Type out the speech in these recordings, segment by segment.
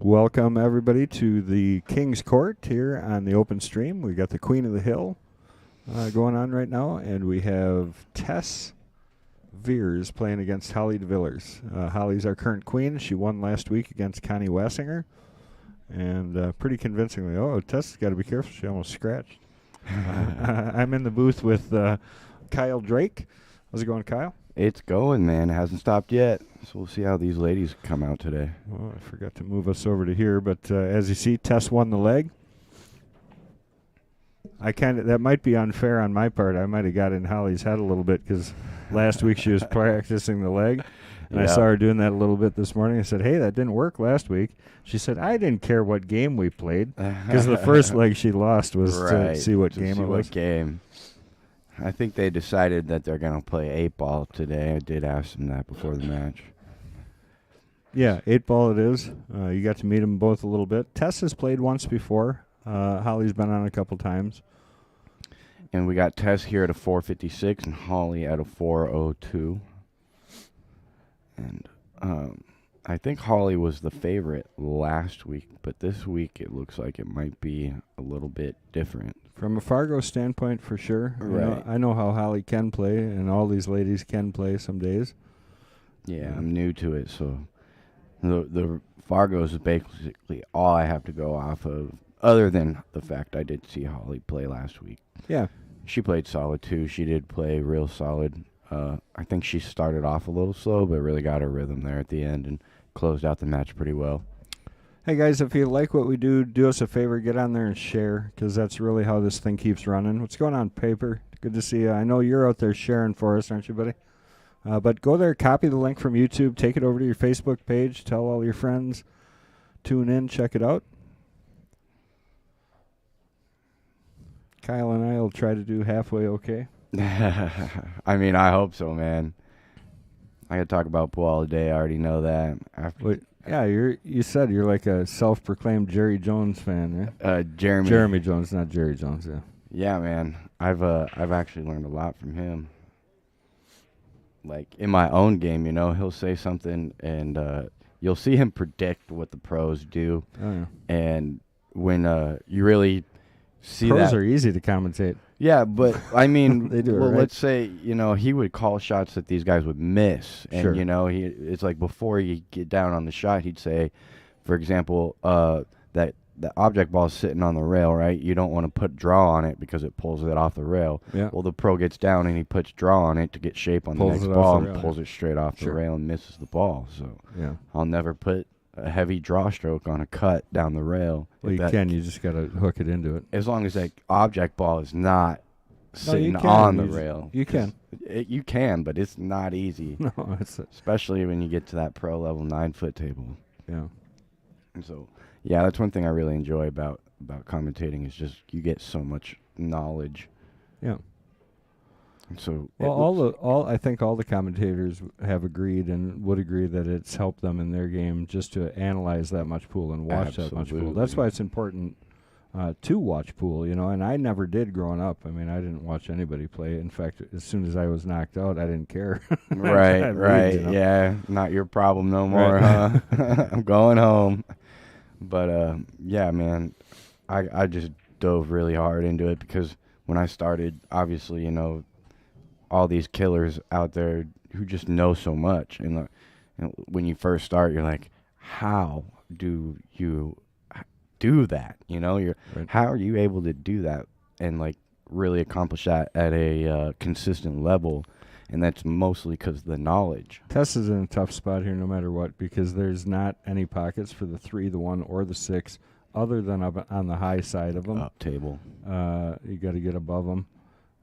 Welcome, everybody, to the King's Court here on the open stream. We got the Queen of the Hill going on right now, and we have Tess Vehrs playing against Holly de Villers. Holly's our current queen. She won last week against Connie Wassinger, and pretty convincingly. Oh, Tess has got to be careful. She almost scratched. I'm in the booth with Kyle Drake. How's it going, Kyle? It's going, man. It hasn't stopped yet. So we'll see how these ladies come out today. Oh, I forgot to move us over to here, but as you see, Tess won the leg. That might be unfair on my part. I might have got in Holly's head a little bit because last week she was practicing the leg, and I saw her doing that a little bit this morning. I said, hey, that didn't work last week. She said, I didn't care what game we played because the first leg she lost was to see what game it was. I think they decided that they're going to play 8-ball today. I did ask them that before the match. Yeah, 8-ball it is. You got to meet them both a little bit. Tess has played once before. Holly's been on a couple times. And we got Tess here at a 456 and Holly at a 402. And I think Holly was the favorite last week, but this week it looks like it might be a little bit different. From a Fargo standpoint, for sure. Right. I know how Holly can play, and all these ladies can play some days. Yeah, I'm new to it, so the Fargo's is basically all I have to go off of, other than the fact I did see Holly play last week. Yeah. She played solid, too. She did play real solid. I think she started off a little slow, but really got her rhythm there at the end and closed out the match pretty well. Hey, guys, if you like what we do us a favor, get on there and share, because that's really how this thing keeps running. What's going on, Paper? Good to see you. I know you're out there sharing for us, aren't you, buddy? But go there, copy the link from YouTube, take it over to your Facebook page, tell all your friends, tune in, check it out. Kyle and I will try to do halfway okay. I mean, I hope so, man. I got to talk about pool all day. I already know that. Yeah, you said you're like a self-proclaimed Jerry Jones fan, yeah? Jeremy Jones, not Jerry Jones, yeah. Yeah, man. I've actually learned a lot from him. Like, in my own game, he'll say something, and you'll see him predict what the pros do. Oh, yeah. And when you really see pros are easy to commentate. Yeah, but, I mean, they do well, right? Let's say, he would call shots that these guys would miss. And, sure. It's like before you get down on the shot, he'd say, for example, that the object ball is sitting on the rail, right? You don't want to put draw on it because it pulls it off the rail. Yeah. Well, the pro gets down and he puts draw on it to get shape on the next ball and pulls it straight off the rail and misses the ball. So yeah, I'll never put a heavy draw stroke on a cut down the rail. Well, you just got to hook it into it. As long as that object ball is not sitting on the rail. You can. You can, but it's not easy. No, especially when you get to that pro level 9-foot table. Yeah. And so, yeah, that's one thing I really enjoy about commentating is just you get so much knowledge. Yeah. And so, I think all the commentators have agreed and would agree that it's helped them in their game just to analyze that much pool and watch that much pool. That's why it's important to watch pool, and I never did growing up. I mean, I didn't watch anybody play. In fact, as soon as I was knocked out, I didn't care. Right. Yeah, not your problem no more, huh? I'm going home. But, yeah, man, I just dove really hard into it because when I started, obviously, all these killers out there who just know so much. And when you first start, you're like, how do you do that? How are you able to do that and, like, really accomplish that at a consistent level? And that's mostly because of the knowledge. Tess is in a tough spot here no matter what because there's not any pockets for the 3, the 1, or the 6 other than up on the high side of them. Up table. You got to get above them.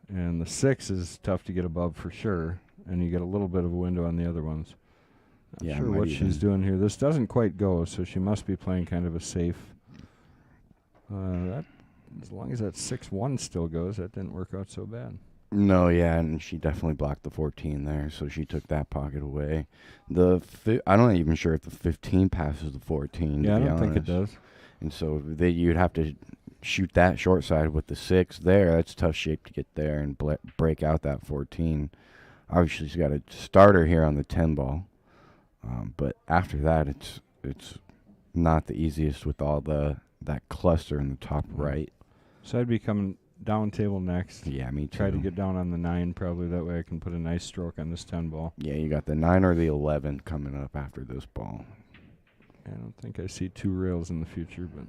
And the 6 is tough to get above for sure. And you get a little bit of a window on the other ones. Not sure what she's doing here. This doesn't quite go, so she must be playing kind of a safe. As long as that 6-1 still goes, that didn't work out so bad. No, yeah, and she definitely blocked the 14 there, so she took that pocket away. I'm not even sure if the 15 passes the 14. Yeah, I don't think it does. And so you'd have to shoot that short side with the 6 there. That's tough shape to get there and break out that 14. Obviously, she's got a starter here on the 10 ball, but after that, it's not the easiest with all that cluster in the top right. So I'd be coming down table next. Yeah, me too. Try to get down on the 9 probably. That way I can put a nice stroke on this 10 ball. Yeah, you got the 9 or the 11 coming up after this ball. I don't think I see 2 rails in the future, but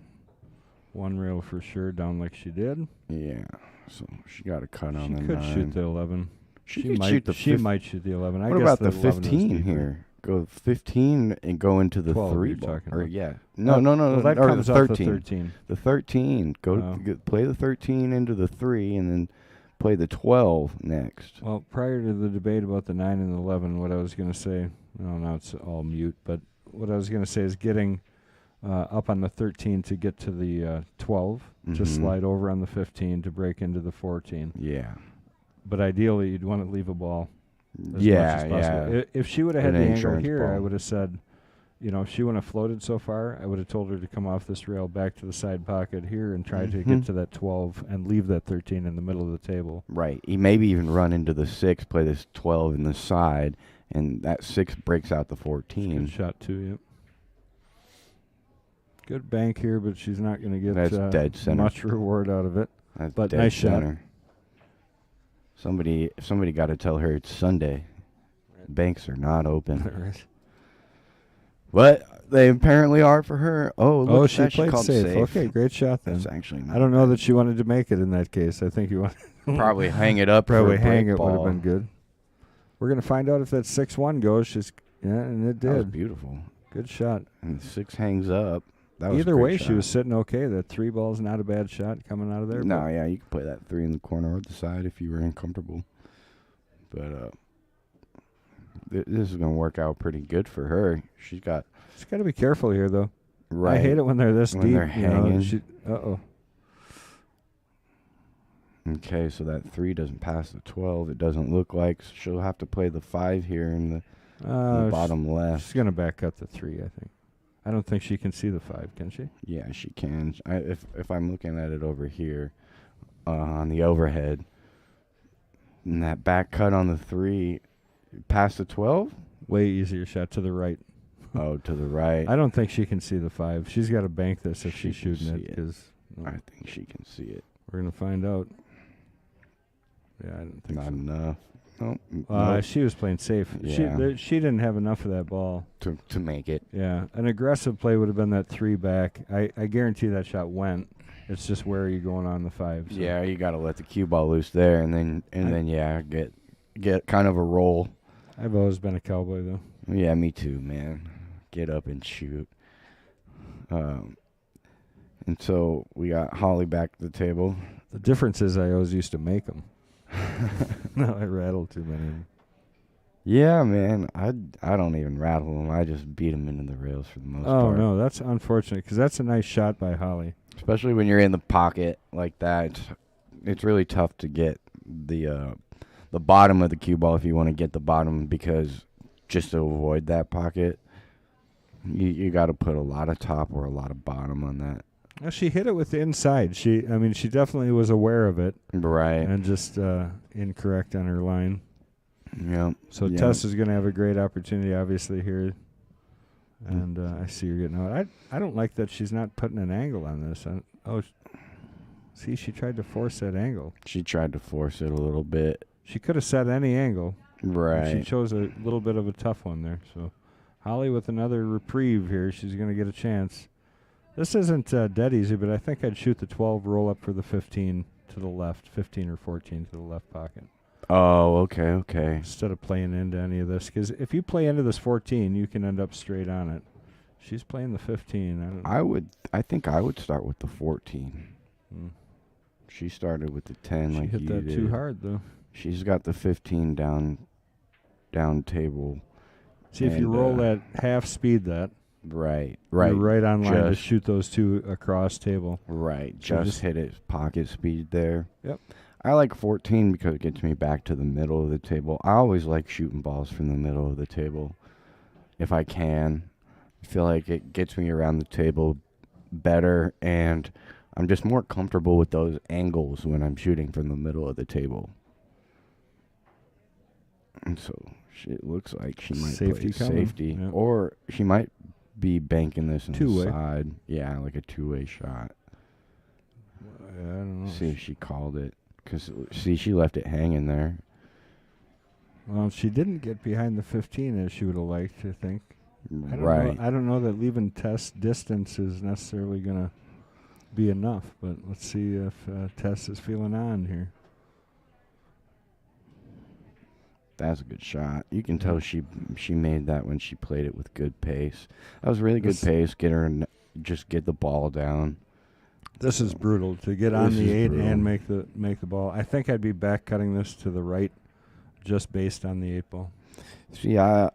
1 rail for sure down like she did. Yeah, so she got a cut on the 9. She could shoot the 11. She might shoot the 11. I what guess about the 15 here? Go 15 and go into the 12 3 you're ball. talking Or about. yeah. No, that or comes the off 13. the 13. The 13. Play the 13 into the 3 and then play the 12 next. Well, prior to the debate about the 9 and the 11, what I was going to say, now it's all mute, but what I was going to say is getting up on the 13 to get to the 12, to slide over on the 15 to break into the 14. Yeah. But ideally, you'd want to leave a ball as much Yeah, as possible. yeah. If she would have had An the angle insurance here, I ball. would have said, if she wouldn't have floated so far, I would have told her to come off this rail back to the side pocket here and try to get to that 12 and leave that 13 in the middle of the table. Right. He maybe even run into the 6, play this 12 in the side, and that 6 breaks out the 14. Good shot, too, yep. Good bank here, but she's not going to get That's dead center. much reward out of it. That's But dead nice center. Somebody got to tell her it's Sunday. Banks are not open. Right. But they apparently are for her. Oh, look, She played called safe. Okay, great shot then. That's actually not I don't know that she wanted to make it in that case. I think you want probably hang it up. probably for a hang break it would have ball. been good. We're going to find out if that 6-1 goes. And it That was did. beautiful. Good shot. And the 6 hangs up. That was a Either great way, shot. she was sitting okay. That 3 ball's not a bad shot coming out of there. No, yeah, you could play that 3 in the corner or the side if you were uncomfortable. But this is going to work out pretty good for her. She's got to be careful here, though. right. I hate it when they're this When deep. they're hanging. Uh-oh. Okay, so that 3 doesn't pass the 12. It doesn't look like she'll have to play the 5 here in the bottom left. She's going to back up the 3, I think. I don't think she can see the 5, can she? Yeah, she can. If I'm looking at it over here on the overhead, and that back cut on the 3, past the 12? Way easier shot to the right. Oh, to the right. I don't think she can see the 5. She's got to bank this if she's She can shooting see it. it. Because I think she can see it. we're going to find out. Yeah, I don't think Not so. enough. Nope. She was playing safe. Yeah. She didn't have enough of that ball. To make it. Yeah, an aggressive play would have been that 3 back. I guarantee that shot went. It's just where are you going on the 5? So. Yeah, you got to let the cue ball loose there, and then get kind of a roll. I've always been a cowboy though. Yeah, me too, man. Get up and shoot. And so we got Holly back at the table. The difference is I always used to make them. No, I rattled too many of them. Yeah, man. I don't even rattle them. I just beat them into the rails for the most part. Oh, no, that's unfortunate because that's a nice shot by Holly. Especially when you're in the pocket like that. It's really tough to get the bottom of the cue ball if you want to get the bottom, because just to avoid that pocket, you got to put a lot of top or a lot of bottom on that. Well, she hit it with the inside. She definitely was aware of it. Right. And just incorrect on her line. Yeah. So Tess is going to have a great opportunity, obviously, here. And I see her getting out. I don't like that she's not putting an angle on this. See, she tried to force that angle. She tried to force it a little bit. She could have set any angle. Right. She chose a little bit of a tough one there. So Holly with another reprieve here. She's going to get a chance. This isn't dead easy, but I think I'd shoot the 12, roll up for the 15 to the left, 15 or 14 to the left pocket. Oh, okay. Instead of playing into any of this. Because if you play into this 14, you can end up straight on it. She's playing the 15. I don't know. I think I would start with the 14. Hmm. She started with the 10 She like hit you that did. too hard, though. She's got the 15 down table. See, if you roll that half speed that. Right. You're right on line to shoot those 2 across table. Right. So Just hit it pocket speed there. Yep. I like 14 because it gets me back to the middle of the table. I always like shooting balls from the middle of the table if I can. I feel like it gets me around the table better, and I'm just more comfortable with those angles when I'm shooting from the middle of the table. And so it looks like she might play Safety coming. safety, Yep. or she might be banking this Two-way. inside. Yeah, like a two-way shot. I don't know. See if she called it. Because, see, she left it hanging there. Well, she didn't get behind the 15 as she would have liked, I think. Right. I don't know that leaving Tess distance is necessarily going to be enough, but let's see if Tess is feeling on here. That's a good shot. You can tell she made that when she played it with good pace. That was really good pace. Just get the ball down. This is brutal to get on the 8 and make the ball. I think I'd be back cutting this to the right, just based on the 8 ball. See, I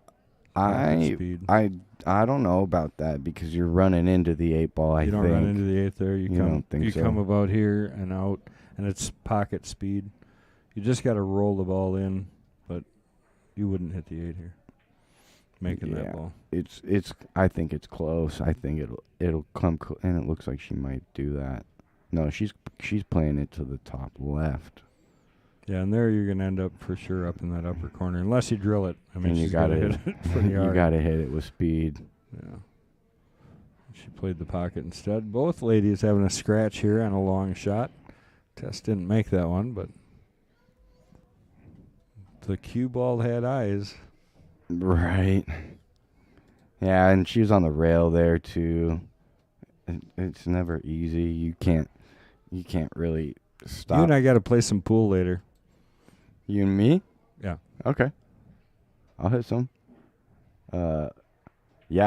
don't know about that because you're running into the 8 ball. You don't run into the 8 there. You come so. About here and out, and it's pocket speed. You just got to roll the ball in, but you wouldn't hit the 8 here. Making that ball. I think it's close. I think it'll come and it looks like she might do that. No, she's playing it to the top left. Yeah, and there you're gonna end up for sure up in that upper corner unless you drill it. I mean, and you gotta hit it pretty hard. You gotta hit it with speed. Yeah. She played the pocket instead. Both ladies having a scratch here on a long shot. Tess didn't make that one, but the cue ball had eyes. Right. Yeah, and she was on the rail there too. It's never easy. You can't really stop. You and I got to play some pool later. You and me? Yeah. Okay. I'll hit some. Yeah,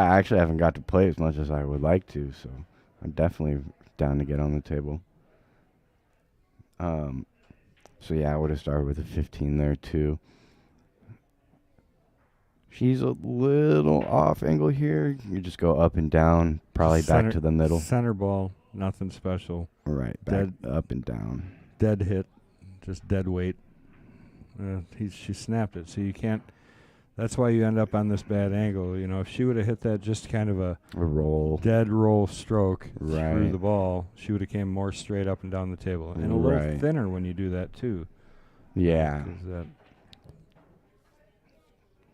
I actually haven't got to play as much as I would like to, so I'm definitely down to get on the table. So yeah, I would have started with a 15 there too. She's a little off angle here. You just go up and down, probably back to the middle. Center ball, nothing special. Right, back up and down. Dead hit, just dead weight. She snapped it, so you can't. That's why you end up on this bad angle. You know, if she would have hit that just kind of a roll, dead roll stroke through the ball, she would have came more straight up and down the table, and a little thinner when you do that too. Yeah.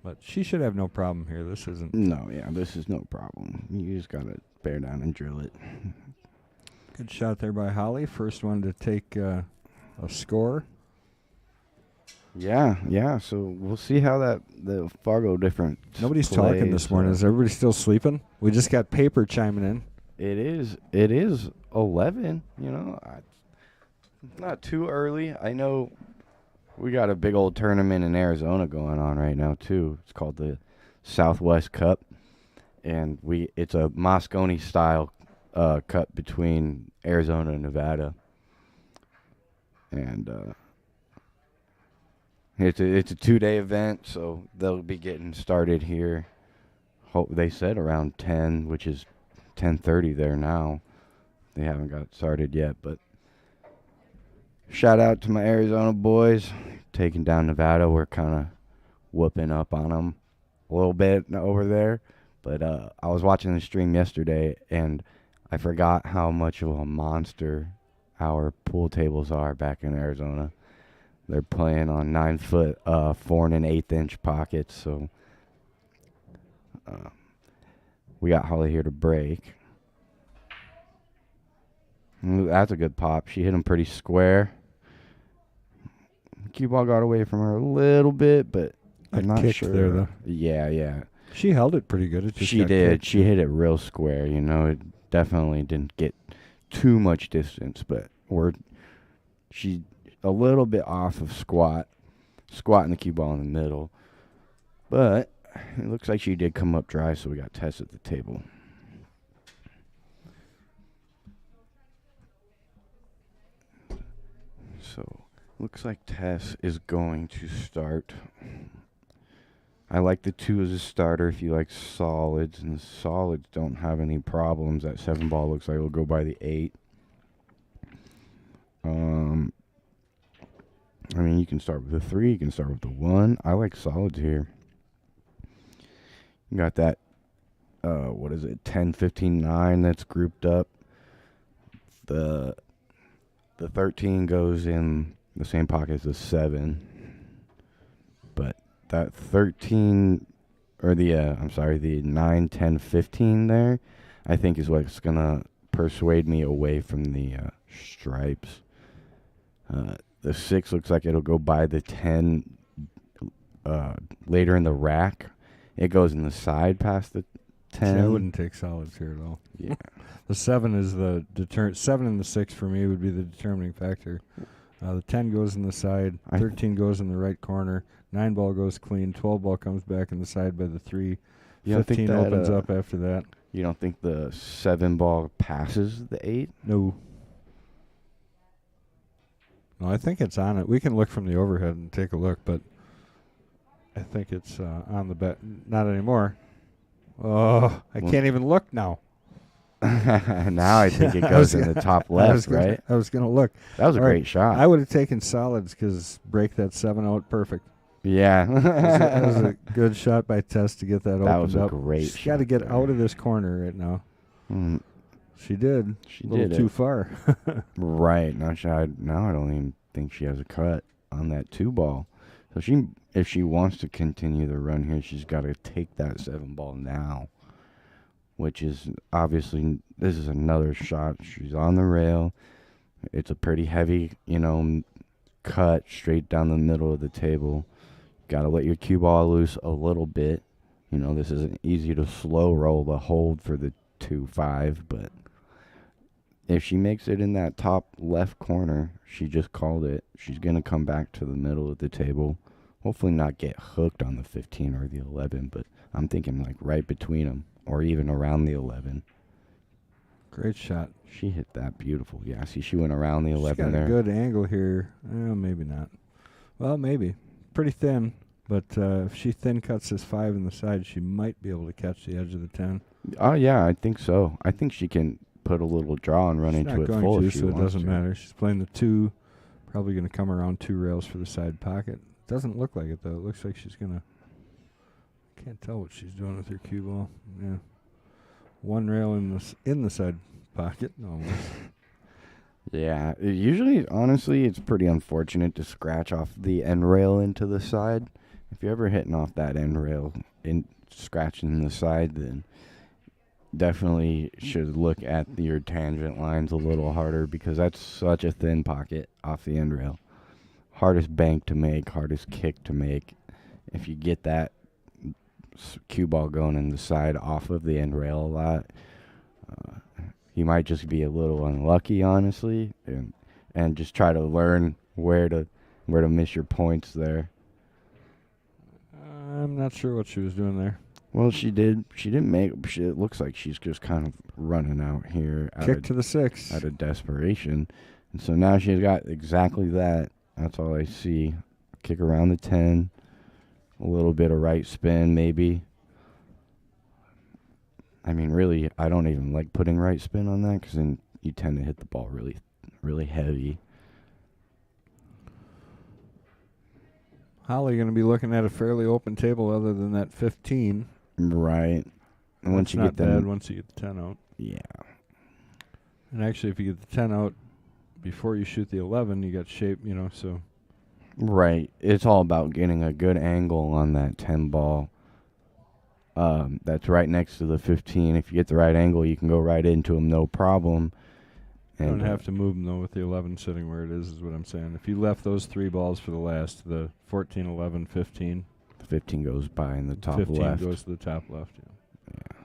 But she should have no problem here. This isn't. No, yeah, this is no problem. You just gotta bear down and drill it. Good shot there by Holly. First one to take a score. Yeah. So we'll see how the Fargo difference. Nobody's talking this morning. Is everybody still sleeping? We just got paper chiming in. It is 11. You know, not too early. I know we got a big old tournament in Arizona going on right now too. It's called the Southwest Cup, and it's a Moscone style cup between Arizona and Nevada, and it's a 2-day event, so they'll be getting started here. They said around 10, which is 10:30 there now. They haven't got started yet, but shout out to my Arizona boys taking down Nevada. We're kind of whooping up on them a little bit over there, but I was watching the stream yesterday and I forgot how much of a monster our pool tables are back in Arizona. They're playing on 9-foot, 4 1/8 inch pockets. So we got Holly here to break. Ooh, that's a good pop. She hit him pretty square. Cue ball got away from her a little bit, but I'm not sure. There, though. Yeah. She held it pretty good. She did. She hit it real square. You know, it definitely didn't get too much distance, but she's a little bit off of squatting the cue ball in the middle. But it looks like she did come up dry, so we got Tess at the table. So looks like Tess is going to start. I like the 2 as a starter if you like solids, and the solids don't have any problems. That 7 ball looks like it'll go by the 8. I mean, you can start with the 3, you can start with the 1. I like solids here. You got that, 10, 15, 9 that's grouped up. The 13 goes in the same pocket as the 7. But that 13 or the 9, 10, 15 there, I think is what's going to persuade me away from the stripes. The 6 looks like it'll go by the 10 later in the rack. It goes in the side past the 10. See, I wouldn't take solids here at all. Yeah. The 7 is the 7 and the 6 for me would be the determining factor. The 10 goes in the side, 13 goes in the right corner, 9 ball goes clean, 12 ball comes back in the side by the 3, 15 opens up after that. You don't think the 7 ball passes the 8? No. No, I think it's on it. We can look from the overhead and take a look, but I think it's on the bet. Not anymore. Oh, I can't even look now. Now I think it goes in the top left, right? I was going to look. That was a great shot. I would have taken solids because break that 7 out perfect. Yeah. That was a good shot by Tess to get that opened up. That was a great shot. She's got to get out of this corner right now. She did. She did a little too far. Right. Now I don't even think she has a cut on that 2 ball. So if she wants to continue the run here, she's got to take that 7 ball now, which is obviously, this is another shot. She's on the rail. It's a pretty heavy, cut straight down the middle of the table. Got to let your cue ball loose a little bit. This isn't easy to slow roll the hold for the 2-5, but if she makes it in that top left corner, she just called it. She's going to come back to the middle of the table. Hopefully not get hooked on the 15 or the 11, but I'm thinking like right between them or even around the 11. Great shot. She hit that beautiful. Yeah, see, she went around the 11 She's got there. a good angle here. Maybe not. Well, maybe. Pretty thin, but if she thin cuts this 5 in the side, she might be able to catch the edge of the 10. Oh, yeah, I think so. I think she can put a little draw and run into it full if she wants to. So it doesn't matter. She's playing the 2. Probably going to come around 2 rails for the side pocket. Doesn't look like it, though. It looks like she's going to... Can't tell what she's doing with her cue ball. Yeah. 1 rail in the side pocket. No. Yeah. Usually, honestly, it's pretty unfortunate to scratch off the end rail into the side. If you're ever hitting off that end rail and scratching the side, then definitely should look at your tangent lines a little harder because that's such a thin pocket off the end rail. Hardest bank to make, hardest kick to make. If you get that cue ball going in the side off of the end rail a lot, you might just be a little unlucky, honestly, and just try to learn where to miss your points there. I'm not sure what she was doing there. Well, she didn't make. It looks like she's just kind of running out here. Kick to the 6 out of desperation, and so now she's got exactly that. That's all I see. Kick around the 10, a little bit of right spin maybe. I mean, really, I don't even like putting right spin on that because then you tend to hit the ball really, really heavy. Holly going to be looking at a fairly open table other than that 15. Right. And once you get bad once you get the 10 out. Yeah. And actually, if you get the 10 out before you shoot the 11, you got shape, so. Right. It's all about getting a good angle on that 10 ball. That's right next to the 15. If you get the right angle, you can go right into them, no problem. You don't have to move them, though, with the 11 sitting where it is what I'm saying. If you left those 3 balls for the last, the 14, 11, 15. The 15 goes by in the top 15 left. 15 goes to the top left, yeah.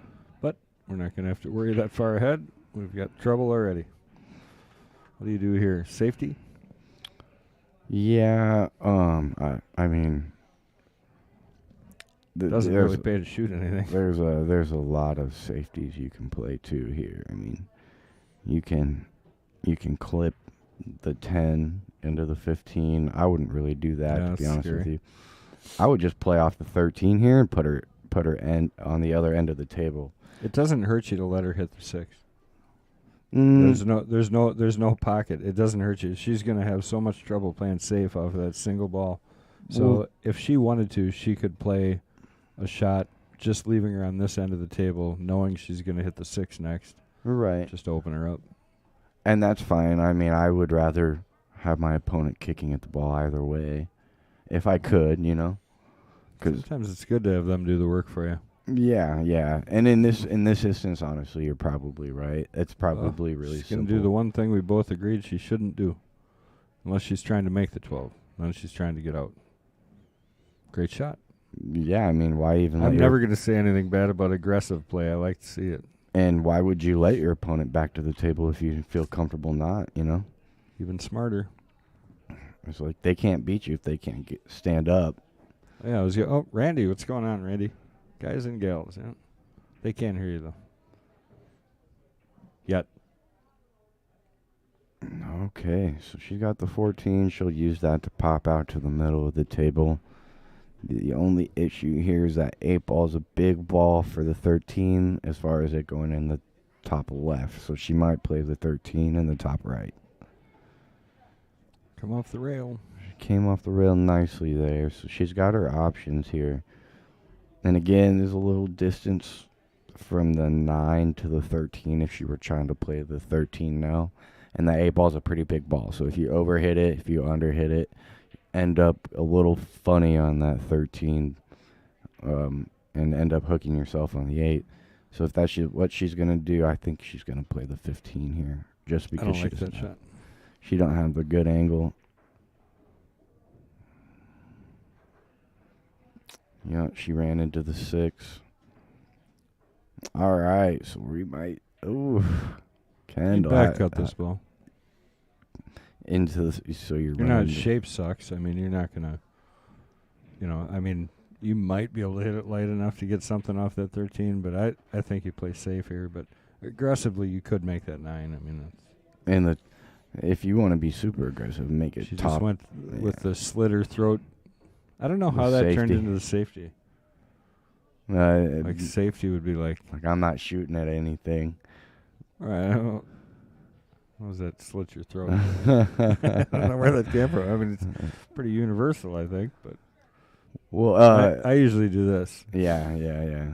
But we're not going to have to worry that far ahead. We've got trouble already. What do you do here? Safety? Yeah, I mean... Doesn't really pay to shoot anything. There's a lot of safeties you can play too here. I mean, you can clip the 10 into the 15. I wouldn't really do that, to be honest with you. I would just play off the 13 here and put her end on the other end of the table. It doesn't hurt you to let her hit the 6. There's no pocket. It doesn't hurt you. She's going to have so much trouble playing safe off of that single ball. So if she wanted to, she could play a shot just leaving her on this end of the table, knowing she's going to hit the 6 next. Right. Just to open her up. And that's fine. I mean, I would rather have my opponent kicking at the ball either way, if I could, Sometimes it's good to have them do the work for you. Yeah, yeah. And in this instance, honestly, you're probably right. It's probably really she's simple. She's going to do the one thing we both agreed she shouldn't do. Unless she's trying to make the 12. Unless she's trying to get out. Great shot. Yeah, I mean, why even... I'm never going to say anything bad about aggressive play. I like to see it. And why would you let your opponent back to the table if you feel comfortable not, you know? Even smarter. It's like they can't beat you if they can't stand up. Yeah, Randy, what's going on, Randy? Guys and gals, yeah. They can't hear you, though. Yet. Okay, so she got the 14. She'll use that to pop out to the middle of the table. The only issue here is that 8-ball is a big ball for the 13 as far as it going in the top left. So she might play the 13 in the top right. Come off the rail. She came off the rail nicely there. So she's got her options here. And again, there's a little distance from the 9 to the 13 if she were trying to play the 13 now. And that 8-ball is a pretty big ball. So if you overhit it, if you underhit it, end up a little funny on that 13 and end up hooking yourself on the 8. So if that's what she's going to do, I think she's going to play the 15 here. Just because she don't have the good angle. Yeah, she ran into the 6. All right, so we might... Ooh. Kendall. Back up this ball. Into the... So you're not... Shape sucks. I mean, you're not going to... You know, I mean, you might be able to hit it light enough to get something off that 13, but I think you play safe here. But aggressively, you could make that 9. I mean, that's... And if you want to be super aggressive, make it she top. She just went with the slitter throat. I don't know how that turned into the safety. Like safety would be like I'm not shooting at anything. All right. What was that? Slit your throat. I don't know where that came from. I mean, it's pretty universal, I think. But well, I usually do this. Yeah.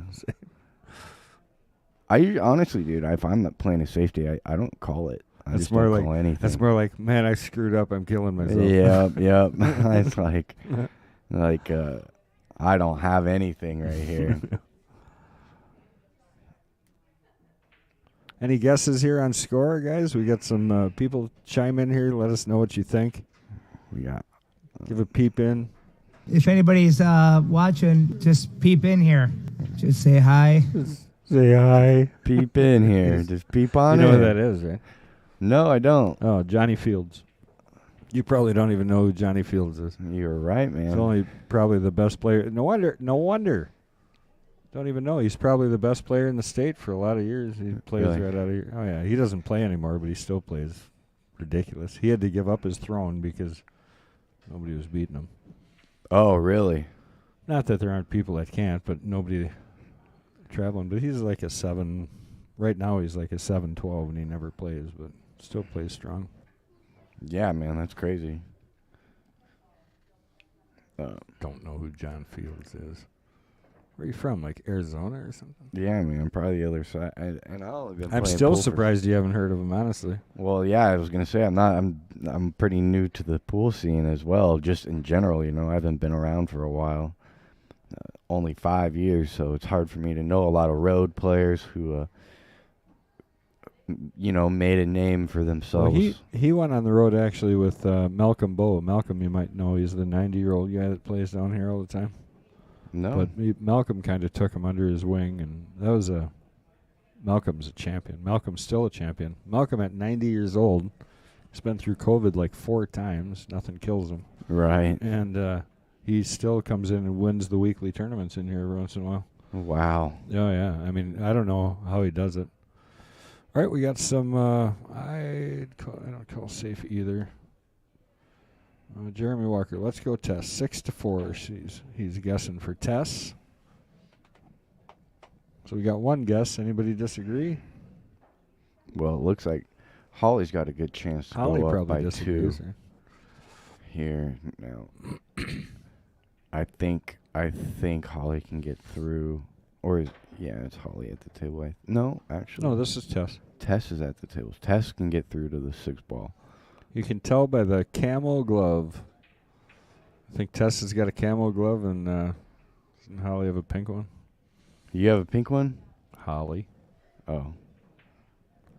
I honestly, dude, if I'm not playing a safety, I don't call it. I just don't call anything. That's more like, man, I screwed up. I'm killing myself. Yep. It's like I don't have anything right here. Any guesses here on score, guys? We got some people chime in here. Let us know what you think. We got. Give a peep in. If anybody's watching, just peep in here. Just say hi. Say hi. Peep in here. Just peep on in. You know who that is, right? No, I don't. Oh, Johnny Fields. You probably don't even know who Johnny Fields is. You're right, man. He's only probably the best player. No wonder. Don't even know. He's probably the best player in the state for a lot of years. He plays right out of here. Oh, yeah. He doesn't play anymore, but he still plays. Ridiculous. He had to give up his throne because nobody was beating him. Oh, really? Not that there aren't people that can't, but nobody traveling. But he's like a 7. Right now he's like a 7-12, and he never plays, but still plays strong. Yeah, man, that's crazy. Don't know who John Fields is. Where are you from? Like Arizona or something? Yeah, man, probably the other side. I'm still surprised you haven't heard of him, honestly. Well, yeah, I was gonna say I'm pretty new to the pool scene as well. Just in general, you know, I haven't been around for a while. Only 5 years, so it's hard for me to know a lot of road players who. Made a name for themselves. Well, he went on the road actually with Malcolm Bowe. Malcolm, you might know, he's the 90-year-old guy that plays down here all the time. No. But Malcolm kind of took him under his wing, and that was Malcolm's a champion. Malcolm's still a champion. Malcolm at 90 years old, he's been through COVID like 4 times. Nothing kills him. Right. And he still comes in and wins the weekly tournaments in here every once in a while. Wow. Oh, yeah. I mean, I don't know how he does it. All right, we got some, I don't call safe either. Jeremy Walker, let's go Tess. 6-4, he's guessing for Tess. So we got one guess. Anybody disagree? Well, it looks like Holly's got a good chance to Holly go up probably by 2 right? here. Now, I think Holly can get through, or it's Holly at the table. No, actually. No, this is Tess. Tess is at the table. Tess can get through to the 6-ball. You can tell by the camo glove. I think Tess has got a camo glove, and Doesn't Holly have a pink one? You have a pink one? Holly. Oh.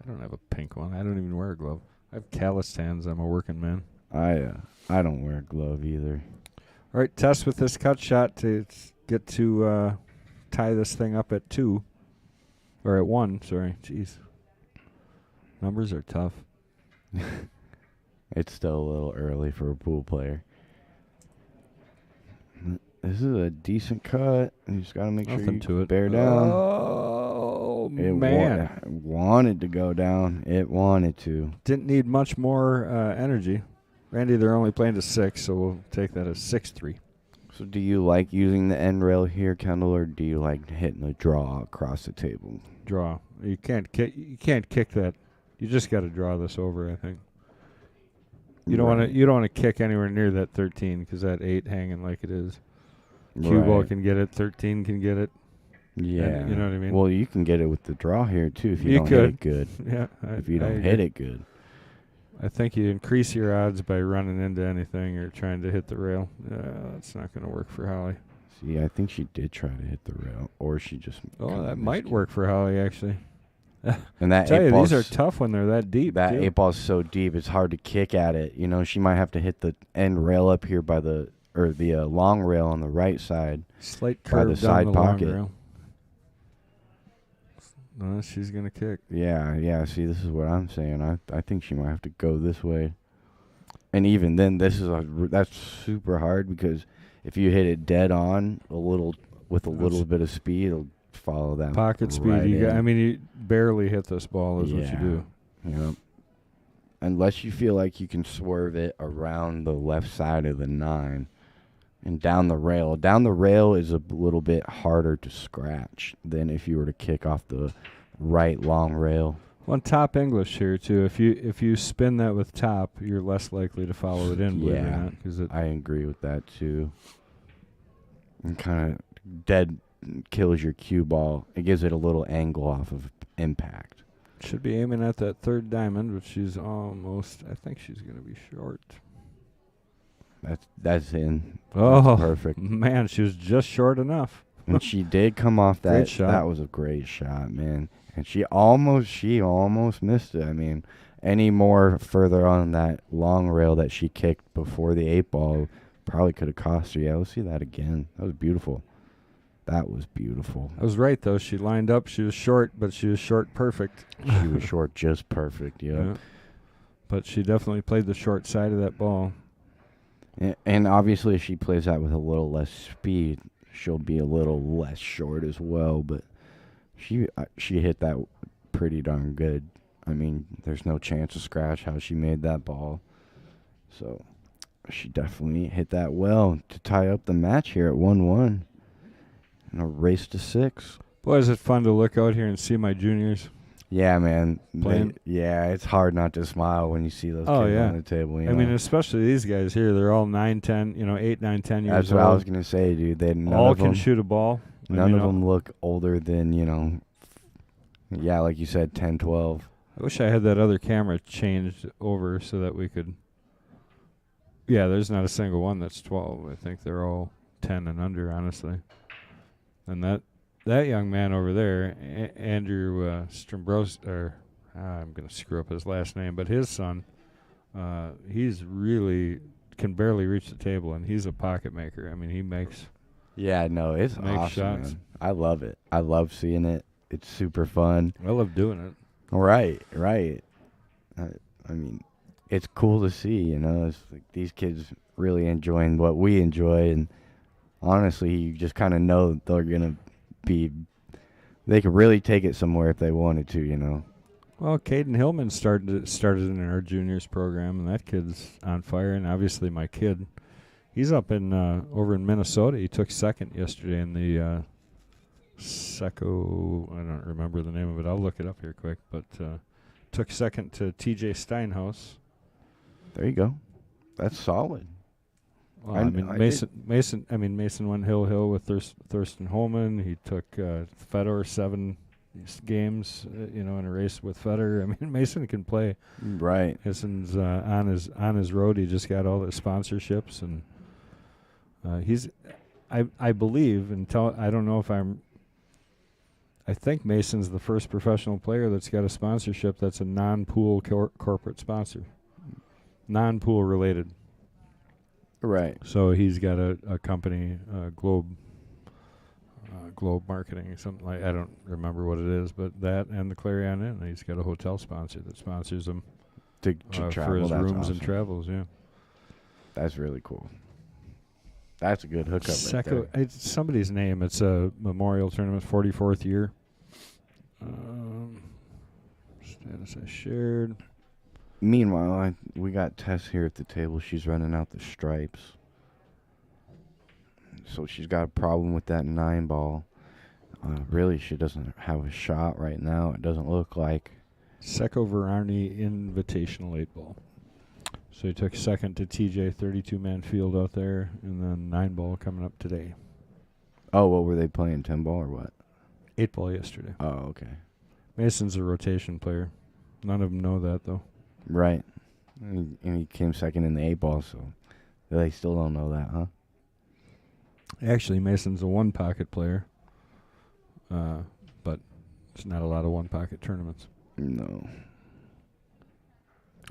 I don't have a pink one. I don't even wear a glove. I have calloused hands. I'm a working man. I don't wear a glove either. All right, Tess with this cut shot to get to tie this thing up at 2. Or at 1, sorry. Jeez. Numbers are tough. It's still a little early for a pool player. This is a decent cut. You just got to make Nothing sure you to bear it. down. Oh, It man. wanted to go down. It wanted to. Didn't need much more energy. Randy, they're only playing to 6, so we'll take that as 6-3. So do you like using the end rail here, Kendall, or do you like hitting a draw across the table? Draw. You can't kick that. You just got to draw this over, I think. You don't want to kick anywhere near that 13 because that 8 hanging like it is. Cue ball can get it. 13 can get it. Yeah. And, you know what I mean? Well, you can get it with the draw here, too, if you don't hit it good. Yeah. If you don't hit it good. I think you increase your odds by running into anything or trying to hit the rail. That's not going to work for Holly. See, I think she did try to hit the rail, or she just... Oh, that might work for Holly, actually. And that I tell 8 you, ball's... these are tough when they're that deep. That too. 8 ball's so deep, it's hard to kick at it. You know, she might have to hit the end rail up here by the... Or the long rail on the right side. Slight by curve the down side the pocket. long rail. No, she's going to kick. Yeah. See, this is what I'm saying. I think she might have to go this way. And even then, that's super hard because if you hit it dead on with a little bit of speed, it'll follow that pocket speed. You barely hit this ball is what you do. Yep. Unless you feel like you can swerve it around the left side of the 9 and down the rail. Down the rail is a little bit harder to scratch than if you were to kick off the right long rail. One top English here too. If you spin that with top, you're less likely to follow it in. Believe it or not, 'cause I agree with that too. And kind of dead kills your cue ball. It gives it a little angle off of impact. Should be aiming at that third diamond, but she's almost. I think she's going to be short. That's in. Oh, that's perfect. Man, she was just short enough. And she did come off that. Great shot. That was a great shot, man. And she almost missed it. I mean, any more further on that long rail that she kicked before the 8 ball probably could have cost her. Yeah, let's see that again. That was beautiful. That was beautiful. I was right, though. She lined up. She was short, but she was short perfect. She was short just perfect, yeah. But she definitely played the short side of that ball. And obviously, if she plays that with a little less speed, she'll be a little less short as well. But she hit that pretty darn good. I mean, there's no chance of scratch how she made that ball. So she definitely hit that well to tie up the match here at 1-1. And a race to 6. Boy, is it fun to look out here and see my juniors. Yeah, man. Playing. It's hard not to smile when you see those kids on the table. I mean, especially these guys here. They're all 9, 10, 8, 9, 10 years old. That's what I was going to say, dude. They all can shoot a ball. None of them look older than, like you said, 10, 12. I wish I had that other camera changed over so that we could. Yeah, there's not a single one that's 12. I think they're all 10 and under, honestly. And that young man over there, Andrew Strombros, I'm going to screw up his last name, but his son, he's really can barely reach the table, and he's a pocket maker. I mean, he makes. Yeah, no, it's awesome, shots. Man. I love it. I love seeing it. It's super fun. I love doing it. Right. I mean, it's cool to see, It's like these kids really enjoying what we enjoy, and honestly, you just kind of know they're going to they could really take it somewhere if they wanted to, Well, Caden Hillman started in our juniors program, and that kid's on fire. And obviously, my kid, he's up in over in Minnesota. He took second yesterday in the Seco. I don't remember the name of it. I'll look it up here quick. But took second to T.J. Steinhaus. There you go. That's solid. Well, Mason went hill with Thurston Holman. He took Fedor 7 games, in a race with Fedor. I mean, Mason can play. Right. Mason's on his road. He just got all the sponsorships, and I believe, I don't know if I think Mason's the first professional player that's got a sponsorship that's a non-pool corporate sponsor. Non-pool related. Right. So he's got a company, Globe Marketing or something like, I don't remember what it is, but that and the Clarion Inn. He's got a hotel sponsor that sponsors him to travel. For his That's rooms awesome. and travels, yeah. That's really cool. That's a good hookup right there. It's somebody's name. It's a memorial tournament, 44th year. Status I shared. Meanwhile, we got Tess here at the table. She's running out the stripes. So she's got a problem with that 9-ball. Really, she doesn't have a shot right now. It doesn't look like. Secco Verarni Invitational 8-ball. So he took second to TJ, 32-man field out there, and then 9-ball coming up today. Oh, what were they playing, 10-ball or what? 8-ball yesterday. Oh, okay. Mason's a rotation player. None of them know that, though. Right. And he came second in the 8-ball, so they still don't know that, huh? Actually, Mason's a one-pocket player, but there's not a lot of one-pocket tournaments. No.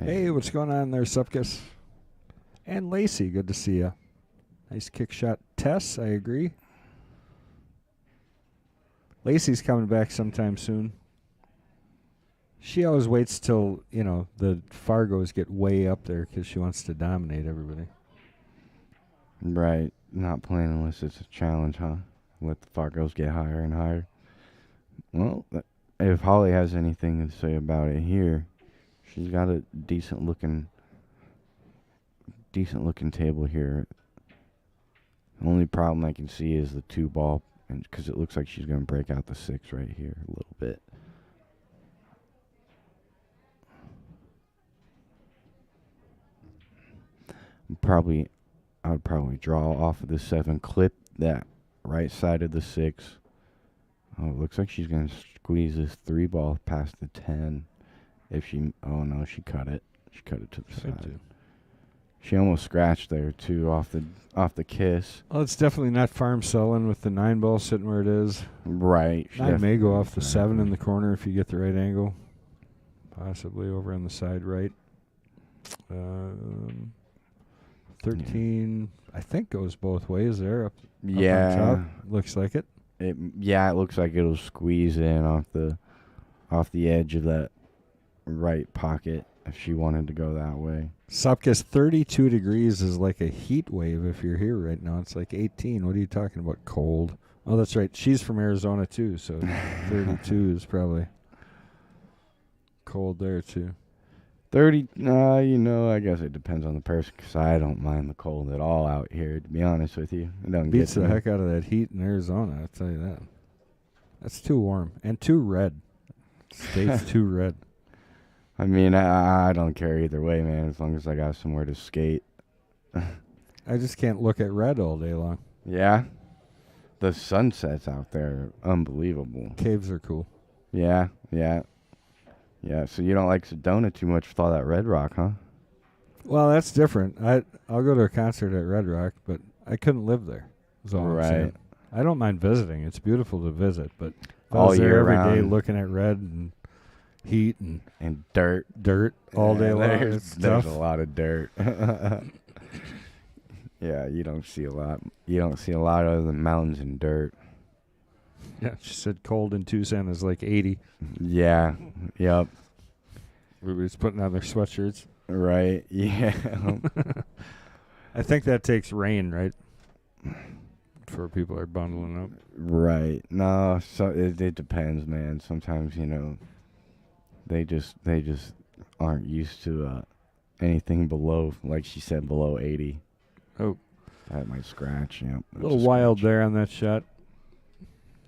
Hey, what's going on there, Supkis? And Lacey, good to see you. Nice kick shot. Tess, I agree. Lacey's coming back sometime soon. She always waits till, the Fargos get way up there because she wants to dominate everybody. Right. Not playing unless it's a challenge, huh? Let the Fargos get higher and higher. Well, if Holly has anything to say about it here, she's got a decent looking table here. The only problem I can see is the 2-ball, and because it looks like she's going to break out the 6 right here a little bit. I would probably draw off of the 7, clip that right side of the 6. Oh, it looks like she's going to squeeze this 3-ball past the 10. Oh no, she cut it. She cut it to the side. She almost scratched there too off the kiss. Well, it's definitely not farm selling with the 9-ball sitting where it is. Right. 9 may go off the 7 in the corner if you get the right angle. Possibly over on the side right. 13, I think, goes both ways there. Up on top. Looks like it. It looks like it'll squeeze in off the edge of that right pocket if she wanted to go that way. Supkis, 32 degrees is like a heat wave if you're here right now. It's like 18. What are you talking about? Cold. Oh, that's right. She's from Arizona, too, so 32 is probably cold there, too. 30, I guess it depends on the person, because I don't mind the cold at all out here, to be honest with you. It don't beats the heck out of that heat in Arizona, I'll tell you that. That's too warm and too red. State's too red. I mean, I don't care either way, man, as long as I got somewhere to skate. I just can't look at red all day long. Yeah? The sunsets out there are unbelievable. Caves are cool. Yeah, so you don't like Sedona too much with all that Red Rock, huh? Well, that's different. I'll go to a concert at Red Rock, but I couldn't live there. Is all I'm saying. I don't mind visiting. It's beautiful to visit, but if I was there every day looking at red and heat and dirt all day long. There's a lot of dirt. Yeah, you don't see a lot. You don't see a lot other than mountains and dirt. Yeah, she said cold in Tucson is like 80. Yeah, yep. Everybody's putting on their sweatshirts. Right, yeah. I think that takes rain, right? For people are bundling up. Right. No, so it depends, man. Sometimes, they just aren't used to anything below, like she said, below 80. Oh. That might scratch, yeah. A little wild there on that shot.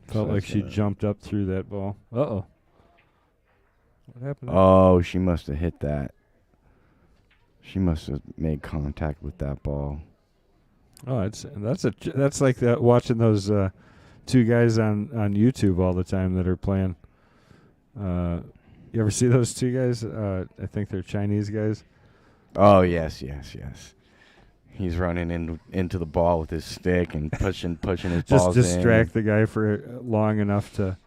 Felt like she jumped up through that ball. Uh-oh. What happened there? Oh, she must have hit that. She must have made contact with that ball. Oh, that's like that watching those two guys on YouTube all the time that are playing. You ever see those two guys? I think they're Chinese guys. Oh, yes. He's running into the ball with his stick and pushing his Just balls distract the guy for long enough to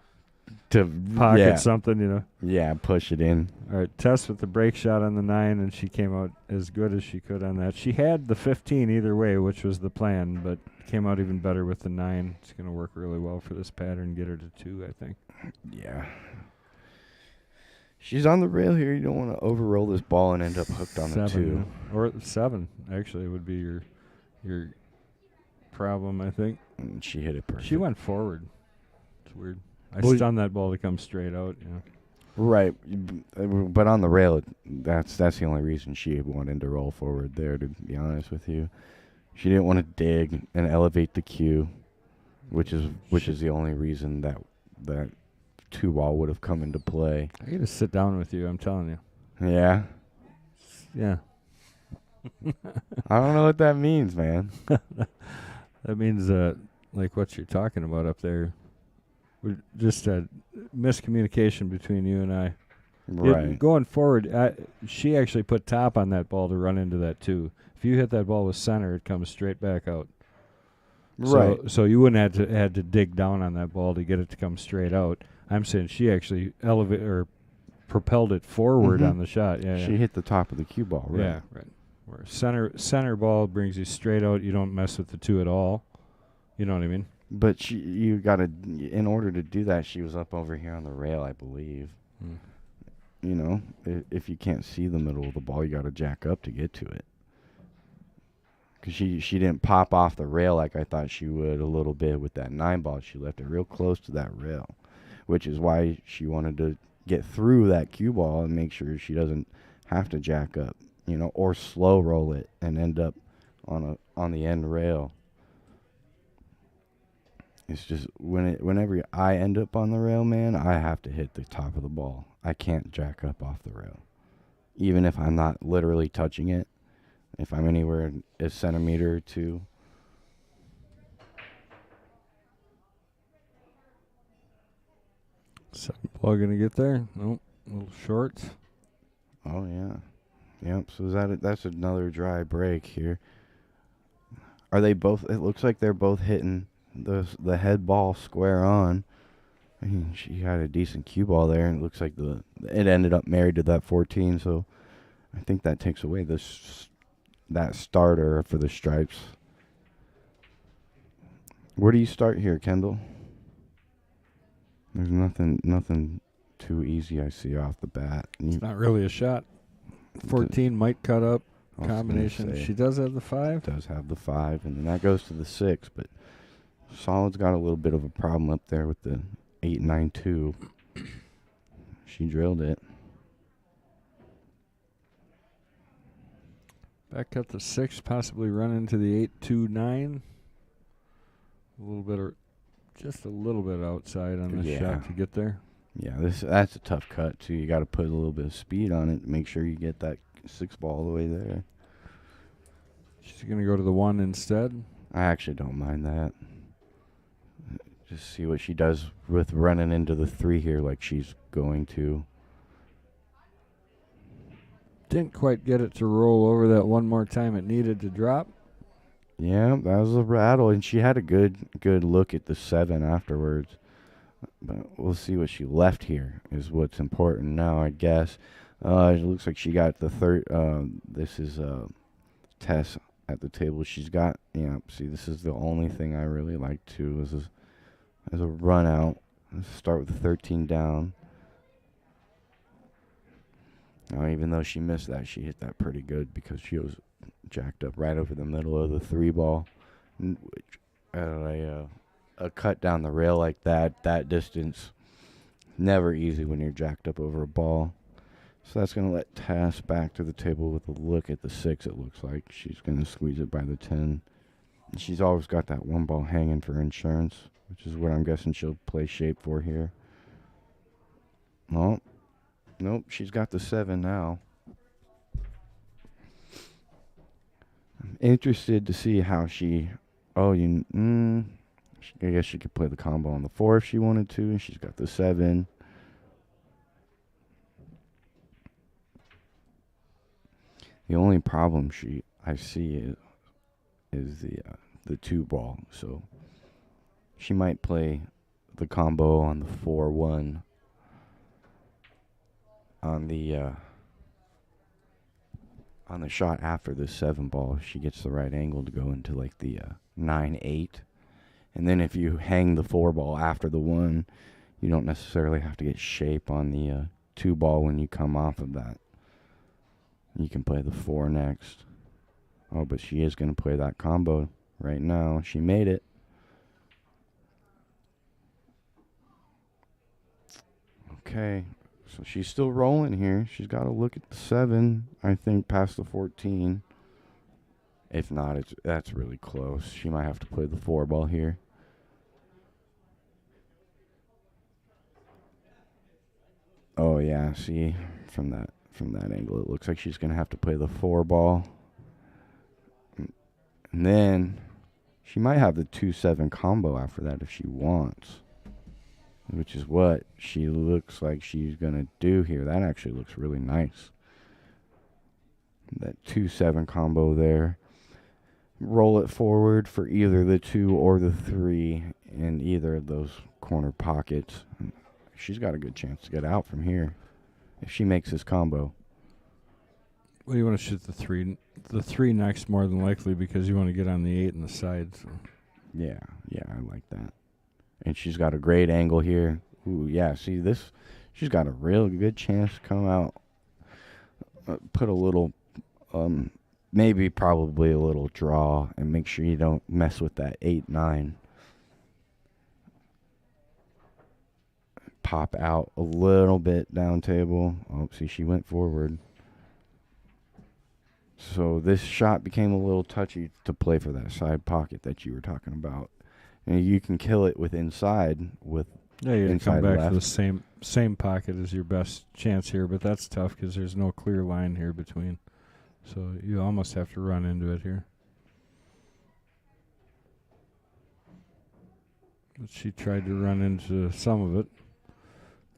pocket something, you know. Yeah, push it in. All right, Tess with the break shot on the 9, and she came out as good as she could on that. She had the 15 either way, which was the plan, but came out even better with the 9. It's going to work really well for this pattern, get her to 2, I think. Yeah. She's on the rail here. You don't want to overroll this ball and end up hooked on 7, the 2. Or 7, actually, would be your problem, I think. And she hit it perfect. She went forward. It's weird. I stunned that ball to come straight out, you know. Right, but on the rail, that's the only reason she wanted to roll forward there, to be honest with you. She didn't want to dig and elevate the cue, which is the only reason that 2 ball would have come into play. I got to sit down with you, I'm telling you. Yeah? Yeah. I don't know what that means, man. That means, like what you're talking about up there, just a miscommunication between you and I. Right. Going forward, she actually put top on that ball to run into that 2. If you hit that ball with center, it comes straight back out. Right. So you wouldn't had to dig down on that ball to get it to come straight out. I'm saying she actually propelled it forward on the shot. Yeah, she hit the top of the cue ball, right? Yeah, right. Where center ball brings you straight out. You don't mess with the 2 at all. You know what I mean? But you gotta, in order to do that, she was up over here on the rail, I believe. You know, if you can't see the middle of the ball, you gotta jack up to get to it. Because she didn't pop off the rail like I thought she would a little bit with that 9 ball. She left it real close to that rail, which is why she wanted to get through that cue ball and make sure she doesn't have to jack up, you know, or slow roll it and end up on the end rail. It's just whenever I end up on the rail, man, I have to hit the top of the ball. I can't jack up off the rail, even if I'm not literally touching it. If I'm anywhere a centimeter or 2. Second ball gonna get there? Nope. A little short. Oh yeah. Yep. So that's another dry break here. Are they both? It looks like they're both hitting the head ball square on. I mean, she had a decent cue ball there, and it looks like it ended up married to that 14. So I think that takes away that starter for the stripes. Where do you start here, Kendall? There's nothing too easy I see off the bat. It's not really a shot. 14 might cut up. Combination. She does have the 5? Does have the 5, and then that goes to the 6, but Solid's got a little bit of a problem up there with the 8-9-2. She drilled it. Back cut the 6, possibly run into the 8-2-9. Just a little bit outside on this shot to get there. Yeah, that's a tough cut too. You got to put a little bit of speed on it. Make sure you get that 6 ball all the way there. She's gonna go to the 1 instead. I actually don't mind that. Just see what she does with running into the 3 here, like she's going to. Didn't quite get it to roll over that one more time it needed to drop. Yeah, that was a rattle, and she had a good look at the 7 afterwards. But we'll see what she left here is what's important now, I guess. It looks like she got the third. This is Tess at the table. She's got, see, this is the only thing I really like too, as a run out. Let's start with the 13 down. Now, even though she missed that, she hit that pretty good because she was jacked up right over the middle of the 3 ball. Which, a cut down the rail like that distance, never easy when you're jacked up over a ball. So that's going to let Tess back to the table with a look at the 6, it looks like. She's going to squeeze it by the 10. And she's always got that 1 ball hanging for insurance, which is what I'm guessing she'll play shape for here. Oh, nope, she's got the 7 now. I'm interested to see how she... I guess she could play the combo on the 4 if she wanted to. And she's got the 7. The only problem I see is the 2-ball. So she might play the combo on the 4-1 on the shot after the 7-ball. If she gets the right angle to go into like the 9-8. And then if you hang the 4-ball after the 1, you don't necessarily have to get shape on the 2-ball when you come off of that. You can play the 4 next. Oh, but she is going to play that combo right now. She made it. Okay, so she's still rolling here. She's got to look at the 7, I think, past the 14. If not, that's really close. She might have to play the 4-ball here. Oh yeah, see, from that angle, it looks like she's gonna have to play the 4-ball, and then she might have the 2-7 combo after that if she wants, which is what she looks like she's gonna do here. That actually looks really nice. That 2-7 combo there. Roll it forward for either the 2 or the 3 in either of those corner pockets. She's got a good chance to get out from here if she makes this combo. Well, you want to shoot the 3 next more than likely because you want to get on the 8 and the side. So. Yeah, I like that. And she's got a great angle here. Ooh, yeah, see this? She's got a real good chance to come out. Put a little, probably a little draw and make sure you don't mess with that 8-9. Pop out a little bit down table. Oh, see, she went forward. So this shot became a little touchy to play for that side pocket that you were talking about. And you can kill it with inside with you come back left. to the same pocket as your best chance here, but that's tough because there's no clear line here between. So you almost have to run into it here. But she tried to run into some of it.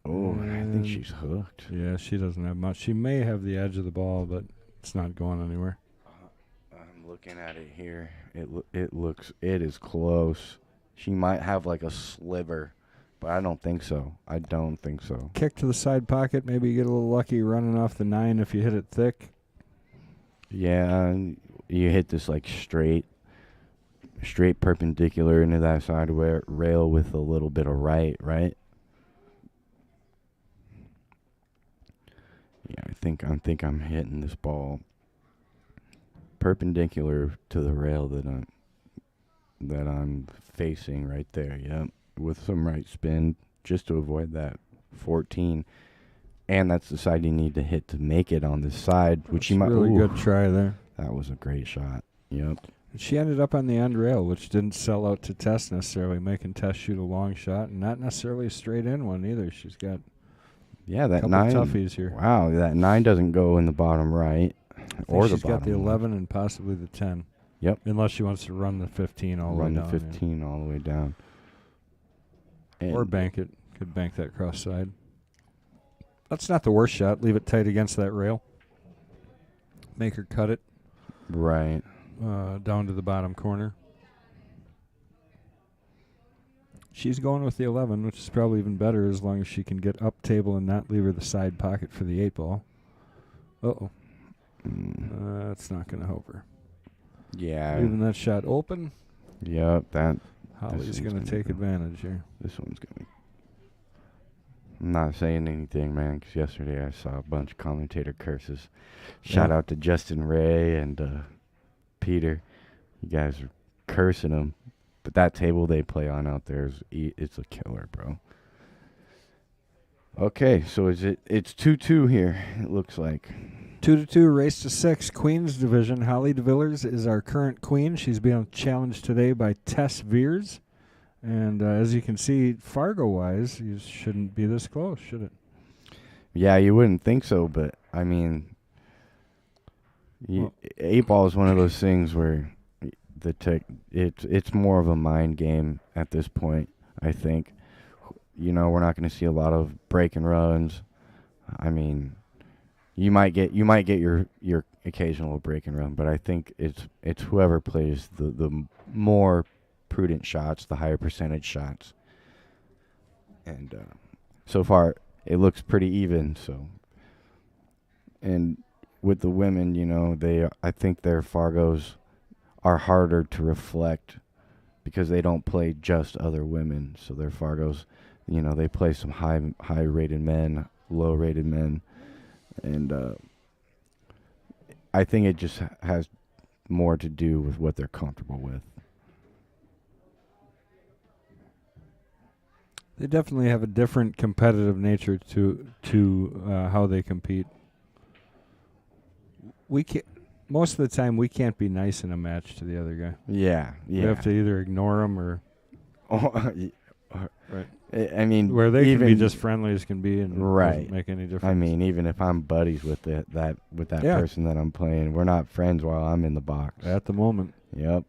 Oh, I think she's hooked. Yeah, she doesn't have much. She may have the edge of the ball, but it's not going anywhere. I'm looking at it here. It is close. She might have like a sliver, but I don't think so. Kick to the side pocket. Maybe you get a little lucky running off the 9 if you hit it thick. Yeah, you hit this like straight perpendicular into that side rail with a little bit of right? Yeah, I think I'm hitting this ball perpendicular to the rail that I'm facing right there. Yep, with some right spin just to avoid that 14. And that's the side you need to hit to make it on this side, which you might. Really good try there. That was a great shot. Yep. She ended up on the end rail, which didn't sell out to Tess necessarily, making Tess shoot a long shot, and not necessarily a straight in one either. She's got. Yeah, that couple 9. Toughies here. Wow, that 9 doesn't go in the bottom right or the bottom. She's got the 11 and possibly the 10. Yep. Unless she wants to run the 15 all the way down. Run the 15 all the way down. Or bank it. Could bank that cross side. That's not the worst shot. Leave it tight against that rail. Make her cut it. Right. Down to the bottom corner. She's going with the 11, which is probably even better as long as she can get up table and not leave her the side pocket for the 8 ball. Uh-oh. That's not going to help her. Yeah. Leaving that shot open. Yep. Holly's going to take advantage here. This one's going to. I'm not saying anything, man, because yesterday I saw a bunch of commentator curses. Shout out to Justin Ray and Peter. You guys are cursing them. But that table they play on out there it's a killer, bro. Okay, so it's 2-2 here, it looks like. 2-2, race to 6, Queen's division. Holly de Villers is our current queen. She's being challenged today by Tess Vehrs. And as you can see, Fargo-wise, you shouldn't be this close, should it? Yeah, you wouldn't think so, but, I mean, 8-ball is one of those things where it's more of a mind game at this point, I think. You know, we're not going to see a lot of break and runs. I mean, you might get your occasional break and run, but I think it's whoever plays the more prudent shots, the higher percentage shots. And so far, it looks pretty even. So, and with the women, I think their Fargos are harder to reflect because they don't play just other women. So their Fargos, they play some high rated men, low rated men, and I think it just has more to do with what they're comfortable with. They definitely have a different competitive nature to how they compete. We can't, most of the time, we can't be nice in a match to the other guy. Yeah. We have to either ignore him or... right. I mean, where they can be just friendly as can be, and right. doesn't make any difference. I mean, even if I'm buddies with that person that I'm playing, we're not friends while I'm in the box at the moment. Yep.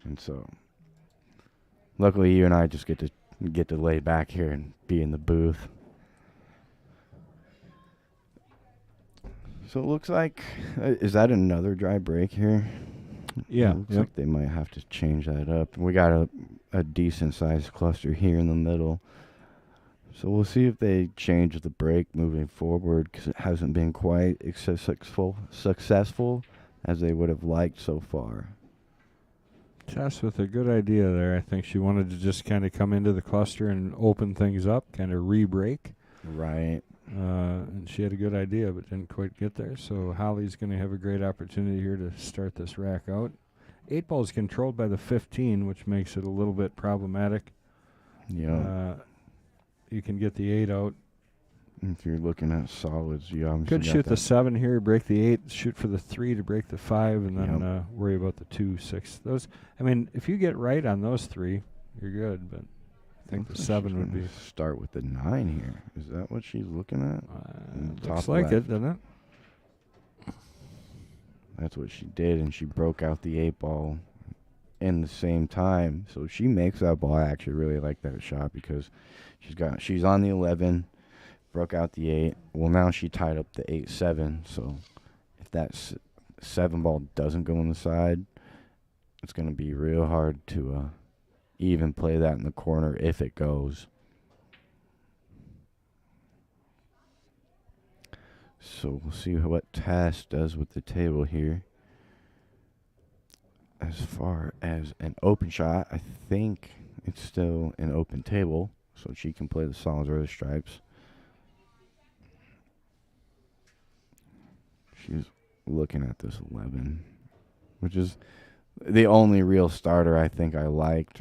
And so, luckily, you and I just get to lay back here and be in the booth. So it looks like, is that another dry break here? Yeah. It looks like they might have to change that up. We got a decent sized cluster here in the middle. So we'll see if they change the break moving forward, because it hasn't been quite successful as they would have liked so far. Tess with a good idea there. I think she wanted to just kind of come into the cluster and open things up, kind of re-break. Right. And she had a good idea, but didn't quite get there. So Holly's going to have a great opportunity here to start this rack out. 8 ball is controlled by the 15, which makes it a little bit problematic. Yeah. You can get the 8 out. If you're looking at solids, you obviously could shoot the 7 here, break the 8, shoot for the 3 to break the 5, and then worry about the 2, 6. Those, I mean, if you get right on those 3, you're good. But I think the 7 would be. Start with the 9 here. Is that what she's looking at? Looks like it, doesn't it? That's what she did, and she broke out the 8 ball in the same time. So she makes that ball. I actually really like that shot because she's on the 11, broke out the 8. Well, now she tied up the 8-7. So if that 7 ball doesn't go on the side, it's going to be real hard to even play that in the corner if it goes. So we'll see what Tess does with the table here. As far as an open shot, I think it's still an open table, so she can play the solids or the stripes. She's looking at this 11, which is the only real starter I think I liked.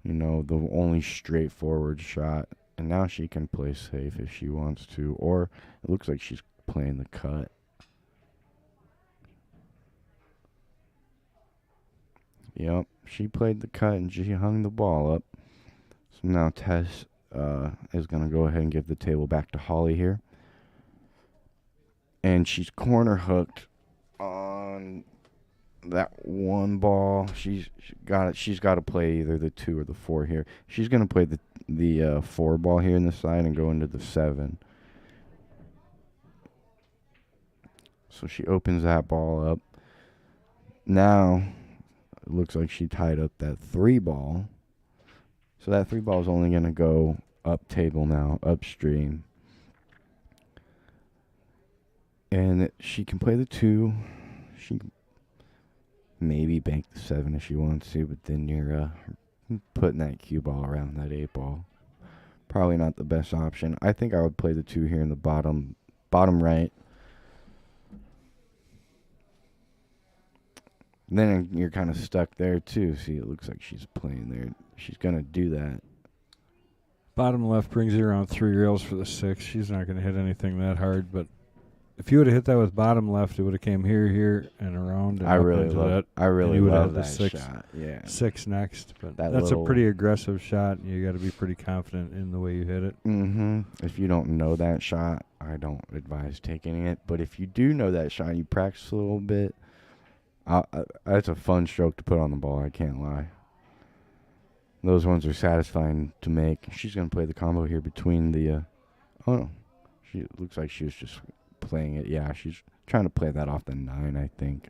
The only straightforward shot. And now she can play safe if she wants to, or it looks like she's playing the cut. Yep, she played the cut and she hung the ball up. So now Tess is going to go ahead and give the table back to Holly here. And she's corner hooked on that 1 ball. She's got to play either the 2 or the 4 here. She's going to play the 4 ball here in the side and go into the 7. So she opens that ball up. Now it looks like she tied up that 3 ball. So that 3 ball is only going to go up table now, upstream. And she can play the 2. She can maybe bank the 7 if she wants to, but then you're putting that cue ball around that 8 ball. Probably not the best option. I think I would play the 2 here in the bottom right. Then you're kind of stuck there too. See, it looks like she's playing there. She's going to do that. Bottom left brings her around 3 rails for the 6. She's not going to hit anything that hard, but if you would have hit that with bottom left, it would have came here, and around. And I really love that 6, shot. Yeah, 6 next, but that's a pretty aggressive shot. And you got to be pretty confident in the way you hit it. If you don't know that shot, I don't advise taking it. But if you do know that shot, you practice a little bit. That's a fun stroke to put on the ball. I can't lie. Those ones are satisfying to make. She's gonna play the combo here between the. She looks like she was just playing it. Yeah, she's trying to play that off the 9, I think.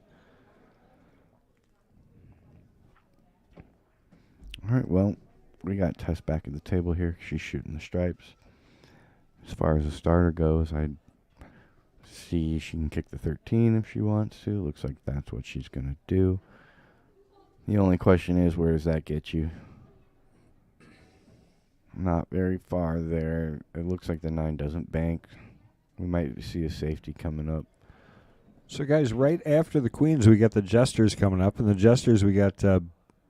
All right, well, we got Tess back at the table here. She's shooting the stripes. As far as the starter goes, I'd see she can kick the 13 if she wants to. Looks like that's what she's going to do. The only question is, where does that get you? Not very far there. It looks like the 9 doesn't bank. We might see a safety coming up. So, guys, right after the queens, we got the Jesters coming up. And the Jesters, we got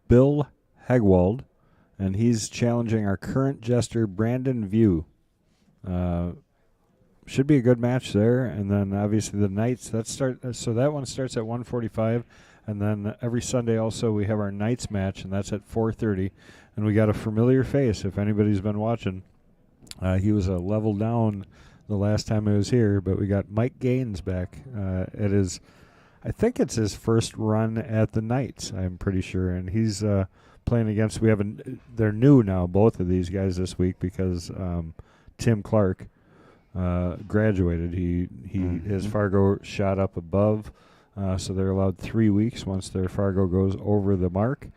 Bill Hegelwald, and he's challenging our current Jester, Brandon Vieau. Should be a good match there. And then, obviously, the Knights. So that one starts at 1:45. And then every Sunday also we have our Knights match, and that's at 4:30. And we got a familiar face if anybody's been watching. He was a level down the last time I was here, but we got Mike Gaines back. I think it's his first run at the Knights, I'm pretty sure. And he's playing against, they're new now, both of these guys this week, because Tim Clark graduated. His Fargo shot up above. So they're allowed 3 weeks once their Fargo goes over the mark.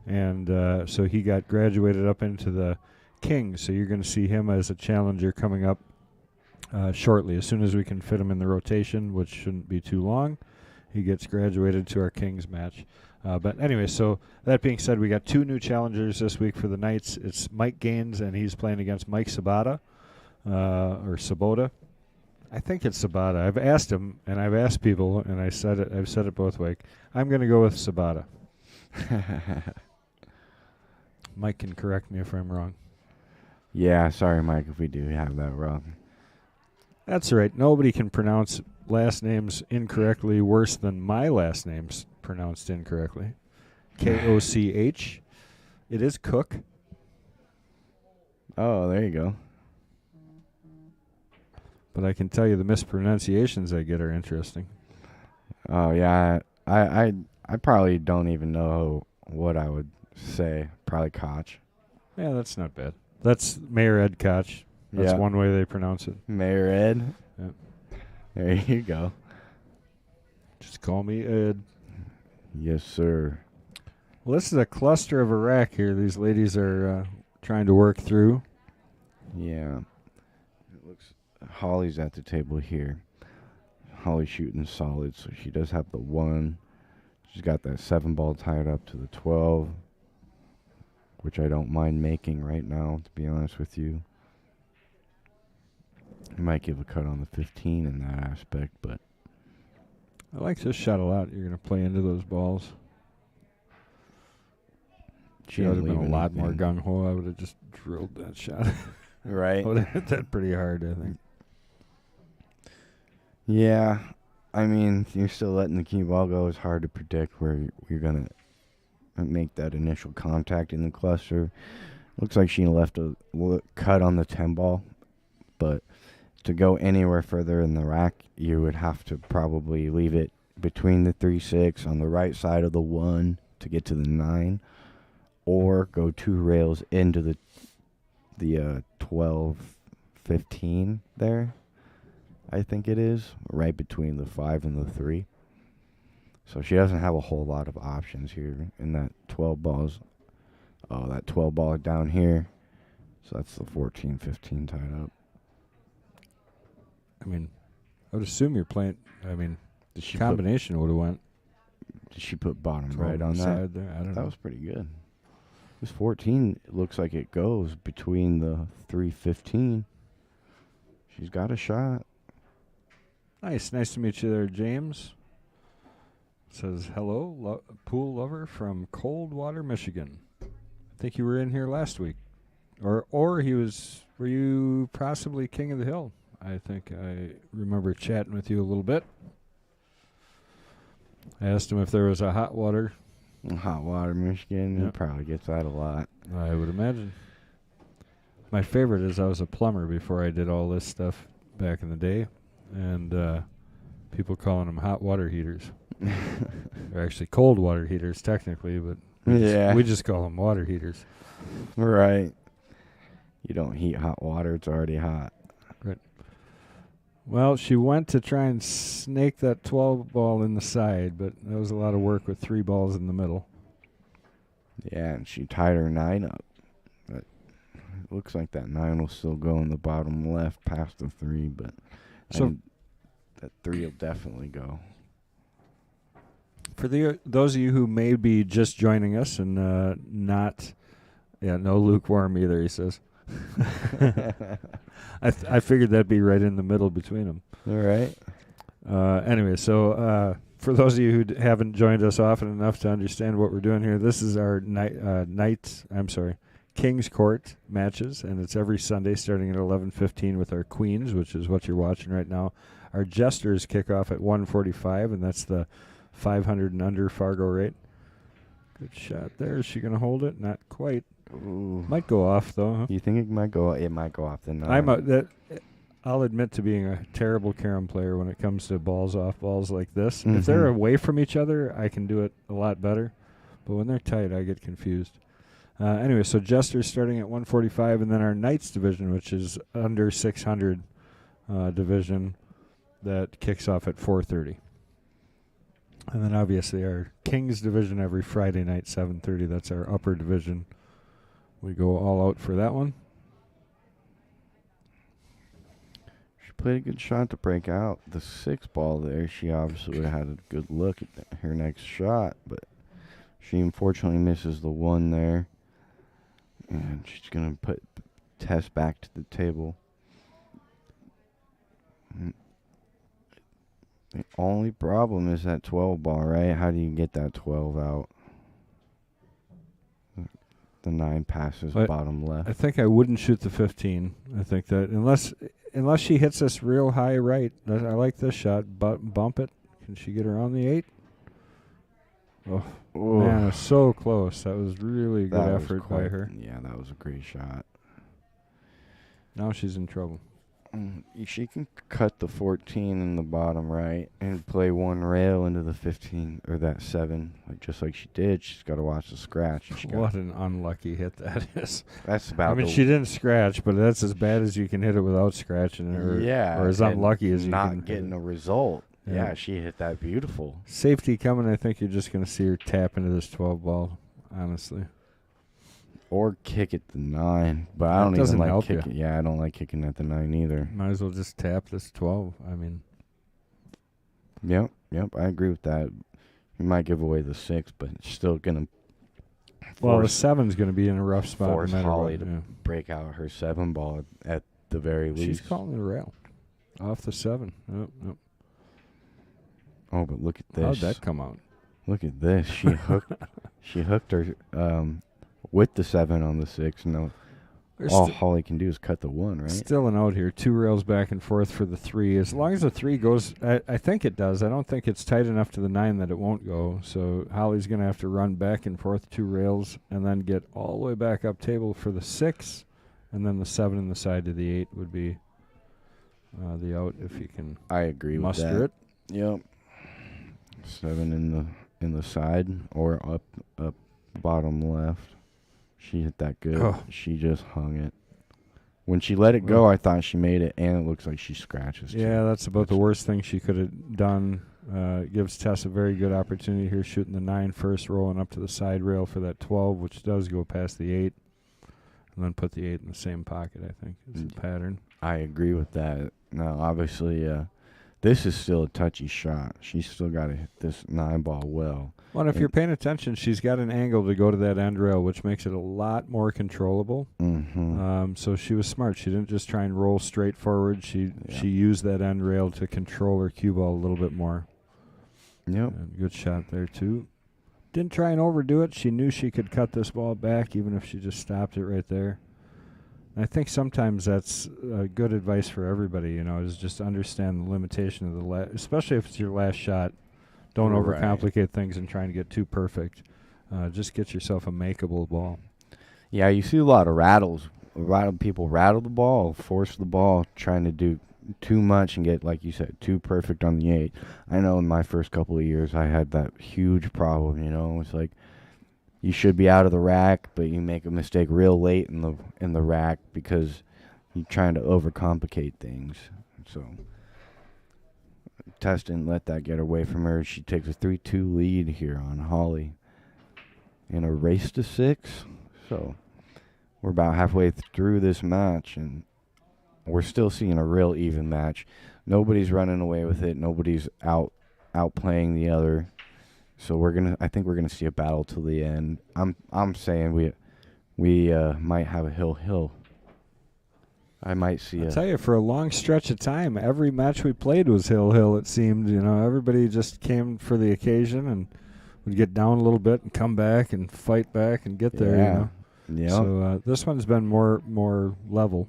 And so he got graduated up into the Kings. So you're going to see him as a challenger coming up shortly. As soon as we can fit him in the rotation, which shouldn't be too long, he gets graduated to our Kings match. But anyway, so that being said, we got 2 new challengers this week for the Knights. It's Mike Gaines, and he's playing against Mike Sabata, or Sabota. I think it's Sabata. I've asked him, and I've asked people, and I've said it both ways. I'm going to go with Sabata. Mike can correct me if I'm wrong. Yeah, sorry, Mike, if we do have that wrong. That's all right. Nobody can pronounce last names incorrectly worse than my last name's pronounced incorrectly. Koch. It is Cook. Oh, there you go. But I can tell you the mispronunciations I get are interesting. Oh, yeah. I probably don't even know what I would say. Probably Koch. Yeah, that's not bad. That's Mayor Ed Koch. That's one way they pronounce it. Mayor Ed? Yeah. There you go. Just call me Ed. Yes, sir. Well, this is a cluster of a rack here these ladies are trying to work through. Yeah. Holly's at the table here. Holly's shooting solid, so she does have the 1. She's got that 7 ball tied up to the 12, which I don't mind making right now, to be honest with you. I might give a cut on the 15 in that aspect, but I like this shot a lot. You're going to play into those balls. She would have been a lot more gung-ho. I would have just drilled that shot. Right. I would have hit that pretty hard, I think. Yeah. I mean, you're still letting the cue ball go. It's hard to predict where you're going to make that initial contact in the cluster. Looks like she left a cut on the 10 ball, but to go anywhere further in the rack, you would have to probably leave it between the 3-6 on the right side of the 1 to get to the 9, or go 2 rails into the 12-15 there, I think it is, right between the 5 and the 3. So she doesn't have a whole lot of options here in that 12 balls. Oh, that 12 ball down here. So that's the 14-15 tied up. I mean, I would assume you're playing. I mean, the combination would have went. Did she put bottom right on that? Side there? I don't know. That was pretty good. This 14 looks like it goes between the 3-15. She's got a shot. Nice to meet you there, James. Says hello, pool lover from Coldwater, Michigan. I think you were in here last week, or were you possibly King of the Hill? I think I remember chatting with you a little bit. I asked him if there was a hot water. Hot water, Michigan. Yep. He probably gets that a lot. I would imagine. My favorite is I was a plumber before I did all this stuff back in the day, and people calling them hot water heaters. They're actually cold water heaters, technically, but we just call them water heaters. Right. You don't heat hot water. It's already hot. Right. Well, she went to try and snake that 12 ball in the side, but that was a lot of work with 3 balls in the middle. Yeah, and she tied her 9 up. But it looks like that 9 will still go in the bottom left past the 3, but so that 3 will definitely go. For those of you who may be just joining us and no lukewarm either, he says. I figured that'd be right in the middle between them. All right. Anyway, so for those of you who haven't joined us often enough to understand what we're doing here, this is our King's Court matches, and it's every Sunday starting at 11:15 with our Queens, which is what you're watching right now. Our Jesters kick off at 1:45, and that's the 500 and under Fargo rate. Good shot there. Is she going to hold it? Not quite. Ooh. Might go off, though. Huh? You think it might go? It might go off the 9. I'll admit to being a terrible carom player when it comes to balls off balls like this. Mm-hmm. If they're away from each other, I can do it a lot better. But when they're tight, I get confused. Anyway, so Jester starting at 145, and then our Knights division, which is under 600 division, that kicks off at 4:30. And then obviously our Kings division every Friday night, 7:30. That's our upper division. We go all out for that one. She played a good shot to break out the 6 ball there. She obviously would have had a good look at her next shot, but she unfortunately misses the 1 there. And she's going to put Tess back to the table. The only problem is that 12 ball, right? How do you get that 12 out? The 9 passes bottom left. I think I wouldn't shoot the 15. I think that unless she hits us real high right. I like this shot. Bump it. Can she get around the 8? Oh, man, it was so close. That was really a good effort by her. Yeah, that was a great shot. Now she's in trouble. She can cut the 14 in the bottom right and play 1 rail into the 15 or that 7, just like she did. She's got to watch the scratch. What an unlucky hit that is. That's about. I mean, she didn't scratch, but that's as bad as you can hit it without scratching, or as unlucky as you can. Not getting a result. Yeah, she hit that beautiful. Safety coming. I think you're just going to see her tap into this 12 ball. Honestly. Or kick at the 9, but I don't even like kicking. Yeah, I don't like kicking at the 9 either. Might as well just tap this 12. I mean. Yep, I agree with that. You might give away the 6, but it's still gonna. Well, the 7's gonna be in a rough spot. Force no matter Holly what, to break out her 7 ball at the very least. She's calling the rail off the 7. Yep. Oh, but look at this. How'd that come out? Look at this. She hooked. She hooked her. With the 7 on the 6, no. All Holly can do is cut the 1, right? Still an out here. 2 rails back and forth for the 3. As long as the 3 goes, I think it does. I don't think it's tight enough to the 9 that it won't go. So Holly's going to have to run back and forth 2 rails and then get all the way back up table for the 6. And then the 7 in the side to the 8 would be the out if you can. I agree muster with that. It. Yep. 7 in the side or up bottom left. She hit that good. Oh. She just hung it. When she let it go, I thought she made it, and it looks like she scratches. Yeah, that's about the worst thing she could have done. Gives Tess a very good opportunity here, shooting the 9 first, rolling up to the side rail for that 12, which does go past the 8, and then put the 8 in the same pocket, I think. It's a pattern. I agree with that. Now, obviously, this is still a touchy shot. She's still got to hit this 9 ball well. Well, if you're paying attention, she's got an angle to go to that end rail, which makes it a lot more controllable. Mm-hmm. So she was smart. She didn't just try and roll straight forward. She used that end rail to control her cue ball a little bit more. Yep. And good shot there, too. Didn't try and overdo it. She knew she could cut this ball back, even if she just stopped it right there. And I think sometimes that's good advice for everybody, is just understand the limitation of the especially if it's your last shot. Don't overcomplicate things and try and get too perfect. Just get yourself a makeable ball. Yeah, you see a lot of rattles. A lot of people rattle the ball, force the ball, trying to do too much and get, like you said, too perfect on the 8. I know in my first couple of years I had that huge problem, It's like you should be out of the rack, but you make a mistake real late in the rack because you're trying to overcomplicate things. So Tess didn't let that get away from her. She takes a 3-2 lead here on Holly in a race to 6. So we're about halfway through this match, and we're still seeing a real even match. Nobody's running away with it. Nobody's outplaying the other. So I think we're gonna see a battle till the end. I'm saying we might have a hill. I might see I'll tell you, for a long stretch of time, every match we played was hill. It seemed, everybody just came for the occasion and would get down a little bit and come back and fight back and get there. Yeah. So this one's been more level.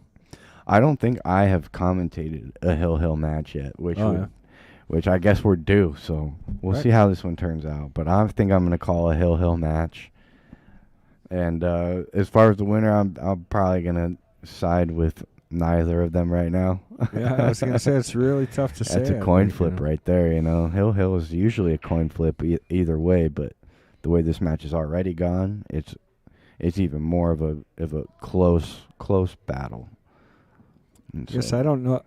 I don't think I have commentated a hill match yet, which I guess we're due. So we'll see how this one turns out. But I think I'm going to call a hill match. And as far as the winner, I'm probably going to side with neither of them right now. Yeah, I was going to say it's really tough to say. That's a coin flip right there, Hill is usually a coin flip either way, but the way this match is already gone, it's even more of a close battle. Yes, I don't know.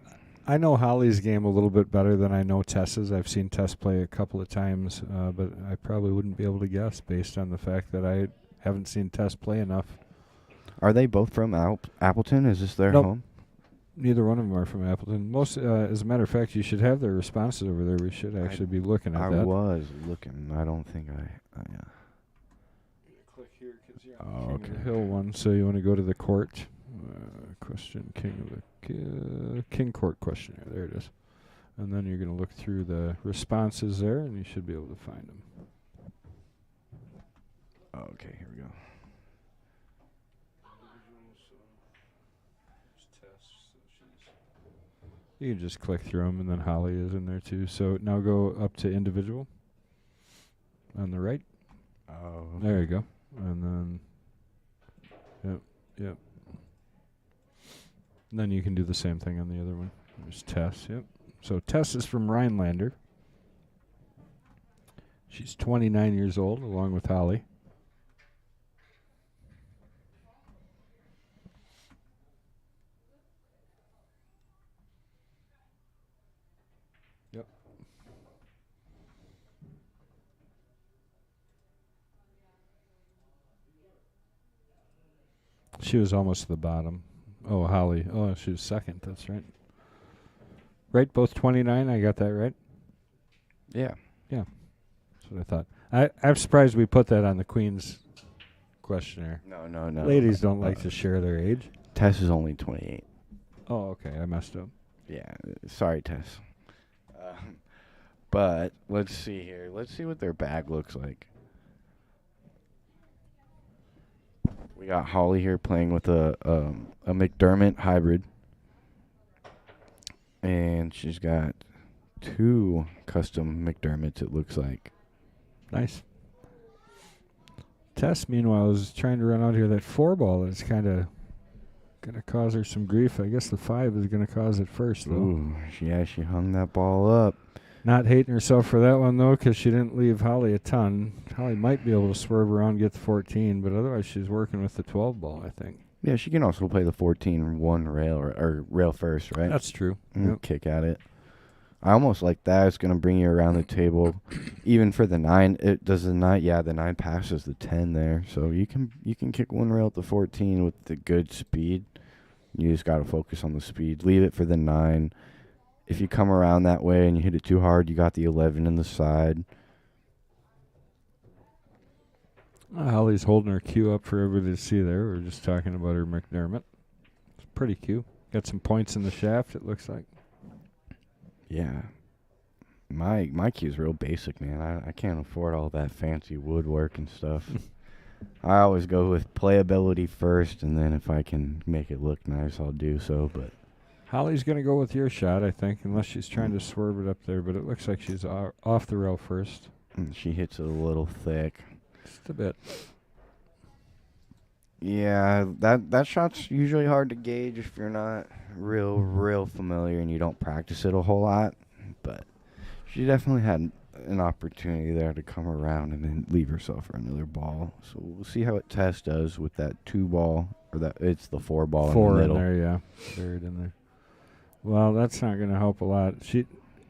I know Holly's game a little bit better than I know Tess's. I've seen Tess play a couple of times, but I probably wouldn't be able to guess based on the fact that I haven't seen Tess play enough. Are they both from Appleton? Is this their home? Neither one of them are from Appleton. Most, as a matter of fact, you should have their responses over there. We should actually be looking at that. I was looking. I don't think Click here because you're on the King of the Hill one. So you want to go to the court question, King Court questionnaire. There it is. And then you're going to look through the responses there, and you should be able to find them. Okay, here we go. You can just click through them, and then Holly is in there too. So now go up to individual on the right. Oh, okay. There you go. And then, yep. And then you can do the same thing on the other one. There's Tess, yep. So Tess is from Rhinelander. She's 29 years old, along with Holly. Yep. She was almost at the bottom. Oh, Holly. Oh, she was second. That's right. Right, both 29. I got that right? Yeah. Yeah. That's what I thought. I'm surprised we put that on the Queen's questionnaire. No. Ladies don't like to share their age. Tess is only 28. Oh, okay. I messed up. Yeah. Sorry, Tess. But let's see here. Let's see what their bag looks like. We got Holly here playing with a McDermott hybrid. And she's got 2 custom McDermotts, it looks like. Nice. Tess, meanwhile, is trying to run out here that 4-ball. That's kind of going to cause her some grief. I guess the 5 is going to cause it first, though. Ooh, she hung that ball up. Not hating herself for that one, though, because she didn't leave Holly a ton. Holly might be able to swerve around and get the 14, but otherwise she's working with the 12-ball, I think. Yeah, she can also play the 14-1 rail or rail first, right? That's true. Yep. Kick at it. I almost like that. It's going to bring you around the table. Even for the 9, the 9 passes the 10 there. So you can kick one rail at the 14 with the good speed. You just got to focus on the speed. Leave it for the 9. If you come around that way and you hit it too hard, you got the 11 in the side. Holly's holding her cue up for everybody to see there. We're just talking about her McDermott. It's pretty cue. Got some points in the shaft, it looks like. Yeah. My cue's real basic, man. I can't afford all that fancy woodwork and stuff. I always go with playability first, and then if I can make it look nice, I'll do so. But Holly's going to go with your shot, I think, unless she's trying to swerve it up there. But it looks like she's off the rail first. She hits it a little thick. Just a bit. Yeah, that shot's usually hard to gauge if you're not real familiar and you don't practice it a whole lot. But she definitely had an opportunity there to come around and then leave herself for another ball. So we'll see how Tess does with that 2-ball, or it's the 4-ball in the middle. 4 in there, yeah. Buried in there. Well, that's not going to help a lot.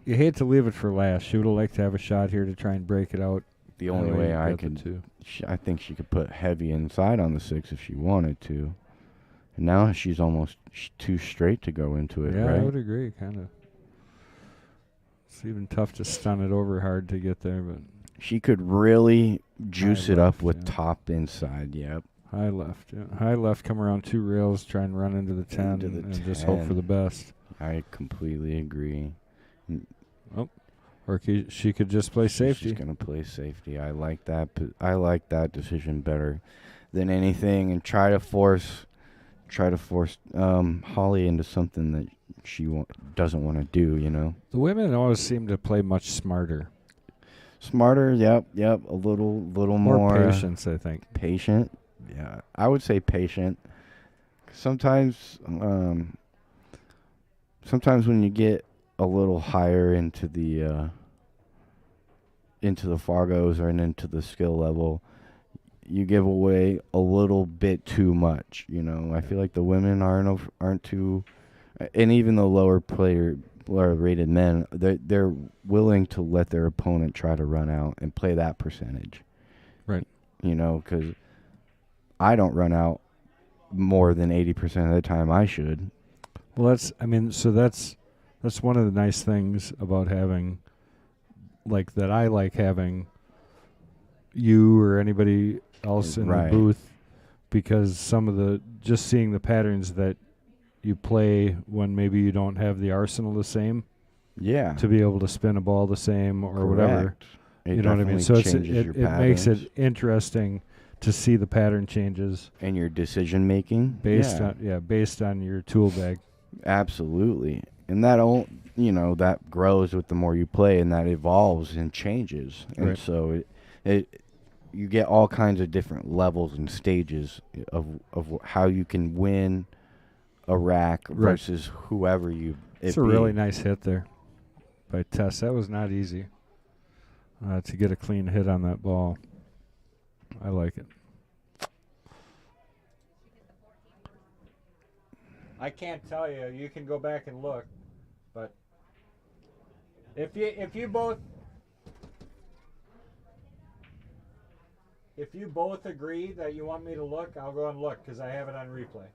you hate to leave it for last. She would have liked to have a shot here to try and break it out. The only way I could, I think she could put heavy inside on the 6 if she wanted to. And now she's almost too straight to go into it, yeah, right? I would agree, kind of. It's even tough to stun it over hard to get there, but she could really juice it up with yeah. top inside, yep. High left, yeah. High left, come around 2 rails, try and run into the 10 and just hope for the best. I completely agree. Oh, or she could just play safety. She's going to play safety. I like that. I like that decision better than anything, and try to force Holly into something that she doesn't want to do, you know. The women always seem to play much smarter. Smarter, yep. A little more patience, I think. Patient, yeah. I would say patient. Sometimes when you get a little higher into the Fargos or into the skill level, you give away a little bit too much, you know. I feel like the women aren't too, and even the lower rated men, they're willing to let their opponent try to run out and play that percentage, right? You know, because I don't run out more than 80% of the time I should. Well, that's one of the nice things about having, like, that I like having you or anybody else in the booth, because just seeing the patterns that you play when maybe you don't have the arsenal the same. Yeah. To be able to spin a ball the same or whatever. It you know what I mean? So it makes it interesting to see the pattern changes. And your decision making. Based on your tool bag. Absolutely. And that grows with the more you play, and that evolves and changes. And so you get all kinds of different levels and stages of how you can win a rack versus whoever you. It's a really nice hit there by Tess. That was not easy to get a clean hit on that ball. I like it. I can't tell you. You can go back and look, but if you both agree that you want me to look, I'll go and look because I have it on replay.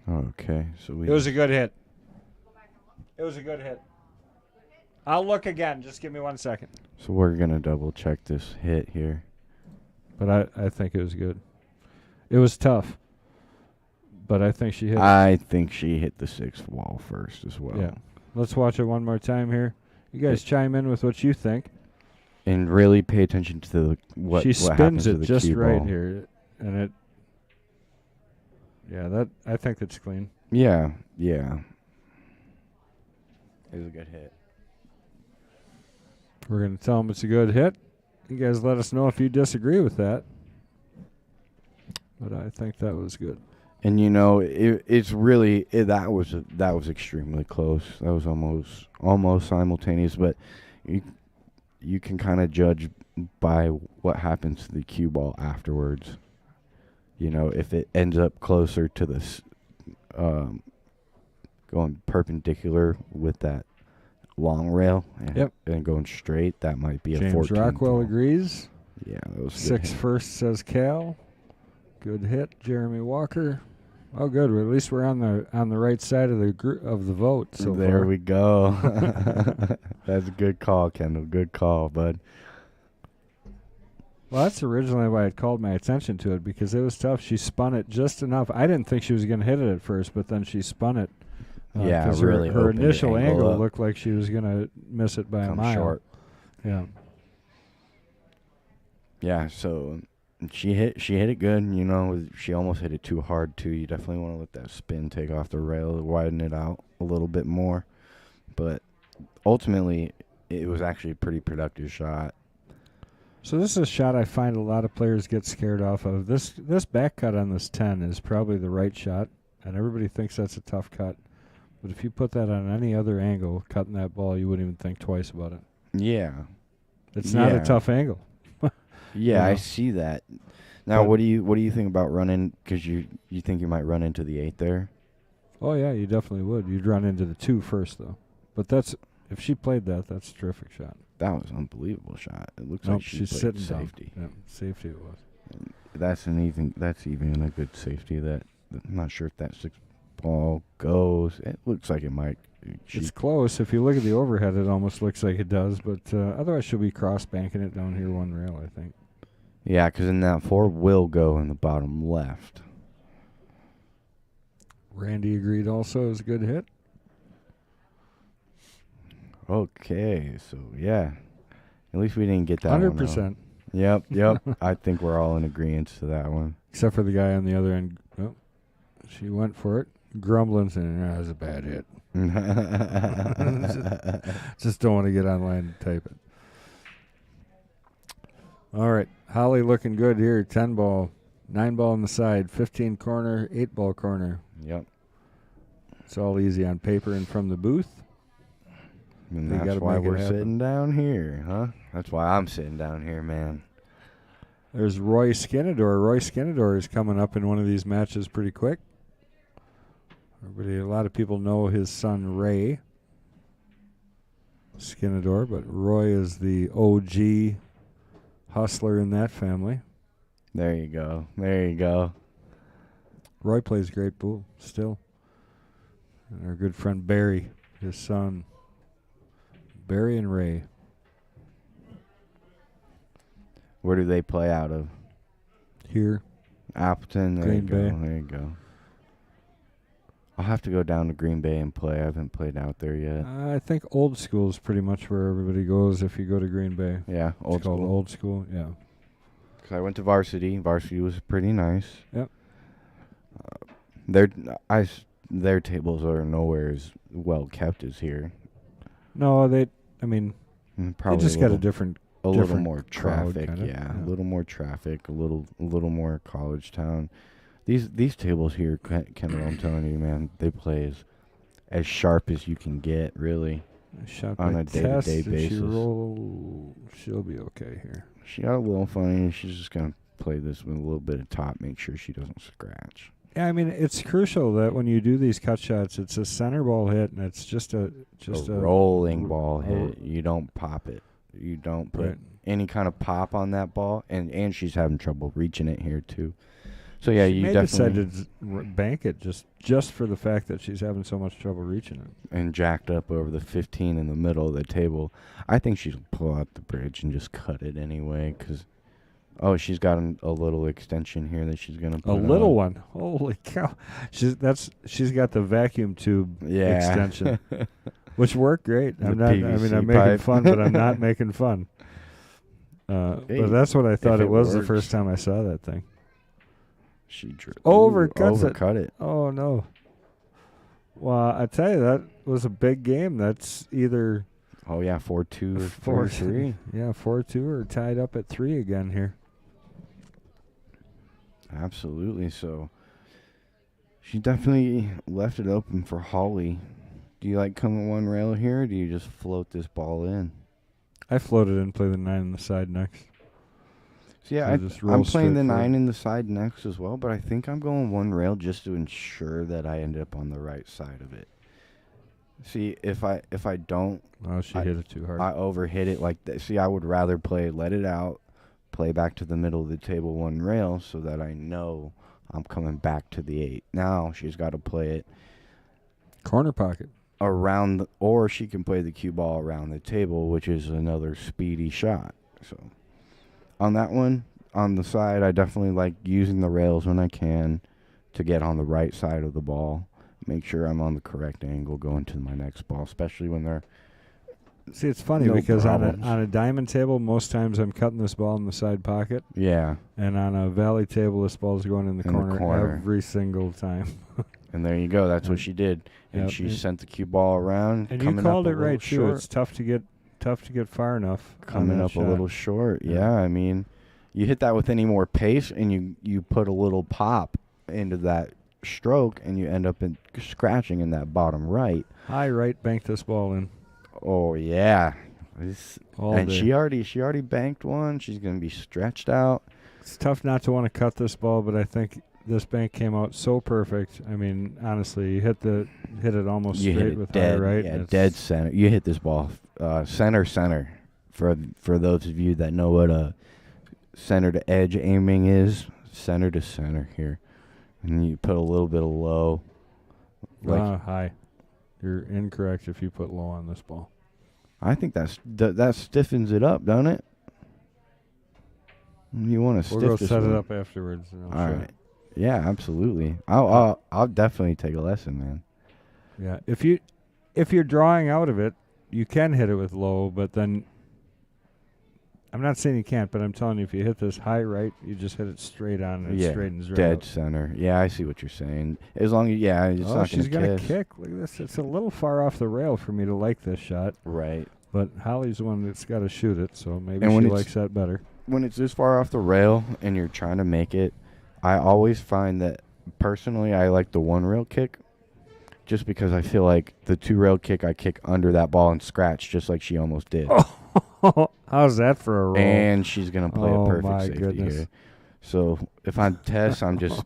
Okay, so it was a good hit. It was a good hit. I'll look again. Just give me 1 second. So we're gonna double check this hit here. But I think it was good. It was tough, but I think she hit. I think she hit the 6th wall first as well. Yeah. Let's watch it one more time here. You guys chime in with what you think. And really pay attention to what she spins it just right ball. Here, and it. Yeah, I think that's clean. Yeah. It was a good hit. We're going to tell them it's a good hit. You guys let us know if you disagree with that. But I think that was good. And you know, it's really that was extremely close. That was almost simultaneous, but you can kind of judge by what happens to the cue ball afterwards. You know, if it ends up closer to this going perpendicular with that long rail and going straight, that might be James a 14. Rockwell agrees. Yeah, that was 6 first, says Cal. Good hit, Jeremy Walker. Oh, good. Well, at least we're on the right side of the vote. So there far. We go. That's a good call, Kendall. Good call, bud. Well, that's originally why it called my attention to it, because it was tough. She spun it just enough. I didn't think she was going to hit it at first, but then she spun it. Yeah, really. Her initial angle looked like she was going to miss it by a mile. Short. Yeah. Yeah. So she hit it good. You know, she almost hit it too hard too. You definitely want to let that spin take off the rail, widen it out a little bit more. But ultimately, it was actually a pretty productive shot. So this is a shot I find a lot of players get scared off of. This back cut on this 10 is probably the right shot, and everybody thinks that's a tough cut. But if you put that on any other angle, cutting that ball, you wouldn't even think twice about it. Yeah. It's not a tough angle. Yeah, I see that. Now, what do you think about running? Because you think you might run into the 8 there? Oh, yeah, you definitely would. You'd run into the 2 first, though. But if she played that's a terrific shot. That was an unbelievable shot. It looks Nope, like she's sitting safety. down. Yeah, safety it was. And that's even a good safety. That I'm not sure if that 6 ball goes. It looks like it might. It's close. If you look at the overhead, it almost looks like it does. But otherwise, she'll be cross-banking it down here 1 rail, I think. Yeah, because then that 4 will go in the bottom left. Randy agreed also. It was a good hit. Okay, so yeah. At least we didn't get that 100%. Yep. I think we're all in agreement to that one. Except for the guy on the other end. Oh, she went for it. Grumbling, saying, that was a bad hit. Just don't want to get online and type it. All right. Holly looking good here. 10 ball. 9 ball on the side. 15 corner. 8 ball corner. Yep. It's all easy on paper and from the booth. And that's why we're sitting down here, huh? That's why I'm sitting down here, man. There's Roy Skinador. Roy Skinador is coming up in one of these matches pretty quick. A lot of people know his son Ray Skinador, but Roy is the OG hustler in that family. There you go. Roy plays great pool still. And our good friend Barry, his son. Barry and Ray. Where do they play out of? Here. Appleton. There Green you go. Bay. There you go. I'll have to go down to Green Bay and play. I haven't played out there yet. I think old school is pretty much where everybody goes if you go to Green Bay. Yeah, It's called old school, yeah. Because I went to varsity. Varsity was pretty nice. Yep. Their tables are nowhere as well kept as here. No, they Probably just got a different little more crowd, traffic, kinda. yeah, a little more traffic, a little more college town. These tables here, Kendall, I'm telling you, man, they play as sharp as you can get, really, shot on by a day-to-day Tess. basis. She'll be okay here. She got a little funny. She's just gonna play this with a little bit of top, make sure she doesn't scratch. Yeah, it's crucial that when you do these cut shots, it's a center ball hit, and it's just a rolling ball hit. You don't pop it. You don't put any kind of pop on that ball, and she's having trouble reaching it here too. So yeah, she you may definitely decide to bank it just for the fact that she's having so much trouble reaching it. And jacked up over the 15 in the middle of the table. I think she'll pull out the bridge and just cut it anyway, because she's got a little extension here that she's gonna put a little one. Holy cow! She's got the vacuum tube extension, which worked great. I'm making fun, but I'm not making fun. But that's what I thought it was the first time I saw that thing. She overcut it. Oh no! Well, I tell you, that was a big game. That's either 4-2 or 4-3. Yeah, 4-2 or tied up at 3 again here. Absolutely. So she definitely left it open for Holly. Do you like come at 1 rail here, or do you just float this ball in? I floated in, play the 9 on the side next. So yeah, I'm playing the 9 in the side next as well, but I think I'm going 1 rail just to ensure that I end up on the right side of it. See, if I don't... Oh, she hit it too hard. I overhit it like that. See, I would rather let it out, play back to the middle of the table 1 rail so that I know I'm coming back to the 8. Now she's got to play it... corner pocket. Or she can play the cue ball around the table, which is another speedy shot. So... on that one, on the side, I definitely like using the rails when I can to get on the right side of the ball. Make sure I'm on the correct angle going to my next ball, especially when they're... See, it's funny because on a diamond table, most times I'm cutting this ball in the side pocket. Yeah. And on a valley table, this ball's going in the corner every single time. And there you go. That's what she did. And she sent the cue ball around. And you called it right, too. It's tough to get far enough. Coming up a little short. Yeah, you hit that with any more pace, and you put a little pop into that stroke, and you end up scratching in that bottom right. High right, bank this ball in. Oh yeah, she already banked one. She's gonna be stretched out. It's tough not to want to cut this ball, but I think this bank came out so perfect. I mean, honestly, you hit it almost you straight hit it with dead, high right. Yeah, dead center. You hit this ball center. For those of you that know what a center to edge aiming is, center to center here, and you put a little bit of low. High. You're incorrect if you put low on this ball. I think that stiffens it up, don't it? You want to We'll go this set one. it up afterwards. All right. Yeah, absolutely. I'll definitely take a lesson, man. Yeah. If you're drawing out of it, you can hit it with low, but then I'm not saying you can't, but I'm telling you, if you hit this high right, you just hit it straight on and it straightens right dead out. center. Yeah, I see what you're saying. As long as it's not she's gonna kiss. kick. Look at this. It's a little far off the rail for me to like this shot. Right. But Holly's the one that's got to shoot it, so maybe And she likes that better. When it's this far off the rail and you're trying to make it, I always find that personally I like the one rail kick, just because I feel like the two rail kick I kick under that ball and scratch just like she almost did. How's that for a roll? And she's gonna play a perfect my safety goodness. here. So if I'm Tess, I'm just.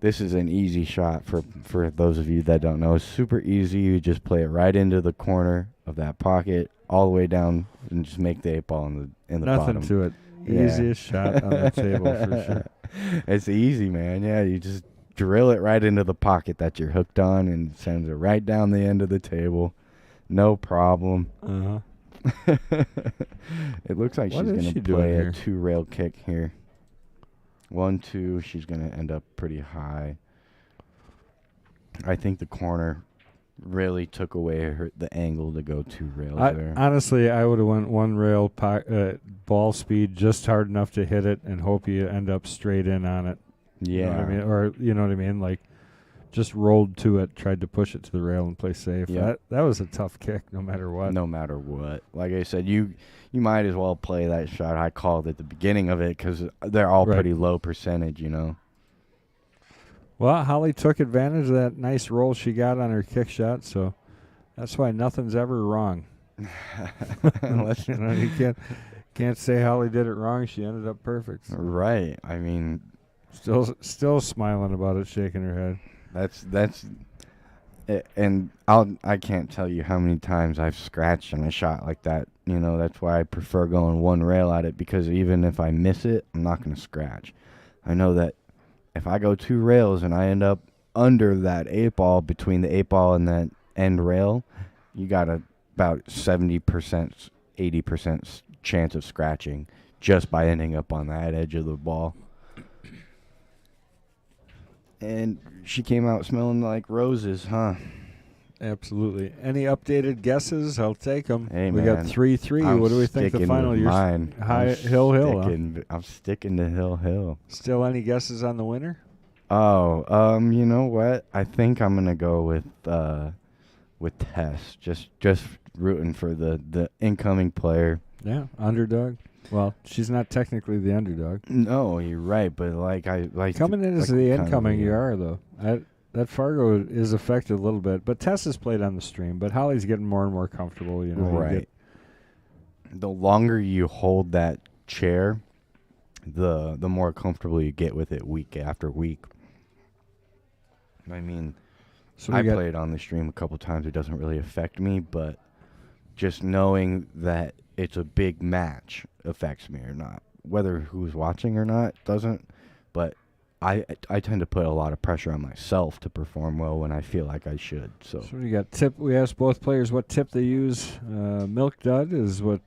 This is an easy shot for those of you that don't know. It's super easy. You just play it right into the corner of that pocket, all the way down, and just make the 8-ball in the Nothing bottom. to it. Yeah. Easiest shot on the table for sure. It's easy, man. Yeah, you just drill it right into the pocket that you're hooked on and sends it right down the end of the table. No problem. Uh-huh. It looks like What she's is going she to doing play here? a 2-rail kick here. 1-2. She's going to end up pretty high. I think the corner really took away the angle to go 2 rails there. Honestly, I would have went 1 rail ball speed just hard enough to hit it and hope you end up straight in on it. Yeah. You know what I mean? Or, you know what I mean? Like, just rolled to it, tried to push it to the rail and play safe. Yeah. That was a tough kick no matter what. No matter what. Like I said, you might as well play that shot I called at the beginning of it because they're all pretty low percentage, you know. Well, Holly took advantage of that nice roll she got on her kick shot, so that's why nothing's ever wrong. You can't say Holly did it wrong. She ended up perfect. So. Right. I mean, still smiling about it, shaking her head. That's and I can't tell you how many times I've scratched on a shot like that. You know, that's why I prefer going 1 rail at it, because even if I miss it, I'm not going to scratch. I know that if I go 2 rails and I end up under that 8-ball, between the 8-ball and that end rail, you got about 70%, 80% chance of scratching just by ending up on that edge of the ball. And she came out smelling like roses, huh? Absolutely. Any updated guesses? I'll take them. Hey, we got 3-3. What do we think the final? Mine. Hill. Huh? I'm sticking to Hill. Still any guesses on the winner? Oh, you know what? I think I'm gonna go with Tess. Just rooting for the incoming player. Yeah, underdog. Well, she's not technically the underdog. No, you're right, but like coming in as the incoming, you are though. That Fargo is affected a little bit, but Tess has played on the stream. But Holly's getting more and more comfortable. You know, right. The longer you hold that chair, the more comfortable you get with it week after week. I mean, I played on the stream a couple times. It doesn't really affect me, but just knowing that it's a big match affects me or not. Whether who's watching or not doesn't, but I tend to put a lot of pressure on myself to perform well when I feel like I should. So we got tip. We asked both players what tip they use. Milk Dud is what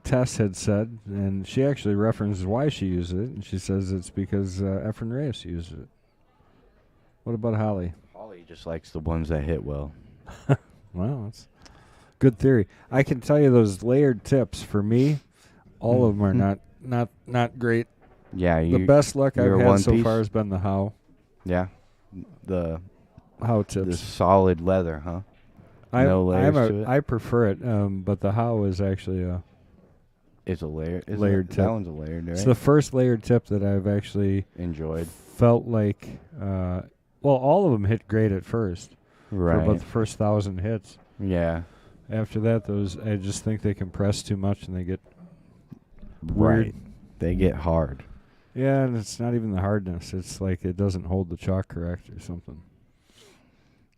Tess had said, and she actually references why she used it, and she says it's because Efren Reyes used it. What about Holly? Holly just likes the ones that hit well. Well, that's good theory. I can tell you those layered tips for me, all of them are not great. Yeah, the best luck I've had so far has been the how. Yeah, the how tips. The solid leather, huh? No layers to it. I prefer it, but the how is actually it's a layer. Layered tip. That one's a layered, right? It's the first layered tip that I've actually enjoyed. Felt like, all of them hit great at first. Right. For about the first 1,000 hits. Yeah. After that, I just think they compress too much and they get weird. Right. They get hard. Yeah, and it's not even the hardness. It's like it doesn't hold the chalk correct or something.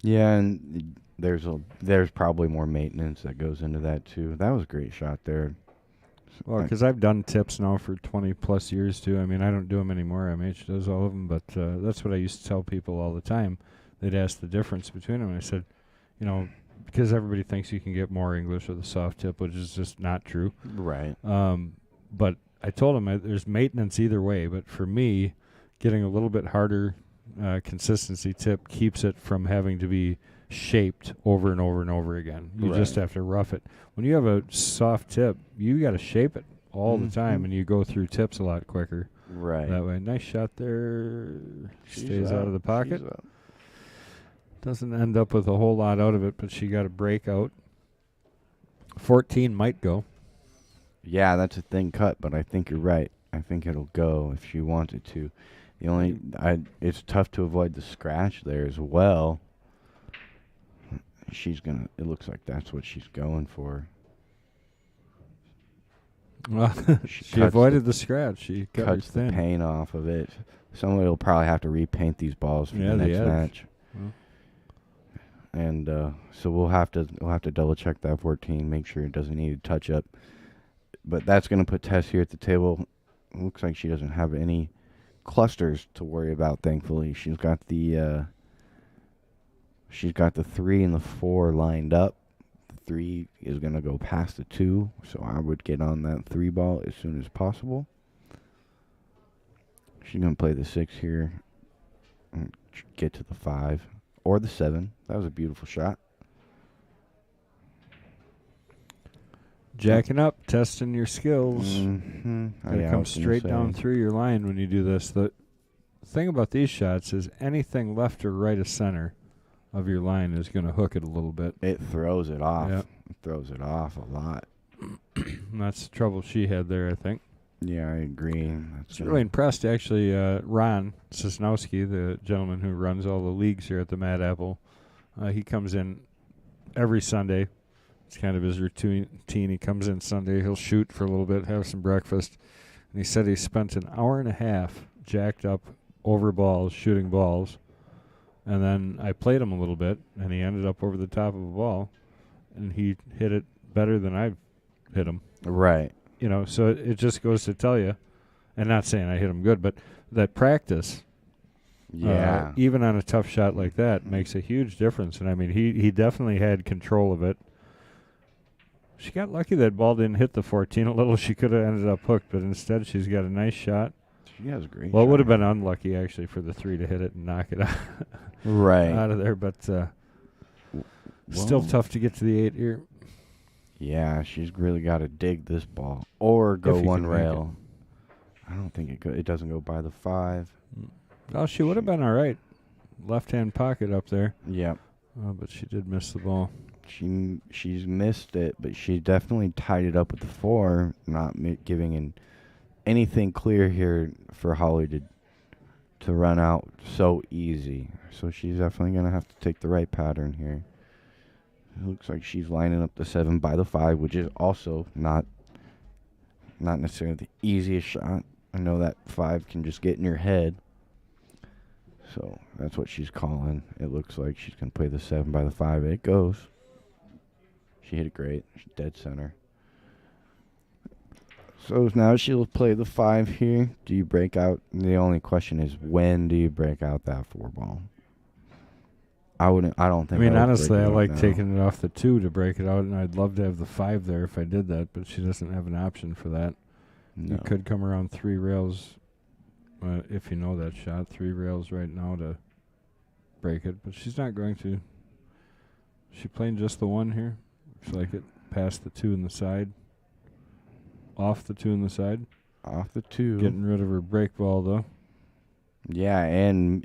Yeah, and there's probably more maintenance that goes into that too. That was a great shot there. Well, because I've done tips now for 20-plus years, too. I mean, I don't do them anymore. MH does all of them, but that's what I used to tell people all the time. They'd ask the difference between them. I said, because everybody thinks you can get more English with a soft tip, which is just not true. Right. But I told them there's maintenance either way, but for me, getting a little bit harder consistency tip keeps it from having to be shaped over and over and over again. You just have to rough it. When you have a soft tip, you got to shape it all the time, and you go through tips a lot quicker. Right. That way. Nice shot there. Stays out of the pocket. Doesn't end up with a whole lot out of it, but she got a breakout. 14 might go. Yeah, that's a thin cut, but I think you're right. I think it'll go if she wants it to. It's tough to avoid the scratch there as well. It looks like that's what she's going for. Well, she avoided the scratch. She cuts the paint off of it. Somebody will probably have to repaint these balls for the next match. Well. And so we'll have to double check that 14, make sure it doesn't need a touch up. But that's going to put Tess here at the table. It looks like she doesn't have any clusters to worry about, thankfully. She's got the 3 and the 4 lined up. The 3 is going to go past the 2, so I would get on that 3 ball as soon as possible. She's going to play the 6 here and get to the 5 or the 7. That was a beautiful shot. Jacking up, testing your skills. Gotta come straight down through your line when you do this. The thing about these shots is anything left or right of center of your line is going to hook it a little bit. It throws it off. Yep. It throws it off a lot. That's the trouble she had there, I think. Yeah, I agree. I was really impressed, actually. Ron Sosnowski, the gentleman who runs all the leagues here at the Mad Apple, he comes in every Sunday. It's kind of his routine. He comes in Sunday, he'll shoot for a little bit, have some breakfast. And he said he spent an hour and a half jacked up over balls, shooting balls. And then I played him a little bit, and he ended up over the top of a ball. And he hit it better than I've hit him. Right. So it just goes to tell you, and not saying I hit him good, but that practice, even on a tough shot like that, makes a huge difference. And, I mean, he definitely had control of it. She got lucky that ball didn't hit the 14 a little. She could have ended up hooked, but instead she's got a nice shot. She has a great Well, shot. it would have been unlucky, actually, for the 3 to hit it and knock it out, out of there. But still tough to get to the 8 here. Yeah, she's really got to dig this ball or go one rail. I don't think it doesn't go by the 5. Oh, she would have been all right. Left-hand pocket up there. Yep. But she did miss the ball. She's missed it, but she definitely tied it up with the 4, not giving anything clear here for Holly to run out so easy. So she's definitely going to have to take the right pattern here. It looks like she's lining up the 7 by the 5, which is also not necessarily the easiest shot. I know that 5 can just get in your head. So that's what she's calling. It looks like she's going to play the 7 by the 5. It goes. She hit it great. She's dead center. So now she'll play the 5 here. Do you break out? The only question is, when do you break out that 4 ball? I don't think. I mean, honestly, I like taking it off the 2 to break it out, and I'd love to have the 5 there if I did that, but she doesn't have an option for that. No. You could come around 3 rails, if you know that shot. 3 rails right now to break it, but she's not going to. She playing just the 1 here. Looks like it past the 2 in the side. Off the 2 in the side. Off the 2. Getting rid of her break ball, though. Yeah, and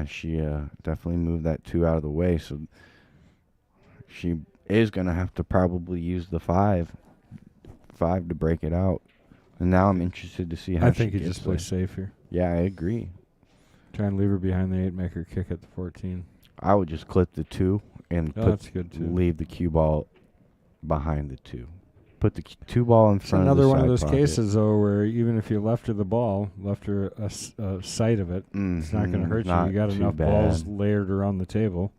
she definitely moved that 2 out of the way, so she is going to have to probably use the 5 to break it out. And now I'm interested to see how I think you just play safe here. Yeah, I agree. Try and leave her behind the 8, make her kick at the 14. I would just clip the 2 and that's good too. Leave the cue ball behind the 2. put the cue ball in front of the another side one of those pocket. cases, though, where even if you left her the ball, left her a sight of it, it's not going to hurt you. You got enough balls layered around the table.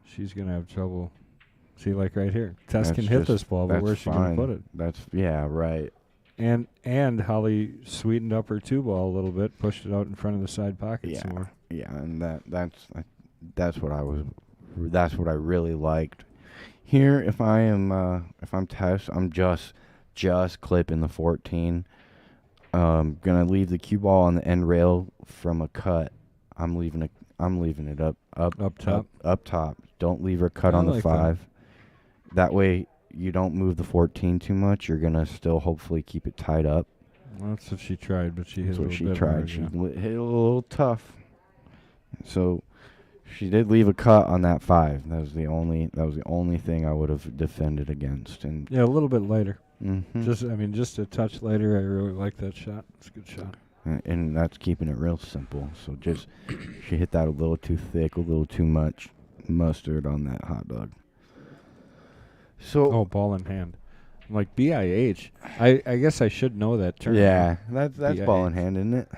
She's going to have trouble. See, like right here. Tess can hit this ball, but where's she going to put it? Right. And Holly sweetened up her 2-ball a little bit, pushed it out in front of the side pocket some more. Yeah, and that's what I really liked. Here, if I'm Tess, I'm just clipping the 14. Gonna leave the cue ball on the end rail from a cut. I'm leaving it up top. Don't leave her cut on the 5. That way you don't move the 14 too much. You're gonna still hopefully keep it tied up. Well, that's what she tried, but she hit That's a what little she bit tried. hard, She yeah. hit a little tough. So she did leave a cut on that 5. That was the only thing I would have defended against. And yeah, a little bit later. Mm-hmm. Just a touch later. I really like that shot. It's a good shot. And that's keeping it real simple. So she hit that a little too thick, a little too much mustard on that hot dog. So ball in hand. I'm like BIH. I guess I should know that term. Yeah, that's BIH. ball in hand, isn't it?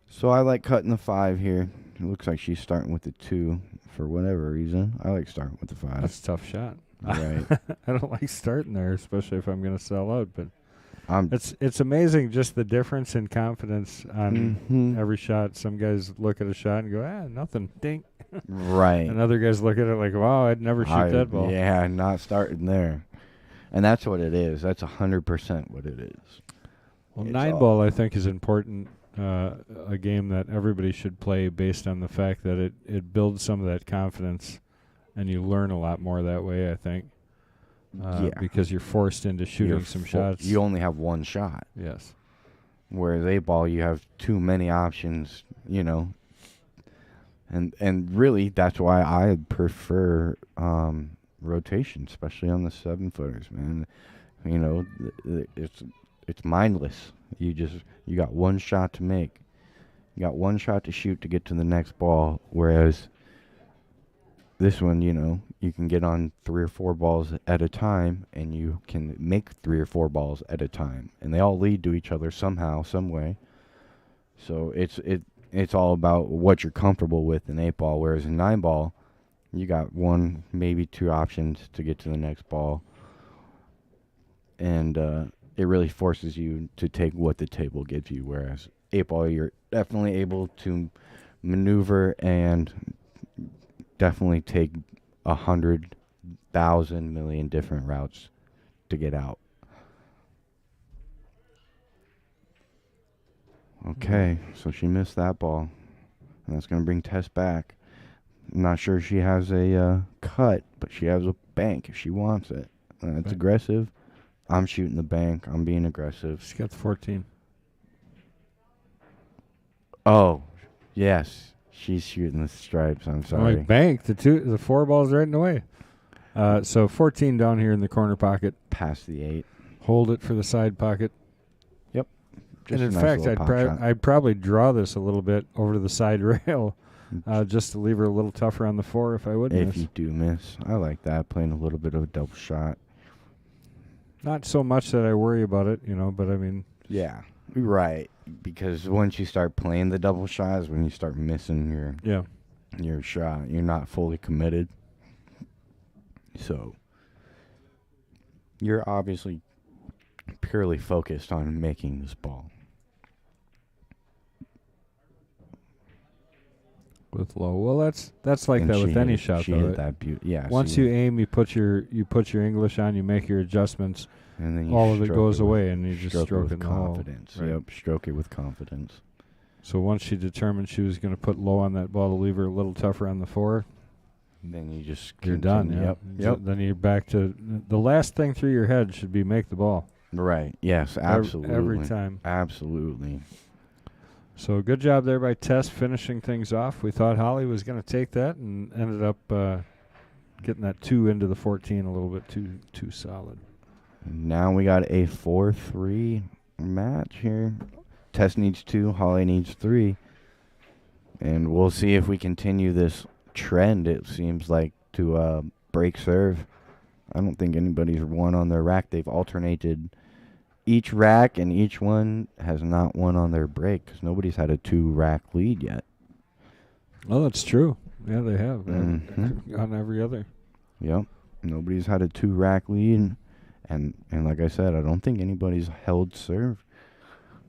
So I like cutting the 5 here. It looks like she's starting with the 2 for whatever reason. I like starting with the 5. That's a tough shot. Right. I don't like starting there, especially if I'm going to sell out. But It's it's amazing just the difference in confidence on every shot. Some guys look at a shot and go, nothing, dink. Right. And other guys look at it like, wow, I'd never shoot that ball. Yeah, not starting there. And that's what it is. That's 100% what it is. Well, 9-ball, I think, is important. A game that everybody should play based on the fact that it builds some of that confidence, and you learn a lot more that way, I think. Because you're forced into shooting some shots. You only have one shot. Yes. Whereas 8-ball, you have too many options, And really, that's why I prefer rotation, especially on the 7-footers, man. It's mindless. You got one shot to make. You got one shot to shoot to get to the next ball. Whereas this one, you can get on 3 or 4 balls at a time, and you can make 3 or 4 balls at a time, and they all lead to each other somehow, some way. So it's all about what you're comfortable with in 8-ball, whereas in 9-ball, you got 1, maybe 2 options to get to the next ball. And it really forces you to take what the table gives you, whereas 8-ball, you're definitely able to maneuver and definitely take 100,000 million different routes to get out. Okay, so she missed that ball. And that's going to bring Tess back. I'm not sure she has a cut, but she has a bank if she wants it. That's aggressive. I'm shooting the bank. I'm being aggressive. She's got the 14. Oh, yes. She's shooting the stripes. I'm sorry. Like bank, the 4 balls right in the way. So 14 down here in the corner pocket. Past the 8. Hold it for the side pocket. Yep. And in fact, I'd probably draw this a little bit over to the side rail, just to leave her a little tougher on the 4 if I would miss. If you do miss. I like that, playing a little bit of a double shot. Not so much that I worry about it, but I mean. Yeah, right. Because once you start playing the double shot is when you start missing your shot. You're not fully committed. So you're obviously purely focused on making this ball. With low, well, that's like that with any shot. She though. hit that yeah. Once you aim, you put your English on, you make your adjustments, and then all of it goes away, and you just stroke it with confidence. Right. Yep, stroke it with confidence. So once she determined she was going to put low on that ball to leave her a little tougher on the 4, then you just you're done. Yeah. Yep. Then you're back to the last thing through your head should be make the ball. Right. Yes. Absolutely. Every time. Absolutely. So good job there by Tess finishing things off. We thought Holly was going to take that and ended up getting that 2 into the 14 a little bit too solid. Now we got a 4-3 match here. Tess needs 2, Holly needs 3. And we'll see if we continue this trend, it seems like, to break serve I don't think anybody's won on their rack. They've alternated each rack, and each one has not won on their break because nobody's had a 2-rack lead yet. Oh, that's true. Yeah, they have. Mm-hmm. On every other. Yep. Nobody's had a 2-rack lead. And like I said, I don't think anybody's held serve.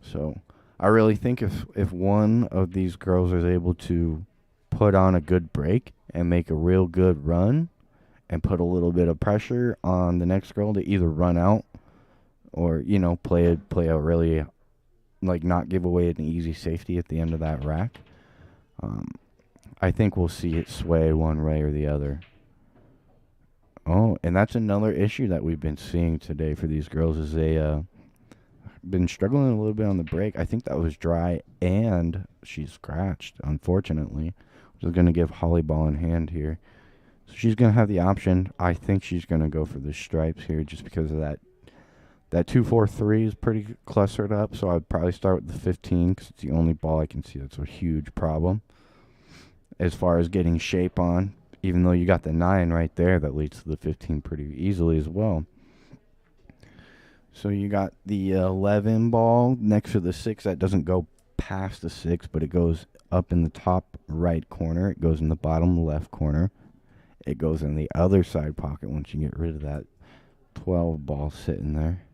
So I really think if one of these girls is able to put on a good break and make a real good run and put a little bit of pressure on the next girl to either run out or, you know, play a really, like, not give away an easy safety at the end of that rack, I think we'll see it sway one way or the other. Oh, and that's another issue that we've been seeing today for these girls is they been struggling a little bit on the break. I think that was dry and she scratched, unfortunately. Which is going to give Holly ball in hand here. So she's going to have the option. I think she's going to go for the stripes here just because of that. That 2-4-3 is pretty clustered up, so I'd probably start with the 15 because it's the only ball I can see that's a huge problem. As far as getting shape on, even though you got the 9 right there, that leads to the 15 pretty easily as well. So you got the 11 ball next to the 6 that doesn't go past the 6, but it goes up in the top right corner. It goes in the bottom left corner. It goes in the other side pocket once you get rid of that 12 ball sitting there.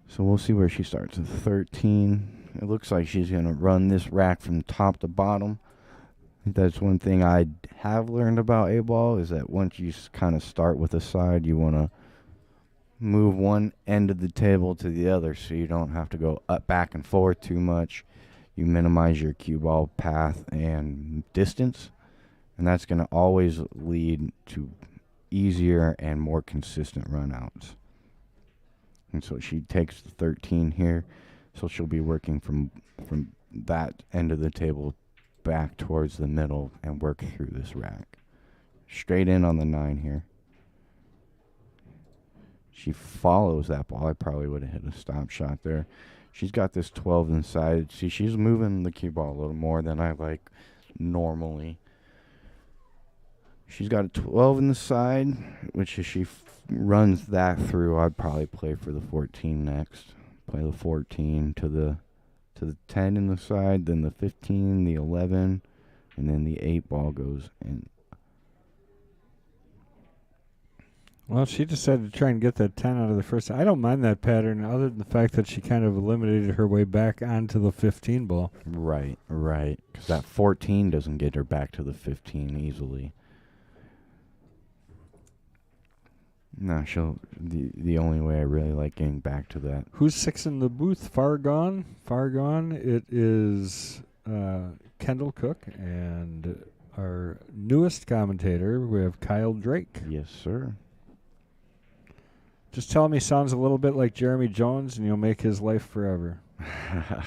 So we'll see where she starts at 13. It looks like she's going to run this rack from top to bottom. That's one thing I have learned about A-ball is that once you kind of start with a side, you want to move one end of the table to the other so you don't have to go up, back, and forth too much. You minimize your cue ball path and distance, and that's going to always lead to easier and more consistent run-outs. And so she takes the 13 here, so she'll be working from that end of the table back towards the middle and work through this rack. Straight in on the 9 here. She follows that ball. I probably would have hit a stop shot there. She's got this 12 inside. See, she's moving the cue ball a little more than I like normally. She's got a 12 in the side, which if she runs that through, I'd probably play for the 14 next. Play the 14 to the 10 in the side, then the 15, the 11, and then the 8 ball goes in. Well, she decided to try and get that 10 out of the first. I don't mind that pattern, other than the fact that she kind of eliminated her way back onto the 15 ball. Right. Because that 14 doesn't get her back to the 15 easily. No, the only way I really like getting back to that. Who's 6 in the booth? Far gone. It is Kendall Cook and our newest commentator. We have Kyle Drake. Yes, sir. Just tell him he sounds a little bit like Jeremy Jones, and you'll make his life forever.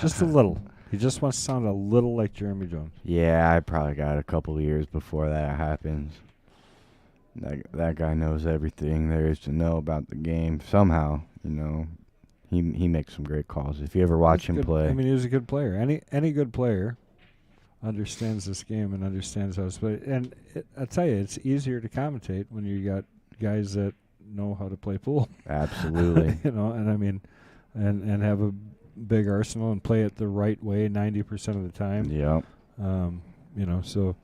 Just a little. He just wants to sound a little like Jeremy Jones. Yeah, I probably got a couple of years before that happens. That guy knows everything there is to know about the game. Somehow, you know, he makes some great calls. If you ever watch him play, I mean, he was a good player. Any good player understands this game and understands how it's played. And I tell you, it's easier to commentate when you got guys that know how to play pool. Absolutely. You know, and I mean, and have a big arsenal and play it the right way 90% of the time. Yeah. You know, so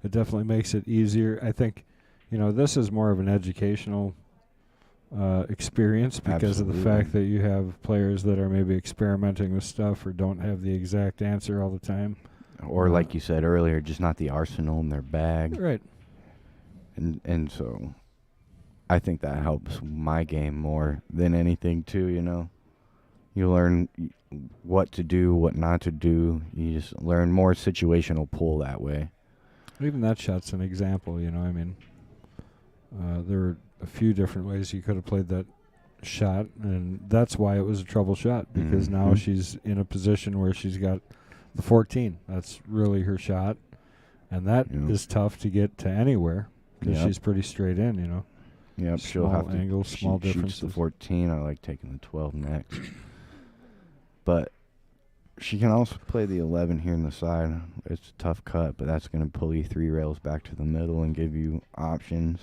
it definitely makes it easier. I think. You know, this is more of an educational experience because Absolutely. of the fact that you have players that are maybe experimenting with stuff or don't have the exact answer all the time. Or like you said earlier, just not the arsenal in their bag. Right. And so I think that helps my game more than anything too, you know. You learn what to do, what not to do. You just learn more situational pool that way. Even that shot's an example, you know, I mean. There were a few different ways you could have played that shot, and that's why it was a trouble shot, because now she's in a position where she's got the 14. That's really her shot, and that is tough to get to anywhere because she's pretty straight in, you know. Yep, she'll small have to angles, small differences. Shoots the 14. I like taking the 12 next. But She can also play the 11 here in the side. It's a tough cut, but that's going to pull you 3 rails back to the middle and give you options.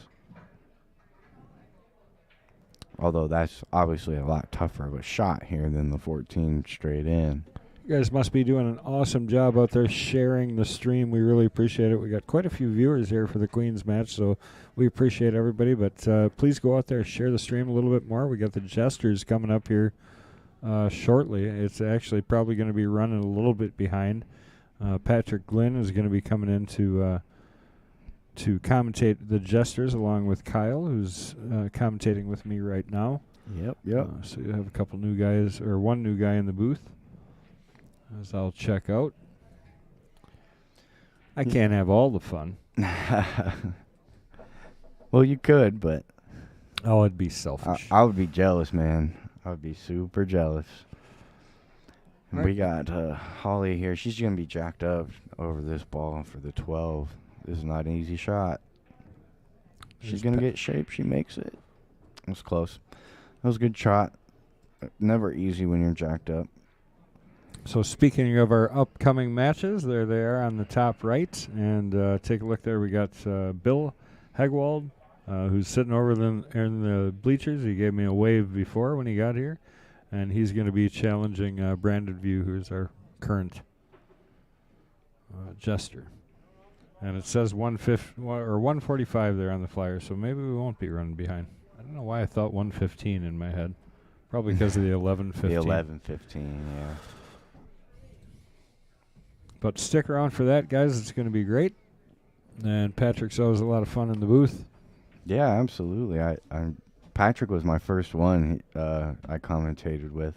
Although that's obviously a lot tougher of a shot here than the 14 straight in. You guys must be doing an awesome job out there sharing the stream. We really appreciate it. We got quite a few viewers here for the Queen's match, so we appreciate everybody. But please go out there, share the stream a little bit more. We got the Jesters coming up here shortly. It's actually probably going to be running a little bit behind. Patrick Glynn is going to be coming in to commentate the Jesters along with Kyle, who's commentating with me right now. Yep. So you have a couple new guys, or one new guy in the booth, as I'll check out. I can't have all the fun. Well, you could, but... Oh, it'd be selfish. I would be jealous, man. I would be super jealous. And we got Holly here. She's going to be jacked up over this ball for the 12. This is not an easy shot. She's going to get shape. She makes it. It was close. That was a good shot. Never easy when you're jacked up. So speaking of our upcoming matches, there they are on the top right. And take a look there. We got Bill Hegelwald, who's sitting over in the bleachers. He gave me a wave before when he got here. And he's going to be challenging Brandon Vieau, who's our current Jester. And it says 145 there on the flyer, so maybe we won't be running behind. I don't know why I thought 115 in my head. Probably because of the 11:15. The 11:15, yeah. But stick around for that, guys. It's going to be great. And Patrick's always a lot of fun in the booth. Yeah, absolutely. Patrick was my first one I commentated with.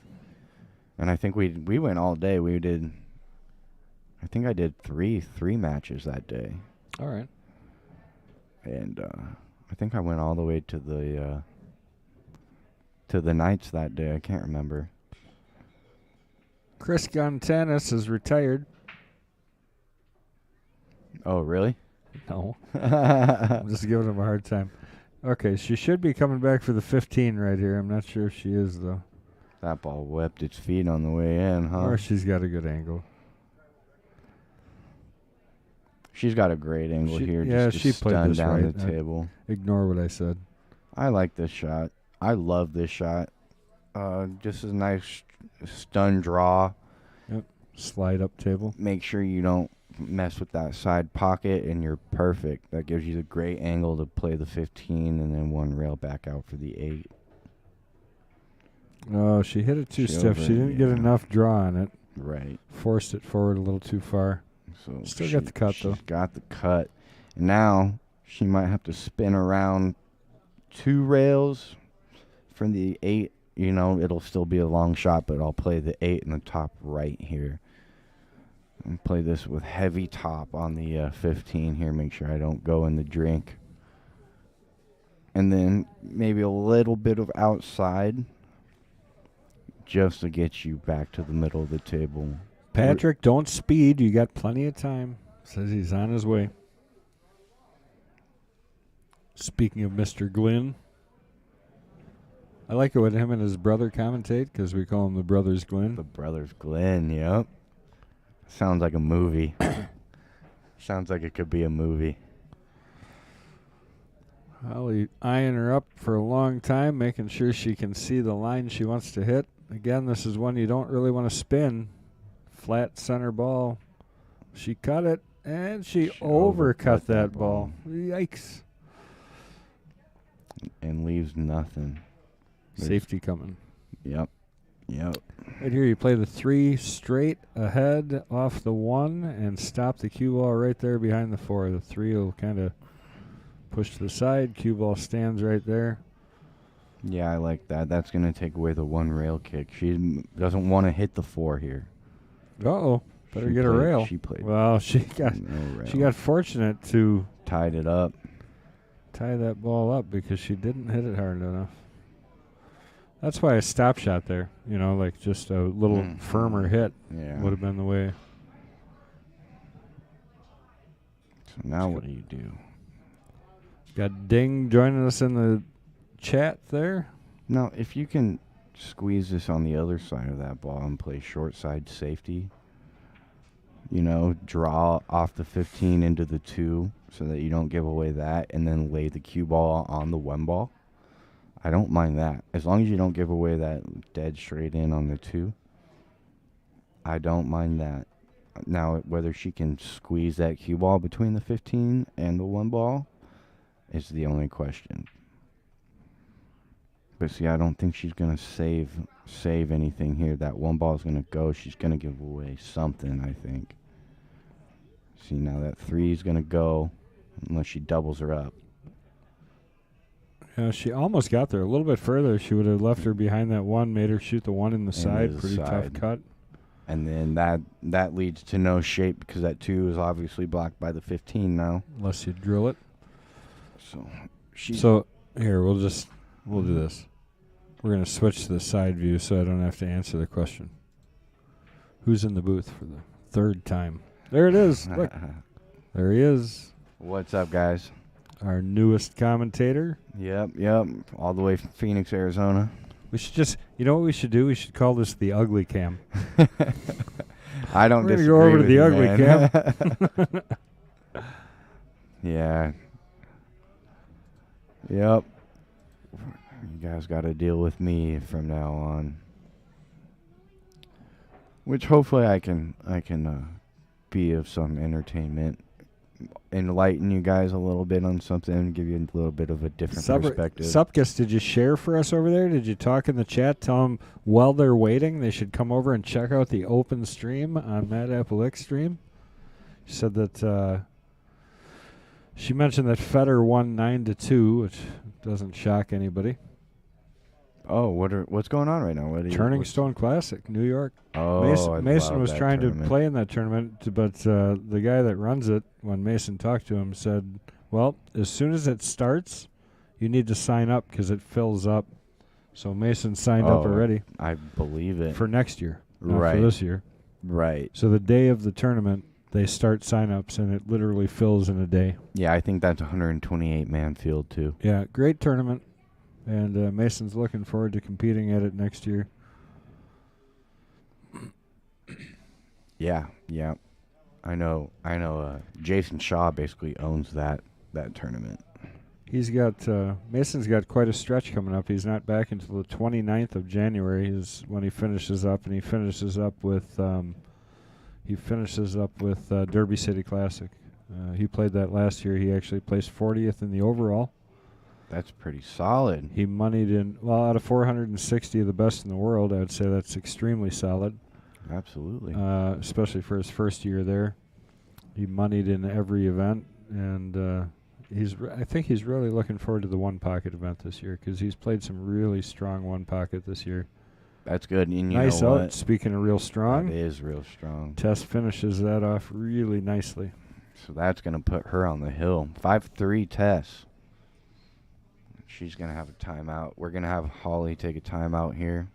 And I think we went all day. I think I did three matches that day. All right. And I think I went all the way to the Knights that day. I can't remember. Chris Gontanis is retired. Oh, really? No. I'm just giving him a hard time. Okay, she should be coming back for the 15 right here. I'm not sure if she is, though. That ball whipped its feet on the way in, huh? Or she's got a good angle. She's got a great angle here. Yeah, just she to played stun this down right. the table. Ignore what I said. I like this shot. I love this shot. Just a nice stun draw. Yep. Slide up table. Make sure you don't mess with that side pocket, and you're perfect. That gives you the great angle to play the 15 and then one rail back out for the 8. Oh, she hit it too stiff. She didn't get enough draw on it. Right. Forced it forward a little too far. So Still got the cut, though. She's got the cut. And now she might have to spin around 2 rails from the 8. You know, it'll still be a long shot, but I'll play the 8 in the top right here. And play this with heavy top on the 15 here. Make sure I don't go in the drink. And then maybe a little bit of outside just to get you back to the middle of the table. Patrick, don't speed. You got plenty of time. Says he's on his way. Speaking of Mr. Glynn, I like it when him and his brother commentate because we call him the Brothers Glynn. The Brothers Glynn, yep. Sounds like a movie. Sounds like it could be a movie. Well, he eyeing her up for a long time, making sure she can see the line she wants to hit. Again, this is one you don't really want to spin. Flat center ball. She cut it, and she overcut that ball. Yikes. And leaves nothing. Safety coming. Yep. Right here, you play the 3 straight ahead off the 1 and stop the cue ball right there behind the 4. The 3 will kind of push to the side. Cue ball stands right there. Yeah, I like that. That's going to take away the 1 rail kick. She doesn't want to hit the 4 here. Uh-oh. Better get a rail. She played. Well, she got fortunate to tied it up. Tie that ball up because she didn't hit it hard enough. That's why a stop shot there, you know, like just a little firmer hit would have been the way. So now what do you do? Got Ding joining us in the chat there. Now, if you can squeeze this on the other side of that ball and play short side safety. You know, draw off the 15 into the 2 so that you don't give away that, and then lay the cue ball on the 1 ball. I don't mind that. As long as you don't give away that dead straight in on the 2, I don't mind that. Now, whether she can squeeze that cue ball between the 15 and the 1 ball is the only question. But see, I don't think she's going to save anything here. That 1 ball is going to go. She's going to give away something, I think. See, now that 3 is going to go unless she doubles her up. Yeah, she almost got there a little bit further. She would have left her behind that 1, made her shoot the 1 in the side. Pretty tough cut. And then that leads to no shape because that 2 is obviously blocked by the 15 now. Unless you drill it. So here, we'll do this. We're going to switch to the side view so I don't have to answer the question. Who's in the booth for the 3rd time? There it is. Look. There he is. What's up, guys? Our newest commentator. Yep. All the way from Phoenix, Arizona. We should just, you know what we should do? We should call this the ugly cam. I don't We're disagree go over with to the you, ugly man. Yeah. Yep. You guys got to deal with me from now on. Which hopefully I can be of some entertainment, enlighten you guys a little bit on something, give you a little bit of a different perspective. Supkus, did you share for us over there? Did you talk in the chat? Tell them while they're waiting, they should come over and check out the open stream on Mad Apple X stream. She said that she mentioned that Federer won 9-2, which doesn't shock anybody. Oh, what's going on right now? Turning Stone Classic, New York. Oh, Mason was trying to play in that tournament, but the guy that runs it, when Mason talked to him, said, well, as soon as it starts, you need to sign up because it fills up. So Mason signed up already. I believe it. For next year, not right. for this year. Right. So the day of the tournament, they start sign-ups, and it literally fills in a day. Yeah, I think that's a 128-man field, too. Yeah, great tournament. And Mason's looking forward to competing at it next year. Yeah. I know. Jason Shaw basically owns that tournament. He's got Mason's got quite a stretch coming up. He's not back until the 29th of January is when he finishes up, and he finishes up with Derby City Classic. He played that last year. He actually placed 40th in the overall. That's pretty solid. He moneyed in, out of 460 of the best in the world, I would say that's extremely solid. Absolutely. Especially for his first year there. He moneyed in every event, and I think he's really looking forward to the one pocket event this year because he's played some really strong one pocket this year. That's good. And nice out. Speaking of real strong. That is real strong. Tess finishes that off really nicely. So that's going to put her on the hill. 5-3 Tess. She's going to have a timeout. We're going to have Holly take a timeout here.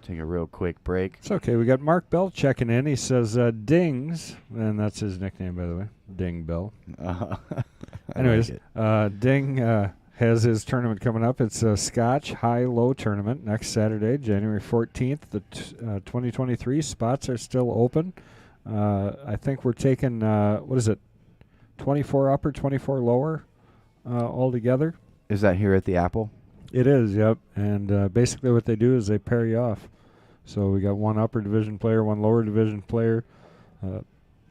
Take a real quick break. It's okay. We got Mark Bell checking in. He says, Dings, and that's his nickname, by the way, Ding Bell. Anyways, like Ding has his tournament coming up. It's a Scotch high-low tournament next Saturday, January 14th. The 2023 spots are still open. I think we're taking, 24 upper, 24 lower all together. Is that here at the Apple? It is, yep. And basically what they do is they pair you off. So we got one upper division player, one lower division player,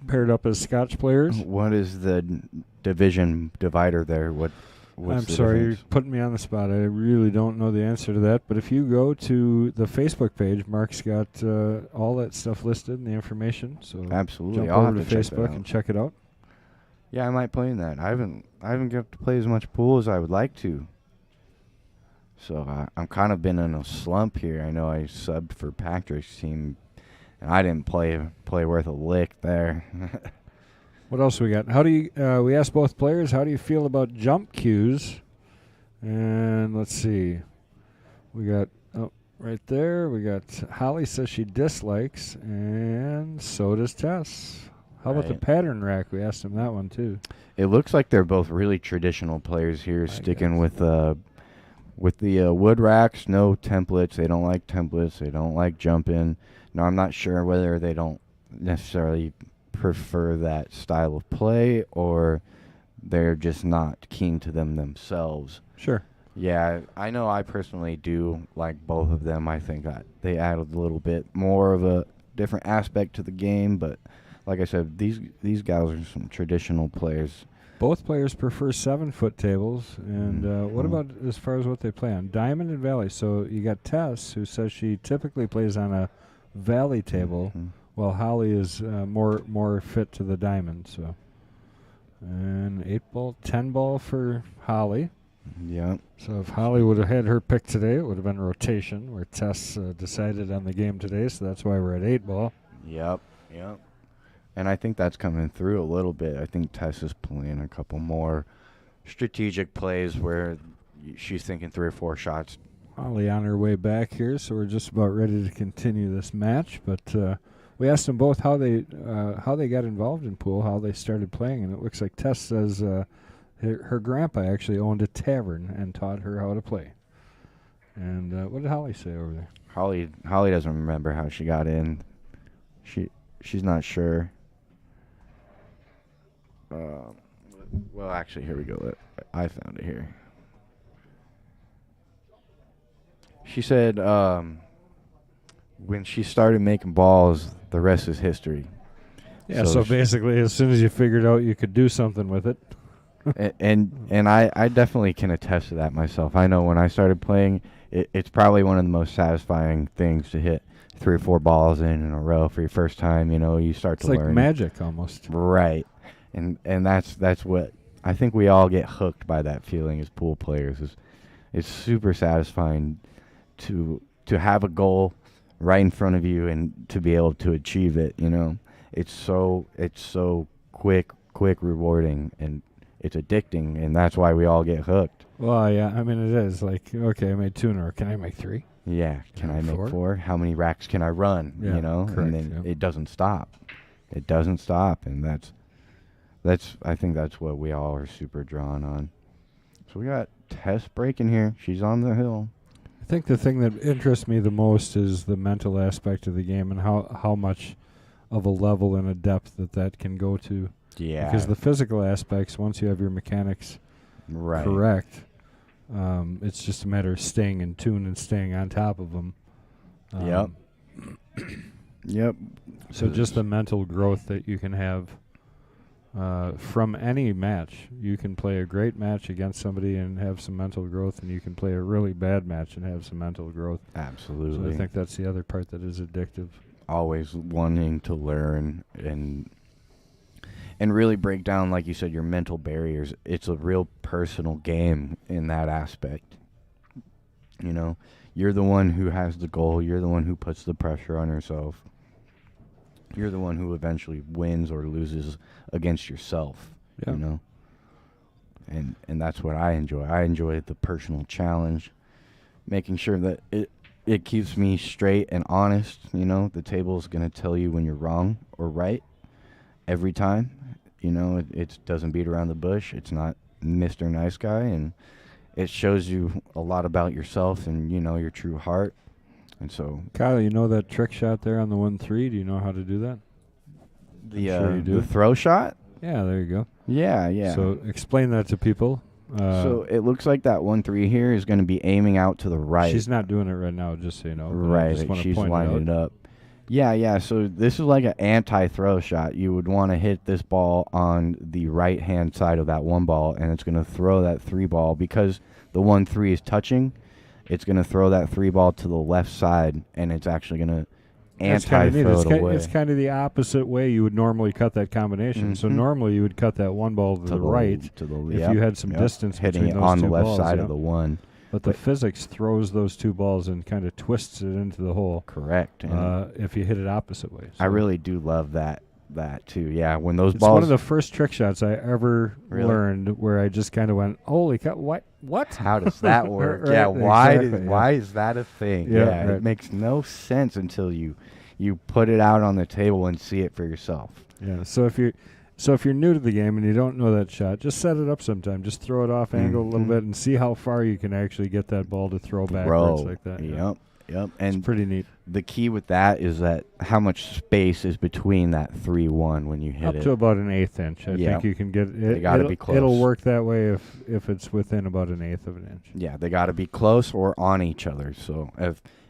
paired up as Scotch players. What is the division divider there? What's I'm sorry, you're putting me on the spot. I really don't know the answer to that. But if you go to the Facebook page, Mark's got all that stuff listed and the information. So absolutely, jump over to Facebook and check it out. Yeah, I might play in that. I haven't got to play as much pool as I would like to. So I'm kind of been in a slump here. I know I subbed for Patrick's team, and I didn't play worth a lick there. What else we got? How do you? We asked both players, how do you feel about jump cues? And let's see. We got right there. We got Holly says she dislikes, and so does Tess. How about the pattern rack? We asked him that one too. It looks like they're both really traditional players here, sticking with With the wood racks, no templates. They don't like templates. They don't like jumping. Now, I'm not sure whether they don't necessarily prefer that style of play or they're just not keen to them themselves. Sure. Yeah, I know I personally do like both of them. I think that they added a little bit more of a different aspect to the game, but like I said, these guys are some traditional players. Both players prefer 7-foot tables, and what about as far as what they play on? Diamond and Valley. So you got Tess, who says she typically plays on a Valley table, while Holly is more fit to the Diamond. So, and 8-ball, 10-ball for Holly. Yeah. So if Holly would have had her pick today, it would have been rotation, where Tess decided on the game today, so that's why we're at 8-ball. Yep. And I think that's coming through a little bit. I think Tess is playing a couple more strategic plays where she's thinking 3 or 4 shots. Holly on her way back here, so we're just about ready to continue this match. But we asked them both how they got involved in pool, how they started playing, and it looks like Tess says her grandpa actually owned a tavern and taught her how to play. And what did Holly say over there? Holly doesn't remember how she got in. She's not sure. Well, actually, here we go. I found it here. She said when she started making balls, the rest is history. Yeah, so basically, as soon as you figured out you could do something with it. and I definitely can attest to that myself. I know when I started playing, it's probably one of the most satisfying things to hit 3 or 4 balls in a row for your first time. You know, you start to learn. It's like magic almost. Right. And that's what I think we all get hooked by, that feeling as pool players. It's super satisfying to have a goal right in front of you and to be able to achieve it, you know. It's so quick rewarding, and it's addicting, and that's why we all get hooked. Well, yeah, I mean, it is like, okay, I made 2 in a row. Can I make 3? Yeah, can I make 4? How many racks can I run? Yeah, you know, correct, and then it doesn't stop. It doesn't stop, and that's I think that's what we all are super drawn on. So we got Tess breaking here. She's on the hill. I think the thing that interests me the most is the mental aspect of the game and how much of a level and a depth that can go to. Yeah. Because the physical aspects, once you have your mechanics correct, it's just a matter of staying in tune and staying on top of them. Yep. So just the mental growth that you can have from any match. You can play a great match against somebody and have some mental growth, and you can play a really bad match and have some mental growth. Absolutely. So I think that's the other part that is addictive. Always wanting to learn and really break down, like you said, your mental barriers. It's a real personal game in that aspect. You know, you're the one who has the goal. You're the one who puts the pressure on yourself. You're the one who eventually wins or loses against yourself, you know? And that's what I enjoy. I enjoy the personal challenge, making sure that it keeps me straight and honest, you know? The table's going to tell you when you're wrong or right every time. You know, it doesn't beat around the bush. It's not Mr. Nice Guy, and it shows you a lot about yourself and, you know, your true heart. And so, Kyle, you know that trick shot there on the 1-3? Do you know how to do that? The throw shot? Yeah, there you go. Yeah. So explain that to people. So it looks like that 1-3 here is going to be aiming out to the right. She's not doing it right now, just so you know. Right, she's lining it up. Yeah. So this is like an anti-throw shot. You would want to hit this ball on the right-hand side of that 1 ball, and it's going to throw that 3 ball because the 1-3 is touching. It's going to throw that 3 ball to the left side, and it's actually going to anti-throw it away. It's kind of the opposite way you would normally cut that combination. Mm-hmm. So normally you would cut that 1 ball to the right if you had some distance hitting between it those on two the left balls, side of the 1. But the physics throws those 2 balls and kind of twists it into the hole. Correct. If you hit it opposite way. So I really do love that too. Yeah, when those it's balls. It's one of the first trick shots I ever learned where I just kind of went, holy cow, what? How does that work? Right, yeah, exactly, why is that a thing? Yeah, It makes no sense until you put it out on the table and see it for yourself. Yeah, so if So if you're new to the game and you don't know that shot, just set it up sometime. Just throw it off angle a little bit and see how far you can actually get that ball to throw backwards like that. Yep. And it's pretty neat. The key with that is that how much space is between that 3-1 when you hit up to about an 1/8 inch. I think you can get it. They got to be close. It'll work that way if it's within about an 1/8 of an inch. Yeah, they got to be close or on each other. So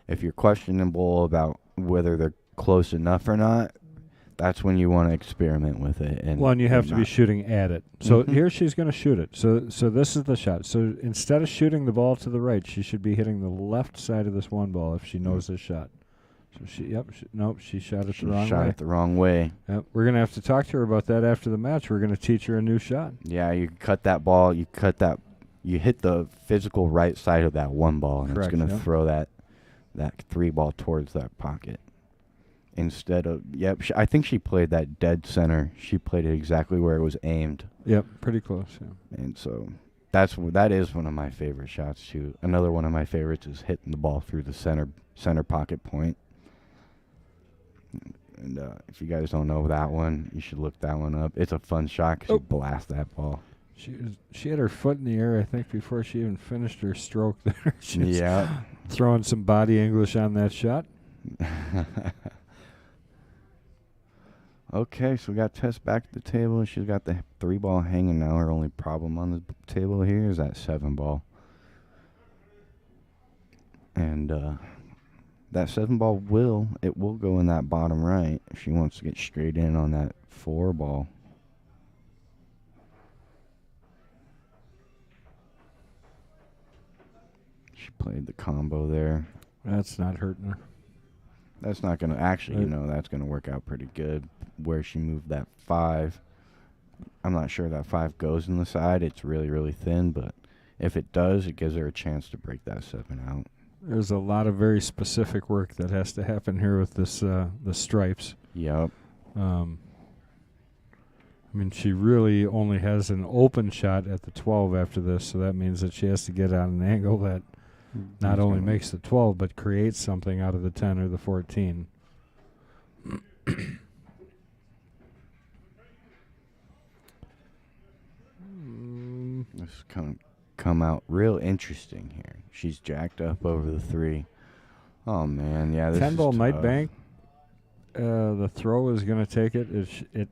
if you're questionable about whether they're close enough or not, that's when you want to experiment with it. And you have to be shooting at it. So here she's going to shoot it. So this is the shot. So instead of shooting the ball to the right, she should be hitting the left side of this one ball if she knows this shot. So she shot it the wrong way. Shot it the wrong way. Yep. We're going to have to talk to her about that after the match. We're going to teach her a new shot. Yeah, you cut that ball. You hit the physical right side of that one ball, and it's going to throw that 3 ball towards that pocket. Instead of, I think she played that dead center. She played it exactly where it was aimed. Yep, pretty close. Yeah. And so that is one of my favorite shots too. Another one of my favorites is hitting the ball through the center pocket point. And if you guys don't know that one, you should look that one up. It's a fun shot because you blast that ball. She had her foot in the air, I think, before she even finished her stroke there. She's yeah. Throwing some body English on that shot. Okay, so we got Tess back at the table. She's got the 3 ball hanging now. Her only problem on the table here is that 7 ball. And that 7 ball will go in that bottom right if she wants to get straight in on that 4 ball. She played the combo there. That's not hurting her. That's not going to actually, that's going to work out pretty good where she moved that 5. I'm not sure that 5 goes in the side. It's really, really thin, but if it does, it gives her a chance to break that 7 out. There's a lot of very specific work that has to happen here with this the stripes. Yep. I mean, she really only has an open shot at the 12 after this, so that means that she has to get on an angle that not only makes the 12, but creates something out of the 10 or the 14. This is come out real interesting here. She's jacked up over the 3. Oh, man. Yeah, this 10 is ball tough. might bank. The throw is going to take it. It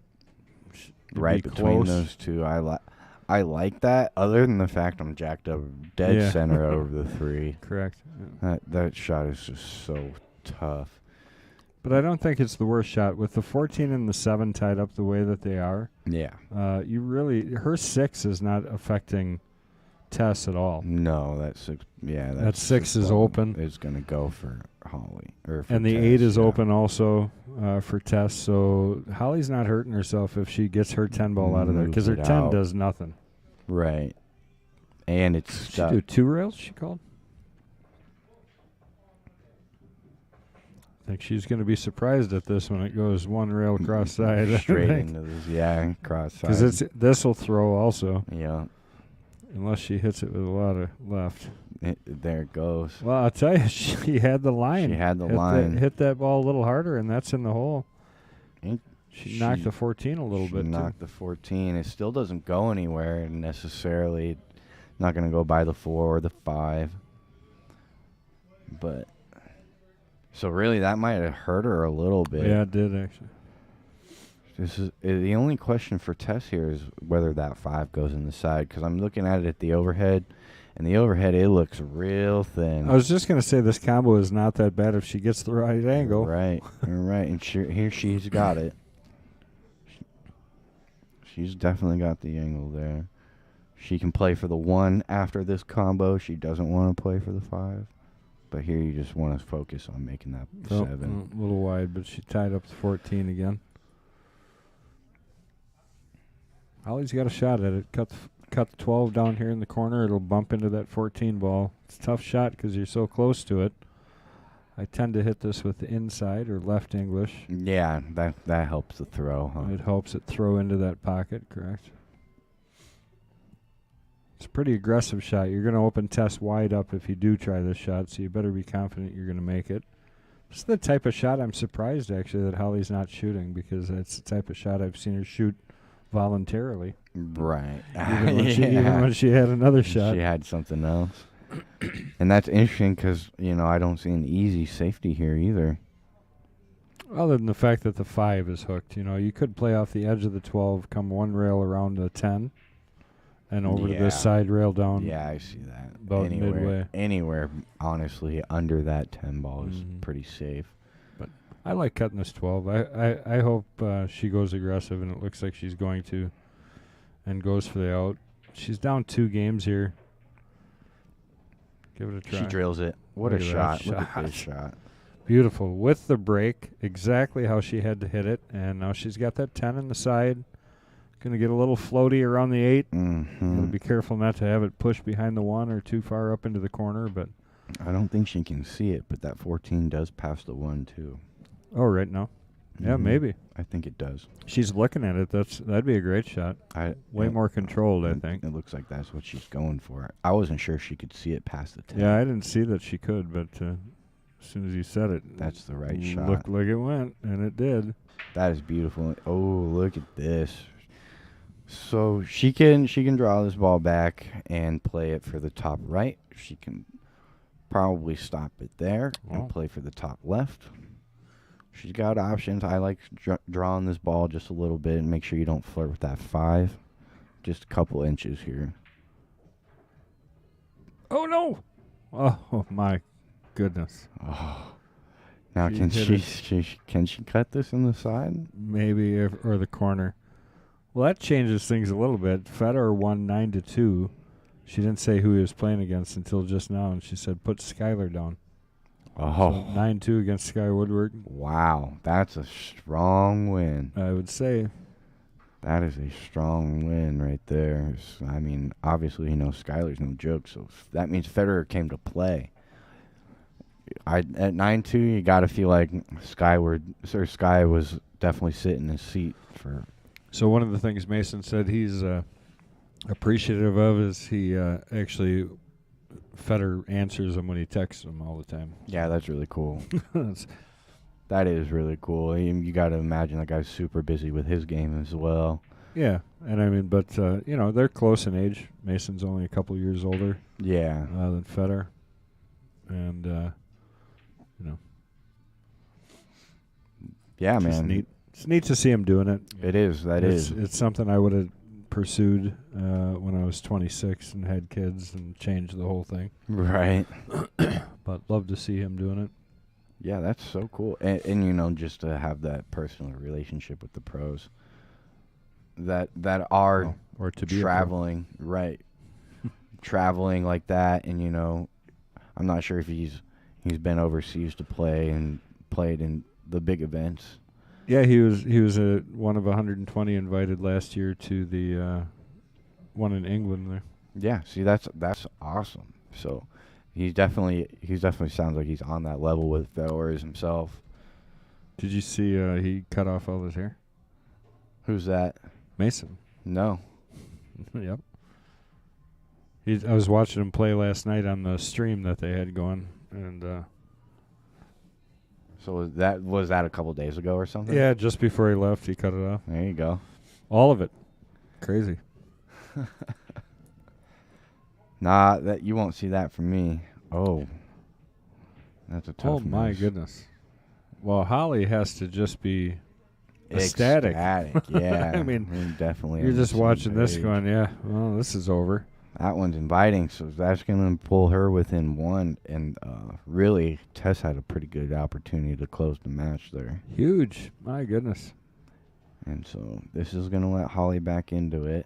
right be between close. those two. I like that, other than the fact I'm jacked up dead center over the 3. Correct. Yeah. That shot is just so tough. But I don't think it's the worst shot. With the 14 and the 7 tied up the way that they are, Yeah. her 6 is not affecting Tess at all. No, that 6. Yeah, that 6 is open. It's going to go for Holly. For And the Tess, 8 is open also for Tess. So Holly's not hurting herself if she gets her 10 ball out of there, because her 10 does nothing. Right. And it's Did she do 2 rails, she called? I think she's going to be surprised at this when it goes 1 rail cross side. Straight into this, cross side. Because this will throw also. Yeah. Unless she hits it with a lot of left. There it goes. Well, I'll tell you, she had the line. She had the line. Hit that ball a little harder, and that's in the hole. She knocked the 14 a little bit, knocked the 14. It still doesn't go anywhere necessarily. Not going to go by the 4 or the 5. But, so really that might have hurt her a little bit. Yeah, it did actually. This is the only question for Tess here is whether that 5 goes in the side, because I'm looking at it at the overhead, and the overhead, it looks real thin. I was just going to say this combo is not that bad if she gets the right angle. Right, right, and here she's got it. She's definitely got the angle there. She can play for the 1 after this combo. She doesn't want to play for the 5. But here you just want to focus on making that 7. A little wide, but she tied up the 14 again. Holly's got a shot at it. Cut the 12 down here in the corner. It'll bump into that 14 ball. It's a tough shot because you're so close to it. I tend to hit this with the inside or left English. Yeah, that helps the throw, huh? It helps it throw into that pocket, correct? It's a pretty aggressive shot. You're going to open Tess wide up if you do try this shot, so you better be confident you're going to make it. This is the type of shot I'm surprised, actually, that Holly's not shooting, because it's the type of shot I've seen her shoot voluntarily. Right. Even when she had another shot. She had something else. And that's interesting because, I don't see an easy safety here either. Other than the fact that the 5 is hooked. You could play off the edge of the 12, come one rail around the 10, and over to this side rail down. Yeah, I see that. About midway. Anywhere, honestly, under that 10 ball is pretty safe. But I like cutting this 12. I hope she goes aggressive, and it looks like she's going to, and goes for the out. She's down 2 games here. Give it a try. She drills it. What a shot. Look at this shot. Beautiful. With the break, exactly how she had to hit it. And now she's got that 10 in the side. Going to get a little floaty around the 8. Mm-hmm. Gotta be careful not to have it push behind the 1 or too far up into the corner. But I don't think she can see it, but that 14 does pass the 1, too. Oh, right now. Yeah, maybe. I think it does. She's looking at it. That'd be a great shot. Way more controlled, I think. It looks like that's what she's going for. I wasn't sure she could see it past the 10. Yeah, I didn't see that she could, but as soon as you said it, that's the right shot. Looked like it went, and it did. That is beautiful. Oh, look at this. So she can draw this ball back and play it for the top right. She can probably stop it there and play for the top left. She's got options. I like drawing this ball just a little bit and make sure you don't flirt with that 5. Just a couple inches here. Oh, no. Oh, my goodness. Oh. Now, can she cut this in the side? Maybe, or the corner. Well, that changes things a little bit. Federer won 9-2. She didn't say who he was playing against until just now, and she said, put Skylar down. Oh. So 9-2 against Sky Woodward. Wow, that's a strong win. I would say. That is a strong win right there. I mean, obviously, Skylar's no joke, so that means Federer came to play. At 9-2, you got to feel like Sky was definitely sitting in his seat for. So one of the things Mason said he's appreciative of is he actually. Federer answers him when he texts him all the time. Yeah, that's really cool. That is really cool. You got to imagine that guy's super busy with his game as well. Yeah, and I mean, but they're close in age. Mason's only a couple years older. Yeah, than Federer, and Yeah, man. Neat. It's neat to see him doing it. It is. It's something I would have pursued when I was 26 and had kids and changed the whole thing. Right. But love to see him doing it. Yeah, that's so cool. And just to have that personal relationship with the pros that are or to be traveling, right? Traveling like that, and I'm not sure if he's been overseas to play and played in the big events. Yeah, he was one of 120 invited last year to the one in England there. Yeah, see that's awesome. So he definitely sounds like he's on that level with Villers himself. Did you see he cut off all his hair? Who's that? Mason. No. Yep. I was watching him play last night on the stream that they had going, and. So was that a couple days ago or something? Yeah, just before he left, he cut it off. There you go. All of it. Crazy. Nah, that you won't see that from me. Oh, that's a tough. Oh my goodness. Well, Holly has to just be ecstatic. Yeah. I mean, definitely. You're just watching this, going, yeah. Well, this is over. That one's inviting, so that's going to pull her within 1. And really, Tess had a pretty good opportunity to close the match there. Huge. My goodness. And so this is going to let Holly back into it.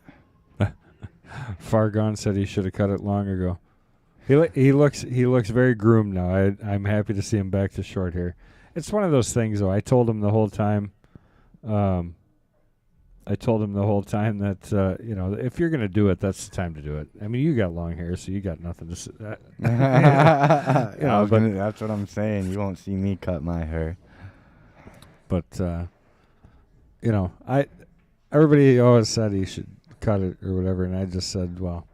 Fargon said he should have cut it long ago. He looks very groomed now. I'm happy to see him back to short hair. It's one of those things, though. I told him the whole time that, if you're going to do it, that's the time to do it. I mean, you got long hair, so you got nothing to say. That's what I'm saying. You won't see me cut my hair. But, everybody always said he should cut it or whatever, and I just said, well,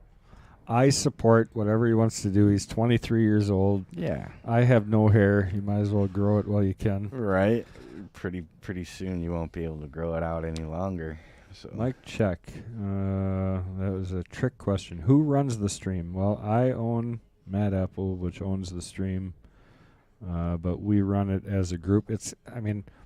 I support whatever he wants to do. He's 23 years old. Yeah. I have no hair. You might as well grow it while you can. Right. Pretty soon you won't be able to grow it out any longer. So Mike check. That was a trick question. Who runs the stream? Well, I own Mad Apple, which owns the stream, but we run it as a group.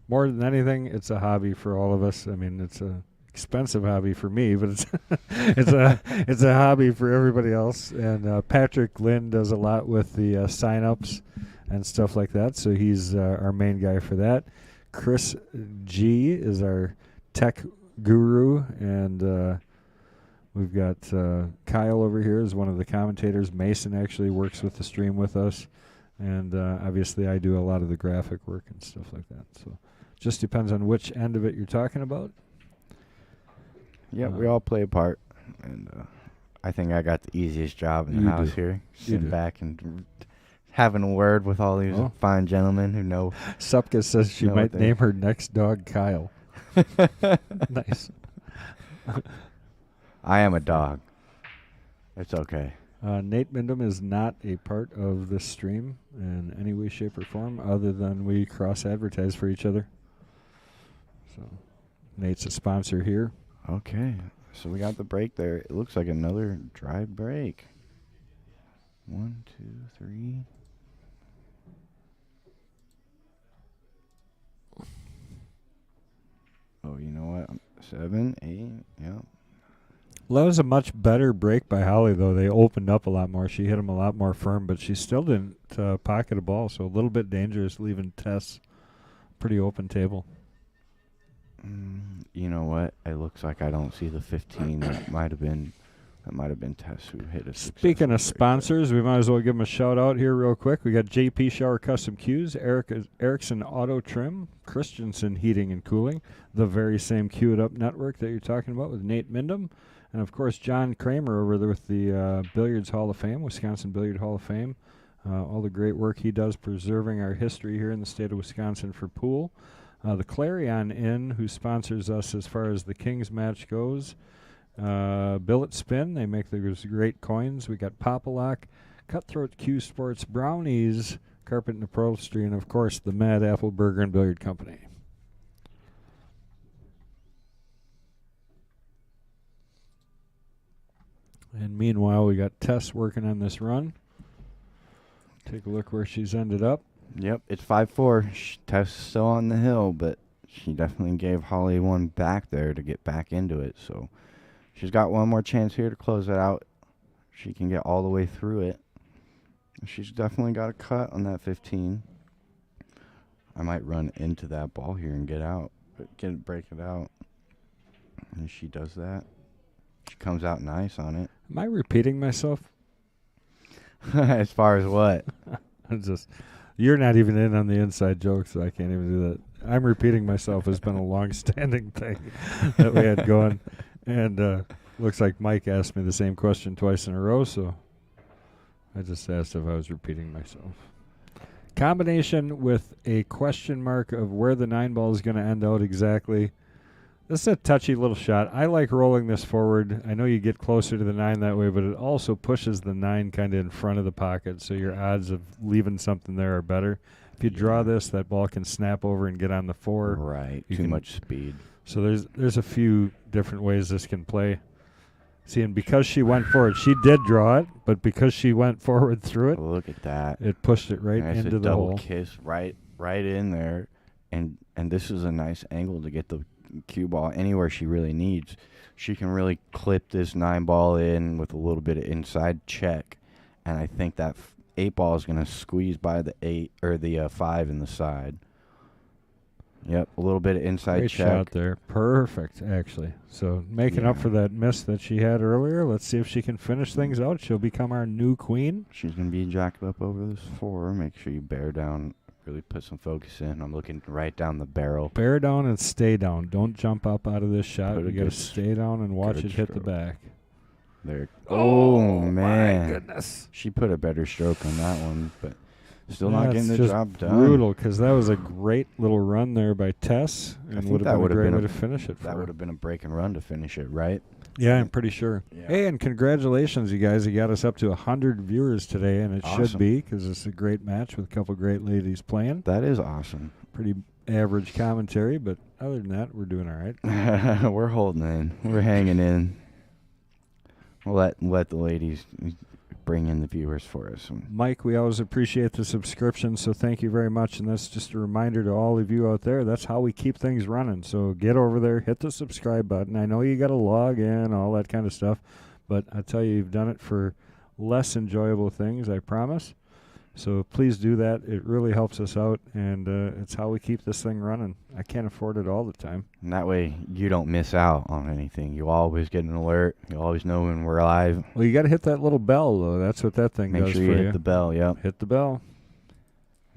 More than anything, it's a hobby for all of us. It's a expensive hobby for me, but it's it's a hobby for everybody else. And Patrick Lynn does a lot with the sign-ups and stuff like that, so he's our main guy for that. Chris G is our tech guru, and we've got Kyle over here is one of the commentators. Mason actually works with the stream with us, and obviously I do a lot of the graphic work and stuff like that. So just depends on which end of it you're talking about. Yeah, we all play a part, and I think I got the easiest job in the house here, sitting back and having a word with all these fine gentlemen who know. Supka says she might name her next dog Kyle. Nice. I am a dog. It's okay. Nate Mindham is not a part of this stream in any way, shape, or form other than we cross-advertise for each other. So Nate's a sponsor here. Okay. So we got the break there. It looks like another dry break. 1, 2, 3. Oh, you know what? 7, 8. Yep. Well, that was a much better break by Holly, though. They opened up a lot more. She hit them a lot more firm, but she still didn't pocket a ball, so a little bit dangerous, leaving Tess pretty open table. You know what? It looks like I don't see the 15. That might have been Tess who hit us. Speaking of sponsors, we might as well give them a shout out here real quick. We got JP Shower Custom Cues, Erickson Auto Trim, Christensen Heating and Cooling, the very same Cue It Up network that you're talking about with Nate Mindham, and of course John Kramer over there with the Billiards Hall of Fame, Wisconsin Billiard Hall of Fame. All the great work he does preserving our history here in the state of Wisconsin for pool. The Clarion Inn, who sponsors us as far as the Kings match goes. Billet Spin, they make those great coins. We got Popalock, Cutthroat Q Sports, Brownies, Carpet and Upholstery, and of course the Mad Apple Burger and Billiard Company. And meanwhile, we got Tess working on this run. Take a look where she's ended up. Yep, it's 5-4. Tess is still on the hill, but she definitely gave Holly one back there to get back into it. So she's got one more chance here to close it out. She can get all the way through it. She's definitely got a cut on that 15. I might run into that ball here and get out, but break it out. And she does that. She comes out nice on it. Am I repeating myself? As far as what? You're not even in on the inside joke, so I can't even do that. I'm repeating myself has been a long-standing thing that we had going. And looks like Mike asked me the same question twice in a row, so I just asked if I was repeating myself. Combination with a question mark of where the 9 ball is going to end out exactly. This is a touchy little shot. I like rolling this forward. I know you get closer to the 9 that way, but it also pushes the 9 kind of in front of the pocket, so your odds of leaving something there are better. If you draw this, that ball can snap over and get on the 4. Right, too much speed. So there's a few different ways this can play. See, and because she went forward, she did draw it, but because she went forward through it, look at that. It pushed it right into the hole. Double kiss right in there, and this is a nice angle to get the cue ball anywhere she really needs. She can really clip this 9 ball in with a little bit of inside check, and I think that 8 ball is going to squeeze by the 8 or the 5 in the side. Yep, a little bit of inside Great check. Shot there. Perfect, actually. So making up for that miss that she had earlier. Let's see if she can finish things out. She'll become our new queen. She's going to be jacked up over this 4. Make sure you bear down. Really put some focus in. I'm looking right down the barrel. Bear down and stay down. Don't jump up out of this shot. You got to stay down and watch it hit the back. There. Oh, man. My goodness. She put a better stroke on that one, but still not getting the job done. Brutal, because that was a great little run there by Tess, and would have been a great way to finish it. That would have been a break and run to finish it, right? Yeah, I'm pretty sure. Yeah. Hey, and congratulations, you guys. You got us up to 100 viewers today, and it should be, because it's a great match with a couple great ladies playing. That is awesome. Pretty average commentary, but other than that, we're doing all right. We're holding in. We're hanging in. We'll let the ladies bring in the viewers for us. Mike, we always appreciate the subscription, so thank you very much. And that's just a reminder to all of you out there, that's how we keep things running. So get over there, hit the subscribe button. I know you got to log in, all that kind of stuff, but I tell you, you've done it for less enjoyable things, I promise. So please do that. It really helps us out, and it's how we keep this thing running. I can't afford it all the time. And that way you don't miss out on anything. You always get an alert. You always know when we're live. Well, you got to hit that little bell, though. That's what that thing does for you. Make sure you hit the bell, yep. Hit the bell.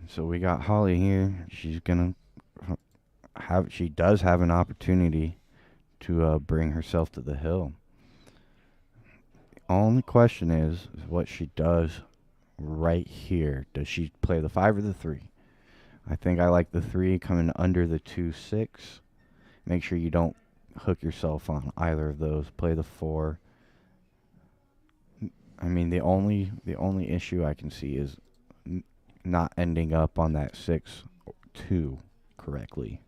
So we got Holly here. She's going to she does have an opportunity to bring herself to the hill. The only question is what she does right here. Does she play the 5 or the 3? I think I like the 3 coming under the 2-6. Make sure you don't hook yourself on either of those. Play the 4. I mean, the only issue I can see is not ending up on that 6-2 correctly.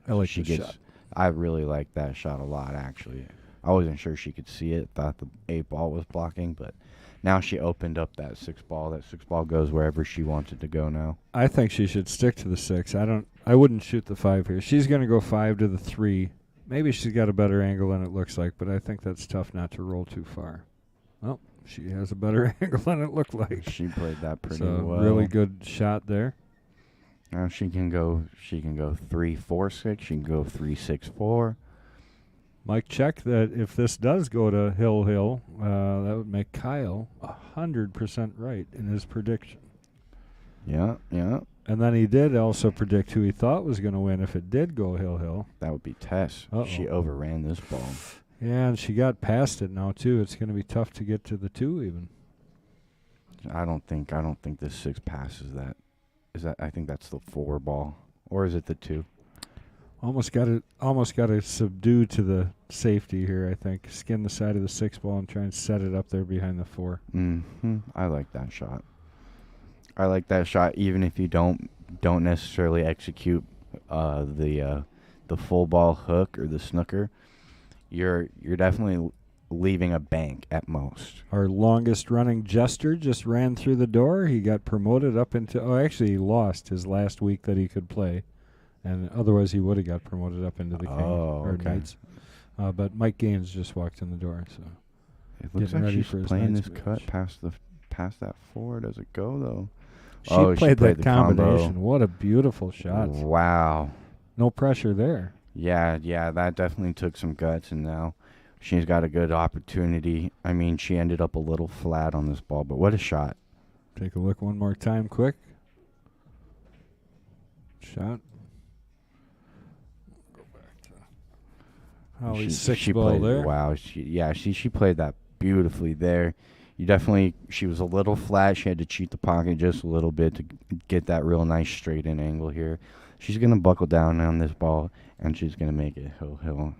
I like the shot. I really like that shot a lot, actually. I wasn't sure she could see it. Thought the 8 ball was blocking, but now she opened up that 6 ball. That 6 ball goes wherever she wants it to go now. I think she should stick to the 6. I wouldn't shoot the 5 here. She's going to go 5 to the 3. Maybe she's got a better angle than it looks like, but I think that's tough not to roll too far. Well, she has a better angle than it looked like. She played that pretty so well. Really good shot there. Now she can go 3-4-6. She can go 3-6-4. Mike, check that if this does go to Hill, that would make Kyle 100% right in his prediction. Yeah. And then he did also predict who he thought was going to win if it did go Hill. That would be Tess. Uh-oh. She overran this ball. Yeah, and she got past it now too. It's going to be tough to get to the 2 even. I don't think the 6 passes that. I think that's the 4 ball, or is it the 2? Almost got to subdue to the safety here, I think. Skin the side of the 6 ball and try and set it up there behind the 4. Mm-hmm. I like that shot. Even if you don't necessarily execute the full ball hook or the snooker, you're definitely leaving a bank at most. Our longest running Jester just ran through the door. He got promoted up into... Oh, actually, he lost his last week that he could play. And otherwise, he would have got promoted up into the Knights. But Mike Gaines just walked in the door. So it looks like she's playing this cut past that 4. Does it go, though? She played that combination. Combo. What a beautiful shot. Wow. No pressure there. Yeah, that definitely took some guts, and now she's got a good opportunity. I mean, she ended up a little flat on this ball, but what a shot. Take a look one more time quick. Shot. Holly's 6 ball there. Wow. She played that beautifully there. She was a little flat. She had to cheat the pocket just a little bit to get that real nice straight in angle here. She's going to buckle down on this ball, and she's going to make it hill.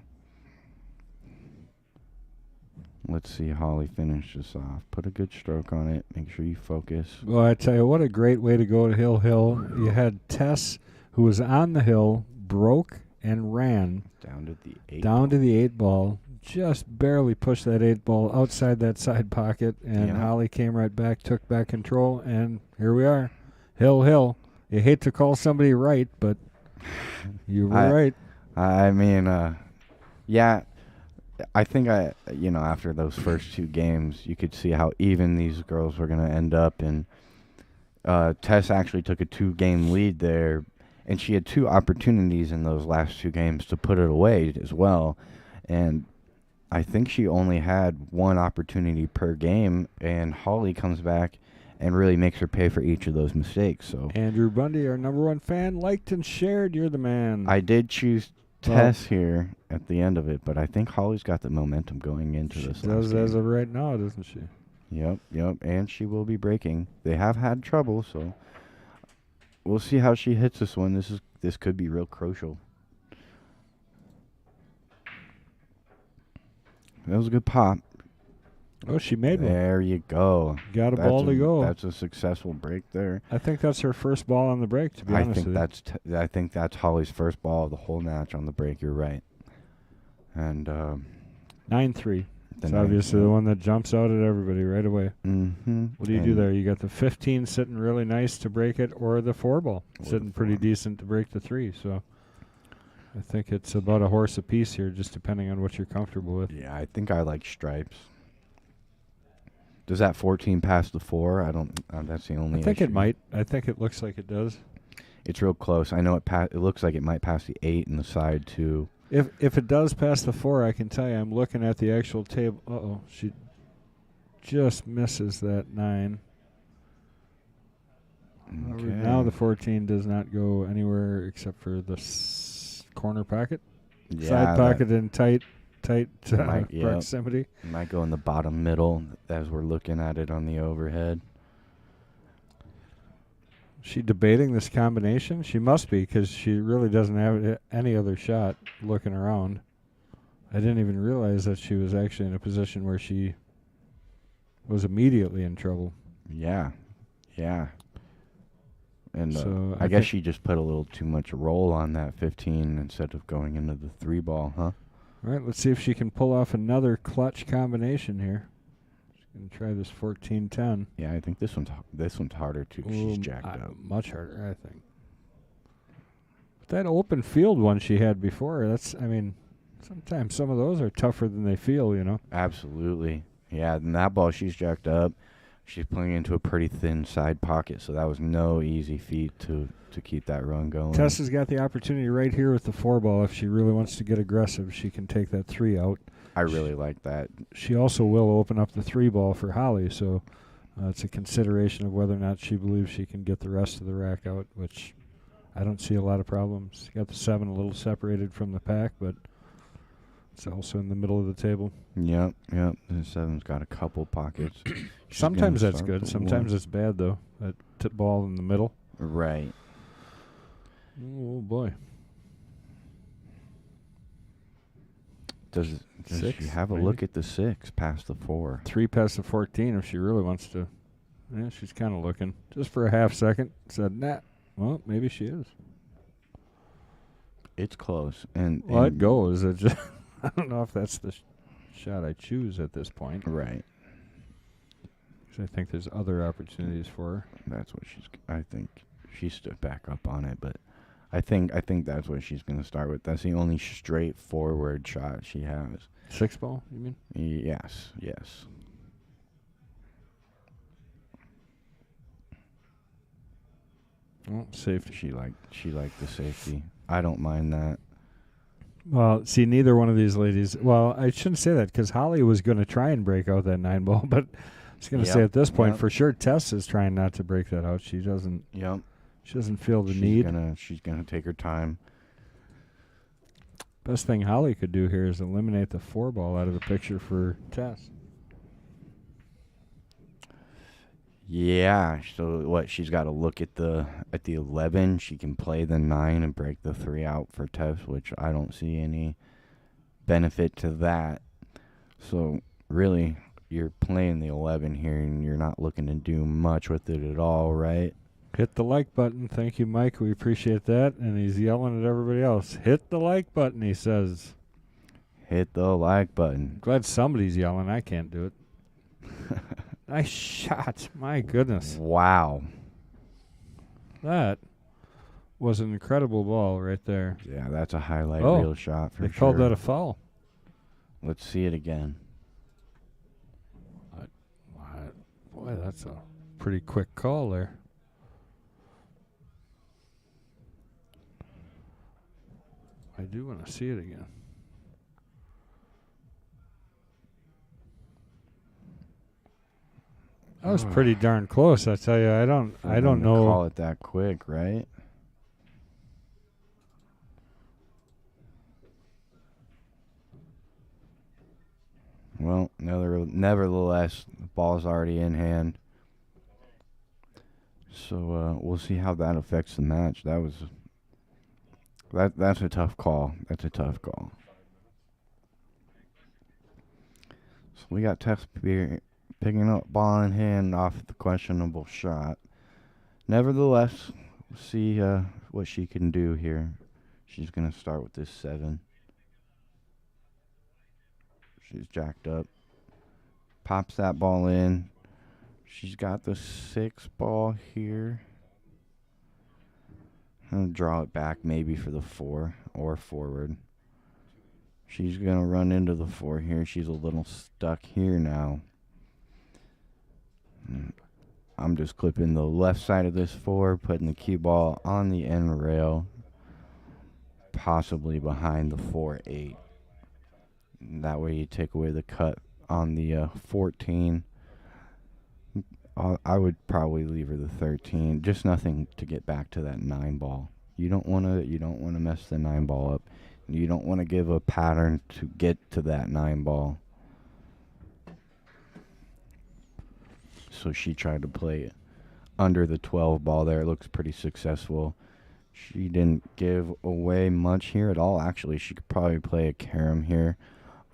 Let's see Holly finish this off. Put a good stroke on it. Make sure you focus. Well, I tell you, what a great way to go to Hill. You had Tess, who was on the hill, broke and ran down to the 8 ball. Just barely pushed that 8 ball outside that side pocket, and Holly came right back, took back control, and here we are. Hill. You hate to call somebody right, but you were right. I mean, I think after those first 2 games, you could see how even these girls were going to end up, and Tess actually took a 2-game lead there, and she had 2 opportunities in those last 2 games to put it away as well, and I think she only had 1 opportunity per game, and Holly comes back and really makes her pay for each of those mistakes. So Andrew Bundy, our number 1 fan, liked and shared. You're the man. I did choose Tess here at the end of it, but I think Holly's got the momentum going into this. She does as of right now, doesn't she? Yep, and she will be breaking. They have had trouble, so we'll see how she hits this one. This could be real crucial. That was a good pop. Oh, she made one. There you go. Got a ball to go. That's a successful break there. I think that's her first ball on the break, to be honest with you. I think that's Holly's first ball of the whole match on the break. You're right. And 9-3. It's obviously the one that jumps out at everybody right away. Mm-hmm. What do you do there? You got the 15 sitting really nice to break it, or the 4 ball sitting pretty decent to break the 3. So I think it's about a horse apiece here, just depending on what you're comfortable with. Yeah, I think I like stripes. Does that 14 pass the 4? I don't. That's the only. I think issue. it might. I think it looks like it does. It's real close. I know it. It looks like it might pass the 8 and the side too. If it does pass the 4, I can tell you. I'm looking at the actual table. Uh-oh, she just misses that 9. Okay. Now the 14 does not go anywhere except for the corner pocket, side pocket in tight proximity. It might go in the bottom middle as we're looking at it on the overhead. She debating this combination? She must be, because she really doesn't have any other shot looking around. I didn't even realize that she was actually in a position where she was immediately in trouble. Yeah. And so I guess she just put a little too much roll on that 15 instead of going into the 3 ball, huh? All right, let's see if she can pull off another clutch combination here. She's going to try this 14-10. Yeah, I think this one's harder too. She's jacked up. Much harder, I think. But that open field one she had before, sometimes some of those are tougher than they feel, you know. Absolutely. Yeah, and that ball, she's jacked up. She's playing into a pretty thin side pocket, so that was no easy feat to keep that run going. Tess has got the opportunity right here with the 4 ball. If she really wants to get aggressive, she can take that 3 out. I really like that. She also will open up the 3 ball for Holly, so it's a consideration of whether or not she believes she can get the rest of the rack out, which I don't see a lot of problems. Got the 7 a little separated from the pack, but it's also in the middle of the table. Yep. The 7's got a couple pockets. Sometimes that's good. Sometimes it's bad, though. That tip ball in the middle. Right. Oh, boy. Does she have a look at the 6 past the 4? 3 past the 14 if she really wants to. Yeah, she's kind of looking. Just for a half second. Said, nah. Well, maybe she is. It's close. And it goes. It just I don't know if that's the shot I choose at this point. Right. Because I think there's other opportunities for her. That's what I think she stood back up on it, but I think that's what she's going to start with. That's the only straightforward shot she has. 6 ball, you mean? Yes. Well, safety. She liked the safety. I don't mind that. Well, see, neither one of these ladies. Well, I shouldn't say that because Holly was going to try and break out that 9 ball, but I was going to say at this point for sure Tess is trying not to break that out. She doesn't. Yep. She doesn't feel the need. She's gonna take her time. Best thing Holly could do here is eliminate the 4 ball out of the picture for Tess. Yeah. So what? She's got to look at the 11. She can play the 9 and break the 3 out for Tess, which I don't see any benefit to that. So really, you're playing the 11 here, and you're not looking to do much with it at all, right? Hit the like button. Thank you, Mike. We appreciate that. And he's yelling at everybody else. Hit the like button, he says. Hit the like button. Glad somebody's yelling. I can't do it. Nice shot. My goodness. Wow. That was an incredible ball right there. Yeah, that's a highlight reel shot for sure. They called that a foul. Let's see it again. Boy, that's a pretty quick call there. I do want to see it again. That was pretty darn close, I tell you. I don't know. Call it that quick, right? Well, nevertheless, the ball's already in hand. So we'll see how that affects the match. That's a tough call. So we got Tess picking up ball in hand off the questionable shot. Nevertheless, we'll see what she can do here. She's going to start with this 7. She's jacked up. Pops that ball in. She's got the 6 ball here. I'm going to draw it back maybe for the 4 or forward. She's going to run into the 4 here. She's a little stuck here now. I'm just clipping the left side of this 4, putting the cue ball on the end rail, possibly behind the 4-8. That way you take away the cut on the 14. I would probably leave her the 13. Just nothing to get back to that 9 ball. You don't want to mess the 9 ball up. You don't want to give a pattern to get to that 9 ball. So she tried to play it under the 12 ball there. It looks pretty successful. She didn't give away much here at all. Actually, she could probably play a carom here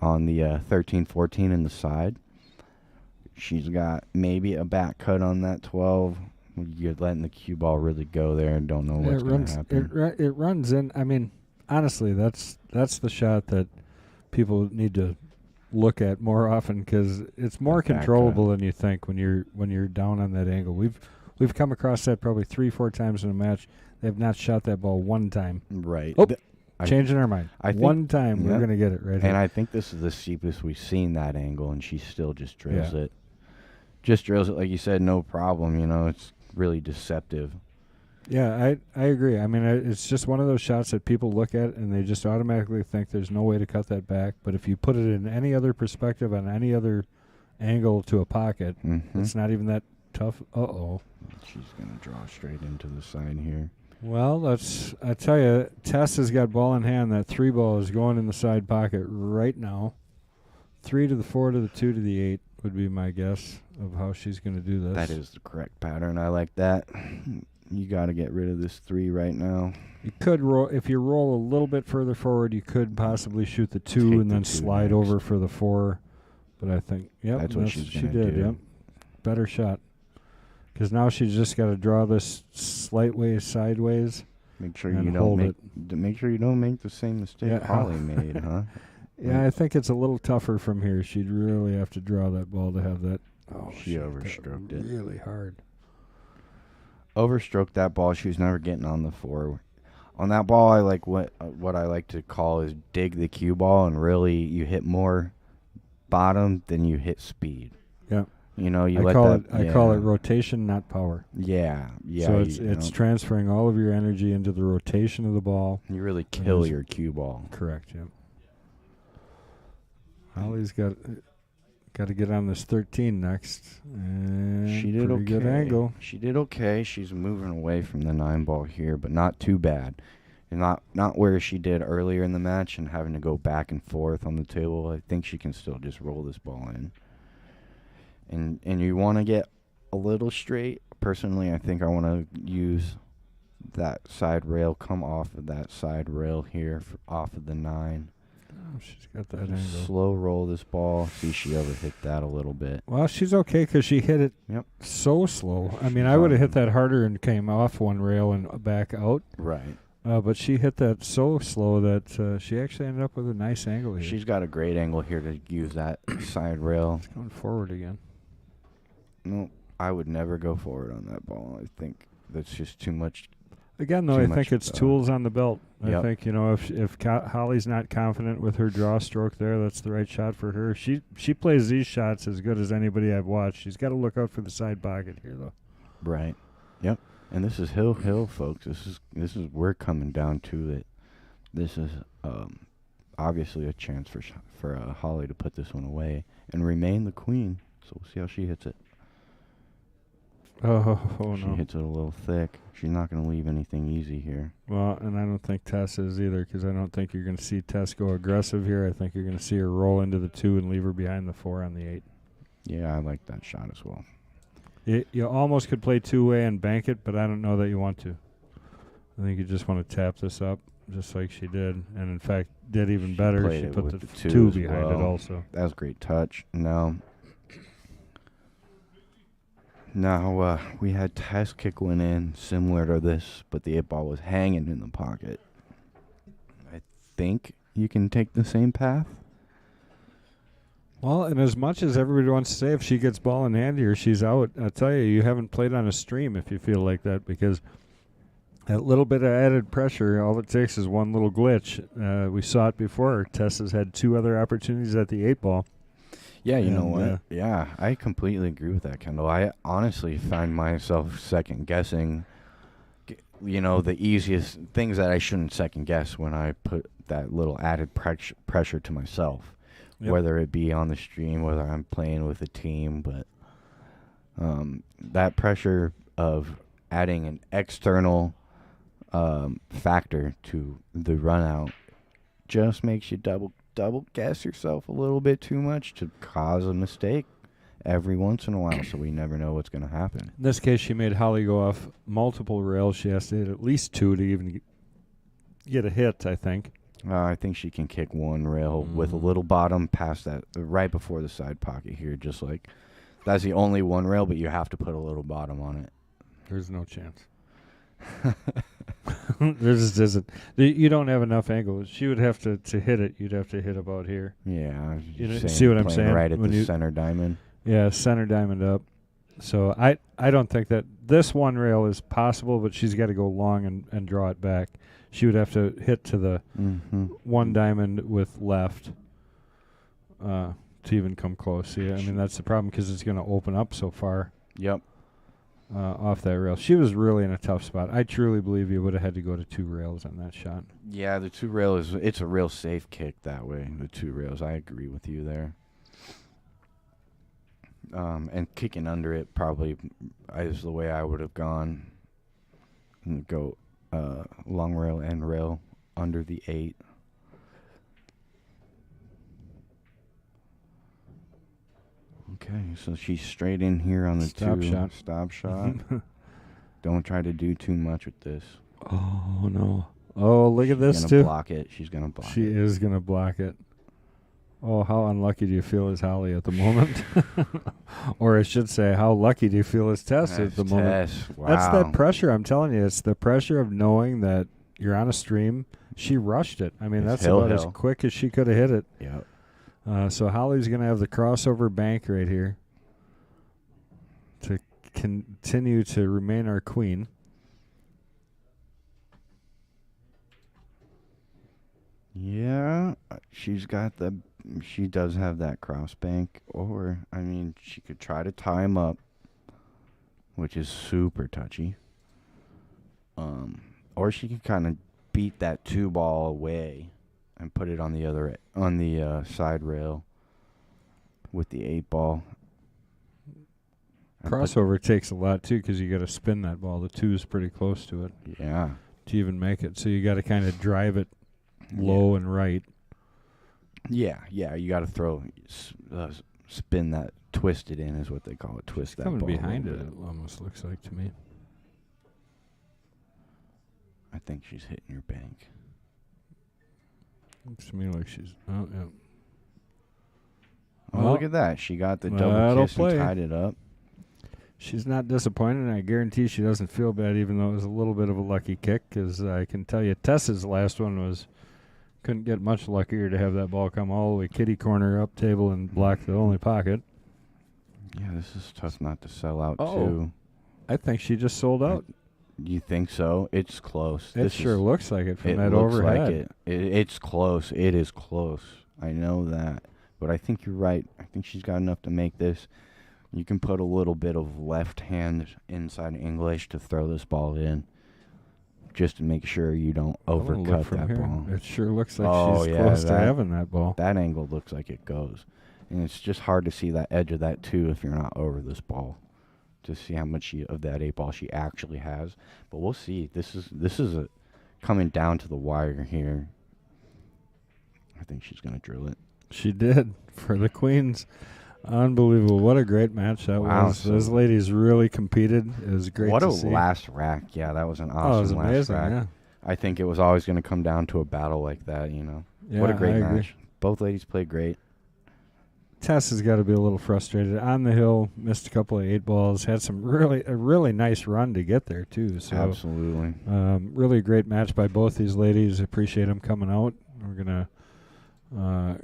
on the 13-14 in the side. She's got maybe a back cut on that 12. You're letting the cue ball really go there and don't know what's going to happen. It runs in. I mean, honestly, that's the shot that people need to look at more often because it's more controllable than you think when you're down on that angle. We've come across that probably 3-4 times in a match. They have not shot that ball one time. Right. Oh, changing our mind. One time we're going to get it right here. And I think this is the steepest we've seen that angle, and she still just drills it. Just drills it, like you said, no problem. It's really deceptive. Yeah, I agree. I mean, it's just one of those shots that people look at and they just automatically think there's no way to cut that back. But if you put it in any other perspective on any other angle to a pocket, it's not even that tough. Uh-oh. She's going to draw straight into the side here. Well, I tell you, Tess has got ball in hand. That 3 ball is going in the side pocket right now. 3 to the 4 to the 2 to the 8 would be my guess of how she's going to do this. That is the correct pattern. I like that. You got to get rid of this 3 right now. You could roll, if you roll a little bit further forward, you could possibly shoot the 2 and then slide next over for the 4. But I think, that's what she did. Yep, better shot. Because now she's just got to draw this slight way sideways. Make sure you don't make the same mistake Holly made, huh? Yeah, I think it's a little tougher from here. She'd really have to draw that ball to have that. Oh, she overstroked it really hard. Overstroked that ball. She was never getting on the 4. On that ball, I like what I like to call is dig the cue ball, and really you hit more bottom than you hit speed. Yeah. I call it rotation, not power. Yeah. So it's transferring all of your energy into the rotation of the ball. You really kill your cue ball. Correct. Yeah. Holly's got to get on this 13 next. And she did okay. Good angle. She did okay. She's moving away from the 9 ball here, but not too bad. And not where she did earlier in the match and having to go back and forth on the table. I think she can still just roll this ball in. And you want to get a little straight. Personally, I think I want to use that side rail, come off of that side rail here, off of the 9. Oh, she's got that angle. Slow roll this ball. See, she overhit that a little bit. Well, she's okay because she hit it so slow. I mean, I would have hit that harder and came off one rail and back out. Right. But she hit that so slow that she actually ended up with a nice angle here. She's got a great angle here to use that side rail. It's going forward again. No, I would never go forward on that ball. I think that's just too much. Again, though, I think it's tools on the belt. I think, if Holly's not confident with her draw stroke there, that's the right shot for her. She plays these shots as good as anybody I've watched. She's got to look out for the side pocket here, though. Right. Yep. And this is hill, folks. This is we're coming down to it. This is obviously a chance for Holly to put this one away and remain the queen. So we'll see how she hits it. Oh no. She hits it a little thick. She's not going to leave anything easy here. Well, and I don't think Tess is either, because I don't think you're going to see Tess go aggressive here. I think you're going to see her roll into the 2 and leave her behind the 4 on the 8. Yeah, I like that shot as well. You almost could play 2-way and bank it, but I don't know that you want to. I think you just want to tap this up. just like she did. And, in fact, did even better. She put the 2 behind it also. That was a great touch. Now, we had Tess kick one in similar to this, but the 8-ball was hanging in the pocket. I think you can take the same path. Well, and as much as everybody wants to say if she gets ball in hand here, she's out, I'll tell you haven't played on a stream if you feel like that, because that little bit of added pressure, all it takes is one little glitch. We saw it before. Tess has had 2 other opportunities at the 8-ball. Yeah, you know what? Yeah, I completely agree with that, Kendall. I honestly find myself second-guessing, the easiest things that I shouldn't second-guess when I put that little added pressure to myself. Yep. Whether it be on the stream, whether I'm playing with a team, but that pressure of adding an external factor to the run out just makes you double guess yourself a little bit too much to cause a mistake every once in a while, so we never know what's going to happen. In this case, she made Holly go off multiple rails. She has to hit at least 2 to even get a hit, I think. I think she can kick 1 rail with a little bottom past that, right before the side pocket here. Just like, that's the only 1 rail, but you have to put a little bottom on it. There's no chance. There just isn't. You don't have enough angle. She would have to hit it. You'd have to hit about here. Yeah. See what I'm saying? Right at the center diamond. Yeah, center diamond up. So I don't think that this 1 rail is possible, but she's got to go long and draw it back. She would have to hit to the 1 diamond with left to even come close. See, I mean, that's the problem because it's going to open up so far. Yep. Off that rail. She was really in a tough spot. I truly believe you would have had to go to 2 rails on that shot. Yeah, the 2 rail it's a real safe kick that way, the 2 rails. I agree with you there. And kicking under it probably is the way I would have gone. And go long rail and rail under the 8. Okay, so she's straight in here on the Stop shot. Stop shot. Don't try to do too much with this. Oh, no. Oh, look at this, too. She's going to block it. She's going to block it. She is going to block it. Oh, how unlucky do you feel as Holly at the moment? Or I should say, how lucky do you feel as Tess at the moment? Wow. That's that pressure, I'm telling you. It's the pressure of knowing that you're on a stream. She rushed it. I mean, that's about as quick as she could have hit it. Yeah. So Holly's going to have the crossover bank right here to continue to remain our queen. Yeah, she does have that cross bank, or, I mean, she could try to tie him up, which is super touchy. Or she could kind of beat that 2-ball away and put it on the side rail with the 8-ball. Crossover takes a lot, too, because you got to spin that ball. The 2 is pretty close to it. Yeah. To even make it. So you got to kind of drive it low and right. Yeah, you got to spin that, twist it in is what they call it. Twist that ball. Coming behind it almost looks like to me. I think she's hitting your bank. Looks to me like she's... Oh, yeah. Oh, look at that. She got the double kiss and tied it up. She's not disappointed, and I guarantee she doesn't feel bad, even though it was a little bit of a lucky kick, because I can tell you Tess's last one couldn't get much luckier to have that ball come all the way kitty corner up table and block the only pocket. Yeah, this is tough not to sell out, too. I think she just sold out. You think so? It's close. It sure looks like it from that overhead. It's close. It is close. I know that. But I think you're right. I think she's got enough to make this. You can put a little bit of left hand inside English to throw this ball in, just to make sure you don't overcut that ball. It sure looks like she's close to having that ball. That angle looks like it goes. And it's just hard to see that edge of that, too, if you're not over this ball, to see how much of that 8-ball she actually has. But we'll see. This is coming down to the wire here. I think she's going to drill it. She did for the Queens. Unbelievable. What a great match that was. Those ladies really competed. It was great to see. What a last rack. Yeah, that was an awesome last rack. Yeah. I think it was always going to come down to a battle like that, you know. Yeah, What a great I match. agree. Both ladies played great. Tess has got to be a little frustrated. On the hill, missed a couple of 8 balls, had a really nice run to get there, too. So, Absolutely. Really great match by both these ladies. Appreciate them coming out. We're going to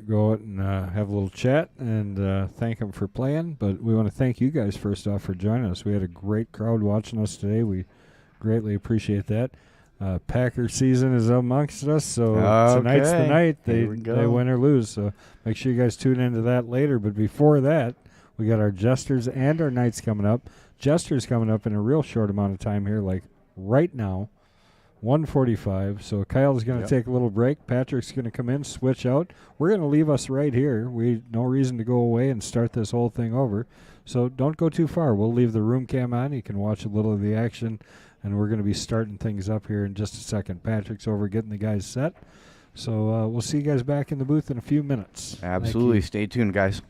go out and have a little chat and thank them for playing. But we want to thank you guys, first off, for joining us. We had a great crowd watching us today. We greatly appreciate that. Packer season is amongst us, so tonight's the night. They win or lose, so make sure you guys tune into that later. But before that, we got our Jesters and our Knights coming up. Jesters coming up in a real short amount of time here, like right now, 1:45. So Kyle's going to take a little break. Patrick's going to come in, switch out. We're going to leave us right here. No reason to go away and start this whole thing over. So don't go too far. We'll leave the room cam on. You can watch a little of the action. And we're going to be starting things up here in just a second. Patrick's over getting the guys set. So we'll see you guys back in the booth in a few minutes. Absolutely. Stay tuned, guys.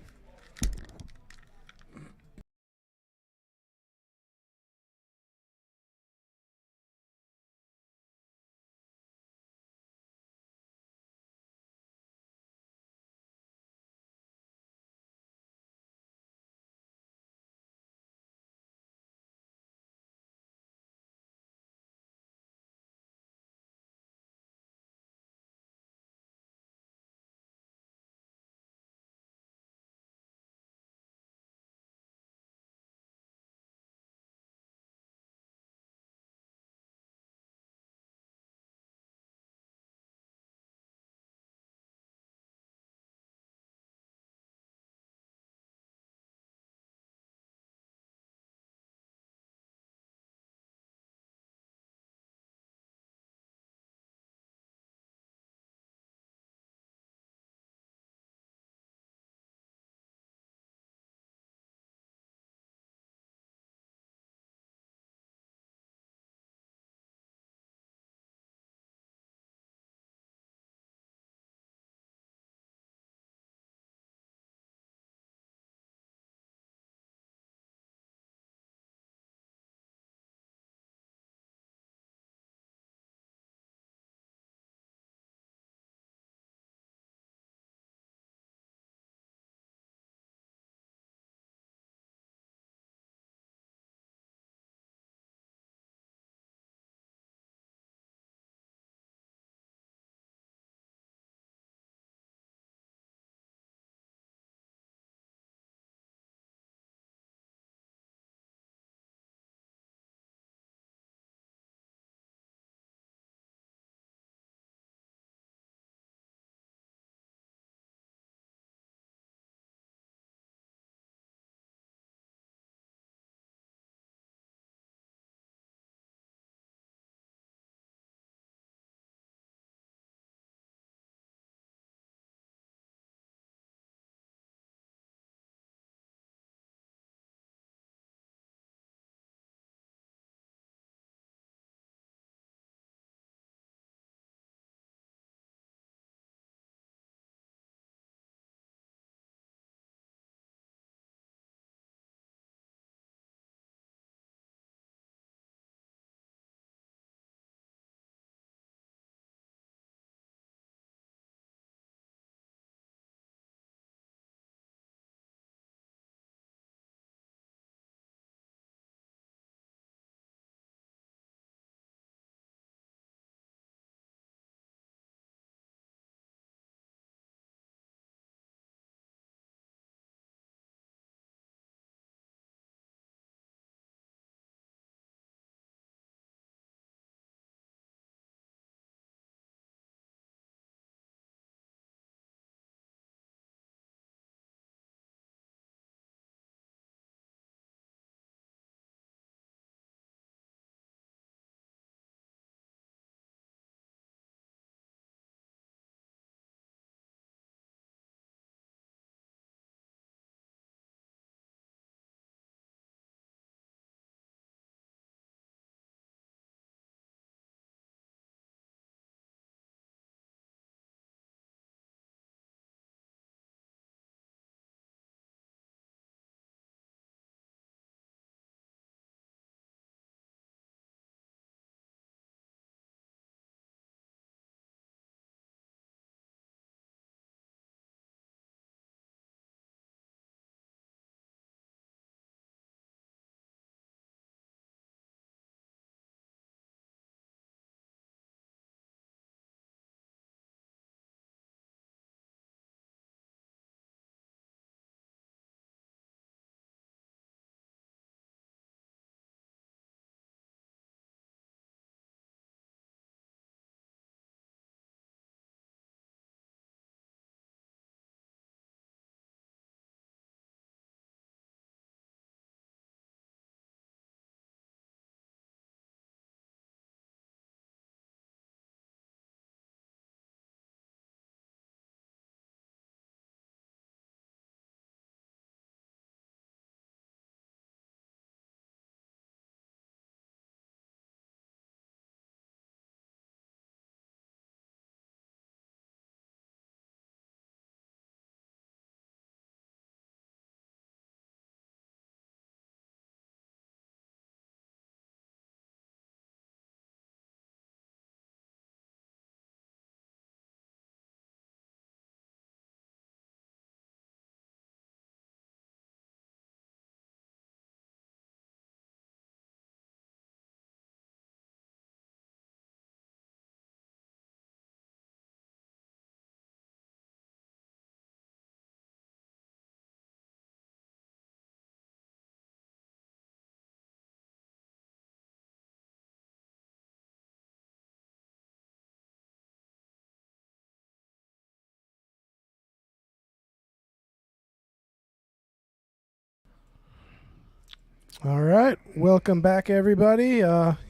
All right. Welcome back, everybody.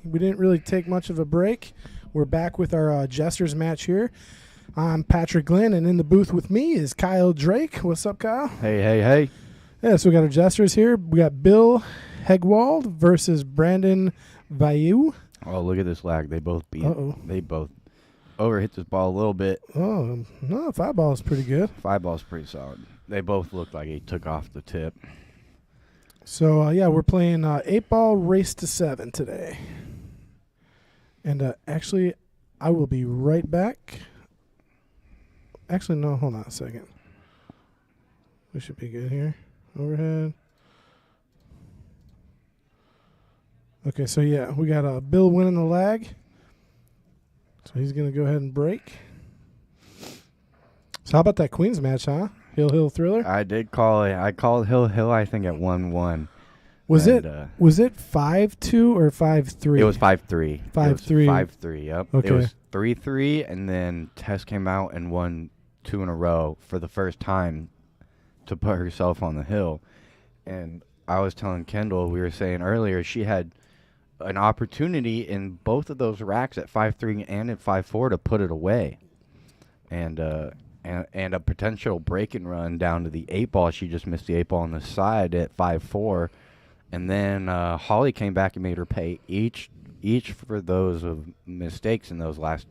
We didn't really take much of a break. We're back with our Jesters match here. I'm Patrick Glenn, and in the booth with me is Kyle Drake. What's up, Kyle? Hey. Yeah, so we got our Jesters here. We got Bill Hegelwald versus Brandon Vieau. Oh, look at this lag. They both beat. Uh-oh. They both overhit this ball a little bit. Oh, no, 5 ball is pretty good. 5 ball's pretty solid. They both looked like he took off the tip. So, we're playing 8 ball race to 7 today. And actually, I will be right back. Actually, no, hold on a second. We should be good here. Overhead. Okay, so we got Bill winning the lag. So he's going to go ahead and break. So how about that Queens match, huh? Hill Thriller? I did call it. I called Hill, I think, at 1-1. Was it 5-2 or 5-3? It was 5-3. 5-3. 5-3, yep. Okay. It was 3-3, and then Tess came out and won 2 in a row for the first time to put herself on the hill. And I was telling Kendall, we were saying earlier, she had an opportunity in both of those racks at 5-3 and at 5-4 to put it away. And a potential break and run down to the 8 ball. She just missed the 8 ball on the side at 5-4. And then Holly came back and made her pay each for those of mistakes in those last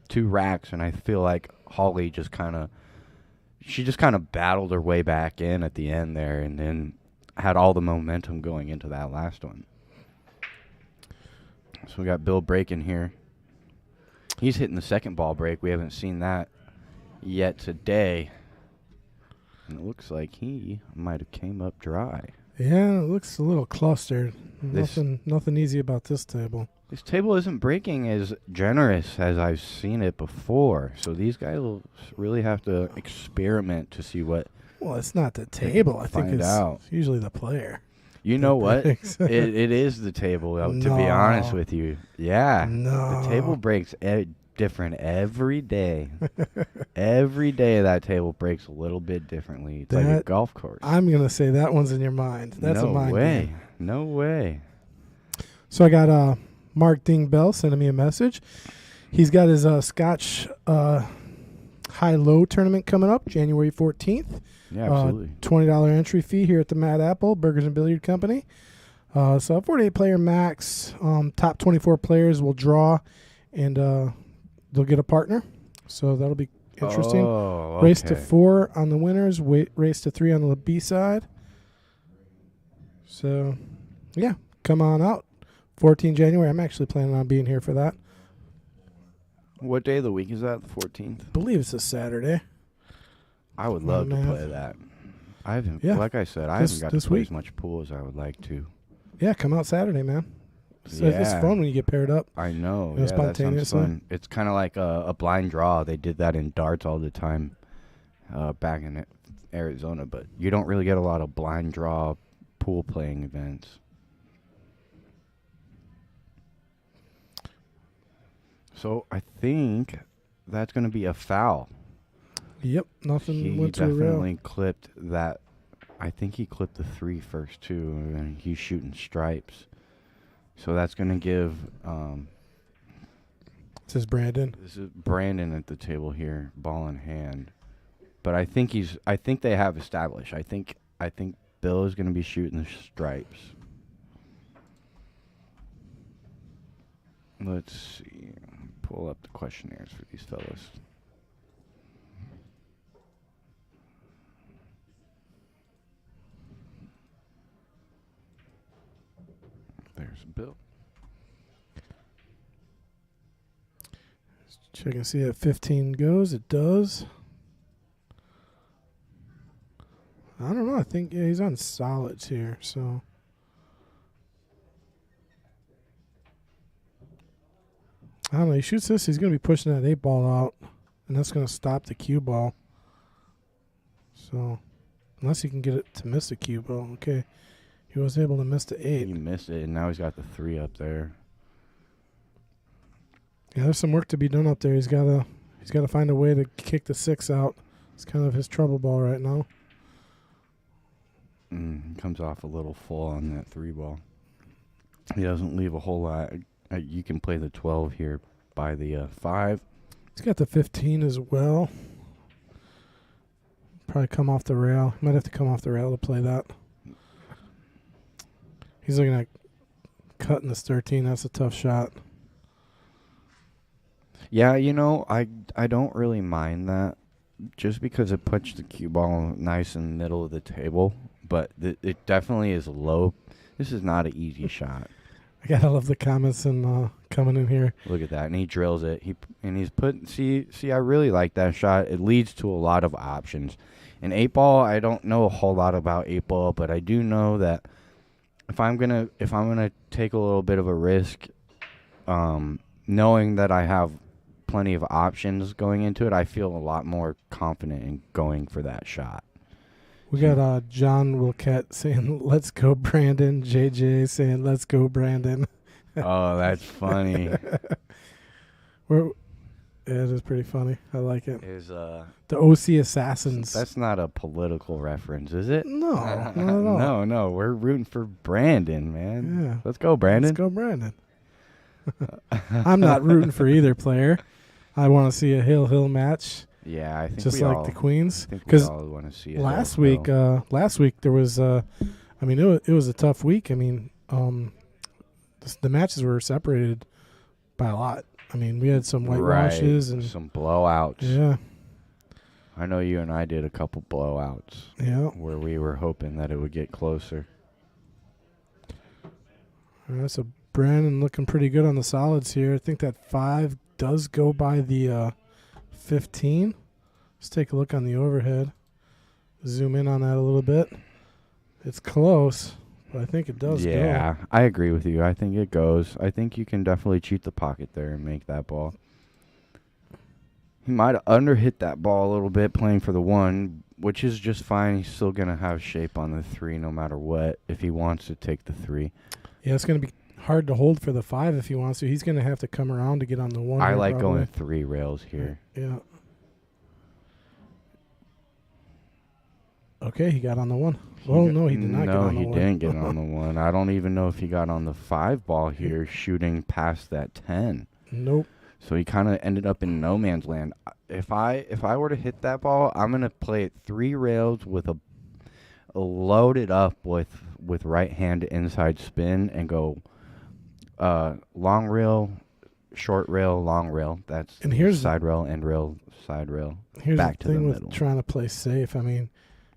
2 racks. And I feel like Holly just kind of battled her way back in at the end there, and then had all the momentum going into that last one. So we got Bill breaking here. He's hitting the second ball break. We haven't seen that yet today. And it looks like he might have came up dry. Yeah, it looks a little clustered. Nothing easy about this table. This table isn't breaking as generous as I've seen it before. So these guys will really have to experiment to see what. Well, it's not the table. I think it's usually the player. You know what? It is the table, to be honest with you. Yeah. No. The table breaks different every day. Every day that table breaks a little bit differently. It's like a golf course. I'm going to say that one's in your mind. That's a mind game. No way. So I got Mark Ding Bell sending me a message. He's got his Scotch high-low tournament coming up January 14th. Yeah, absolutely. $20 entry fee here at the Mad Apple Burgers and Billiard Company. So 48-player max. Top 24 players will draw, and they'll get a partner. So that'll be interesting. Oh, okay. Race to 4 on the winners. Race to 3 on the B side. So, yeah, come on out. 14 January. I'm actually planning on being here for that. What day of the week is that? The 14th? I believe it's a Saturday. I would love to play that. Like I said, I haven't got to play as much pool as I would like to. Yeah, come out Saturday, man. So it's fun when you get paired up. I know. Yeah, spontaneously. That sounds fun. It's kind of like a blind draw. They did that in darts all the time back in Arizona, but you don't really get a lot of blind draw pool playing events. So I think that's going to be a foul. Yep, nothing went to He a rail. definitely clipped that. I think he clipped the 3 first, too, and he's shooting stripes. So that's going to give... This is Brandon. This is Brandon at the table here, ball in hand. But I think they have established. I think Bill is going to be shooting the stripes. Let's see. Pull up the questionnaires for these fellas. There's Bill. Check and see if 15 goes. It does. I don't know. I think he's on solids here. So I don't know. He shoots this. He's going to be pushing that 8 ball out, and that's going to stop the cue ball. So unless he can get it to miss the cue ball. Okay. He was able to miss the 8. He missed it, and now he's got the 3 up there. Yeah, there's some work to be done up there. He's got to find a way to kick the 6 out. It's kind of his trouble ball right now. Comes off a little full on that 3 ball. He doesn't leave a whole lot. You can play the 12 here by the 5. He's got the 15 as well. Probably come off the rail. Might have to come off the rail to play that. He's looking at cutting this 13. That's a tough shot. Yeah, I don't really mind that, just because it puts the cue ball nice in the middle of the table. But it definitely is low. This is not an easy shot. I gotta love the comments and coming in here. Look at that, and he drills it. He's put. See, I really like that shot. It leads to a lot of options. In 8-ball, I don't know a whole lot about 8-ball, but I do know that if I'm gonna take a little bit of a risk, knowing that I have plenty of options going into it, I feel a lot more confident in going for that shot. We got John Wilkett saying, "Let's go, Brandon." JJ saying, "Let's go, Brandon." Oh, that's funny. It is pretty funny. I like it. The OC Assassins. That's not a political reference, is it? No, not at all. No. We're rooting for Brandon, man. Yeah. Let's go, Brandon. Let's go, Brandon. I'm not rooting for either player. I want to see a Hill match. Yeah, I think just we like all, the Queens. Because we all want to see it. Last week there was, it was a tough week. I mean, the matches were separated by a lot. I mean, we had some whitewashes and some blowouts. Yeah. I know you and I did a couple blowouts. Yeah. Where we were hoping that it would get closer. All right, so Brandon looking pretty good on the solids here. I think that 5 does go by the 15. Let's take a look on the overhead. Zoom in on that a little bit. It's close, but I think it does go. Yeah, I agree with you. I think it goes. I think you can definitely cheat the pocket there and make that ball. He might have underhit that ball a little bit playing for the 1, which is just fine. He's still going to have shape on the 3 no matter what if he wants to take the 3. Yeah, it's going to be hard to hold for the 5 if he wants to. He's going to have to come around to get on the 1. I like going 3 rails here. Yeah. Okay, he got on the 1. Oh, no, he did not get on the 1. No, he didn't get on the 1. I don't even know if he got on the 5 ball here, shooting past that 10. Nope. So he kind of ended up in no man's land. If I were to hit that ball, I'm going to play it 3 rails with a loaded up with right hand inside spin and go long rail, short rail, long rail. That's and here's side rail, end rail, side rail. Here's back the to thing the with middle. Trying to play safe. I mean,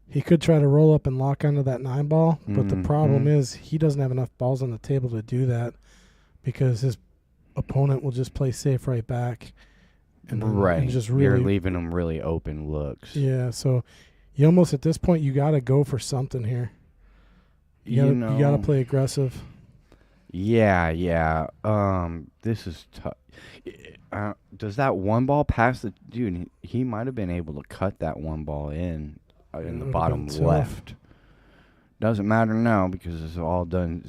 he could try to roll up and lock onto that 9 ball, but the problem is he doesn't have enough balls on the table to do that because his opponent will just play safe right back. And just really, you're leaving him really open looks. Yeah, so you almost at this point you got to go for something here. You got to play aggressive. Yeah. This is tough. Does that 1 ball pass the dude? He might have been able to cut that 1 ball in the bottom left. Doesn't matter now because it's all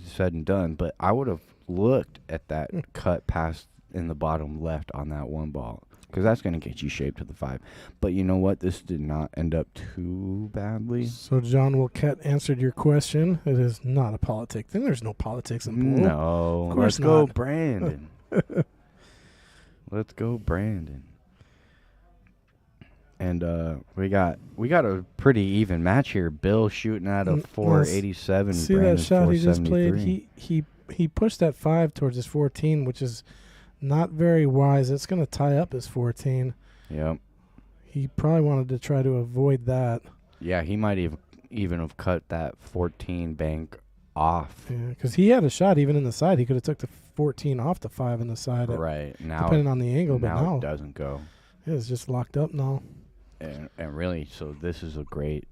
said and done. But I would have looked at that cut pass in the bottom left on that 1 ball because that's going to get you shaped to the 5. But you know what? This did not end up too badly. So John Wilkett answered your question. It is not a politic thing. There's no politics in pool. No. Let's go, Brandon. Let's go, Brandon. And we got a pretty even match here. Bill shooting at a 487. See Brandon that shot he just 473. played? He pushed that 5 towards his 14, which is not very wise. It's going to tie up his 14. Yep. He probably wanted to try to avoid that. Yeah, he might even have cut that 14 bank off. Yeah, because he had a shot even in the side. He could have took the 14 off the 5 in the side. Right. Now, depending on the angle, but now it doesn't go. It's just locked up now. And really, so this is a great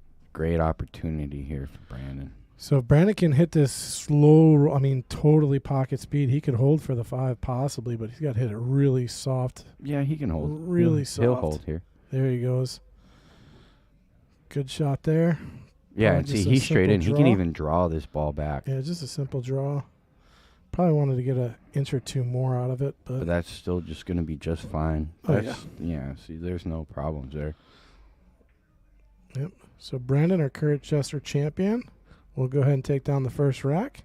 opportunity here for Brandon. So if Brandon can hit this slow, totally pocket speed, he could hold for the 5 possibly, but he's got to hit it really soft. Yeah, he can hold. Really soft. He'll hold here. There he goes. Good shot there. Yeah, and see, he's straight in. He can even draw this ball back. Yeah, just a simple draw. Probably wanted to get an inch or 2 more out of it. But that's still just going to be just fine. Yeah, see, there's no problems there. Yep. So Brandon, our current Jester champion, we'll go ahead and take down the first rack.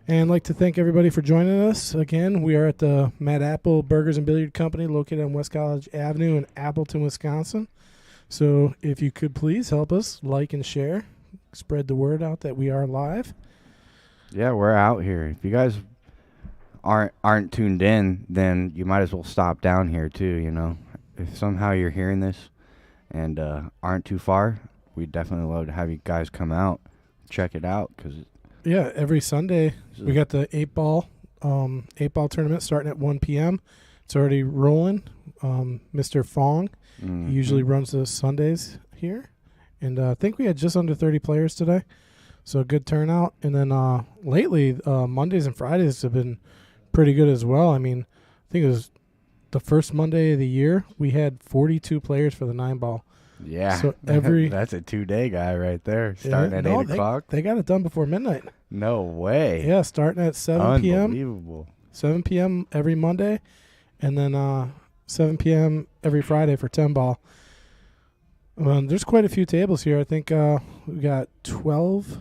And I'd like to thank everybody for joining us. Again, we are at the Mad Apple Burgers and Billiard Company located on West College Avenue in Appleton, Wisconsin. So if you could please help us like and share, spread the word out that we are live. Yeah, we're out here. If you guys aren't tuned in, then you might as well stop down here too, you know. If somehow you're hearing this and aren't too far, we'd definitely love to have you guys come out, check it out, because yeah, every Sunday we got the 8-ball tournament starting at 1 p.m. It's already rolling. Mr. Fong usually runs the Sundays here. And I think we had just under 30 players today. So a good turnout. And then lately, Mondays and Fridays have been pretty good as well. I mean, I think it was the first Monday of the year, we had 42 players for the 9-ball. Yeah, so every that's a 2-day guy right there, starting at 8 o'clock. They got it done before midnight. No way. Yeah, starting at 7 p.m. Unbelievable. 7 p.m. every Monday, and then 7 p.m. every Friday for 10-ball. There's quite a few tables here. I think we got 12.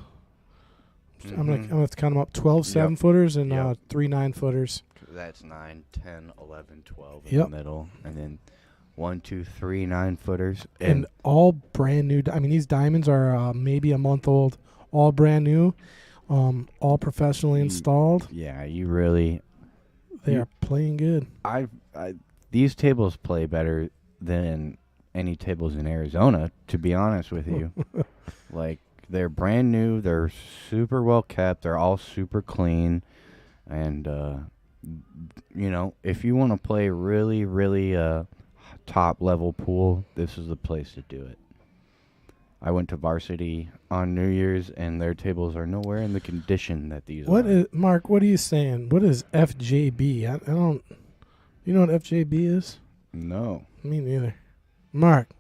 I'm gonna have to count them up. 12 7-footers and 3 9-footers. That's 9, 10, 11, 12 in the middle, and then 1, 2, 3 9-footers, and all brand new. I mean, these diamonds are maybe a month old, all brand new, all professionally installed. Yeah, you really. They are playing good. These tables play better than any tables in Arizona, to be honest with you. Like, they're brand new, they're super well kept, they're all super clean, and you know, if you want to play really, really top level pool, this is the place to do it. I went to Varsity on New Year's, and their tables are nowhere in the condition that these are. Mark, what are you saying? What is FJB? I don't. You know what FJB is? No. Me neither. Mark,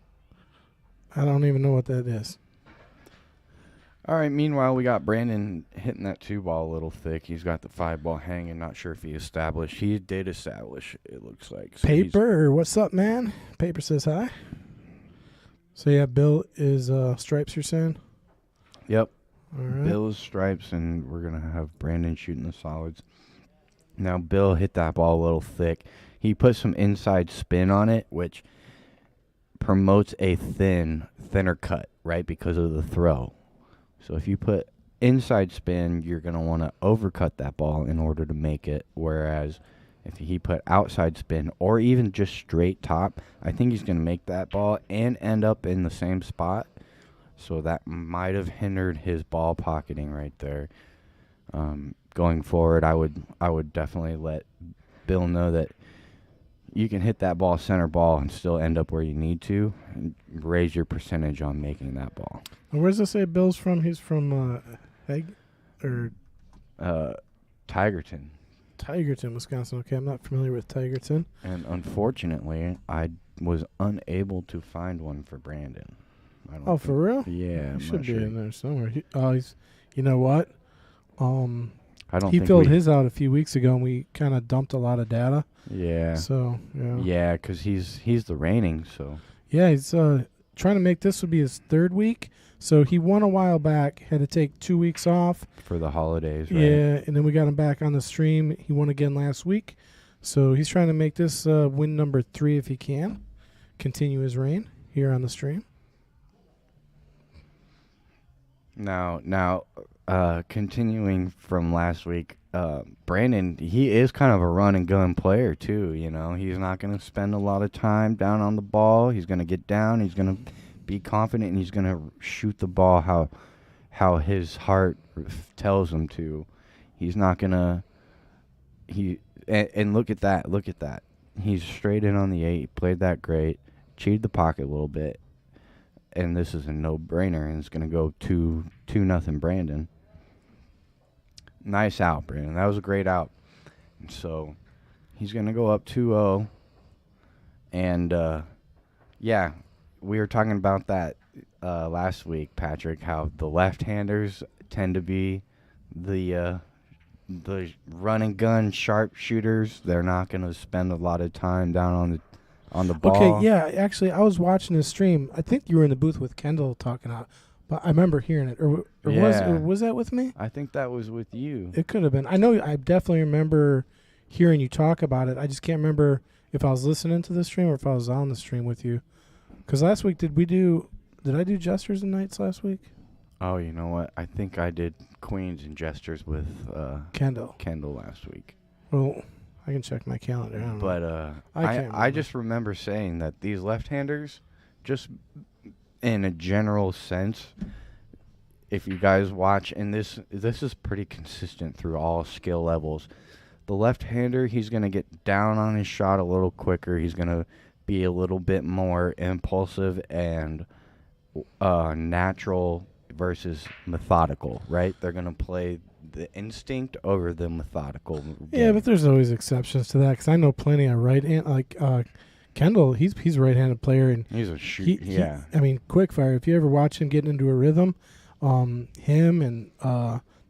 I don't even know what that is. All right, meanwhile, we got Brandon hitting that 2-ball a little thick. He's got the 5-ball hanging. Not sure if he established. He did establish, it looks like. So Paper, what's up, man? Paper says hi. So, yeah, Bill is stripes, you're saying? Yep. All right. Bill is stripes, and we're going to have Brandon shooting the solids. Now, Bill hit that ball a little thick. He put some inside spin on it, which promotes a thinner cut, right, because of the throw. So if you put inside spin, you're going to want to overcut that ball in order to make it, whereas if he put outside spin or even just straight top, I think he's going to make that ball and end up in the same spot. So that might have hindered his ball pocketing right there. Going forward, I would definitely let Bill know that you can hit that ball center ball and still end up where you need to, and raise your percentage on making that ball. And where does it say Bill's from? He's from Tigerton. Tigerton, Wisconsin. Okay, I'm not familiar with Tigerton. And unfortunately, I was unable to find one for Brandon. For real? Yeah, he should be in there somewhere. You know what? He think filled his out a few weeks ago, and we kind of dumped a lot of data. Yeah. So yeah. Yeah, because he's the reigning. So yeah, he's trying to make this would be his 3rd week. So he won a while back, had to take 2 weeks off for the holidays. Right? Yeah, and then we got him back on the stream. He won again last week, so he's trying to make this win number 3 if he can, continue his reign here on the stream. Now, continuing from last week, Brandon, he is kind of a run and gun player too. You know, he's not going to spend a lot of time down on the ball. He's going to get down. He's going to be confident, and he's going to shoot the ball how his heart tells him to. He's not going to. And look at that. Look at that. He's straight in on the 8. He played that great. Cheated the pocket a little bit. And this is a no-brainer, and it's going to go 2-0 Brandon. Nice out, Brandon. That was a great out. And so he's going to go up 2-0. And, yeah, we were talking about that last week, Patrick, how the left-handers tend to be the run-and-gun sharpshooters. They're not going to spend a lot of time down on the ball. Okay, yeah. Actually, I was watching this stream. I think you were in the booth with Kendall talking about But I remember hearing it. Or was that with me? I think that was with you. It could have been. I know I definitely remember hearing you talk about it. I just can't remember if I was listening to the stream or if I was on the stream with you. Because last week, did I do Jesters and Knights last week? Oh, you know what? I think I did Queens and Jesters with Kendall last week. Well, I can check my calendar. I don't know. I just remember saying that these left-handers, just in a general sense, if you guys watch, and this is pretty consistent through all skill levels, the left-hander, he's going to get down on his shot a little quicker. He's going to be a little bit more impulsive and natural versus methodical, right? They're going to play the instinct over the methodical game. Yeah, but there's always exceptions to that because I know plenty of right-hand, like Kendall, he's a right-handed player. And he's a shoot, I mean, quick fire. If you ever watch him getting into a rhythm, him and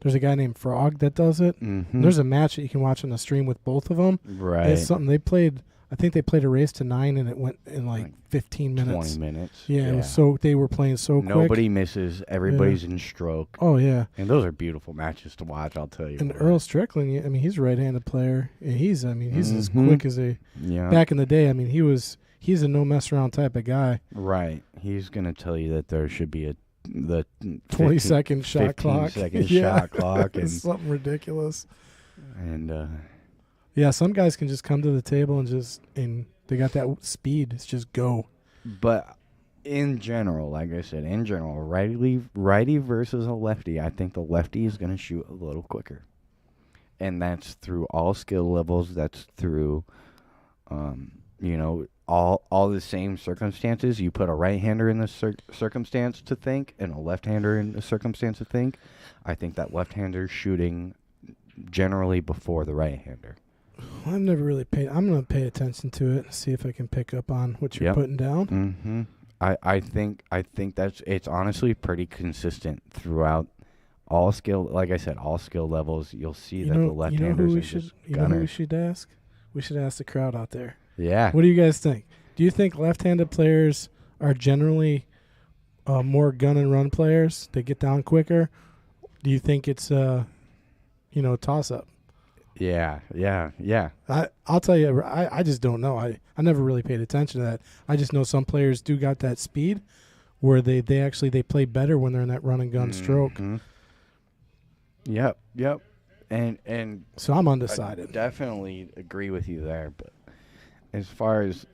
there's a guy named Frog that does it. Mm-hmm. There's a match that you can watch on the stream with both of them. Right. It's something they played. I think they played a race to 9, and it went in like 15 minutes. 20 minutes. Yeah, it was they were playing so quick. Nobody misses. Everybody's in stroke. Oh, yeah. And those are beautiful matches to watch, I'll tell you. And Earl Strickland, I mean, he's a right-handed player, and he's as quick as a... Yeah. Back in the day, I mean, he's a no-mess-around type of guy. Right. He's going to tell you that there should be the 20-second shot clock. 15-second shot clock. And something ridiculous. And... yeah, some guys can just come to the table and they got that speed. It's just go. But in general, like I said, righty versus a lefty, I think the lefty is going to shoot a little quicker. And that's through all skill levels. That's through, all the same circumstances. You put a right-hander in the circumstance to think and a left-hander in the circumstance to think. I think that left-hander shooting generally before the right-hander. I've never really paid. I'm going to pay attention to it and see if I can pick up on what you're putting down. Mm-hmm. I think it's honestly pretty consistent throughout all skill. Like I said, all skill levels. You'll see that the left-handers are just gunners. You know who we should ask? We should ask the crowd out there. Yeah. What do you guys think? Do you think left-handed players are generally more gun and run players? They get down quicker. Do you think it's toss-up? Yeah. I'll tell you, I just don't know. I never really paid attention to that. I just know some players do got that speed where they play better when they're in that run and gun stroke. Yep. And so I'm undecided. I definitely agree with you there, but as far as,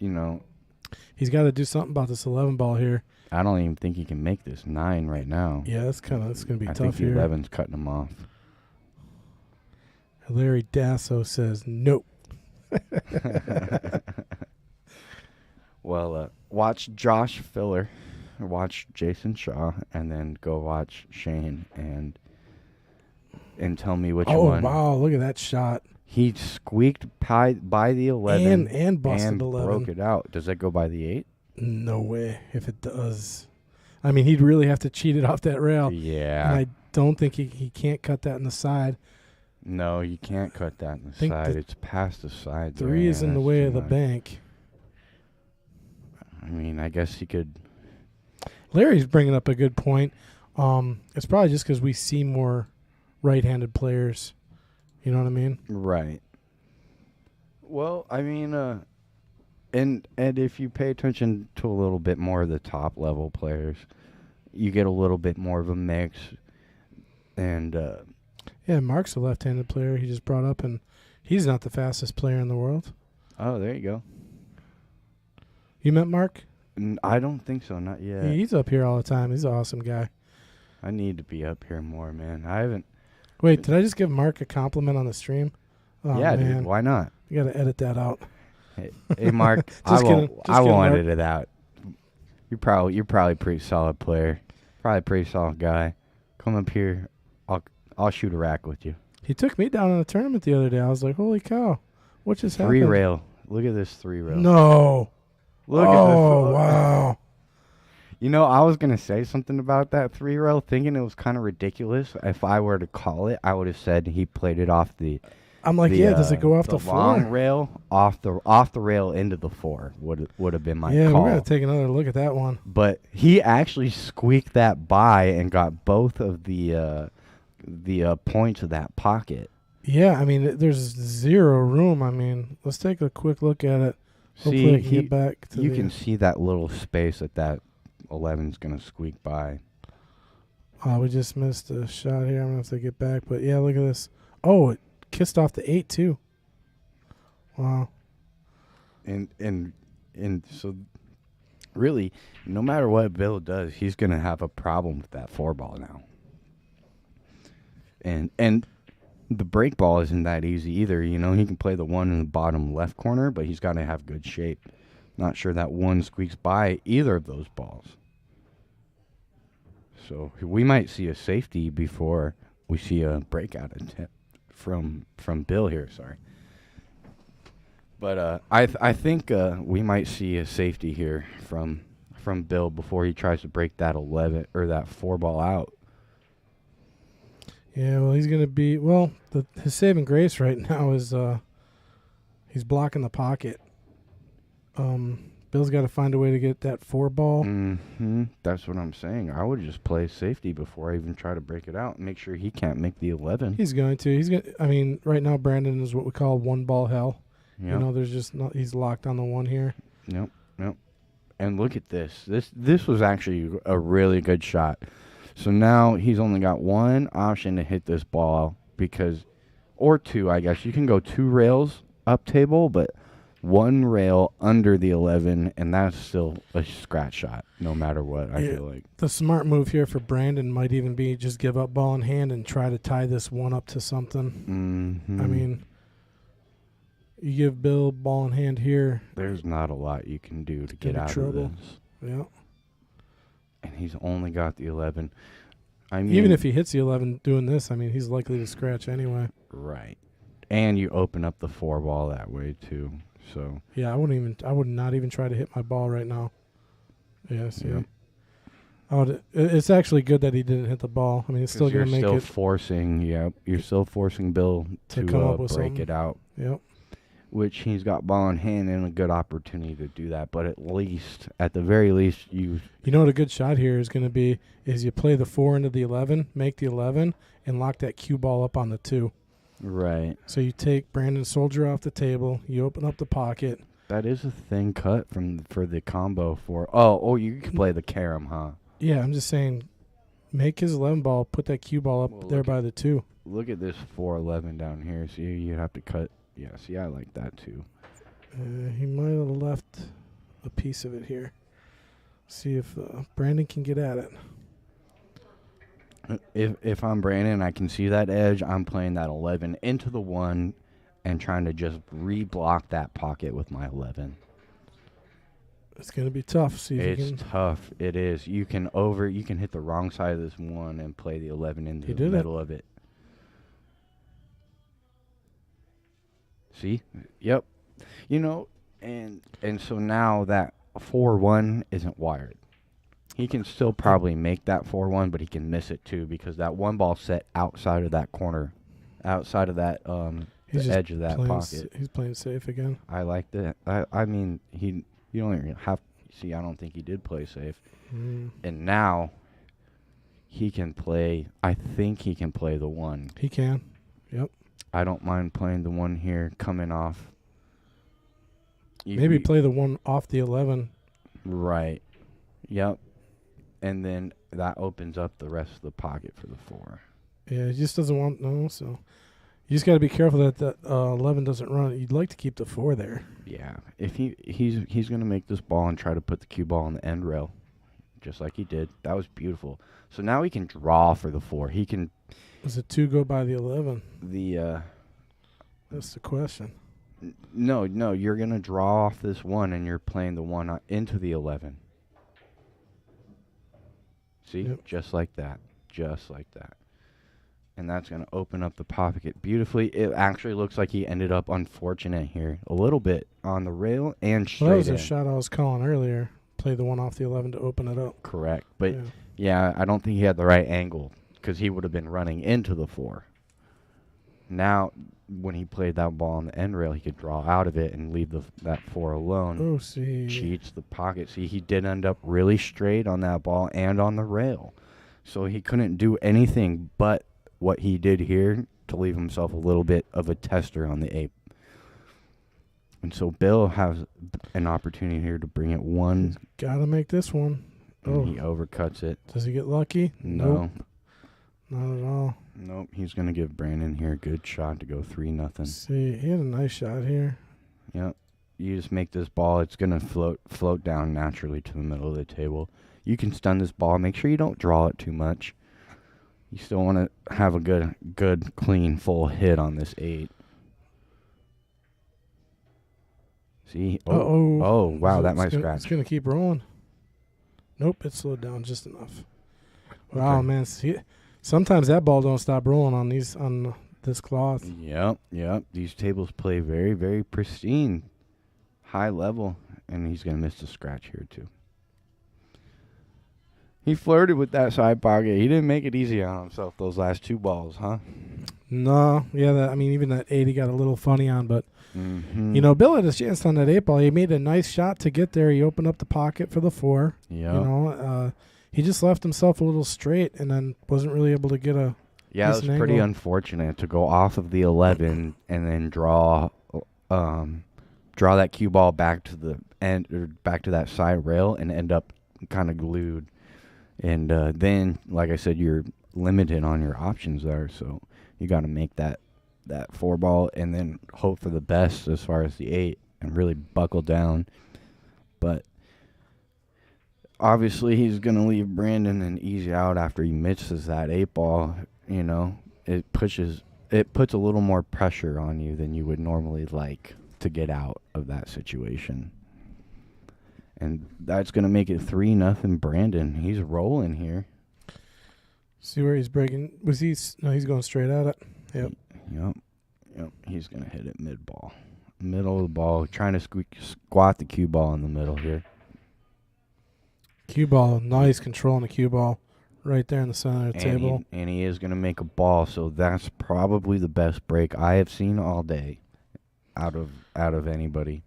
he's got to do something about this 11 ball here. I don't even think he can make this 9 right now. Yeah, it's going to be tough I think the here. 11's cutting him off. Larry Dasso says nope. Well, watch Josh Filler, watch Jason Shaw, and then go watch Shane and tell me which one. Oh, wow, look at that shot. He squeaked by the 11 and busted and 11. broke it out. Does that go by the 8? No way. If it does, I mean, he'd really have to cheat it off that rail. Yeah. And I don't think he can't cut that in the side. No, you can't cut that in the side. It's past the side. 3 is in the way of the bank. I mean, I guess he could. Larry's bringing up a good point. It's probably just because we see more right-handed players. You know what I mean? Right. Well, I mean, and if you pay attention to a little bit more of the top level players, you get a little bit more of a mix. And yeah, Mark's a left-handed player. He just brought up, and he's not the fastest player in the world. Oh, there you go. You met Mark? I don't think so, not yet. Yeah, he's up here all the time. He's an awesome guy. I need to be up here more, man. I haven't. Wait, did I just give Mark a compliment on the stream? Oh, yeah, man. dude. Why not? You got to edit that out. Hey, Mark. I won't edit it out. You're probably a pretty solid player. Probably a pretty solid guy. Come up here. I'll shoot a rack with you. He took me down in a tournament the other day. I was like, holy cow. What just happened? 3 rail. Look at this 3 rail. No. Look at this. Oh, wow. I was going to say something about that 3 rail, thinking it was kind of ridiculous. If I were to call it, I would have said he played it off the I'm like, does it go off the long floor? rail off the rail into the 4 would have been my call. Yeah, we're gonna take another look at that one. But he actually squeaked that by and got both of the points of that pocket. Yeah, I mean, there's zero room. I mean, let's take a quick look at it. Hopefully, I can get back to you can see that little space that 11's gonna squeak by. Oh, we just missed a shot here. I'm gonna have to get back. But yeah, look at this. Oh, it kissed off the 8 too. Wow. And so really, no matter what Bill does, he's gonna have a problem with that 4 ball now. And the break ball isn't that easy either. You know, he can play the 1 in the bottom left corner, but he's got to have good shape. Not sure that 1 squeaks by either of those balls. So we might see a safety before we see a breakout attempt from Bill here. Sorry, but I think we might see a safety here from Bill before he tries to break that 11 or that 4 ball out. Yeah, well, he's gonna be his saving grace right now is he's blocking the pocket. Bill's got to find a way to get that 4 ball. Mm-hmm. That's what I'm saying. I would just play safety before I even try to break it out and make sure he can't make the 11. He's going to. I mean, right now Brandon is what we call 1 ball hell. Yep. You know, there's just not. He's locked on the 1 here. Yep. And look at this. This was actually a really good shot. So now he's only got 1 option to hit this ball or 2, I guess. You can go 2 rails up table, but 1 rail under the 11, and that's still a scratch shot, no matter what, I feel like. The smart move here for Brandon might even be just give up ball in hand and try to tie this 1 up to something. Mm-hmm. I mean, you give Bill ball in hand here. There's not a lot you can do to get out of this. Yeah. And he's only got the 11. I mean, even if he hits the 11 doing this, I mean, he's likely to scratch anyway. Right. And you open up the 4 ball that way, too. So yeah, I would not even try to hit my ball right now. Yes, yeah. It's actually good that he didn't hit the ball. I mean, it's still going to make it. You're still forcing Bill to come up with break something. it out. Yep. Which he's got ball in hand and a good opportunity to do that. But at the very least, you know what a good shot here is going to be is you play the 4 into the 11, make the 11, and lock that cue ball up on the 2. Right. So you take Brandon Soldier off the table. You open up the pocket. That is a thin cut for the combo for. Oh, you can play the carom, huh? Yeah, I'm just saying, make his 11 ball, put that cue ball up there by the 2. Look at this 4-11 down here. See, you have to cut. Yeah, see, I like that too. He might have left a piece of it here. See if Brandon can get at it. If I'm Brandon, I can see that edge. I'm playing that 11 into the 1 and trying to just re-block that pocket with my 11. It's going to be tough. See if it's tough. It is. You can hit the wrong side of this 1 and play the 11 into the middle of it. See? Yep. You know, and so now that 4-1 isn't wired. He can still probably make that 4-1, but he can miss it too because that 1 ball set outside of that corner, outside of that the edge of that pocket. He's playing safe again. I like that. I mean, you don't even have. See, I don't think he did play safe. And now he can play. I think he can play the 1. He can. Yep. I don't mind playing the 1 here, coming off. Maybe play the 1 off the 11. Right. Yep. And then that opens up the rest of the pocket for the 4. Yeah, he just doesn't want so you just got to be careful that 11 doesn't run. You'd like to keep the 4 there. Yeah, if he's going to make this ball and try to put the cue ball on the end rail, just like he did. That was beautiful. So now he can draw for the 4. He can. Does the 2 go by the 11? That's the question. No, you're going to draw off this 1 and you're playing the 1 into the 11. See? Yep. Just like that. And that's going to open up the pocket beautifully. It actually looks like he ended up unfortunate here. A little bit on the rail and straight that was in. a shot I was calling earlier. Play the 1 off the 11 to open it up. Correct. But, yeah I don't think he had the right angle because he would have been running into the 4. Now, when he played that ball on the end rail, he could draw out of it and leave that 4 alone. Oh, see. Cheats the pocket. See, he did end up really straight on that ball and on the rail. So he couldn't do anything but what he did here to leave himself a little bit of a tester on the 8. And so Bill has an opportunity here to bring it 1. Got to make this one. And he overcuts it. Does he get lucky? No. Nope. Not at all. Nope. He's going to give Brandon here a good shot to go 3-0. See, he had a nice shot here. Yep. You just make this ball. It's going to float down naturally to the middle of the table. You can stun this ball. Make sure you don't draw it too much. You still want to have a good, clean, full hit on this 8. See? Oh, wow, that might scratch. It's going to keep rolling. Nope, it slowed down just enough. Wow, Okay. man. See, sometimes that ball don't stop rolling on this cloth. Yep. These tables play very, very pristine, high level, and he's going to miss the scratch here, too. He flirted with that side pocket. He didn't make it easy on himself those last 2 balls, huh? No, yeah, even that 8 he got a little funny on, but Bill had a chance on that 8 ball. He made a nice shot to get there. He opened up the pocket for the 4. Yeah. He just left himself a little straight and then wasn't really able to get a Yeah, it was pretty unfortunate to go off of the 11 and then draw that cue ball back to the end or back to that side rail and end up kind of glued. And then, like I said, you're limited on your options there, so you got to make that 4 ball and then hope for the best as far as the 8 and really buckle down. But obviously, he's going to leave Brandon an easy out after he misses that 8 ball. It puts a little more pressure on you than you would normally like to get out of that situation. And that's going to make it 3-0 Brandon. He's rolling here. See where he's breaking. He's going straight at it. Yep. Yep. He's going to hit it mid-ball. Middle of the ball. Trying to squat the cue ball in the middle here. Cue ball. Nice control on the cue ball. Right there in the center of the table. And he is going to make a ball. So that's probably the best break I have seen all day out of anybody.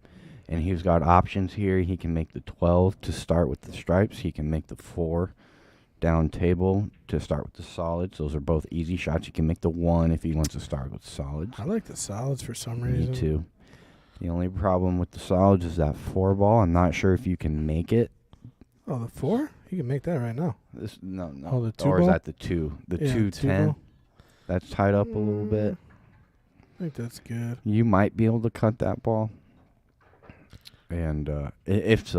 And he's got options here. He can make the 12 to start with the stripes. He can make the 4 down table to start with the solids. Those are both easy shots. You can make the 1 if he wants to start with solids. I like the solids for some reason. Me too. The only problem with the solids is that 4 ball. I'm not sure if you can make it. Oh, the 4? You can make that right now. No. Oh, the 2 or ball? is that the 2? The 2-10. Ball. That's tied up a little bit. I think that's good. You might be able to cut that ball. And if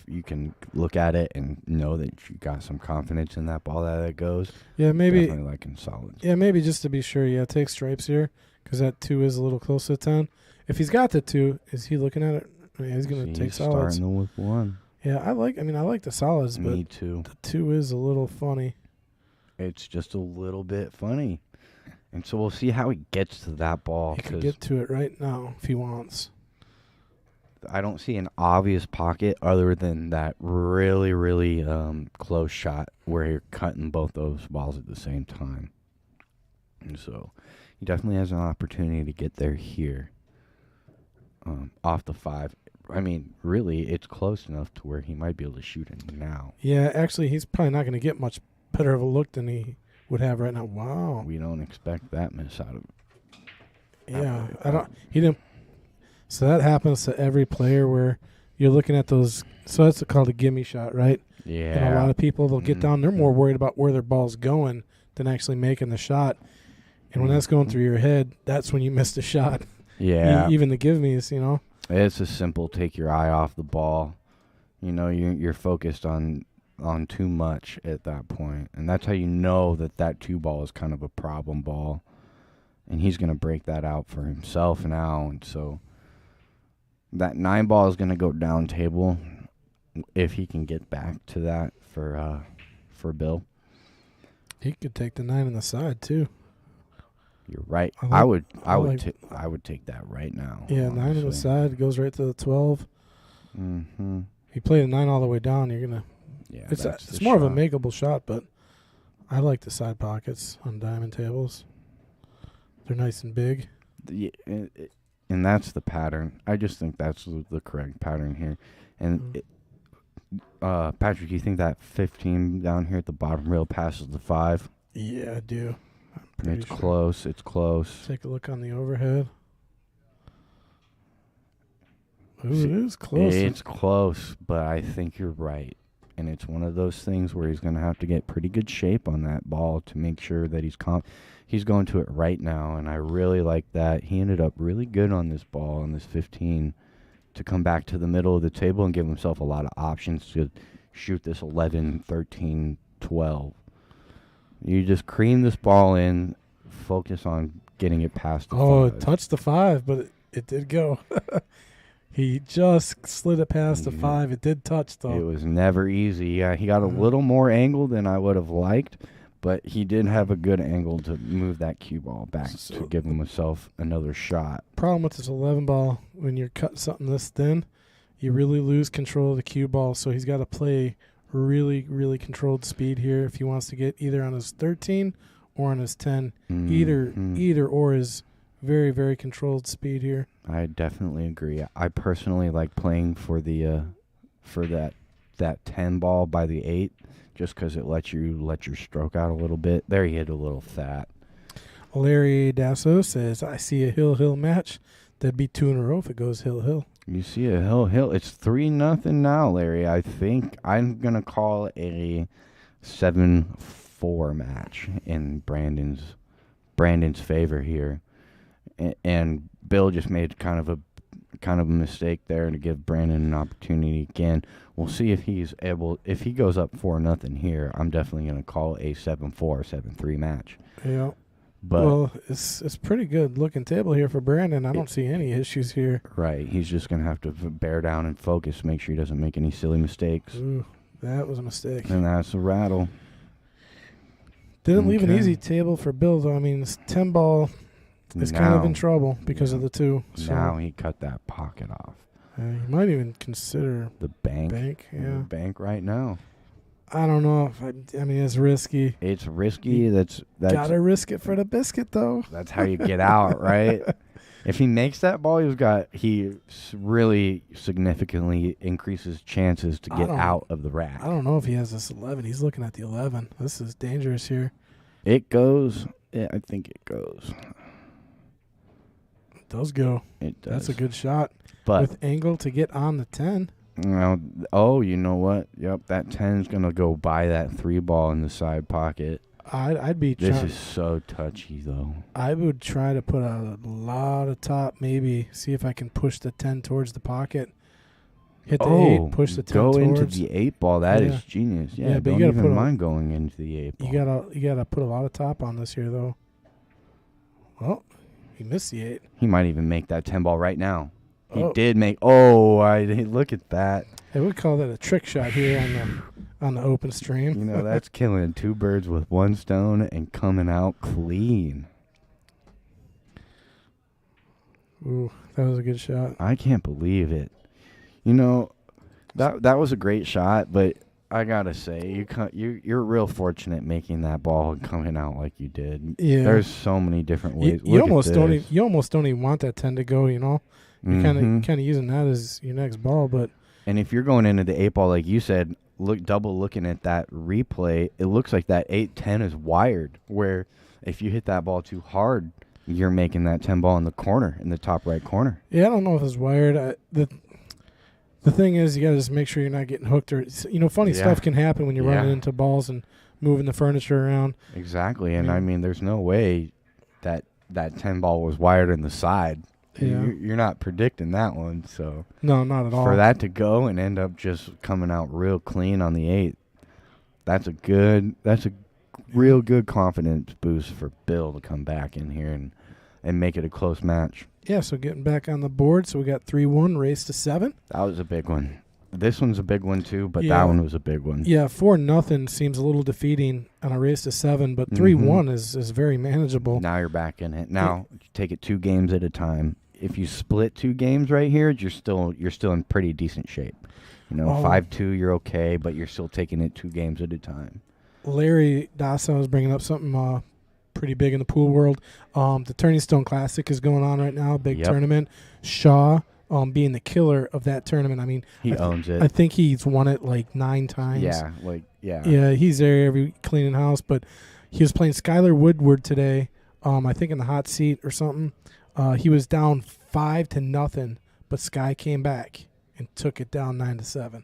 you can look at it and know that you got some confidence in that ball that it goes, maybe definitely like in solids. Yeah, maybe just to be sure. Yeah, take stripes here because that 2 is a little close to 10. If he's got the 2, is he looking at it? Yeah, he's going to take solids. Starting with 1. Yeah, I like the solids, but Me too. The 2 is a little funny. It's just a little bit funny, and so we'll see how he gets to that ball. He could get to it right now if he wants. I don't see an obvious pocket other than that really, really close shot where you're cutting both those balls at the same time. And so he definitely has an opportunity to get there here off the 5. I mean, really, it's close enough to where he might be able to shoot it now. Yeah, actually, he's probably not going to get much better of a look than he would have right now. Wow. We don't expect that miss out of it. Yeah, he didn't. So that happens to every player where you're looking at those. So that's called a gimme shot, right? Yeah. And a lot of people, they'll get down. They're more worried about where their ball's going than actually making the shot. And when that's going through your head, that's when you miss the shot. Yeah. Even the give-me's, It's a simple take your eye off the ball. You're focused on too much at that point. And that's how you know that 2 ball is kind of a problem ball. And he's going to break that out for himself now. And so that 9 ball is going to go down table if he can get back to that for Bill. He could take the 9 on the side too. You're right. I would take that right now. Yeah, honestly. 9 on the side goes right to the 12. Mm-hmm. He played a 9 all the way down. You're gonna. Yeah, it's more of a makeable shot, but I like the side pockets on diamond tables. They're nice and big. And that's the pattern. I just think that's the correct pattern here. And Patrick, do you think that 15 down here at the bottom rail passes the 5? Yeah, I do. It's sure. Close. It's close. Take a look on the overhead. Ooh, it is close. It's close, but I think you're right. And it's one of those things where he's going to have to get pretty good shape on that ball to make sure that he's going to it right now. And I really like that. He ended up really good on this ball, on this 15, to come back to the middle of the table and give himself a lot of options to shoot this 11, 13, 12. You just cream this ball in, focus on getting it past the 5. Oh, it touched the 5, but it did go. He just slid it past the 5. It did touch, though. It was never easy. Yeah, he got a little more angle than I would have liked, but he did have a good angle to move that cue ball back to give himself another shot. Problem with this 11 ball, when you're cutting something this thin, you really lose control of the cue ball, so he's got to play really, really controlled speed here if he wants to get either on his 13 or on his 10. Either or is very, very controlled speed here. I definitely agree. I personally like playing for the for that 10 ball by the 8 just because it lets you let your stroke out a little bit. There he hit a little fat. Larry Dasso says, I see a hill match. That'd be 2 in a row if it goes hill. You see a hill. It's 3-0 now, Larry. I think I'm going to call a 7-4 match in Brandon's favor here. And Bill just made kind of a mistake there to give Brandon an opportunity again. We'll see if he's able. If he goes up 4-0 here, I'm definitely going to call a 7-4, 7-3 match. Yeah. But well, it's pretty good looking table here for Brandon. I don't see any issues here. Right. He's just going to have to bear down and focus, make sure he doesn't make any silly mistakes. Ooh, that was a mistake. And that's a rattle. Didn't leave an easy table for Bill, though. I mean, this 10 ball is kind of in trouble because of the 2. So. Now he cut that pocket off. You might even consider the bank. Yeah. The bank right now. I don't know if I mean, it's risky. It's risky. That's gotta risk it for the biscuit, though. That's how you get out, right? If he makes that ball, he really significantly increases chances to get out of the rack. I don't know if he has this 11. He's looking at the 11. This is dangerous here. It goes. Yeah, I think it goes. It does go. It does. That's a good shot. But with angle to get on the 10. Well, you know what? Yep, that 10 is going to go by that 3 ball in the side pocket. I'd be. This is so touchy, though. I would try to put a lot of top, maybe see if I can push the 10 towards the pocket. Hit the 8, push the 10 go towards. Into the 8 ball. That is genius. Yeah, but don't even mind going into the 8 ball. You gotta put a lot of top on this here, though. Well, he missed the 8. He might even make that 10 ball right now. He did make. Look at that. Hey, we call that a trick shot here on the open stream. You know, that's killing 2 birds with 1 stone and coming out clean. Ooh, that was a good shot. I can't believe it. You know, that was a great shot, but I gotta say, you're real fortunate making that ball and coming out like you did. Yeah. There's so many different ways. You almost don't even want that 10 to go. You know, you're kind of using that as your next ball, but. And if you're going into the 8 ball, like you said, looking at that replay, it looks like that 8-10 is wired. Where if you hit that ball too hard, you're making that 10 ball in the corner, in the top right corner. Yeah, I don't know if it's wired. The thing is, you got to just make sure you're not getting hooked. Or funny stuff can happen when you're running into balls and moving the furniture around. Exactly, and I mean, there's no way that 10 ball was wired in the side. Yeah. You're not predicting that one, so no, not at all. For that to go and end up just coming out real clean on the 8, that's a real good confidence boost for Bill to come back in here and make it a close match. Yeah, so getting back on the board, so we got 3-1, race to 7. That was a big one. This one's a big one too, but that one was a big one. Yeah, 4-0 seems a little defeating on a race to 7, but 3-1 is very manageable. Now you're back in it. Now you take it 2 games at a time. If you split 2 games right here, you're still in pretty decent shape. 5-2, you're okay, but you're still taking it 2 games at a time. Larry Dawson was bringing up something pretty big in the pool world. The Turning Stone Classic is going on right now, big Yep. tournament. Shaw being the killer of that tournament. I mean, He owns it. I think he's won it like 9 times. Yeah, He's there every cleaning house. But he was playing Skylar Woodward today. I think in the hot seat or something. He was down 5-0, but Sky came back and took it down 9-7.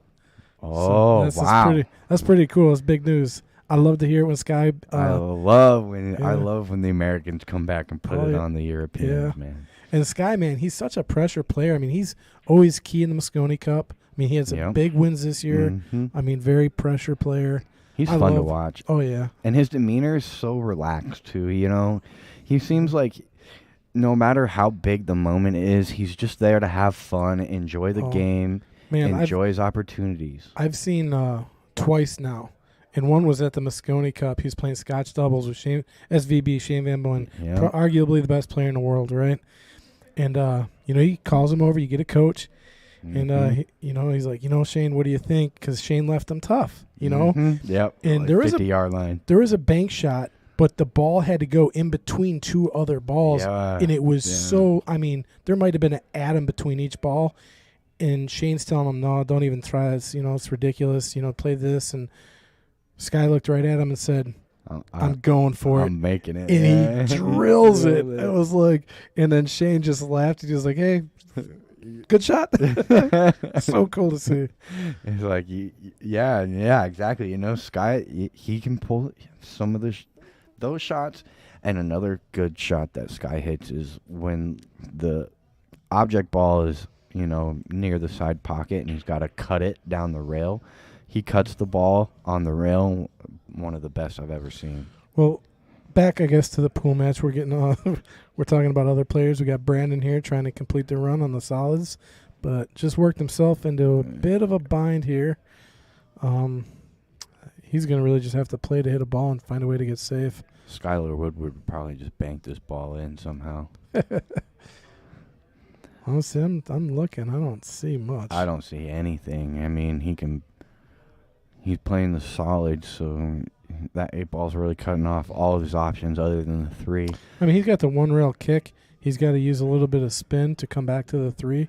Oh, so wow. That's pretty cool. It's big news. I love to hear it when Sky. I love when the Americans come back and put it on the Europeans, man. And Sky, man, he's such a pressure player. I mean, he's always key in the Moscone Cup. I mean, he has some big wins this year. Mm-hmm. I mean, very pressure player. He's fun to watch. Oh, yeah. And his demeanor is so relaxed, too. You know, he seems like no matter how big the moment is, he's just there to have fun, enjoy the game, enjoy his opportunities. I've seen twice now. And one was at the Moscone Cup. He was playing Scotch doubles with SVB, Shane Van Boen, arguably the best player in the world, right? And, he calls him over. You get a coach. And, he's like, Shane, what do you think? Because Shane left him tough, Mm-hmm. Yep. And like there was 50-yard line. There was a bank shot, but the ball had to go in between 2 other balls. Yeah. And it was there might have been an atom between each ball. And Shane's telling him, no, don't even try this. It's ridiculous. Play this. And Sky looked right at him and said, I'm going for it. I'm making it. And he drills it. It was like, and then Shane just laughed. He was like, hey, good shot. So cool to see. It's like, yeah, exactly. Sky, he can pull some of those shots. And another good shot that Sky hits is when the object ball is, near the side pocket and he's got to cut it down the rail. He cuts the ball on the rail. One of the best I've ever seen. Well, back, I guess, to the pool match. We're getting we're talking about other players. We got Brandon here trying to complete the run on the solids, but just worked himself into a bit of a bind here. He's going to really just have to play to hit a ball and find a way to get safe. Skylar Woodward would probably just bank this ball in somehow. Honestly, I'm looking. I don't see much. I don't see anything. I mean, he's playing the solid, so that 8 ball's really cutting off all of his options other than the 3. I mean, he's got the 1 rail kick. He's got to use a little bit of spin to come back to the 3.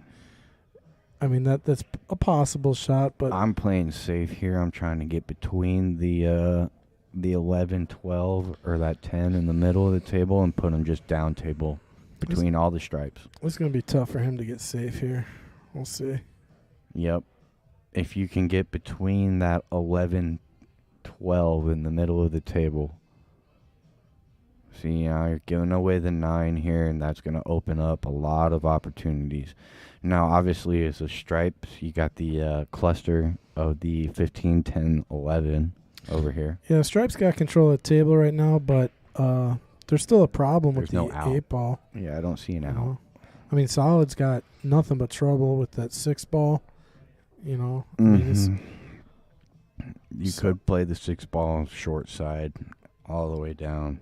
I mean, that's a possible shot, but I'm playing safe here. I'm trying to get between the 11, 12, or that 10 in the middle of the table and put him just down table between all the stripes. It's going to be tough for him to get safe here. We'll see. Yep. If you can get between that 11, 12 in the middle of the table. See, you're giving away the 9 here, and that's going to open up a lot of opportunities. Now, obviously, as a stripes, you got the cluster of the 15, 10, 11 over here. Yeah, Stripes got control of the table right now, but there's still a problem with the out. 8 ball. Yeah, I don't see an out. I mean, Solid's got nothing but trouble with that 6 ball. I mean, you could play the 6 ball short side all the way down.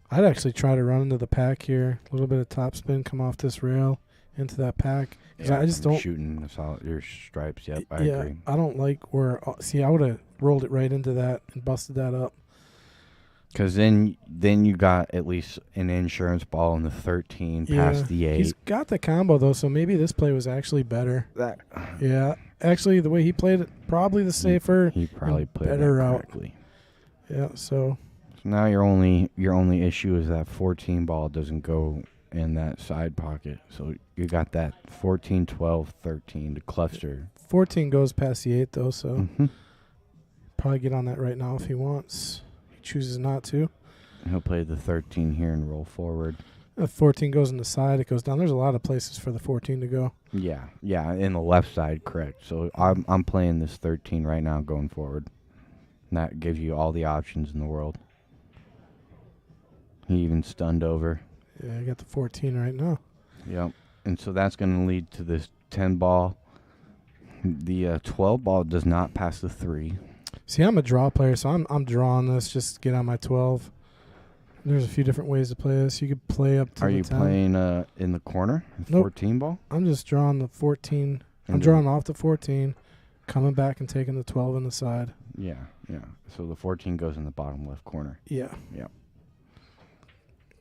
I'd actually try to run into the pack here. A little bit of top spin, come off this rail into that pack. Yeah, I just don't shooting the solid your stripes. Yep, I yeah, agree. I don't like where. See, I would have rolled it right into that and busted that up. Because then you got at least an insurance ball in the 13 past the 8. He's got the combo though, so maybe this play was actually better. That Actually, the way he played it, probably the safer. He probably played better it out. correctly. Yeah, so now your only issue is that 14 ball doesn't go in that side pocket. So you got that 14, 12, 13 to cluster. 14 goes past the 8 though, so probably get on that right now if he wants. He chooses not to. He'll play the 13 here and roll forward. If 14 goes in the side, it goes down. There's a lot of places for the 14 to go. Yeah, in the left side, correct. So I'm playing this 13 right now going forward. And that gives you all the options in the world. He even stunned over. Yeah, I got the 14 right now. Yep. And so that's going to lead to this 10 ball. The 12 ball does not pass the 3. See, I'm a draw player, so I'm drawing this just to get on my 12. There's a few different ways to play this. You could play up to Are the you 10. playing in the corner? Nope. 14 ball? I'm just drawing the 14. I'm drawing off the 14, coming back and taking the 12 in the side. Yeah. So the 14 goes in the bottom left corner. Yeah. Yep.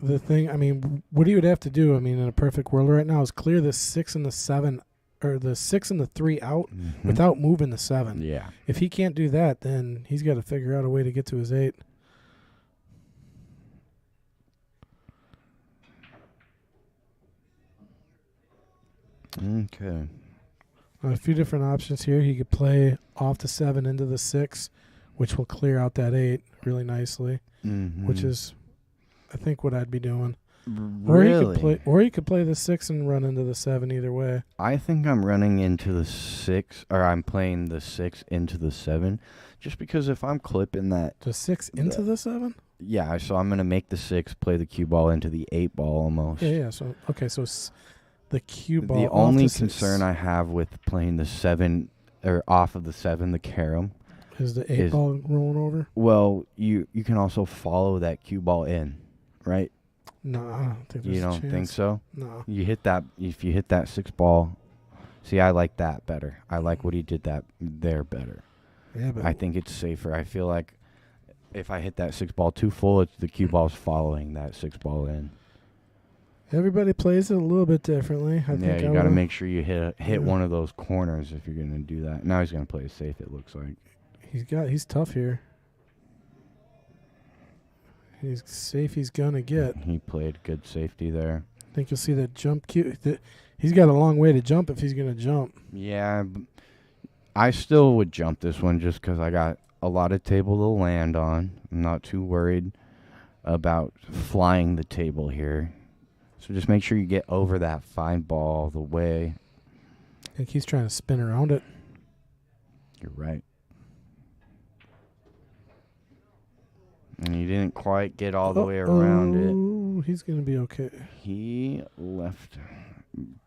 the thing, I mean, what he would have to do, I mean, in a perfect world right now is clear the 6 and the 7, or the 6 and the 3 out without moving the 7. Yeah. If he can't do that, then he's got to figure out a way to get to his 8. Okay. A few different options here. He could play off the 7 into the 6, which will clear out that 8 really nicely, which is, I think, what I'd be doing. Really? Or he could play the 6 and run into the 7 either way. I think I'm running into the 6, or I'm playing the 6 into the 7, just because if I'm clipping that... The 6 into the 7? Yeah, so I'm going to make the 6 play the cue ball into the 8 ball almost. Yeah, so, okay, so the cue ball The only concern I have with playing the 7, or off of the 7, the carom... Is the 8 ball rolling over? Well, you can also follow that cue ball in, right? No, I don't think there's You a don't chance. think so? No. You hit that, if you hit that 6 ball, see, I like that better. I like what he did that there better. Yeah, but I think it's safer. I feel like if I hit that 6 ball too full, the cue ball's following that 6 ball in. everybody plays it a little bit differently. I think You got to make sure you hit one of those corners if you're going to do that. Now he's going to play it safe, it looks like. He's tough here. He's safe. He's gonna get. He played good safety there. I think you'll see that jump cue. He's got a long way to jump if he's gonna jump. Yeah, I still would jump this one just because I got a lot of table to land on. I'm not too worried about flying the table here. So just make sure you get over that 5 ball all the way. I think he's trying to spin around it. You're right. And he didn't quite get all the way around it. Oh, he's going to be okay. He left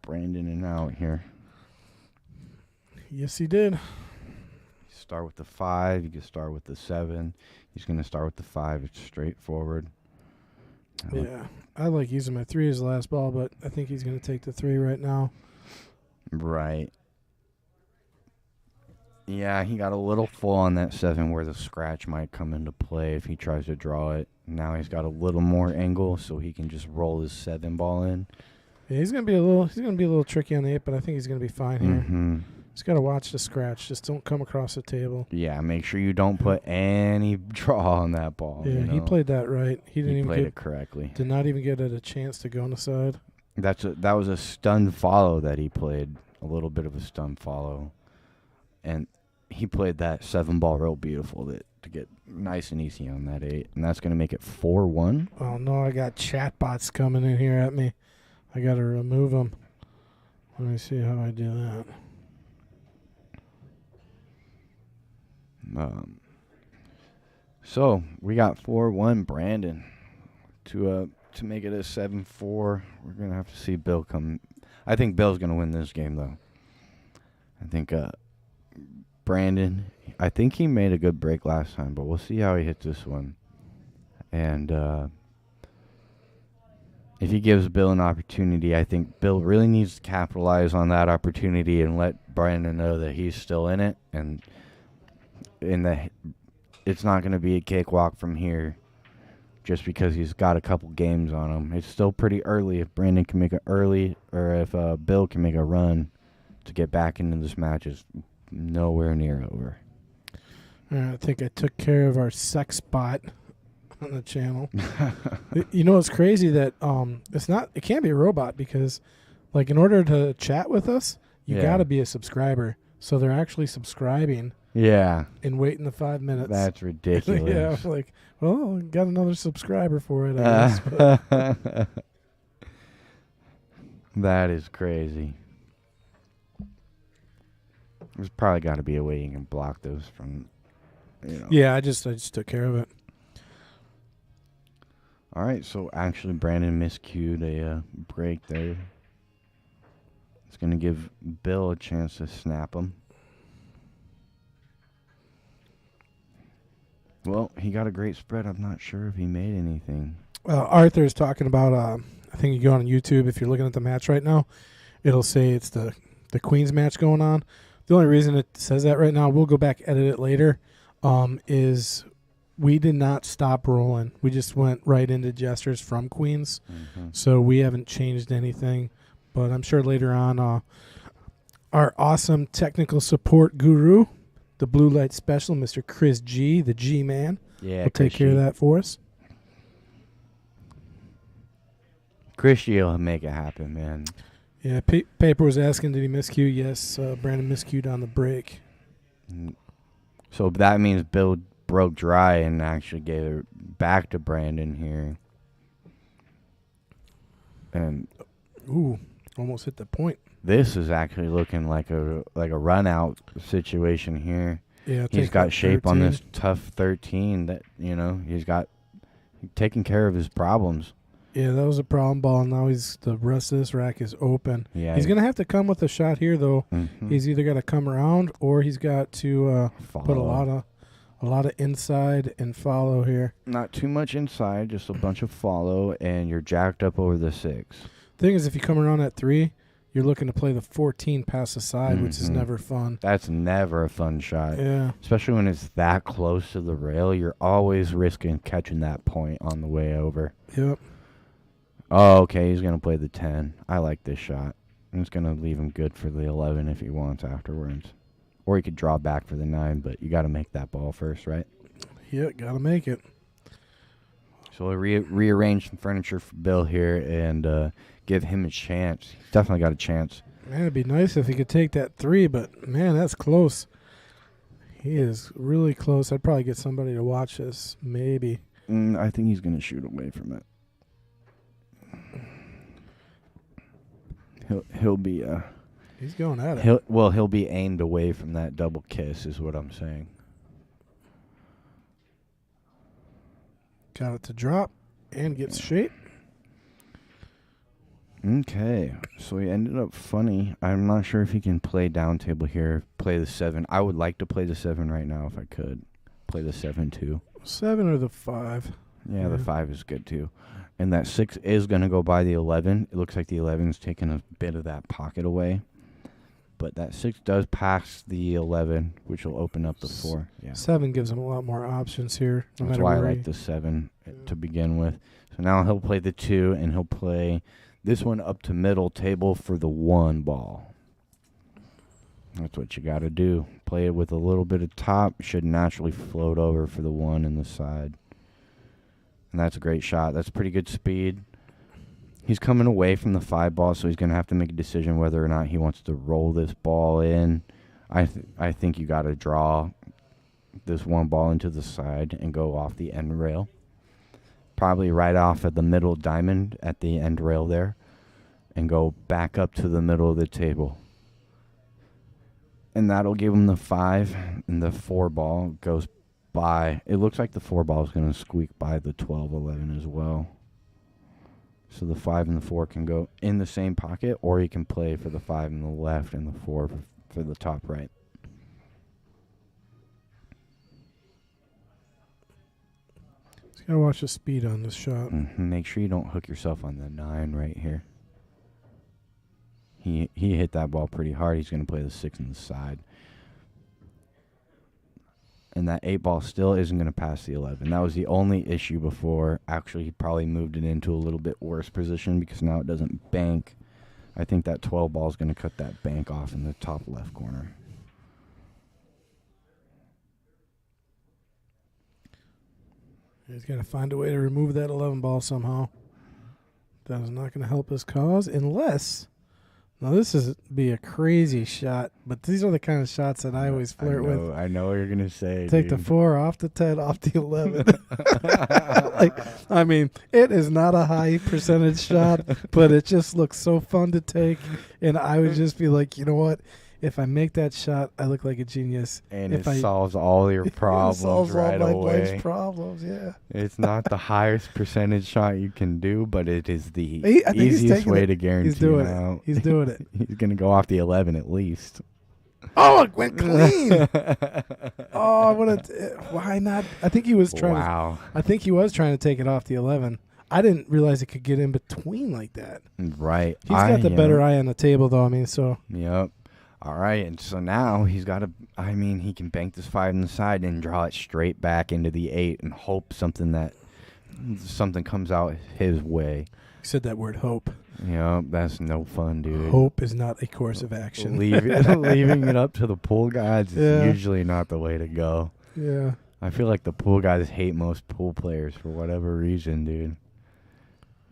Brandon and out here. Yes, he did. Start with the 5. You can start with the 7. He's going to start with the 5. It's straightforward. Yeah. I like using my 3 as the last ball, but I think he's going to take the 3 right now. Right. Yeah, he got a little full on that 7 where the scratch might come into play if he tries to draw it. Now he's got a little more angle so he can just roll his 7 ball in. Yeah, he's gonna be a little tricky on the 8, but I think he's gonna be fine here. Just gotta watch the scratch. Just don't come across the table. Yeah, make sure you don't put any draw on that ball. Yeah, he played that right. He played it correctly. Did not even get it a chance to go on the side. That was a stun follow that he played. A little bit of a stun follow. And he played that 7 ball real beautiful to get nice and easy on that 8. And that's going to make it 4-1. Oh, no, I got chatbots coming in here at me. I got to remove them. Let me see how I do that. So we got 4-1 Brandon to make it a 7-4. We're going to have to see Bill come. I think Bill's going to win this game, though. I think Brandon, I think he made a good break last time, but we'll see how he hits this one. And if he gives Bill an opportunity, I think Bill really needs to capitalize on that opportunity and let Brandon know that he's still in it. And it's not going to be a cakewalk from here just because he's got a couple games on him. It's still pretty early. If Brandon can make it early, or if Bill can make a run to get back into this match, is nowhere near over. I think I took care of our sex bot on the channel. You know, it's crazy that it can't be a robot because, like, in order to chat with us, you got to be a subscriber. So they're actually subscribing. Yeah. And waiting the 5 minutes. That's ridiculous. Yeah, I'm like, well, got another subscriber for it, I guess. That is crazy. There's probably got to be a way you can block those from, Yeah, I just took care of it. All right, so actually Brandon miscued a break there. It's going to give Bill a chance to snap him. Well, he got a great spread. I'm not sure if he made anything. Arthur's talking about, I think you go on YouTube, if you're looking at the match right now, it'll say it's the Queen's match going on. The only reason it says that right now, we'll go back, edit it later, is we did not stop rolling. We just went right into Jesters from queens. Mm-hmm. So we haven't changed anything. But I'm sure later on our awesome technical support guru, the Blue Light Special, Mr. Chris G, the G-Man, will take care of that for us. Chris G will make it happen, man. Yeah, Paper was asking, did he miscue? Yes, Brandon miscued on the break. So that means Bill broke dry and actually gave it back to Brandon here. And ooh, almost hit the point. This is actually looking like a run out situation here. Yeah, he's got shape 13. On this tough 13 that, he's taking care of his problems. Yeah, that was a problem ball. Now the rest of this rack is open. Yeah, he's gonna have to come with a shot here though. Mm-hmm. He's either got to come around or he's got to put a lot of inside and follow here. Not too much inside, just a bunch of follow, and you're jacked up over the 6. Thing is, if you come around at 3, you're looking to play the 14 past the side, which is never fun. That's never a fun shot. Yeah, especially when it's that close to the rail. You're always risking catching that point on the way over. Yep. Oh, okay, he's going to play the 10. I like this shot. It's going to leave him good for the 11 if he wants afterwards. Or he could draw back for the 9, but you got to make that ball first, right? Yeah, got to make it. So we'll rearrange some furniture for Bill here and give him a chance. He's definitely got a chance. Man, it'd be nice if he could take that 3, but, man, that's close. He is really close. I'd probably get somebody to watch this, maybe. I think he's going to shoot away from it. He'll be he's going at it. He'll be aimed away from that double kiss is what I'm saying. Got it to drop and gets shape. Okay, so he ended up funny. I'm not sure if he can play down table here, play the 7. I would like to play the 7 right now if I could. Play the 7 too. 7 or the 5. Yeah, the 5 is good too. And that 6 is going to go by the 11. It looks like the 11's taking a bit of that pocket away. But that 6 does pass the 11, which will open up the 4. Yeah. 7 gives him a lot more options here. That's why I like the 7 to begin with. So now he'll play the 2, and he'll play this one up to middle table for the 1 ball. That's what you got to do. Play it with a little bit of top. Should naturally float over for the 1 in the side. And that's a great shot. That's pretty good speed. He's coming away from the 5 ball, so he's going to have to make a decision whether or not he wants to roll this ball in. I think you got to draw this 1 ball into the side and go off the end rail. Probably right off at the middle diamond at the end rail there. And go back up to the middle of the table. And that'll give him the 5, and the 4 ball goes by. It looks like the 4 ball is going to squeak by the 12-11 as well. So the 5 and the 4 can go in the same pocket, or he can play for the 5 in the left and the 4 for the top right. Just got to watch the speed on this shot. Make sure you don't hook yourself on the 9 right here. He hit that ball pretty hard. He's going to play the 6 in the side. And that 8 ball still isn't going to pass the 11. That was the only issue before. Actually, he probably moved it into a little bit worse position because now it doesn't bank. I think that 12 ball is going to cut that bank off in the top left corner. He's got to find a way to remove that 11 ball somehow. That is not going to help his cause unless... Now, this is be a crazy shot, but these are the kind of shots that I always flirt with. I know what you're going to say. Take dude. the 4 off the 10, off the 11. It is not a high percentage shot, but it just looks so fun to take. And I would just be like, you know what? If I make that shot, I look like a genius. And it solves all your problems solves right all my away. life's problems, yeah. It's not the highest percentage shot you can do, but it is the easiest way to guarantee He's doing out. it. He's doing it. He's going to go off the 11 at least. Oh, it went clean. Why not? I think he was trying to take it off the 11. I didn't realize it could get in between like that. Right. He's got the better eye on the table, though. Yep. All right, and so now he's got to. I mean, he can bank this 5 on the side and draw it straight back into the 8 and hope something comes out his way. You said that word, hope. Yeah, that's no fun, dude. Hope is not a course of action. Leaving it up to the pool guys is usually not the way to go. Yeah. I feel like the pool guys hate most pool players for whatever reason, dude.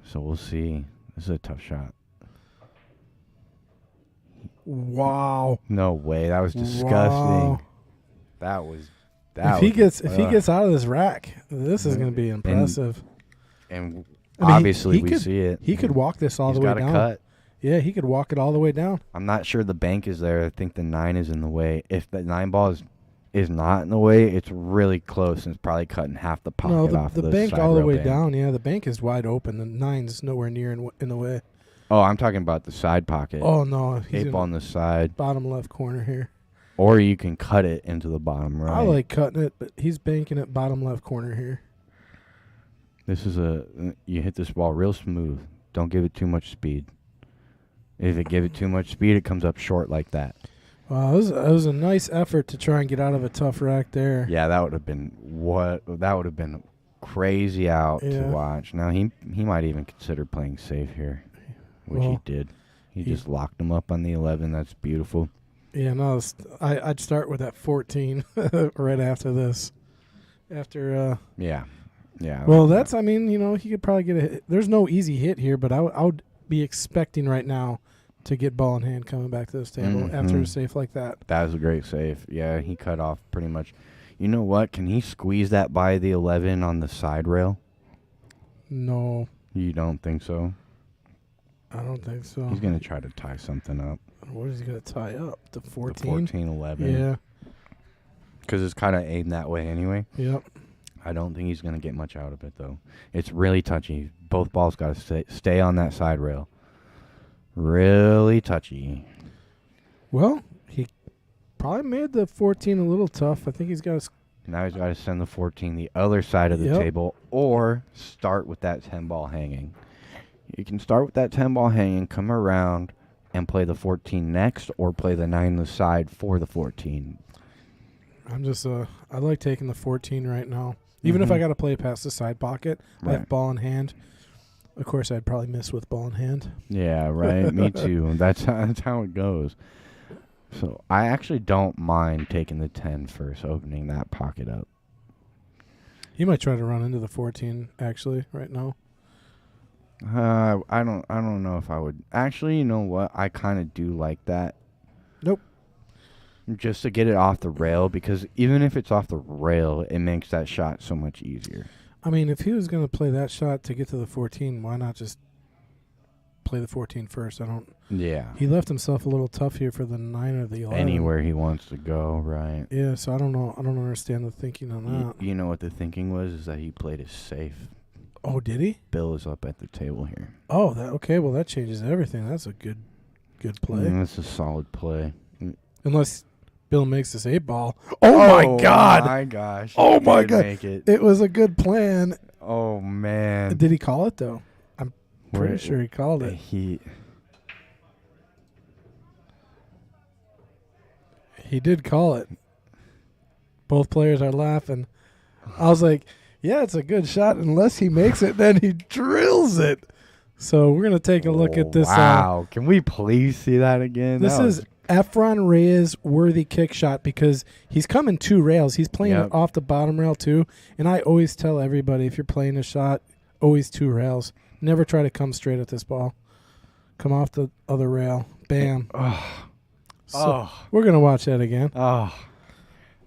So we'll see. This is a tough shot. Wow. No way. That was disgusting. Wow. If he gets out of this rack, this is going to be impressive. And I mean, obviously we could, see it. He could walk this all the way down. He's got a cut. Yeah, he could walk it all the way down. I'm not sure the bank is there. I think the 9 is in the way. If the 9 ball is not in the way, it's really close and it's probably cutting half the pocket off the bank all the way down. Yeah, the bank is wide open. The 9's nowhere near in the way. Oh, I'm talking about the side pocket. Oh, no. He's 8 ball on the side. Bottom left corner here. Or you can cut it into the bottom right. I like cutting it, but he's banking it bottom left corner here. This is you hit this ball real smooth. Don't give it too much speed. If it give it too much speed, it comes up short like that. Wow, it was a nice effort to try and get out of a tough rack there. Yeah, that would have been crazy out to watch. Now he might even consider playing safe here, which he did. He just locked him up on the 11. That's beautiful. Yeah, no, I'd start with that 14 right after this. After yeah. Well, I mean, he could probably get a hit. There's no easy hit here, but I would be expecting right now to get ball in hand coming back to this table after a safe like that. That was a great save. Yeah, he cut off pretty much. You know what? Can he squeeze that by the 11 on the side rail? No. You don't think so? I don't think so. He's going to try to tie something up. What is he going to tie up? The 14? The 14, 11. Yeah. Because it's kind of aimed that way anyway. Yep. I don't think he's going to get much out of it, though. It's really touchy. Both balls got to stay on that side rail. Really touchy. Well, he probably made the 14 a little tough. I think he's got to... Now he's got to send the 14 the other side of the table or start with that 10 ball hanging. You can start with that 10 ball hanging, come around, and play the 14 next or play the 9 on the side for the 14. I'm just... I like taking the 14 right now. Even if I got to play past the side pocket, I have ball in hand. Of course, I'd probably miss with ball in hand. Yeah, right. Me too. That's how it goes. So I actually don't mind taking the 10 first, opening that pocket up. He might try to run into the 14 actually right now. I don't know if I would. Actually, you know what? I kind of do like that. Nope. Just to get it off the rail, because even if it's off the rail, it makes that shot so much easier. I mean, if he was going to play that shot to get to the 14, why not just play the 14 first? Yeah. He left himself a little tough here for the 9 or the 11. Anywhere he wants to go, right? Yeah, so I don't know. I don't understand the thinking on that. You know what the thinking was? Is that he played it safe. Oh, did he? Bill is up at the table here. Oh, okay. Well, that changes everything. That's a good play. That's a solid play. Unless Bill makes this 8 ball. Oh my God! Oh my gosh! Oh my God! Make it. It was a good plan. Oh man! Did he call it though? I'm pretty sure he called it. He did call it. Both players are laughing. I was like, yeah, it's a good shot unless he makes it, then he drills it. So we're going to take a look at this. Wow. Can we please see that again? This is Efron Reyes worthy kick shot because he's coming 2 rails. He's playing it off the bottom rail too. And I always tell everybody, if you're playing a shot, always 2 rails. Never try to come straight at this ball. Come off the other rail. Bam. We're going to watch that again.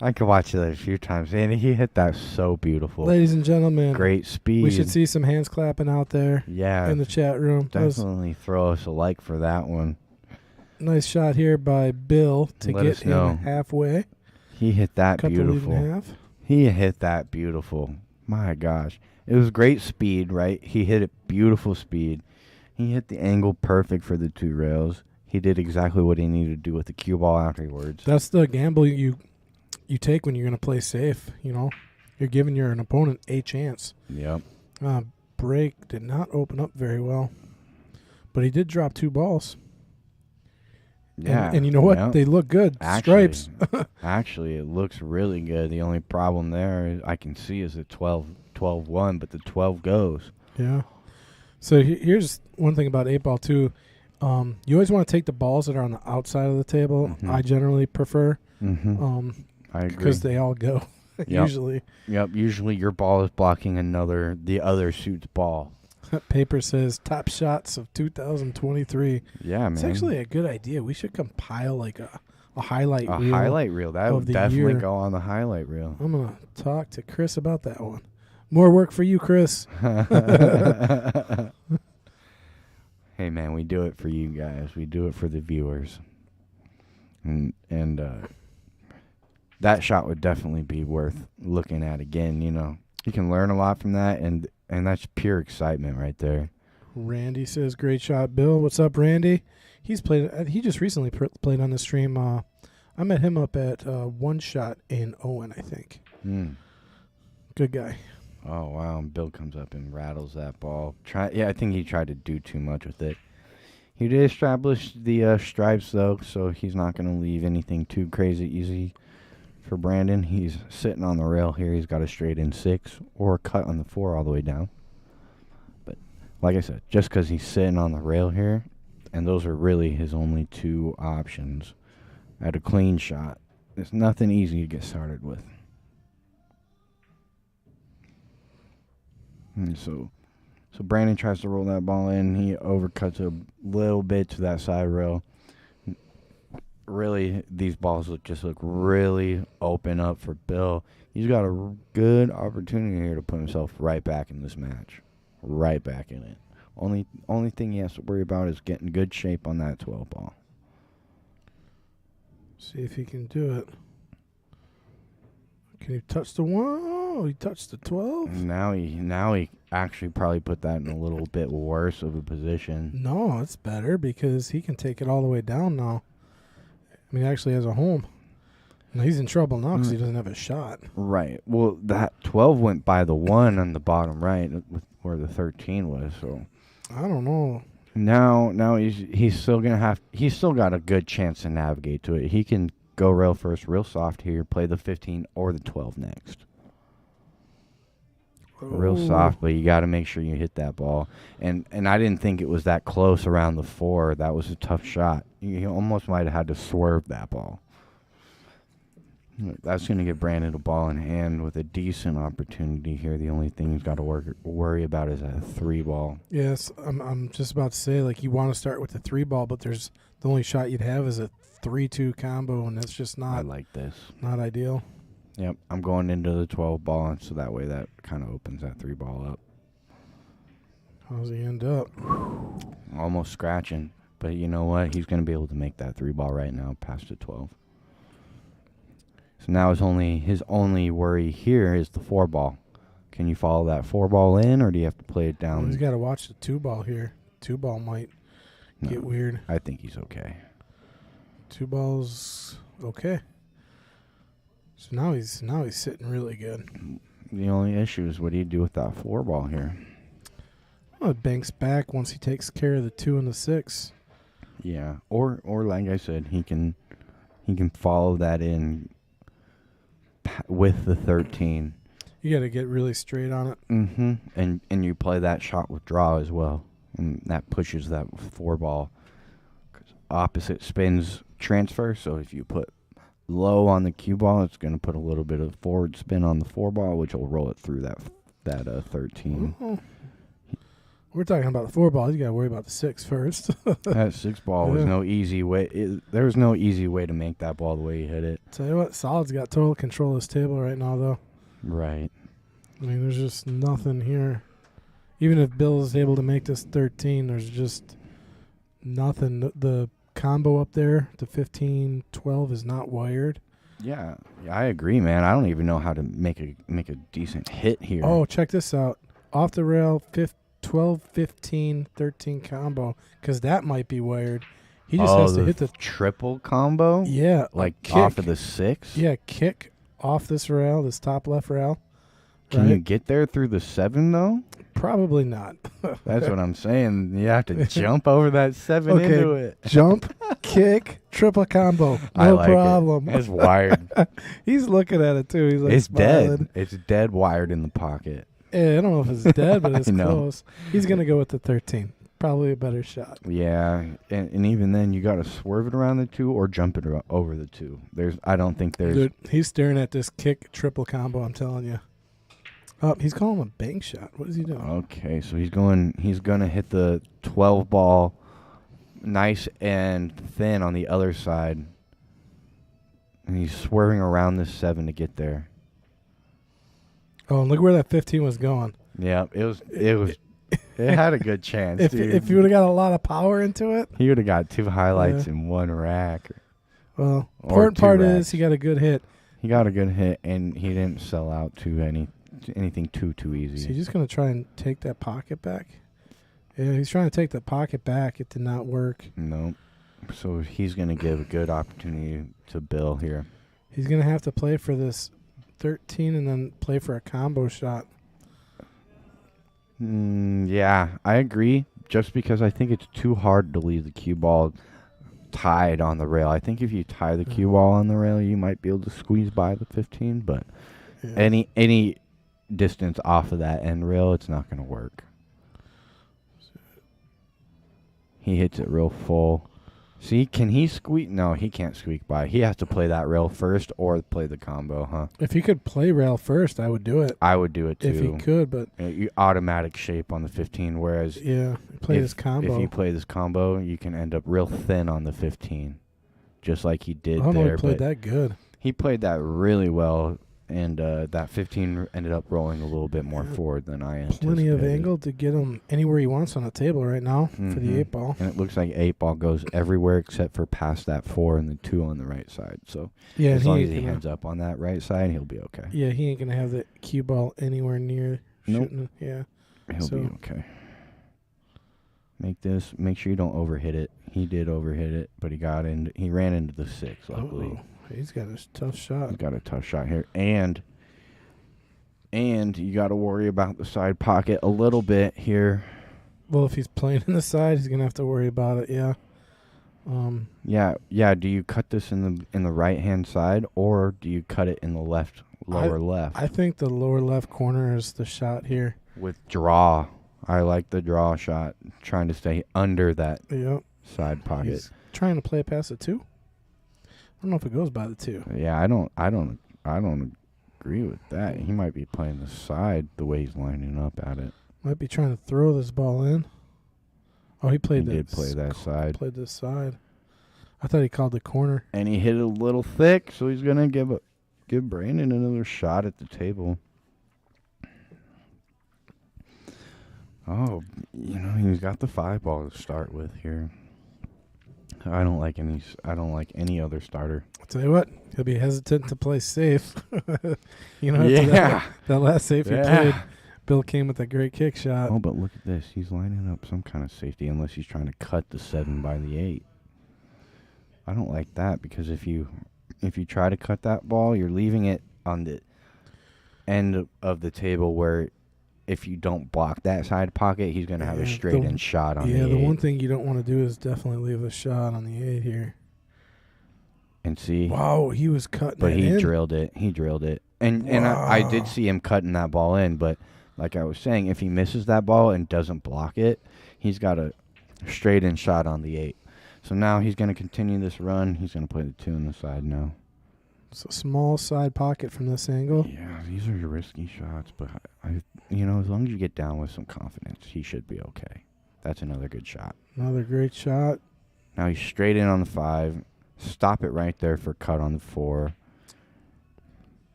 I could watch that a few times. And he hit that so beautiful. Ladies and gentlemen. Great speed. We should see some hands clapping out there. Yeah. In the chat room. Definitely throw us a like for that one. Nice shot here by Bill to get him halfway. He hit that Cut beautiful. The lead in half. He hit that beautiful. My gosh. It was great speed, right? He hit it beautiful speed. He hit the angle perfect for the 2 rails. He did exactly what he needed to do with the cue ball afterwards. That's the gamble you take when you're going to play safe, You're giving your opponent a chance. Yep. Break did not open up very well. But he did drop 2 balls. Yeah. And you know what? They look good. Stripes. Actually, it looks really good. The only problem there I can see is the 12-1, but the 12 goes. Yeah. So here's one thing about 8-ball, too. You always want to take the balls that are on the outside of the table. Mm-hmm. I generally prefer. Mm-hmm. I agree. Because they all go, usually. Yep, usually your ball is blocking the other suit's ball. Paper says top shots of 2023. Yeah, man. It's actually a good idea. We should compile like a highlight reel. A highlight reel. That would definitely go on the highlight reel. I'm going to talk to Chris about that one. More work for you, Chris. Hey, man, we do it for you guys. We do it for the viewers. And that shot would definitely be worth looking at again, you know. You can learn a lot from that, and that's pure excitement right there. Randy says, great shot, Bill. What's up, Randy? He just recently played on the stream. I met him up at One Shot in Owen, I think. Good guy. Oh, wow. And Bill comes up and rattles that ball. I think he tried to do too much with it. He did establish the stripes, though, so he's not going to leave anything too crazy easy for Brandon. He's sitting on the rail here. He's got a straight in 6 or a cut on the 4 all the way down. But like I said, just because he's sitting on the rail here, and those are really his only 2 options at a clean shot, it's nothing easy to get started with. And so Brandon tries to roll that ball in. He overcuts a little bit to that side rail. Really, these balls look really open up for Bill. He's got a good opportunity here to put himself right back in this match. Right back in it. Only thing he has to worry about is getting good shape on that 12 ball. See if he can do it. Can he touch the 1? Oh, he touched the 12? Now he actually probably put that in a little bit worse of a position. No, it's better because he can take it all the way down now. I mean, he actually has a home. Now he's in trouble now because he doesn't have a shot. Right. Well, that 12 went by the 1 on the bottom right where the 13 was. So I don't know. Now he's still got a good chance to navigate to it. He can go rail first, real soft here, play the 15 or the 12 next. Real soft, but you got to make sure you hit that ball. And I didn't think it was that close around the 4. That was a tough shot. You almost might have had to swerve that ball. That's going to get Brandon a ball in hand with a decent opportunity here. The only thing he's got to worry about is a 3 ball. Yes, I'm just about to say, like, you want to start with the 3 ball, but the only shot you'd have is a 3-2 combo, and that's just not. I like this. Not ideal. Yep, I'm going into the 12 ball, so that way that kind of opens that 3 ball up. How's he end up? Almost scratching, but you know what? He's going to be able to make that 3 ball right now past the 12. So now his only worry here is the 4 ball. Can you follow that 4 ball in, or do you have to play it down? Well, he's got to watch the 2 ball here. 2 ball might get weird. I think he's okay. 2 balls okay. So now he's sitting really good. The only issue is what do you do with that 4 ball here? Well, it banks back once he takes care of the 2 and the 6. Yeah, or like I said, he can follow that in with the 13. You got to get really straight on it. Mm-hmm. And you play that shot with draw as well, and that pushes that 4 ball. 'Cause opposite spins transfer, so if you put low on the cue ball, it's going to put a little bit of forward spin on the 4 ball, which will roll it through that 13. Oh. We're talking about the 4 ball. You got to worry about the 6 first. That 6 ball was no easy way. There was no easy way to make that ball the way you hit it. Tell you what, Solid's got total control of this table right now, though. Right. I mean, there's just nothing here. Even if Bill is able to make this 13, there's just nothing. The combo up there, the 15-12, is not wired. Yeah, I agree, man. I don't even know how to make a decent hit here. Oh, check this out. Off the rail, 12, 15, 13 combo, because that might be wired. He just has to hit the triple combo? Yeah. Like off of the 6? Yeah, kick off this rail, this top left rail. Can you get there through the 7 though? Probably not. That's what I'm saying. You have to jump over that 7 into it. Jump, kick, triple combo. I No like problem. It's wired. He's looking at it too. He's like, It's smiling. dead. It's dead wired in the pocket. Yeah, I don't know if it's dead, but it's I know. close. He's gonna go with the 13. Probably a better shot. Yeah, and even then, you got to swerve it around the 2 or jump it over the 2. I don't think there's. Dude, he's staring at this kick triple combo. I'm telling you. Oh, he's calling a bank shot. What is he doing? Okay, so he's gonna hit the 12 ball, nice and thin on the other side, and he's swerving around this 7 to get there. Oh, and look where that 15 was going. Yeah, it had a good chance, dude. If you would have got a lot of power into it, He would have got 2 highlights in 1 rack. well, Or important 2 part racks. is he got a good hit. He got a good hit, and he didn't sell out to anything too easy. Is he just gonna try and take that pocket back? Yeah, he's trying to take the pocket back. It did not work. Nope. So he's going to give a good opportunity to Bill here. He's gonna have to play for this 13 and then play for a combo shot. Yeah, I agree. Just because I think it's too hard to leave the cue ball tied on the rail. I think if you tie the cue ball on the rail, you might be able to squeeze by the 15. But Yeah. any distance off of that end rail, it's not going to work. He hits it real full. See, can he squeak? No, he can't squeak by. He has to play that rail first or play the combo, huh? If he could play rail first, I would do it. I would do it too. If he could, but You automatic shape on the 15, whereas yeah, play this combo. if you play this combo, you can end up real thin on the 15, just like he did I don't know there. he played but that good. he played that really well, and that 15 ended up rolling a little bit more forward than I anticipated. Plenty of angle to get him anywhere he wants on the table right now for the 8 ball. And it looks like 8 ball goes everywhere except for past that 4 and the 2 on the right side. So Yeah, as long as ain't he gonna- heads up on that right side, he'll be okay. Yeah, he ain't gonna have the cue ball anywhere near Nope. shooting. Yeah. He'll be okay. Make sure you don't overhit it. He did overhit it, but he ran into the 6, luckily. Oh, he's got a tough shot. He's got a tough shot here. And you got to worry about the side pocket a little bit here. Well, if he's playing in the side, he's gonna have to worry about it. Yeah. Yeah. Do you cut this in the right hand side, or do you cut it in the lower left? I think the lower left corner is the shot here. With draw, I like the draw shot, trying to stay under that Yep. side pocket. He's trying to play past the 2. I don't know if it goes by the 2. Yeah, I don't agree with that. He might be playing the side the way he's lining up at it. Might be trying to throw this ball in. Oh, he played Did play that side. Played this side. I thought he called the corner. And he hit it a little thick, so he's gonna give Brandon another shot at the table. Oh, he's got the 5 ball to start with here. I don't like any other starter. I'll tell you what, he'll be hesitant to play safe. After Yeah. that last safe he played, Bill came with a great kick shot. Oh, but look at this. He's lining up some kind of safety unless he's trying to cut the 7 by the 8. I don't like that because if you try to cut that ball, you're leaving it on the end of the table where if you don't block that side pocket, he's going to have a straight-in shot on the 8. Yeah, the one thing you don't want to do is definitely leave a shot on the 8 here. And see. Wow, he was cutting But it he in. drilled it. He drilled it. And I did see him cutting that ball in, but like I was saying, if he misses that ball and doesn't block it, he's got a straight-in shot on the 8. So now he's going to continue this run. He's going to play the 2 on the side now. It's a small side pocket from this angle. Yeah, these are your risky shots, but as long as you get down with some confidence, he should be okay. That's another good shot. Another great shot. Now he's straight in on the 5. Stop it right there for cut on the 4.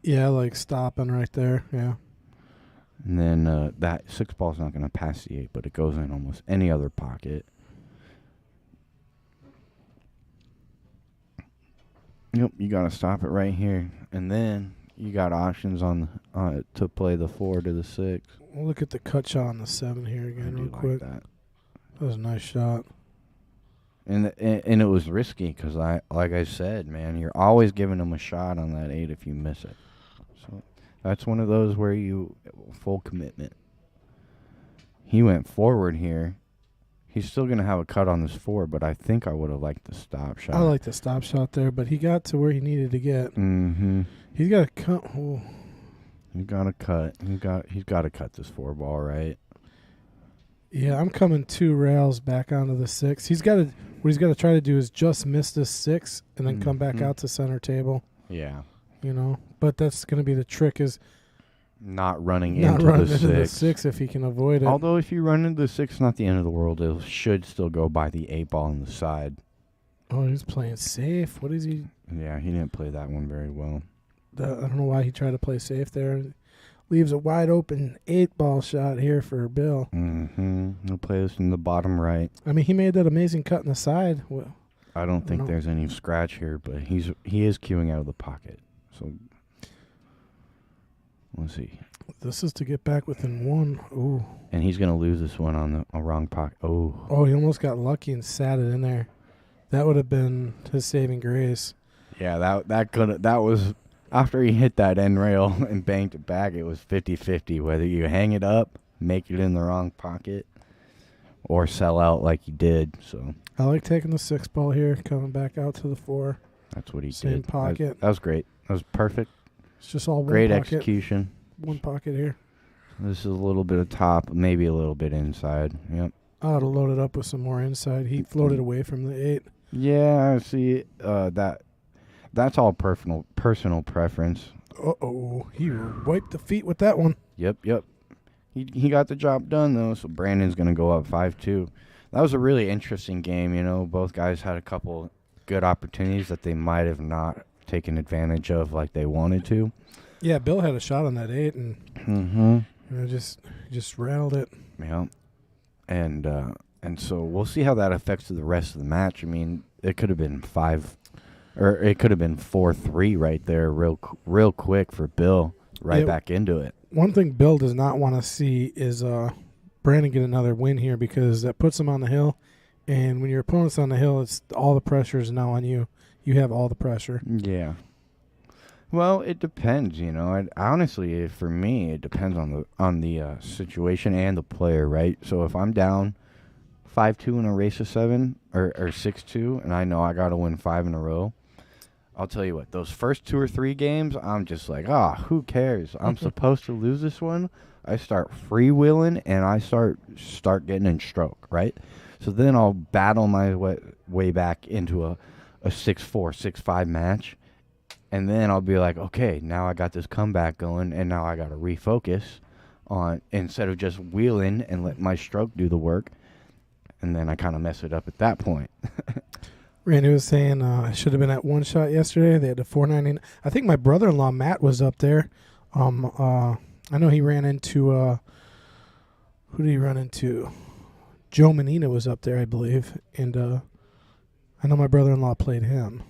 Yeah, like stopping right there. Yeah. And then that 6 ball's not going to pass the 8, but it goes in almost any other pocket. Yep, you got to stop it right here. And then you got options on to play the 4 to the 6. We'll look at the cut shot on the 7 here again real quick. That. That was a nice shot. And it was risky because, like I said, man, you're always giving them a shot on that 8 if you miss it. So That's one of those where you full commitment. He went forward here. He's still going to have a cut on this 4, but I think I would have liked the stop shot. I like the stop shot there, but he got to where he needed to get. Mm-hmm. He's got to cut. Oh. He's got to cut. He's got to cut this 4 ball, right? Yeah, I'm coming 2 rails back onto the 6. What he's got to try to do is just miss this 6 and then come back out to center table. Yeah. You know, but that's going to be the trick is not running into the 6 if he can avoid it. Although if you run into the 6, it's not the end of the world. It should still go by the 8 ball on the side. Oh, he's playing safe. What is he? Yeah, he didn't play that one very well. I don't know why he tried to play safe there. Leaves a wide open 8 ball shot here for Bill. Mm-hmm. He'll play this in the bottom right. I mean, he made that amazing cut in the side. Well, I don't think there's any scratch here, but he is queuing out of the pocket. So let's see. This is to get back within 1. Ooh. And he's gonna lose this one on the wrong pocket. Oh. Oh, he almost got lucky and sat it in there. That would have been his saving grace. Yeah, that was after he hit that end rail and banked it back. It was 50-50 whether you hang it up, make it in the wrong pocket, or sell out like he did. So I like taking the 6 ball here, coming back out to the 4. That's what he did. Same pocket. That was great. That was perfect. It's just all great one pocket. Execution. One pocket here. This is a little bit of top, maybe a little bit inside. Yep. I ought to load it up with some more inside. He floated away from the 8. Yeah, I see. That's all personal preference. Uh-oh. He wiped the feet with that one. Yep. He got the job done, though, so Brandon's going to go up 5-2. That was a really interesting game, you know. Both guys had a couple good opportunities that they might have not taken advantage of like they wanted to. Yeah, Bill had a shot on that 8 and just rattled it. Yeah. And so we'll see how that affects the rest of the match. I mean, it could have been 4-3 right there real quick for Bill back into it. One thing Bill does not want to see is Brandon get another win here because that puts him on the hill. And when your opponent's on the hill, it's all the pressure is now on you. You have all the pressure. Yeah. Well, it depends, you know. Honestly, for me, it depends on the situation and the player, right? So if I'm down 5-2 in a race of 7 or 6-2, and I know I got to win 5 in a row, I'll tell you what, those first 2 or 3 games, I'm just like, who cares? I'm supposed to lose this one. I start freewheeling, and I start getting in stroke, right? So then I'll battle my way back into a 6-4, 6-5 match, and then I'll be like, okay, now I got this comeback going, and now I got to refocus on, instead of just wheeling and let my stroke do the work, and then I kind of mess it up at that point. Randy was saying I should have been at One Shot yesterday. They had the 499. I think my brother-in-law Matt was up there. I know he ran into who did he run into? Joe Menina was up there, I believe, and I know my brother-in-law played him.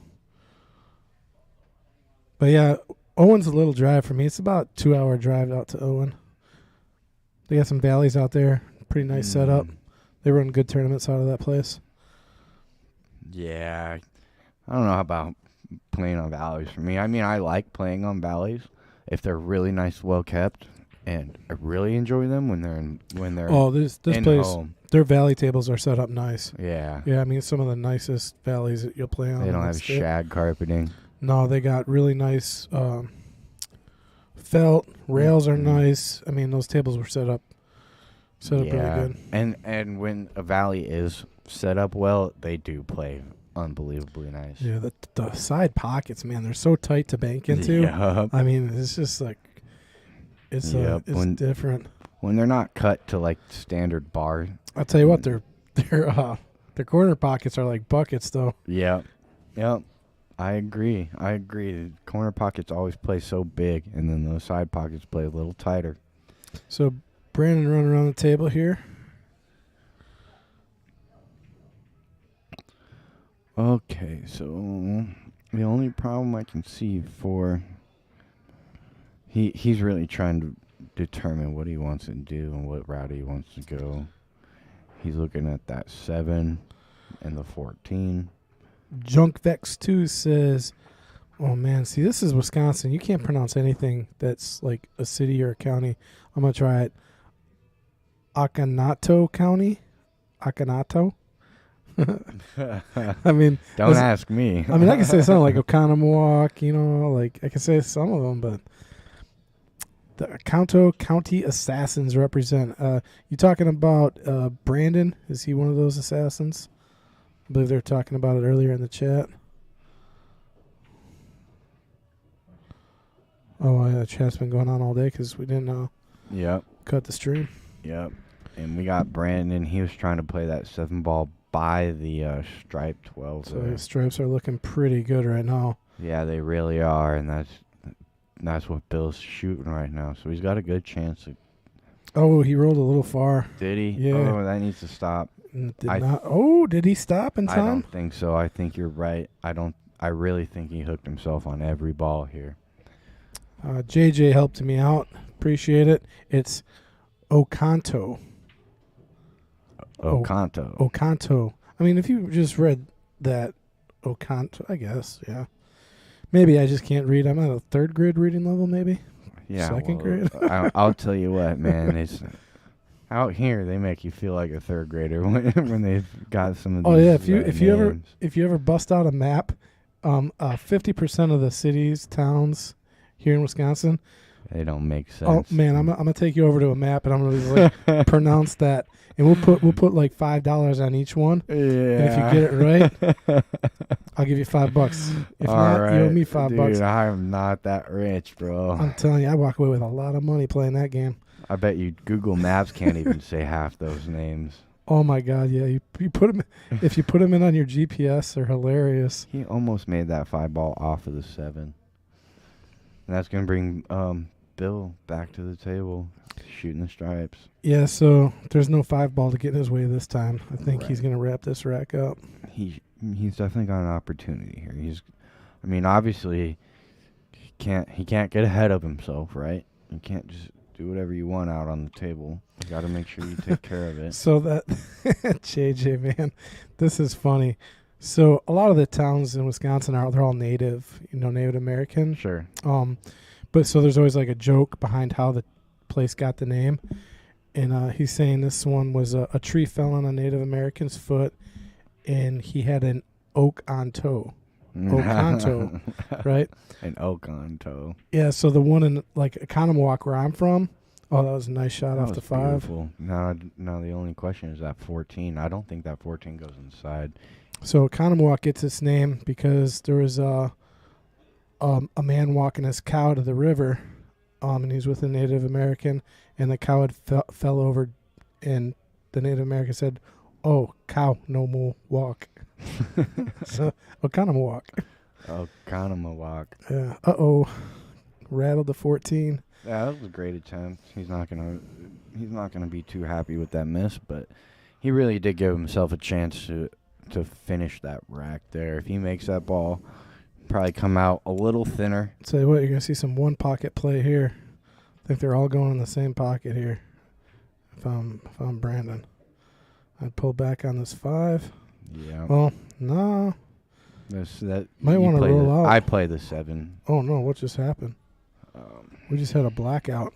But yeah, Owen's a little drive for me. It's about a 2-hour drive out to Owen. They got some valleys out there. Pretty nice setup. They run good tournaments out of that place. Yeah, I don't know about playing on valleys for me. I mean, I like playing on valleys if they're really nice, well kept, and I really enjoy them when they're this place, home. Their valley tables are set up nice. Yeah, I mean some of the nicest valleys that you'll play on. They don't have shag carpeting. No, they got really nice felt rails are nice. I mean, those tables were set up really good. And when a valley is set up well, they do play unbelievably nice. Yeah, the side pockets, man, they're so tight to bank into. Yep. I mean, it's just like it's different. When they're not cut to like standard bar. I'll tell you what, their corner pockets are like buckets though. Yep. I agree. The corner pockets always play so big, and then those side pockets play a little tighter. So Brandon running around the table here. Okay, so the only problem I can see for he's really trying to determine what he wants to do and what route he wants to go. He's looking at that 7 and the 14. Junkvex2 says, Oh, man. See, this is Wisconsin. You can't pronounce anything that's like a city or a county. I'm going to try it. Akanato County? Akanato? I mean, don't ask me. I mean, I can say something like Oconomowoc, you know, like I can say some of them, but the Oconto County Assassins represent. You talking about Brandon? Is he one of those assassins? I believe they were talking about it earlier in the chat. Oh, yeah, the chat's been going on all day because we didn't cut the stream. Yep. And we got Brandon. He was trying to play that 7-ball by the stripe 12. So the stripes are looking pretty good right now. Yeah, they really are, and that's what Bill's shooting right now. So he's got a good chance. Oh, he rolled a little far. Did he? Yeah. Oh, that needs to stop. Did he stop in time? I don't think so. I think you're right. I really think he hooked himself on every ball here. JJ helped me out. Appreciate it. It's Oconto. Oconto. I mean, if you just read that Oconto, I guess, yeah. Maybe I just can't read. I'm at a 3rd grade reading level, maybe. Yeah. 2nd grade. I'll tell you what, man. It's out here they make you feel like a 3rd grader when they've got some of these. Oh yeah, if you ever bust out a map, 50% of the cities, towns here in Wisconsin, they don't make sense. Oh man, I'm gonna take you over to a map and I'm gonna like pronounce that, and we'll put like $5 on each one. Yeah. And if you get it right, I'll give you $5. If not, right. you owe me $5. Dude, I'm not that rich, bro. I'm telling you, I walk away with a lot of money playing that game. I bet you Google Maps can't even say half those names. Oh my God, yeah. You put them if you put them in on your GPS, they're hilarious. He almost made that 5-ball off of the 7. And that's gonna bring Bill back to the table, shooting the stripes. Yeah, so there's no 5-ball to get in his way this time. I think he's gonna wrap this rack up. He's definitely got an opportunity here. Obviously he can't get ahead of himself, right? You can't just do whatever you want out on the table. You got to make sure you take care of it. So that JJ, man, this is funny. So a lot of the towns in Wisconsin they're all Native American. Sure. But so there's always like a joke behind how the place got the name, and he's saying this one was a tree fell on a Native American's foot, and he had an oak on toe. Oconto, right? An oak on toe. Yeah, so the one in like Oconomowoc where I'm from, oh, that was a nice shot off the 5. Beautiful. Now the only question is that 14. I don't think that 14 goes inside. So Oconomowoc gets its name because there was a man walking his cow to the river, and he's with a Native American, and the cow had fell over, and the Native American said, "Oh, cow, no more walk." So Oconomowoc. Oconomowoc. Yeah. Rattled the 14. Yeah, that was a great attempt. He's not gonna be too happy with that miss, but he really did give himself a chance to finish that rack there. If he makes that ball, probably come out a little thinner. Tell you what, you're gonna see some one pocket play here. I think they're all going in the same pocket here. If I'm Brandon, I'd pull back on this 5. Yeah. Well, no. That might want to roll out. I play the 7. Oh no! What just happened? We just had a blackout.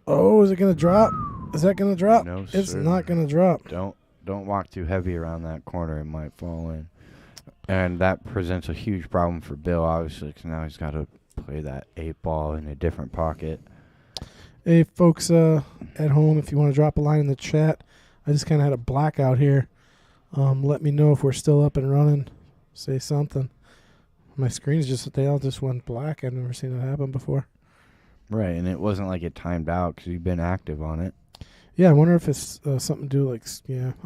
Oh, is it gonna drop? Is that gonna drop? No, it's sir. not gonna drop. Don't walk too heavy around that corner; it might fall in, and that presents a huge problem for Bill, obviously, because now he's got to play that 8-ball in a different pocket. Hey, folks at home, if you want to drop a line in the chat, I just kind of had a blackout here. Let me know if we're still up and running. Say something. My screens they all just went black. I've never seen that happen before. Right, and it wasn't like it timed out because you've been active on it. Yeah, I wonder if it's something to do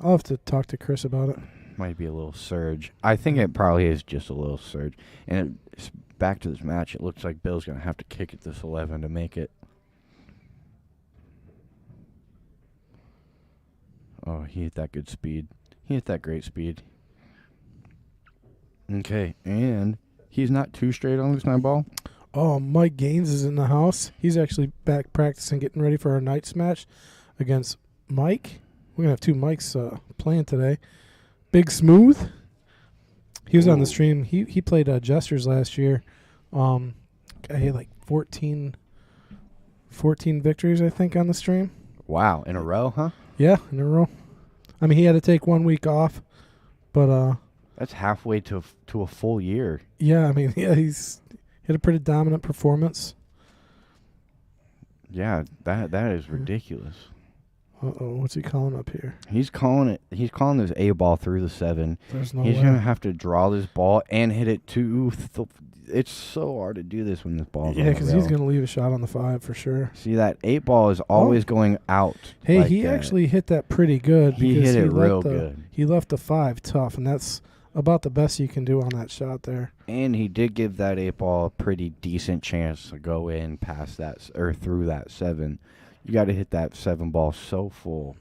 I'll have to talk to Chris about it. Might be a little surge. I think it probably is just a little surge. And it's back to this match. It looks like Bill's going to have to kick at this 11 to make it. Oh, he hit that good speed. He hit that great speed. Okay, and he's not too straight on this 9-ball. Oh, Mike Gaines is in the house. He's actually back practicing, getting ready for our night's match against Mike. We're going to have 2 Mikes playing today. Big Smooth. He was on the stream. He played Jesters last year. I had like 14 victories, I think, on the stream. Wow, in a row, huh? Yeah, in a row. I mean, he had to take 1 week off, but that's halfway to a full year. Yeah, I mean, yeah, he had a pretty dominant performance. Yeah, that is ridiculous. What's he calling up here? He's calling this A ball through the 7. There's no He's way. gonna have to draw this ball and hit it to. It's so hard to do this when this ball's on the because he's gonna leave a shot on the 5 for sure. See, that 8 ball is always going out. Hey, like he that. actually hit that pretty good. He because hit it real good. He left the 5 tough, and that's about the best you can do on that shot there. And he did give that 8 ball a pretty decent chance to go in past that or through that 7. You got to hit that 7 ball so full.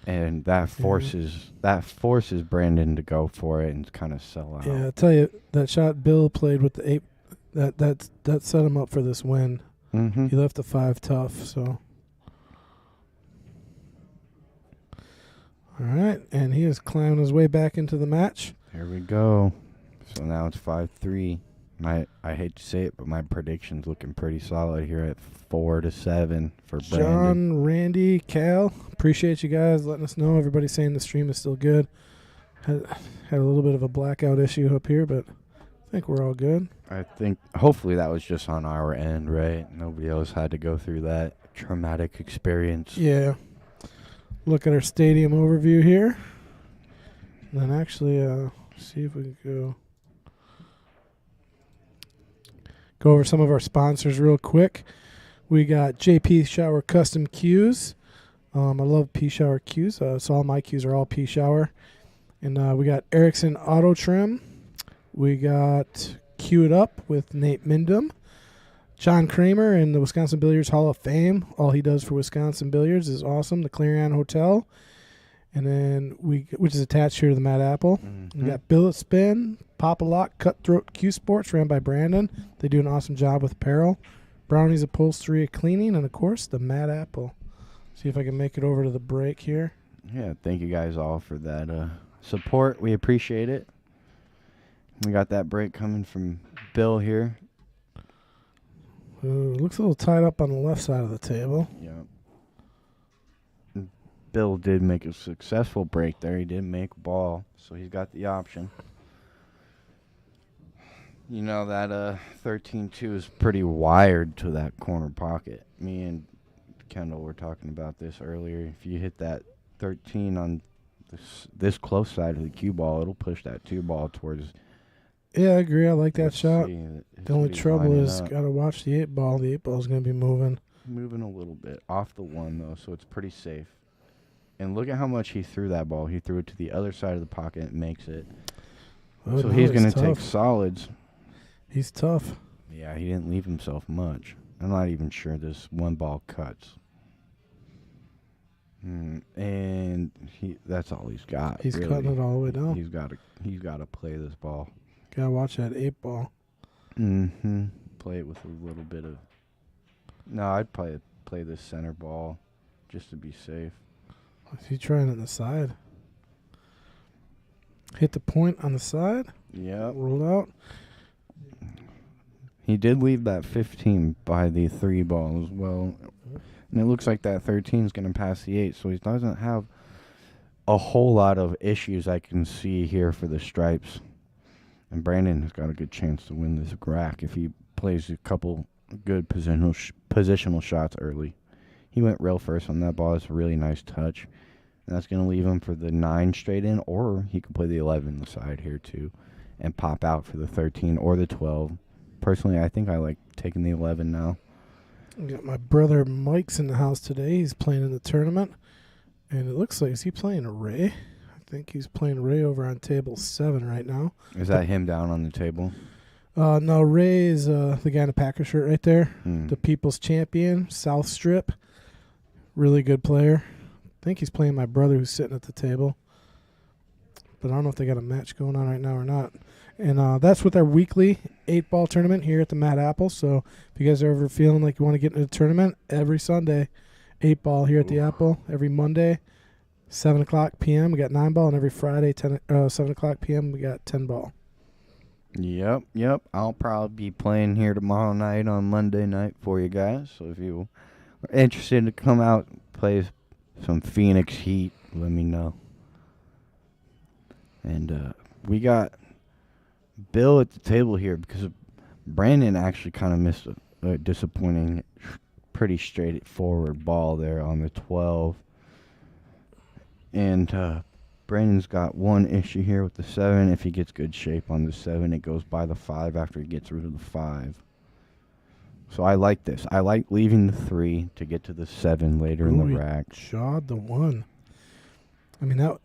And that forces Brandon to go for it and kind of sell out. Yeah, I tell you, that shot Bill played with the 8, that set him up for this win. Mm-hmm. He left the 5 tough, so. All right, and he is climbing his way back into the match. Here we go. So now it's 5-3. I hate to say it, but my prediction's looking pretty solid here at 4-7 for Brandon. John, Randy, Cal, appreciate you guys letting us know. Everybody's saying the stream is still good. Had a little bit of a blackout issue up here, but I think we're all good. I think hopefully that was just on our end, right? Nobody else had to go through that traumatic experience. Yeah. Look at our stadium overview here. And then actually see if we can go over some of our sponsors real quick. We got JP Shower Custom Cues. I love P Shower Cues. So all my cues are all P Shower. And we got Erickson Auto Trim. We got Cue It Up with Nate Mindom. John Kramer in the Wisconsin Billiards Hall of Fame. All he does for Wisconsin Billiards is awesome. The Clarion Hotel. And then which is attached here to the Mad Apple. Mm-hmm. We got Billet Spin, Pop a Lock, Cutthroat Q Sports, ran by Brandon. They do an awesome job with apparel. Brownies Upholstery Cleaning, and of course the Mad Apple. See if I can make it over to the break here. Yeah, thank you guys all for that support. We appreciate it. We got that break coming from Bill here. Ooh, looks a little tied up on the left side of the table. Yeah. Bill did make a successful break there. He did make ball, so he's got the option. You know, that 13-2 is pretty wired to that corner pocket. Me and Kendall were talking about this earlier. If you hit that 13 on this close side of the cue ball, it'll push that 2 ball towards. Yeah, I agree. I like that shot. The only he's trouble lining is up. got to watch the 8 ball. The 8 ball is going to be moving. Moving a little bit off the 1, though, so it's pretty safe. And look at how much he threw that ball. He threw it to the other side of the pocket and makes it. Oh, So no, he's going to tough. take solids. He's tough. Yeah, he didn't leave himself much. I'm not even sure this 1 ball cuts. And that's all he's got. He's really. cutting it all the way down. He's got to play this ball. Got to watch that 8 ball. Mm-hmm. Play it with a little bit of. No, I'd play this center ball just to be safe. Is he trying on the side? Hit the point on the side. Yep. Rolled out. He did leave that 15 by the 3 ball as well. And it looks like that 13 is going to pass the 8, so he doesn't have a whole lot of issues I can see here for the stripes. And has got a good chance to win this rack if he plays a couple good positional shots early. He went rail first on that ball. It's a really nice touch. And that's going to leave him for the 9 straight in, or he could play the 11 the side here too and pop out for the 13 or the 12. Personally, I think I like taking the 11 now. I got my brother Mike's in the house today. He's playing in the tournament. And it looks like, is he playing a Ray? I think he's playing Ray over on table 7 right now. Is that him down on the table? No, Ray is the guy in the Packer shirt right there. Mm. The People's Champion, South Strip. Really good player. I think he's playing my brother who's sitting at the table. But I don't know if they got a match going on right now or not. And that's with our weekly 8-ball tournament here at the Mad Apple. So if you guys are ever feeling like you want to get into the tournament, every Sunday, 8-ball here at the Apple. Every Monday, 7 o'clock p.m. we got 9 ball, and every Friday 7 o'clock p.m. we got 10 ball. Yep. I'll probably be playing here tomorrow night on Monday night for you guys. So if you are interested to come out and play some Phoenix Heat, let me know. And we got Bill at the table here because Brandon actually kind of missed a disappointing, pretty straightforward ball there on the 12. And Brandon's got one issue here with the 7. If he gets good shape on the 7, it goes by the 5 after he gets rid of the 5. So I like this. I like leaving the 3 to get to the 7 later in the rack. Shot the 1. I mean,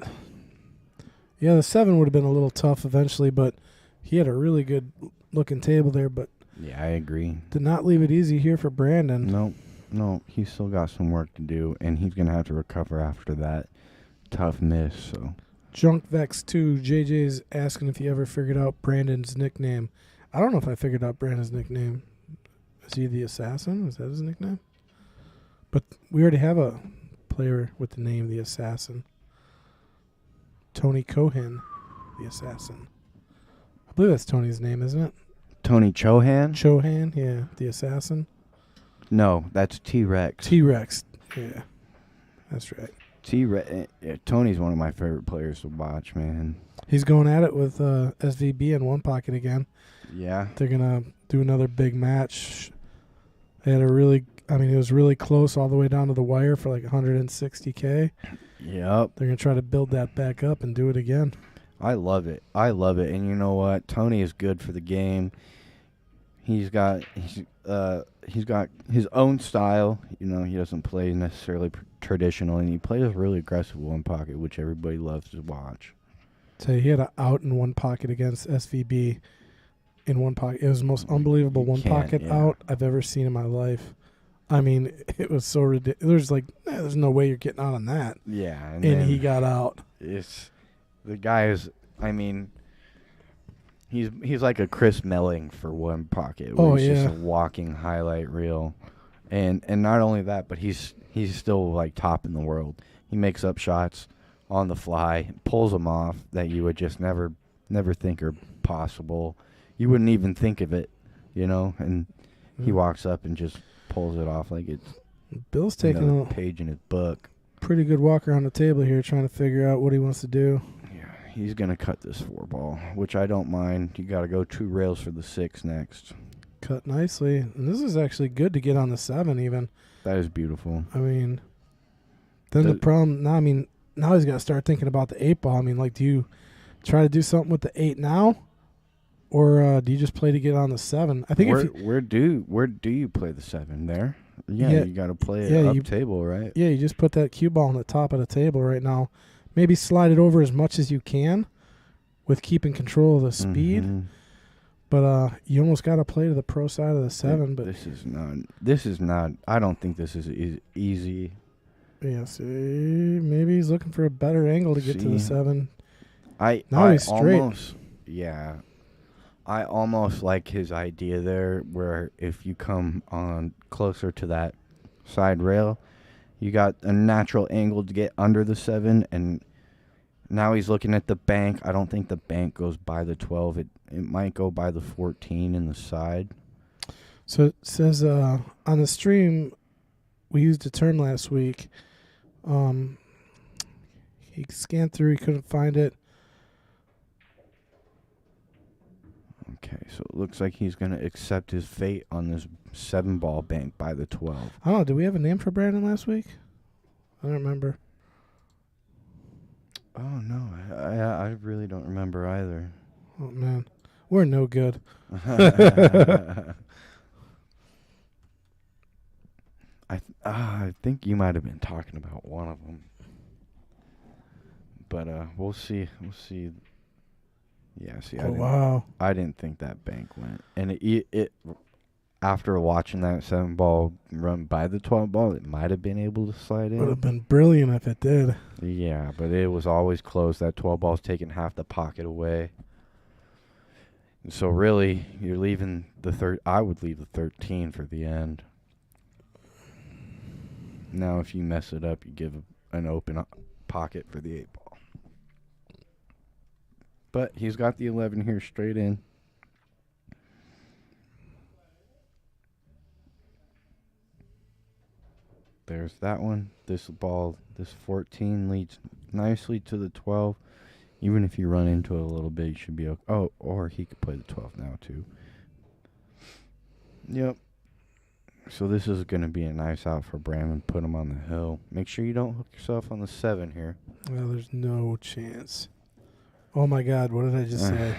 the 7 would have been a little tough eventually, but he had a really good looking table there, but yeah, I agree. Did not leave it easy here for Brandon. No, he's still got some work to do, and he's going to have to recover after that tough miss. So Junk Vex 2, JJ's asking if you ever figured out Brandon's nickname. I don't know if I figured out Brandon's nickname. Is he the Assassin? Is that his nickname? But we already have a player with the name the Assassin. Tony Cohen, the Assassin. I believe that's Tony's name, isn't it? Tony Chohan? Chohan, yeah, the Assassin. No, that's T-Rex. T-Rex, yeah, that's right. Tony's one of my favorite players to watch, man. He's going at it with SVB in one pocket again. Yeah. They're going to do another big match. They had it was really close all the way down to the wire for like 160K. Yep. They're going to try to build that back up and do it again. I love it. And you know what? Tony is good for the game. He's got his own style. You know, he doesn't play necessarily traditional, and he plays really aggressive one pocket, which everybody loves to watch. So he had an out in one pocket against SVB in one pocket. It was the most unbelievable one pocket out I've ever seen in my life. I mean, it was so ridiculous. There's no way you're getting out on that. Yeah. And he got out. The guy is, I mean, he's like a Chris Melling for one pocket. He's just a walking highlight reel. And not only that, but he's still like top in the world. He makes up shots on the fly, pulls them off that you would just never think are possible. You wouldn't even think of it, you know, and he walks up and just pulls it off like it's Bill's taking a page in his book. Pretty good walk around the table here trying to figure out what he wants to do. Yeah, he's going to cut this 4-ball, which I don't mind. You got to go 2 rails for the 6 next. Cut nicely. And this is actually good to get on the 7 even. That is beautiful. I mean, then the problem, now he's got to start thinking about the 8-ball. I mean, like, do you try to do something with the 8 now? Or do you just play to get on the 7? I think where do you play the 7 there? Yeah, you got to play it up table, right? Yeah, you just put that cue ball on the top of the table right now. Maybe slide it over as much as you can with keeping control of the speed. Mm-hmm. But you almost got to play to the pro side of the 7. But this is not. I don't think this is easy. Yeah, see, maybe he's looking for a better angle to get to the 7. He's straight. I almost like his idea there, where if you come on closer to that side rail, you got a natural angle to get under the 7, and now he's looking at the bank. I don't think the bank goes by the 12. It might go by the 14 in the side. So it says on the stream, we used a term last week. He scanned through, he couldn't find it. Okay, so it looks like he's going to accept his fate on this 7-ball bank by the 12. I don't know. Did we have a name for Brandon last week? I don't remember. Oh, no. I really don't remember either. Oh, man. We're no good. I think you might have been talking about one of them. But we'll see. We'll see. Yeah, see, Wow. I didn't think that bank went. And it after watching that 7-ball run by the 12-ball, it might have been able to slide in. Would have been brilliant if it did. Yeah, but it was always close. That 12-ball's taking half the pocket away. And so really, you're leaving the I would leave the 13 for the end. Now, if you mess it up, you give an open pocket for the 8 ball. But he's got the 11 here straight in. There's that one. This ball, this 14 leads nicely to the 12. Even if you run into it a little bit, you should be okay. Oh, or he could play the 12 now, too. Yep. So this is going to be a nice out for Brandon. Put him on the hill. Make sure you don't hook yourself on the 7 here. Well, there's no chance. Oh, my God. What did I just say?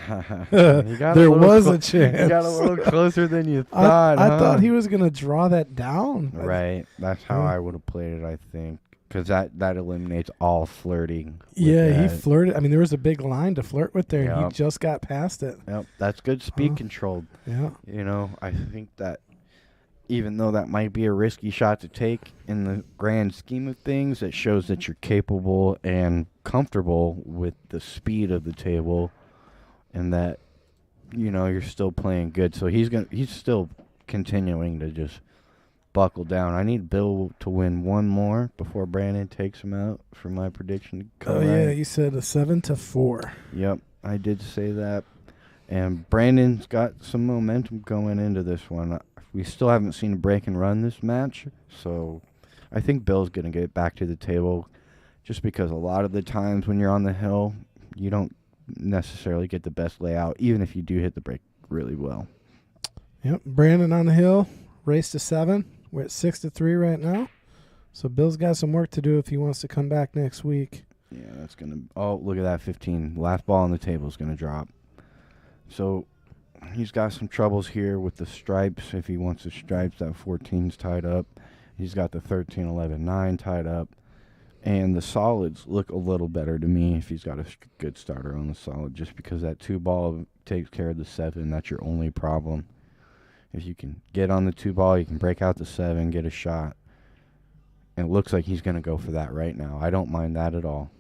There was a chance. You got a little closer than you thought, I thought he was going to draw that down. Right. That's how I would have played it, I think. Because that eliminates all flirting. Yeah, he flirted. I mean, there was a big line to flirt with there, and he just got past it. Yep. That's good speed controlled. Yeah. You know, I think that even though that might be a risky shot to take, in the grand scheme of things, it shows that you're capable and comfortable with the speed of the table, and that, you know, you're still playing good. So he's still continuing to just buckle down. I need Bill to win one more before Brandon takes him out for my prediction. Yeah, you said a 7-4. Yep, I did say that. And Brandon's got some momentum going into this one. We still haven't seen a break and run this match, so I think Bill's going to get back to the table, just because a lot of the times when you're on the hill, you don't necessarily get the best layout, even if you do hit the break really well. Yep, Brandon on the hill, race to 7. We're at 6-3 right now, so Bill's got some work to do if he wants to come back next week. Yeah, that's going to... Oh, look at that, 15. Last ball on the table is going to drop. So he's got some troubles here with the stripes. If he wants the stripes, that 14's tied up. He's got the 13, 11, 9 tied up. And the solids look a little better to me if he's got a good starter on the solid, just because that 2 ball takes care of the 7. That's your only problem. If you can get on the 2 ball, you can break out the 7, get a shot. And it looks like he's going to go for that right now. I don't mind that at all.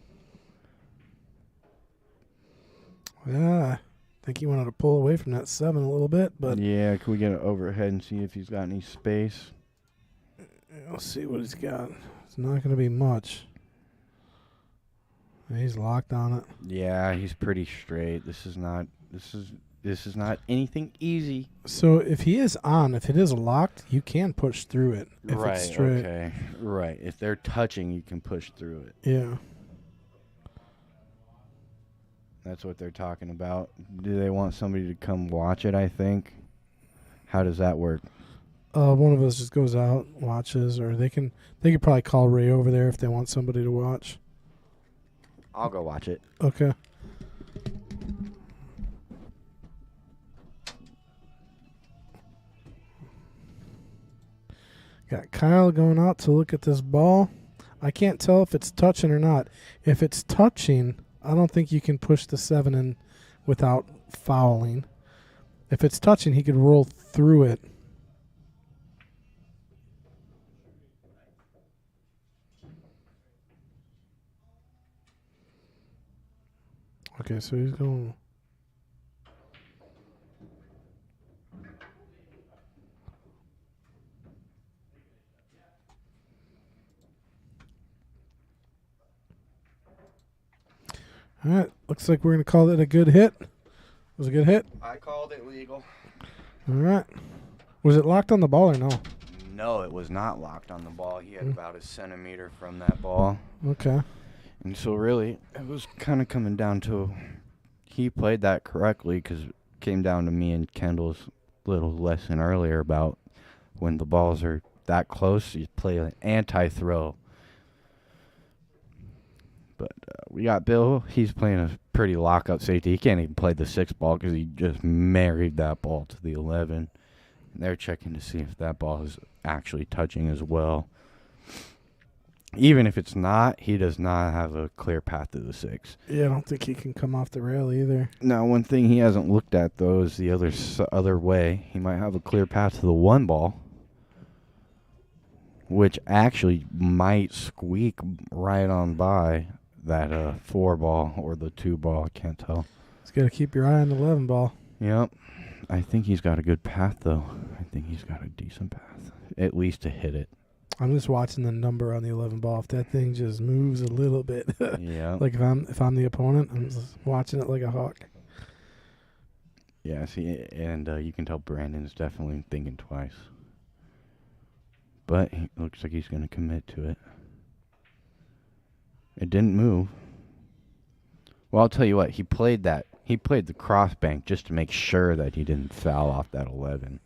Yeah, I think he wanted to pull away from that 7 a little bit, but... Yeah, can we get it overhead and see if he's got any space? We'll see what he's got. It's not going to be much. He's locked on it. Yeah, he's pretty straight. This is not anything easy. So if it is locked, you can push through it. If Right, it's straight. okay. Right. If they're touching, you can push through it. Yeah. That's what they're talking about. Do they want somebody to come watch it, I think? How does that work? One of us just goes out, watches, or they could probably call Ray over there if they want somebody to watch. I'll go watch it. Okay. Got Kyle going out to look at this ball. I can't tell if it's touching or not. If it's touching, I don't think you can push the 7 in without fouling. If it's touching, he could roll through it. Okay, so he's going... All right, looks like we're going to call it a good hit. Was it a good hit? I called it legal. All right. Was it locked on the ball or no? No, it was not locked on the ball. He had about a centimeter from that ball. Okay. And so really, it was kind of coming down to, he played that correctly, because it came down to me and Kendall's little lesson earlier about when the balls are that close, you play an anti-throw. But we got Bill. He's playing a pretty lock-up safety. He can't even play the 6 ball because he just married that ball to the 11. And they're checking to see if that ball is actually touching as well. Even if it's not, he does not have a clear path to the 6. Yeah, I don't think he can come off the rail either. Now, one thing he hasn't looked at, though, is the other way. He might have a clear path to the 1 ball, which actually might squeak right on by that 4 ball or the 2 ball. I can't tell. He's got to keep your eye on the 11 ball. Yep. I think he's got a good path, though. I think he's got a decent path, at least to hit it. I'm just watching the number on the 11 ball. If that thing just moves a little bit, yeah. like if I'm the opponent, I'm just watching it like a hawk. Yeah, see, and you can tell Brandon's definitely thinking twice. But it looks like he's going to commit to it. It didn't move. Well, I'll tell you what, he played the crossbank just to make sure that he didn't foul off that 11.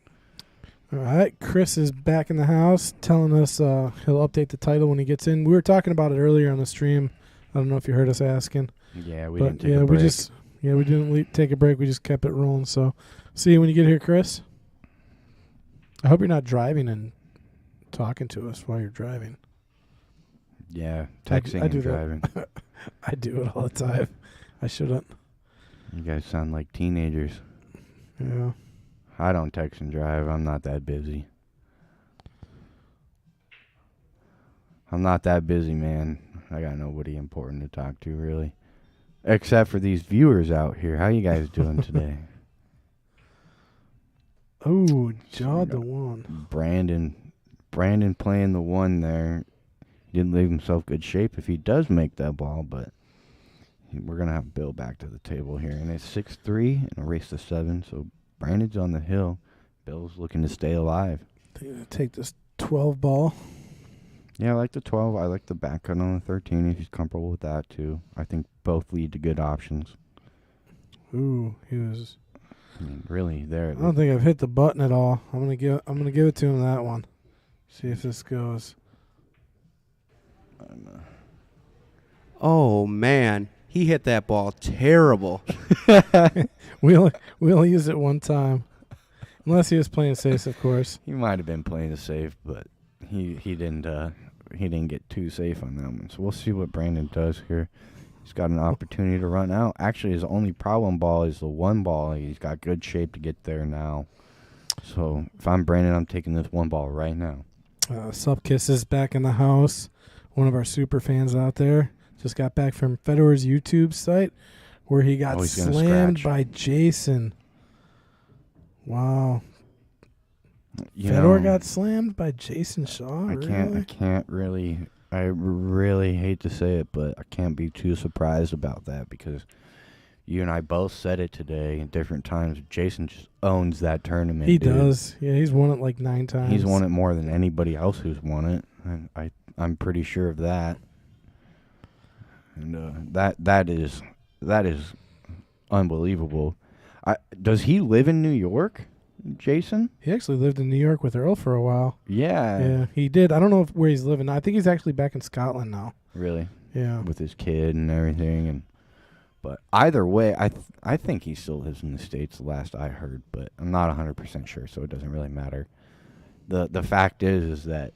All right, Chris is back in the house telling us he'll update the title when he gets in. We were talking about it earlier on the stream. I don't know if you heard us asking. Yeah, we didn't take a break. We didn't take a break. We just kept it rolling. So, see you when you get here, Chris. I hope you're not driving and talking to us while you're driving. Yeah, texting and driving. I do it all the time. I shouldn't. You guys sound like teenagers. Yeah. I don't text and drive. I'm not that busy. I'm not that busy, man. I got nobody important to talk to, really. Except for these viewers out here. How you guys doing today? Oh, jawed the one. Brandon playing the one there. He didn't leave himself good shape if he does make that ball, but we're going to have Bill back to the table here. And it's 6-3 and a race to 7, so Brandon's on the hill. Bill's looking to stay alive. They're going to take this 12 ball. Yeah, I like the 12. I like the back cut on the 13 if he's comfortable with that, too. I think both lead to good options. Ooh, he was... I mean, really, there. I don't think I've hit the button at all. I'm gonna give it to him that one. See if this goes. Oh man, he hit that ball terrible. we only used it one time, unless he was playing safe, of course. He might have been playing it safe, but he didn't get too safe on that one. So we'll see what Brandon does here. He's got an opportunity to run out. Actually, his only problem ball is the one ball. He's got good shape to get there now. So if I'm Brandon, I'm taking this one ball right now. Supkiss is back in the house. One of our super fans out there just got back from Fedor's YouTube site where he got slammed by Jason. Wow. Fedor got slammed by Jason Shaw? I really hate to say it, but I can't be too surprised about that because you and I both said it today at different times. Jason just owns that tournament. He does. Yeah, he's won it like 9 times. He's won it more than anybody else who's won it. And I'm pretty sure of that. And that is unbelievable. Does he live in New York, Jason? He actually lived in New York with Earl for a while. Yeah. Yeah, he did. I don't know where he's living now. I think he's actually back in Scotland now. Really? Yeah. With his kid and everything. But either way, I think he still lives in the States, the last I heard. But I'm not 100% sure, so it doesn't really matter. The fact is that,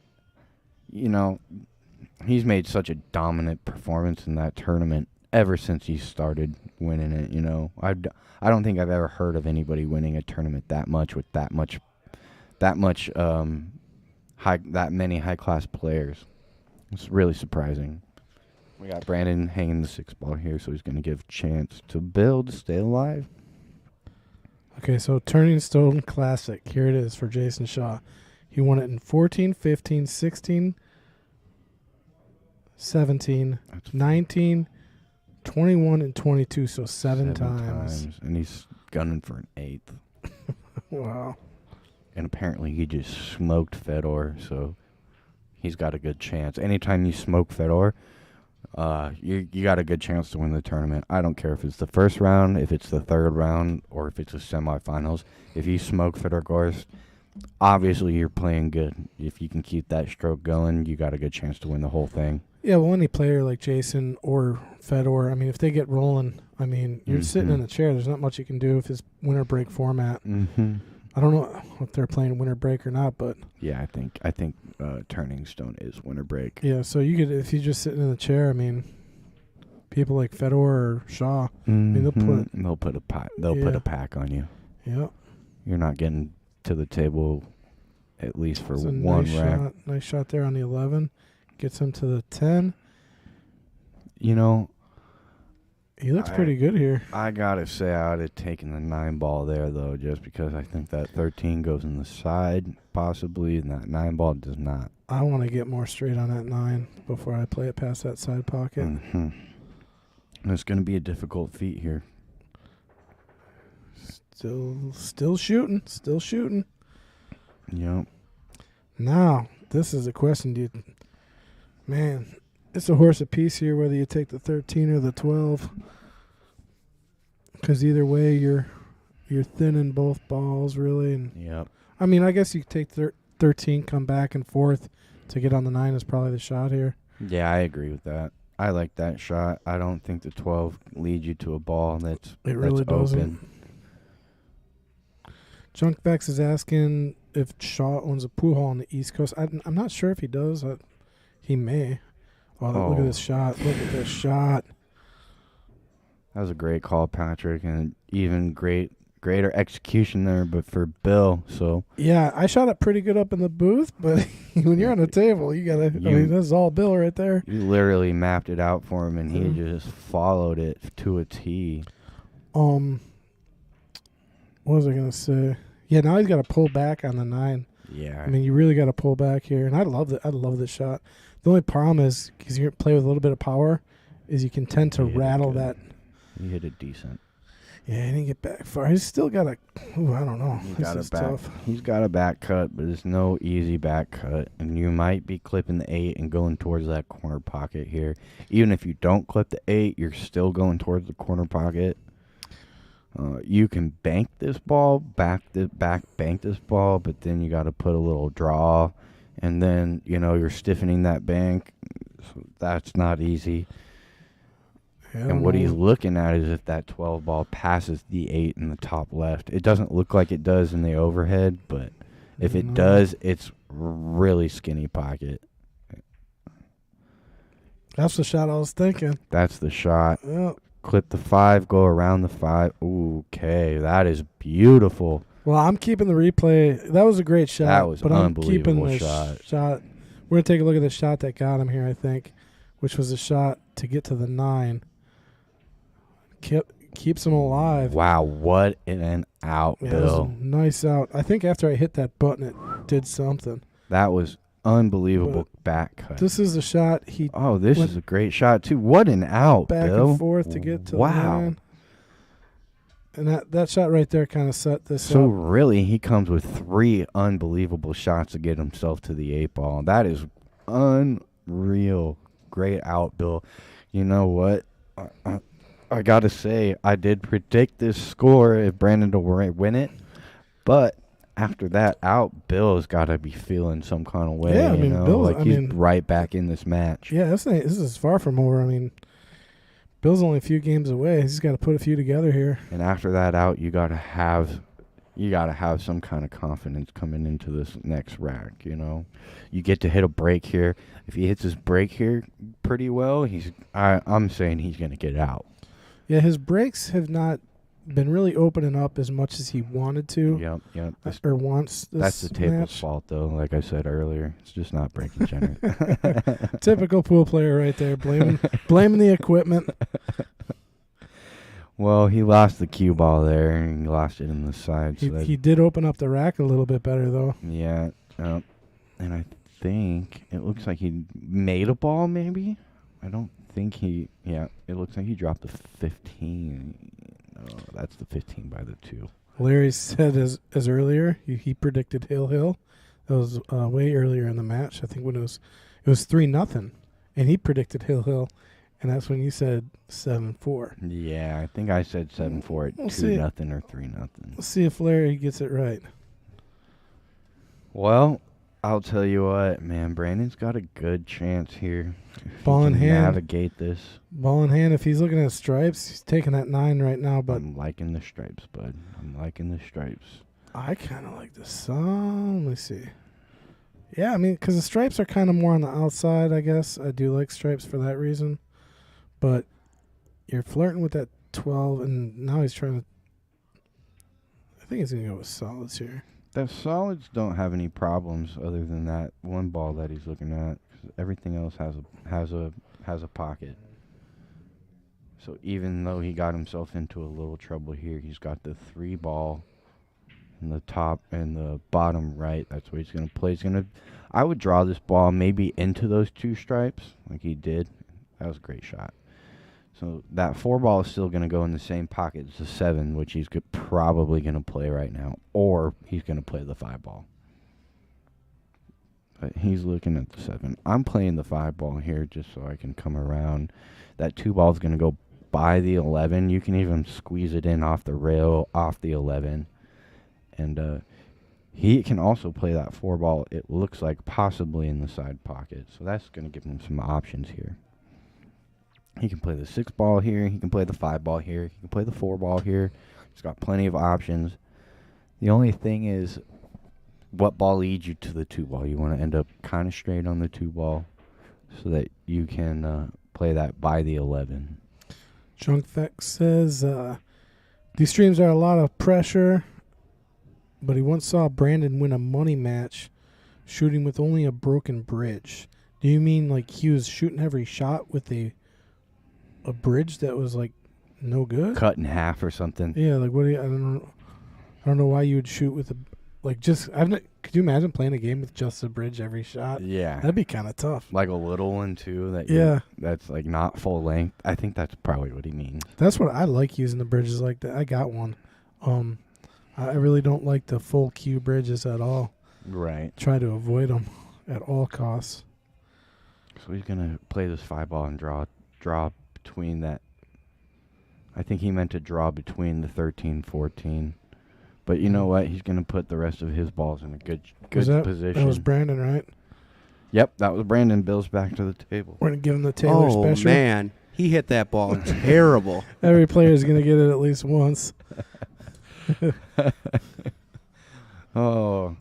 he's made such a dominant performance in that tournament ever since he started winning it, I don't think I've ever heard of anybody winning a tournament that much with that many high-class players. It's really surprising. We got Brandon hanging the 6 ball here, so he's going to give a chance to Bill to stay alive. Okay, so Turning Stone Classic. Here it is for Jason Shaw. He won it in 14, 15, 16, 17, 19, 21, and 22, so 7 times. And he's gunning for an 8th. Wow. And apparently he just smoked Fedor, so he's got a good chance. Anytime you smoke Fedor, you got a good chance to win the tournament. I don't care if it's the first round, if it's the third round, or if it's the semifinals. If you smoke Fedor Gorst, obviously you're playing good. If you can keep that stroke going, you got a good chance to win the whole thing. Yeah, well, any player like Jason or Fedor, if they get rolling, you're sitting in the chair. There's not much you can do with his winter break format. Mm-hmm. I don't know if they're playing winter break or not, but yeah, I think Turning Stone is winter break. Yeah, so you could, if you're just sitting in the chair, people like Fedor or Shaw, they'll put a pack on you. Yep. You're not getting to the table at least for one rack. Nice shot there on the 11. Gets him to the 10. He looks pretty good here. I gotta say, I would have taken the 9 ball there, though, just because I think that 13 goes in the side, possibly, and that 9 ball does not. I want to get more straight on that 9 before I play it past that side pocket. Mm-hmm. It's going to be a difficult feat here. Still shooting. Yep. Now, this is a question, dude. Man, it's a horse apiece here whether you take the 13 or the 12. Because either way, you're thinning both balls, really. And Yep. I mean, I guess you could take 13, come back and forth to get on the 9 is probably the shot here. Yeah, I agree with that. I like that shot. I don't think the 12 leads you to a ball that's Doesn't. open. Junkvex is asking if Shaw owns a pool hall on the East Coast. I'm not sure if he does. He may. Look at this shot. Look at this shot. That was a great call, Patrick, and even greater execution there, but for Bill. So yeah, I shot it pretty good up in the booth, but when you're on the table, you gotta. I mean, that's all Bill right there. You literally mapped it out for him, and he just followed it to a T. What was I gonna say? Yeah, now he's got to pull back on the 9. Yeah. I mean, you really got to pull back here, and I love this shot. The only problem is because you play with a little bit of power, is you can tend to rattle that. He hit it decent. Yeah, he didn't get back far. He's still got a. Ooh, I don't know. He's got a back cut, but it's no easy back cut, and you might be clipping the 8 and going towards that corner pocket here. Even if you don't clip the 8, you're still going towards the corner pocket. You can bank this ball, bank this ball, but then you got to put a little draw, and then you're stiffening that bank. So that's not easy. And what he's looking at is if that 12 ball passes the 8 in the top left. It doesn't look like it does in the overhead, but if it does, it's really skinny pocket. That's the shot I was thinking. That's the shot. Yep. Clip the 5, go around the 5. Okay, that is beautiful. Well, I'm keeping the replay. That was a great shot. That was but an I'm keeping unbelievable the shot. We're going to take a look at the shot that got him here, I think, which was a shot to get to the 9. Keeps him alive. Wow, what an out, yeah, Bill. Nice out. I think after I hit that button, it did something. That was unbelievable back cut. This is the shot this is a great shot, too. What an out, back Bill. and forth to get to the 9. And that shot right there kind of set this up. So really, he comes with 3 unbelievable shots to get himself to the 8 ball. That is unreal. Great out, Bill. You know what? I got to say, I did predict this score if Brandon will win it. But after that out, Bill's got to be feeling some kind of way. Yeah, I mean, he's right back in this match. Yeah, this is far from over. I mean, Bill's only a few games away. He's got to put a few together here. And after that out, you got to have some kind of confidence coming into this next rack. You get to hit a break here. If he hits his break here pretty well, I'm saying he's going to get out. Yeah, his breaks have not been really opening up as much as he wanted to. Yep. Or wants. That's the table's fault, though. Like I said earlier, it's just not breaking center. Typical pool player right there, blaming the equipment. Well, he lost the cue ball there, and he lost it in the side. He did open up the rack a little bit better, though. Yeah, and I think it looks like he made a ball, maybe? I don't think it looks like he dropped the 15. No, that's the 15 by the 2. Larry said as earlier, he predicted Hill. That was way earlier in the match. I think when it was 3-0, and he predicted Hill, and that's when you said 7-4. Yeah, I think I said 7-4 at 2-0 or 3-0. Let's see if Larry gets it right. Well, I'll tell you what, man. Brandon's got a good chance here. Ball in hand. Navigate this. Ball in hand. If he's looking at stripes, he's taking that 9 right now. But I'm liking the stripes, bud. I'm liking the stripes. I kind of like the sun. Let me see. Yeah, I mean, because the stripes are kind of more on the outside, I guess. I do like stripes for that reason. But you're flirting with that 12, and now he's trying to... I think he's going to go with solids here. The solids don't have any problems other than that one ball that he's looking at. 'Cause everything else has a pocket. So even though he got himself into a little trouble here, he's got the 3 ball in the top and the bottom right. That's what he's going to play. I would draw this ball maybe into those 2 stripes like he did. That was a great shot. So that 4 ball is still going to go in the same pocket as the 7, which he's probably going to play right now. Or he's going to play the 5 ball. But he's looking at the 7. I'm playing the 5 ball here just so I can come around. That 2 ball is going to go by the 11. You can even squeeze it in off the rail, off the 11. And he can also play that 4 ball, it looks like, possibly in the side pocket. So that's going to give him some options here. He can play the 6 ball here. He can play the 5 ball here. He can play the 4 ball here. He's got plenty of options. The only thing is, what ball leads you to the 2 ball? You want to end up kind of straight on the 2 ball so that you can play that by the 11. Junkfex says, these streams are a lot of pressure, but he once saw Brandon win a money match shooting with only a broken bridge. Do you mean like he was shooting every shot with a bridge that was like no good? Cut in half or something. Yeah, like what do you, I don't know why you would shoot with could you imagine playing a game with just a bridge every shot? Yeah. That'd be kind of tough. Like a little one, too. That's like not full length. I think that's probably what he means. That's what I like, using the bridges like that. I got one. I really don't like the full Q bridges at all. Right. Try to avoid them at all costs. So he's going to play this 5 ball and draw between that. I think he meant to draw between the 13, 14. But you know what? He's going to put the rest of his balls in a good position. That was Brandon, right? Yep, that was Brandon. Bill's back to the table. We're going to give him the Taylor special. Oh, man. He hit that ball terrible. Every player is going to get it at least once. Oh,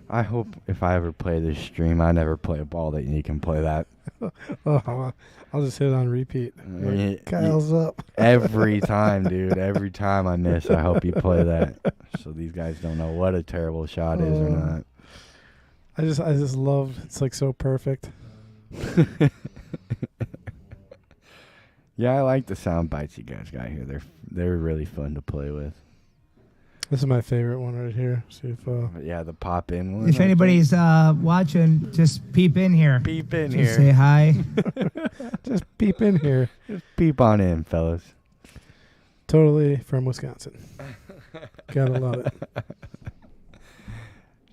I hope if I ever play this stream, I never play a ball that you can play that. Oh, I'll just hit it on repeat. Kyle's up. Every time, dude. Every time I miss, I hope you play that. So these guys don't know what a terrible shot is or not. I just love, it's like so perfect. Yeah, I like the sound bites you guys got here. They're really fun to play with. This is my favorite one right here. See if yeah, the pop in one. If anybody's watching, just peep in here. Peep in just here. Say hi. Just peep in here. Just peep on in, fellas. Totally from Wisconsin. Gotta love it.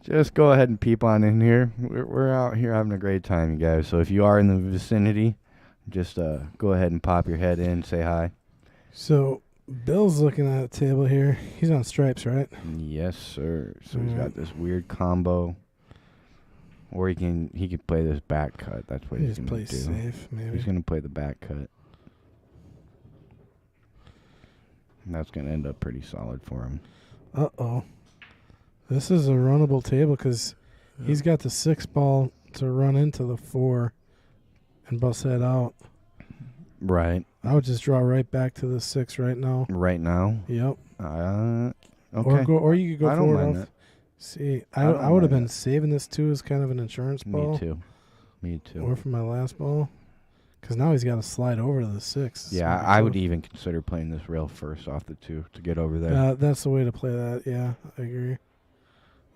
Just go ahead and peep on in here. We're out here having a great time, you guys. So if you are in the vicinity, just go ahead and pop your head in, say hi. So Bill's looking at a table here. He's on stripes, right? Yes, sir. So he's got this weird combo. Or he can play this back cut. That's what he's going to do. Safe, maybe. He's going to play the back cut. And that's going to end up pretty solid for him. Uh-oh. This is a runnable table because he's got the 6 ball to run into the 4 and bust that out. Right. I would just draw right back to the 6 right now. Right now? Yep. Okay. Or you could go I don't forward mind off. that. See, I would have been saving this too as kind of an insurance ball. Me too. Or for my last ball. Because now he's got to slide over to the 6. Yeah, I would even consider playing this rail first off the 2 to get over there. That's the way to play that. Yeah, I agree.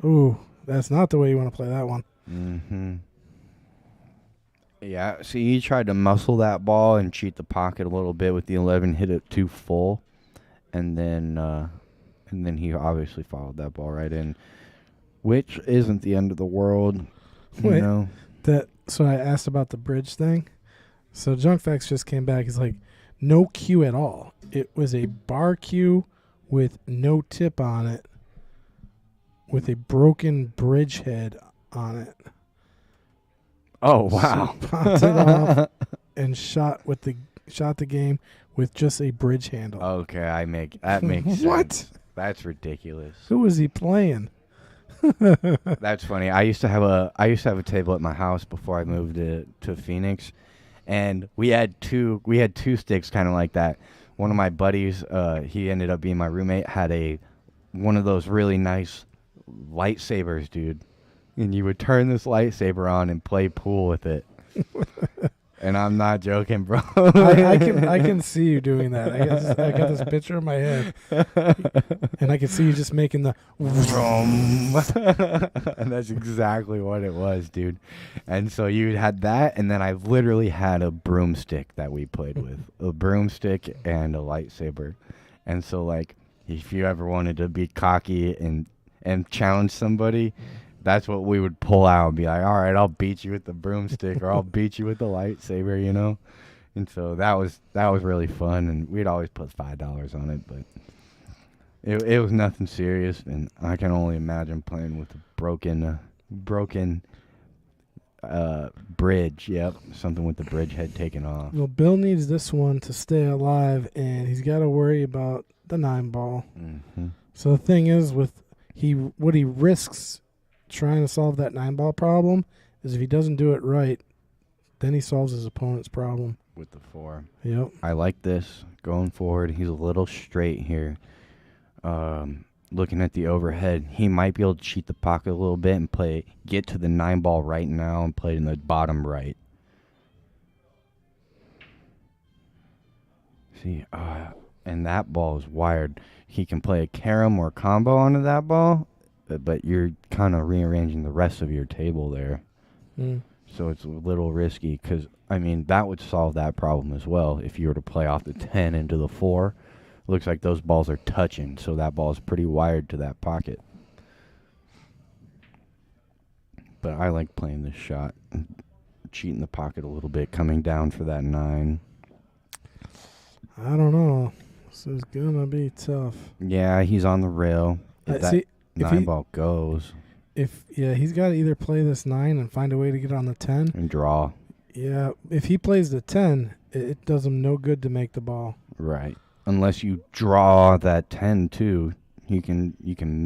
Ooh, that's not the way you want to play that one. Mm-hmm. Yeah, see, he tried to muscle that ball and cheat the pocket a little bit with the 11, hit it too full, and then he obviously followed that ball right in, which isn't the end of the world. Wait, you know? So I asked about the bridge thing. So Junkfax just came back. He's like, no cue at all. It was a bar cue with no tip on it, with a broken bridge head on it. Oh wow! So popped it off and shot the game with just a bridge handle. Okay, that makes sense. What? That's ridiculous. Who was he playing? That's funny. I used to have a table at my house before I moved to Phoenix, and we had two sticks kind of like that. One of my buddies, he ended up being my roommate, had one of those really nice lightsabers, dude. And you would turn this lightsaber on and play pool with it. And I'm not joking, bro. I can see you doing that. I got this picture in my head, and I can see you just making the. And that's exactly what it was, dude. And so you had that, and then I literally had a broomstick that we played with, a broomstick and a lightsaber. And so, like, if you ever wanted to be cocky and challenge somebody, that's what we would pull out and be like, all right, I'll beat you with the broomstick or I'll beat you with the lightsaber, you know? And so that was really fun, and we'd always put $5 on it, but it was nothing serious, and I can only imagine playing with a broken bridge. Yep, something with the bridge head taken off. Well, Bill needs this one to stay alive, and he's got to worry about the 9-ball. Mm-hmm. So the thing is, what he risks trying to solve that 9-ball problem is if he doesn't do it right, then he solves his opponent's problem. With the 4. Yep. I like this going forward. He's a little straight here. Looking at the overhead, he might be able to cheat the pocket a little bit and get to the 9-ball right now and play it in the bottom right. See, and that ball is wired. He can play a carom or combo onto that ball, but you're kind of rearranging the rest of your table there. So it's a little risky because, I mean, that would solve that problem as well. If you were to play off the 10 into the 4, looks like those balls are touching, so that ball is pretty wired to that pocket. But I like playing this shot, cheating the pocket a little bit, coming down for that 9. I don't know. This is going to be tough. Yeah, he's on the rail. If that 9-ball goes. He's got to either play this 9 and find a way to get on the 10. And draw. Yeah, if he plays the 10, it does him no good to make the ball. Right. Unless you draw that 10 too. You can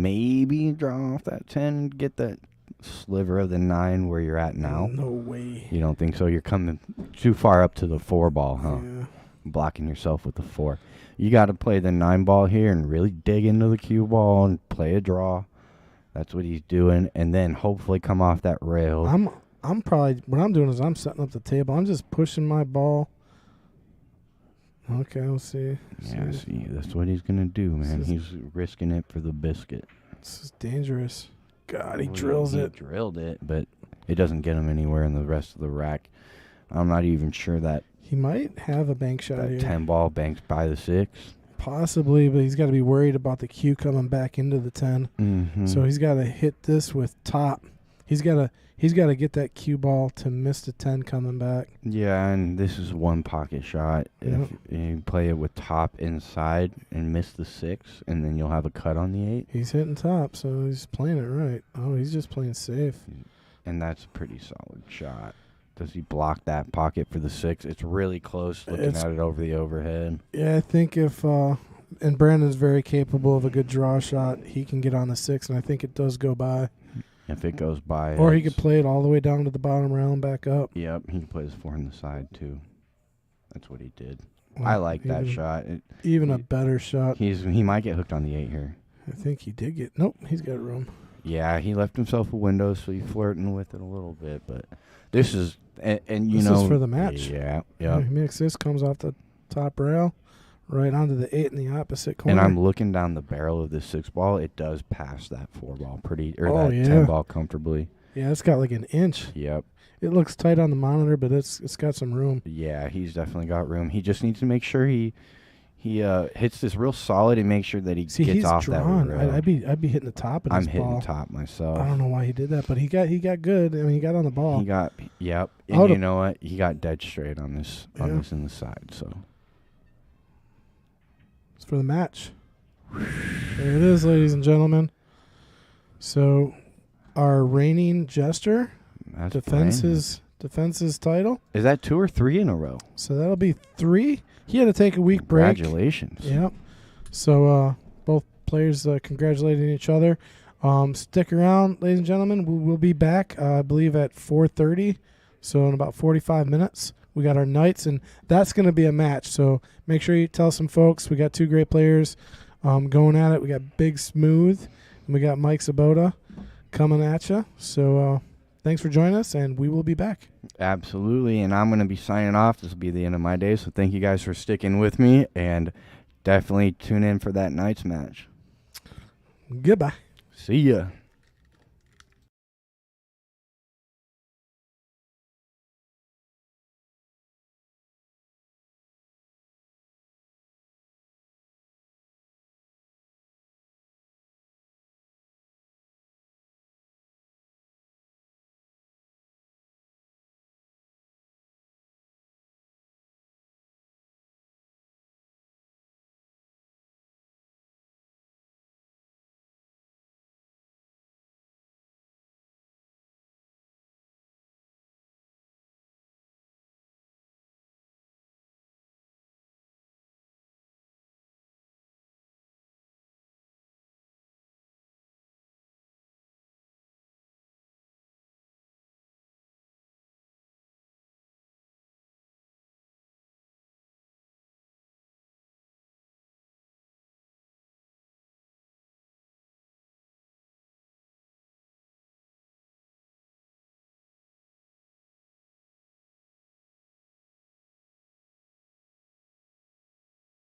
maybe draw off that 10 and get that sliver of the 9 where you're at now. No way. You don't think so? You're coming too far up to the 4 ball, huh? Yeah. Blocking yourself with the 4. You got to play the 9 ball here and really dig into the cue ball and play a draw. That's what he's doing, and then hopefully come off that rail. I'm probably, what I'm doing is I'm setting up the table. I'm just pushing my ball. Okay, we'll see. Yeah, see, that's what he's going to do, man. He's risking it for the biscuit. This is dangerous. God, he drills it. He drilled it, but it doesn't get him anywhere in the rest of the rack. I'm not even sure that he might have a bank shot here. 10 ball banks by the 6. Possibly, but he's got to be worried about the cue coming back into the 10. Mm-hmm. So he's got to hit this with top. He's got to get that cue ball to miss the 10 coming back. Yeah, and this is one pocket shot. Yep. If you play it with top inside and miss the 6, and then you'll have a cut on the 8. He's hitting top, so he's playing it right. Oh, he's just playing safe. And that's a pretty solid shot. Does he block that pocket for the 6? It's really close looking at it over the overhead. Yeah, I think if and Brandon's very capable of a good draw shot, he can get on the 6, and I think it does go by. If it goes by. Or he could play it all the way down to the bottom rail and back up. Yep, he can play his 4 on the side, too. That's what he did. Well, I like that shot. A better shot. He might get hooked on the 8 here. I think he did get... Nope, he's got room. Yeah, he left himself a window, so he's flirting with it a little bit. But this is... And you this know... This is for the match. Yeah. He makes this, comes off the top rail, right onto the 8 in the opposite corner. And I'm looking down the barrel of this 6 ball. It does pass that 4 ball that 10 ball comfortably. Yeah, it's got like an inch. Yep. It looks tight on the monitor, but it's got some room. Yeah, he's definitely got room. He just needs to make sure he hits this real solid and make sure that he gets off drawn. that rail. I'd be hitting the top of this ball. I'm hitting top myself. I don't know why he did that, but he got good. I mean, he got on the ball. Yep. And you know what? He got dead straight on this in the side. So it's for the match. There it is, ladies and gentlemen. So our reigning Jester defends his title. Is that 2 or 3 in a row? So that'll be 3. He had to take a week break. Congratulations. Yep. So both players congratulating each other. Stick around, ladies and gentlemen. We'll be back, I believe, at 4:30. So in about 45 minutes, we got our knights, and that's going to be a match. So make sure you tell some folks. We got 2 great players going at it. We got Big Smooth, and we got Mike Sabota coming at you. So thanks for joining us, and we will be back. Absolutely, and I'm going to be signing off. This will be the end of my day, so thank you guys for sticking with me, and definitely tune in for that night's match. Goodbye. See ya.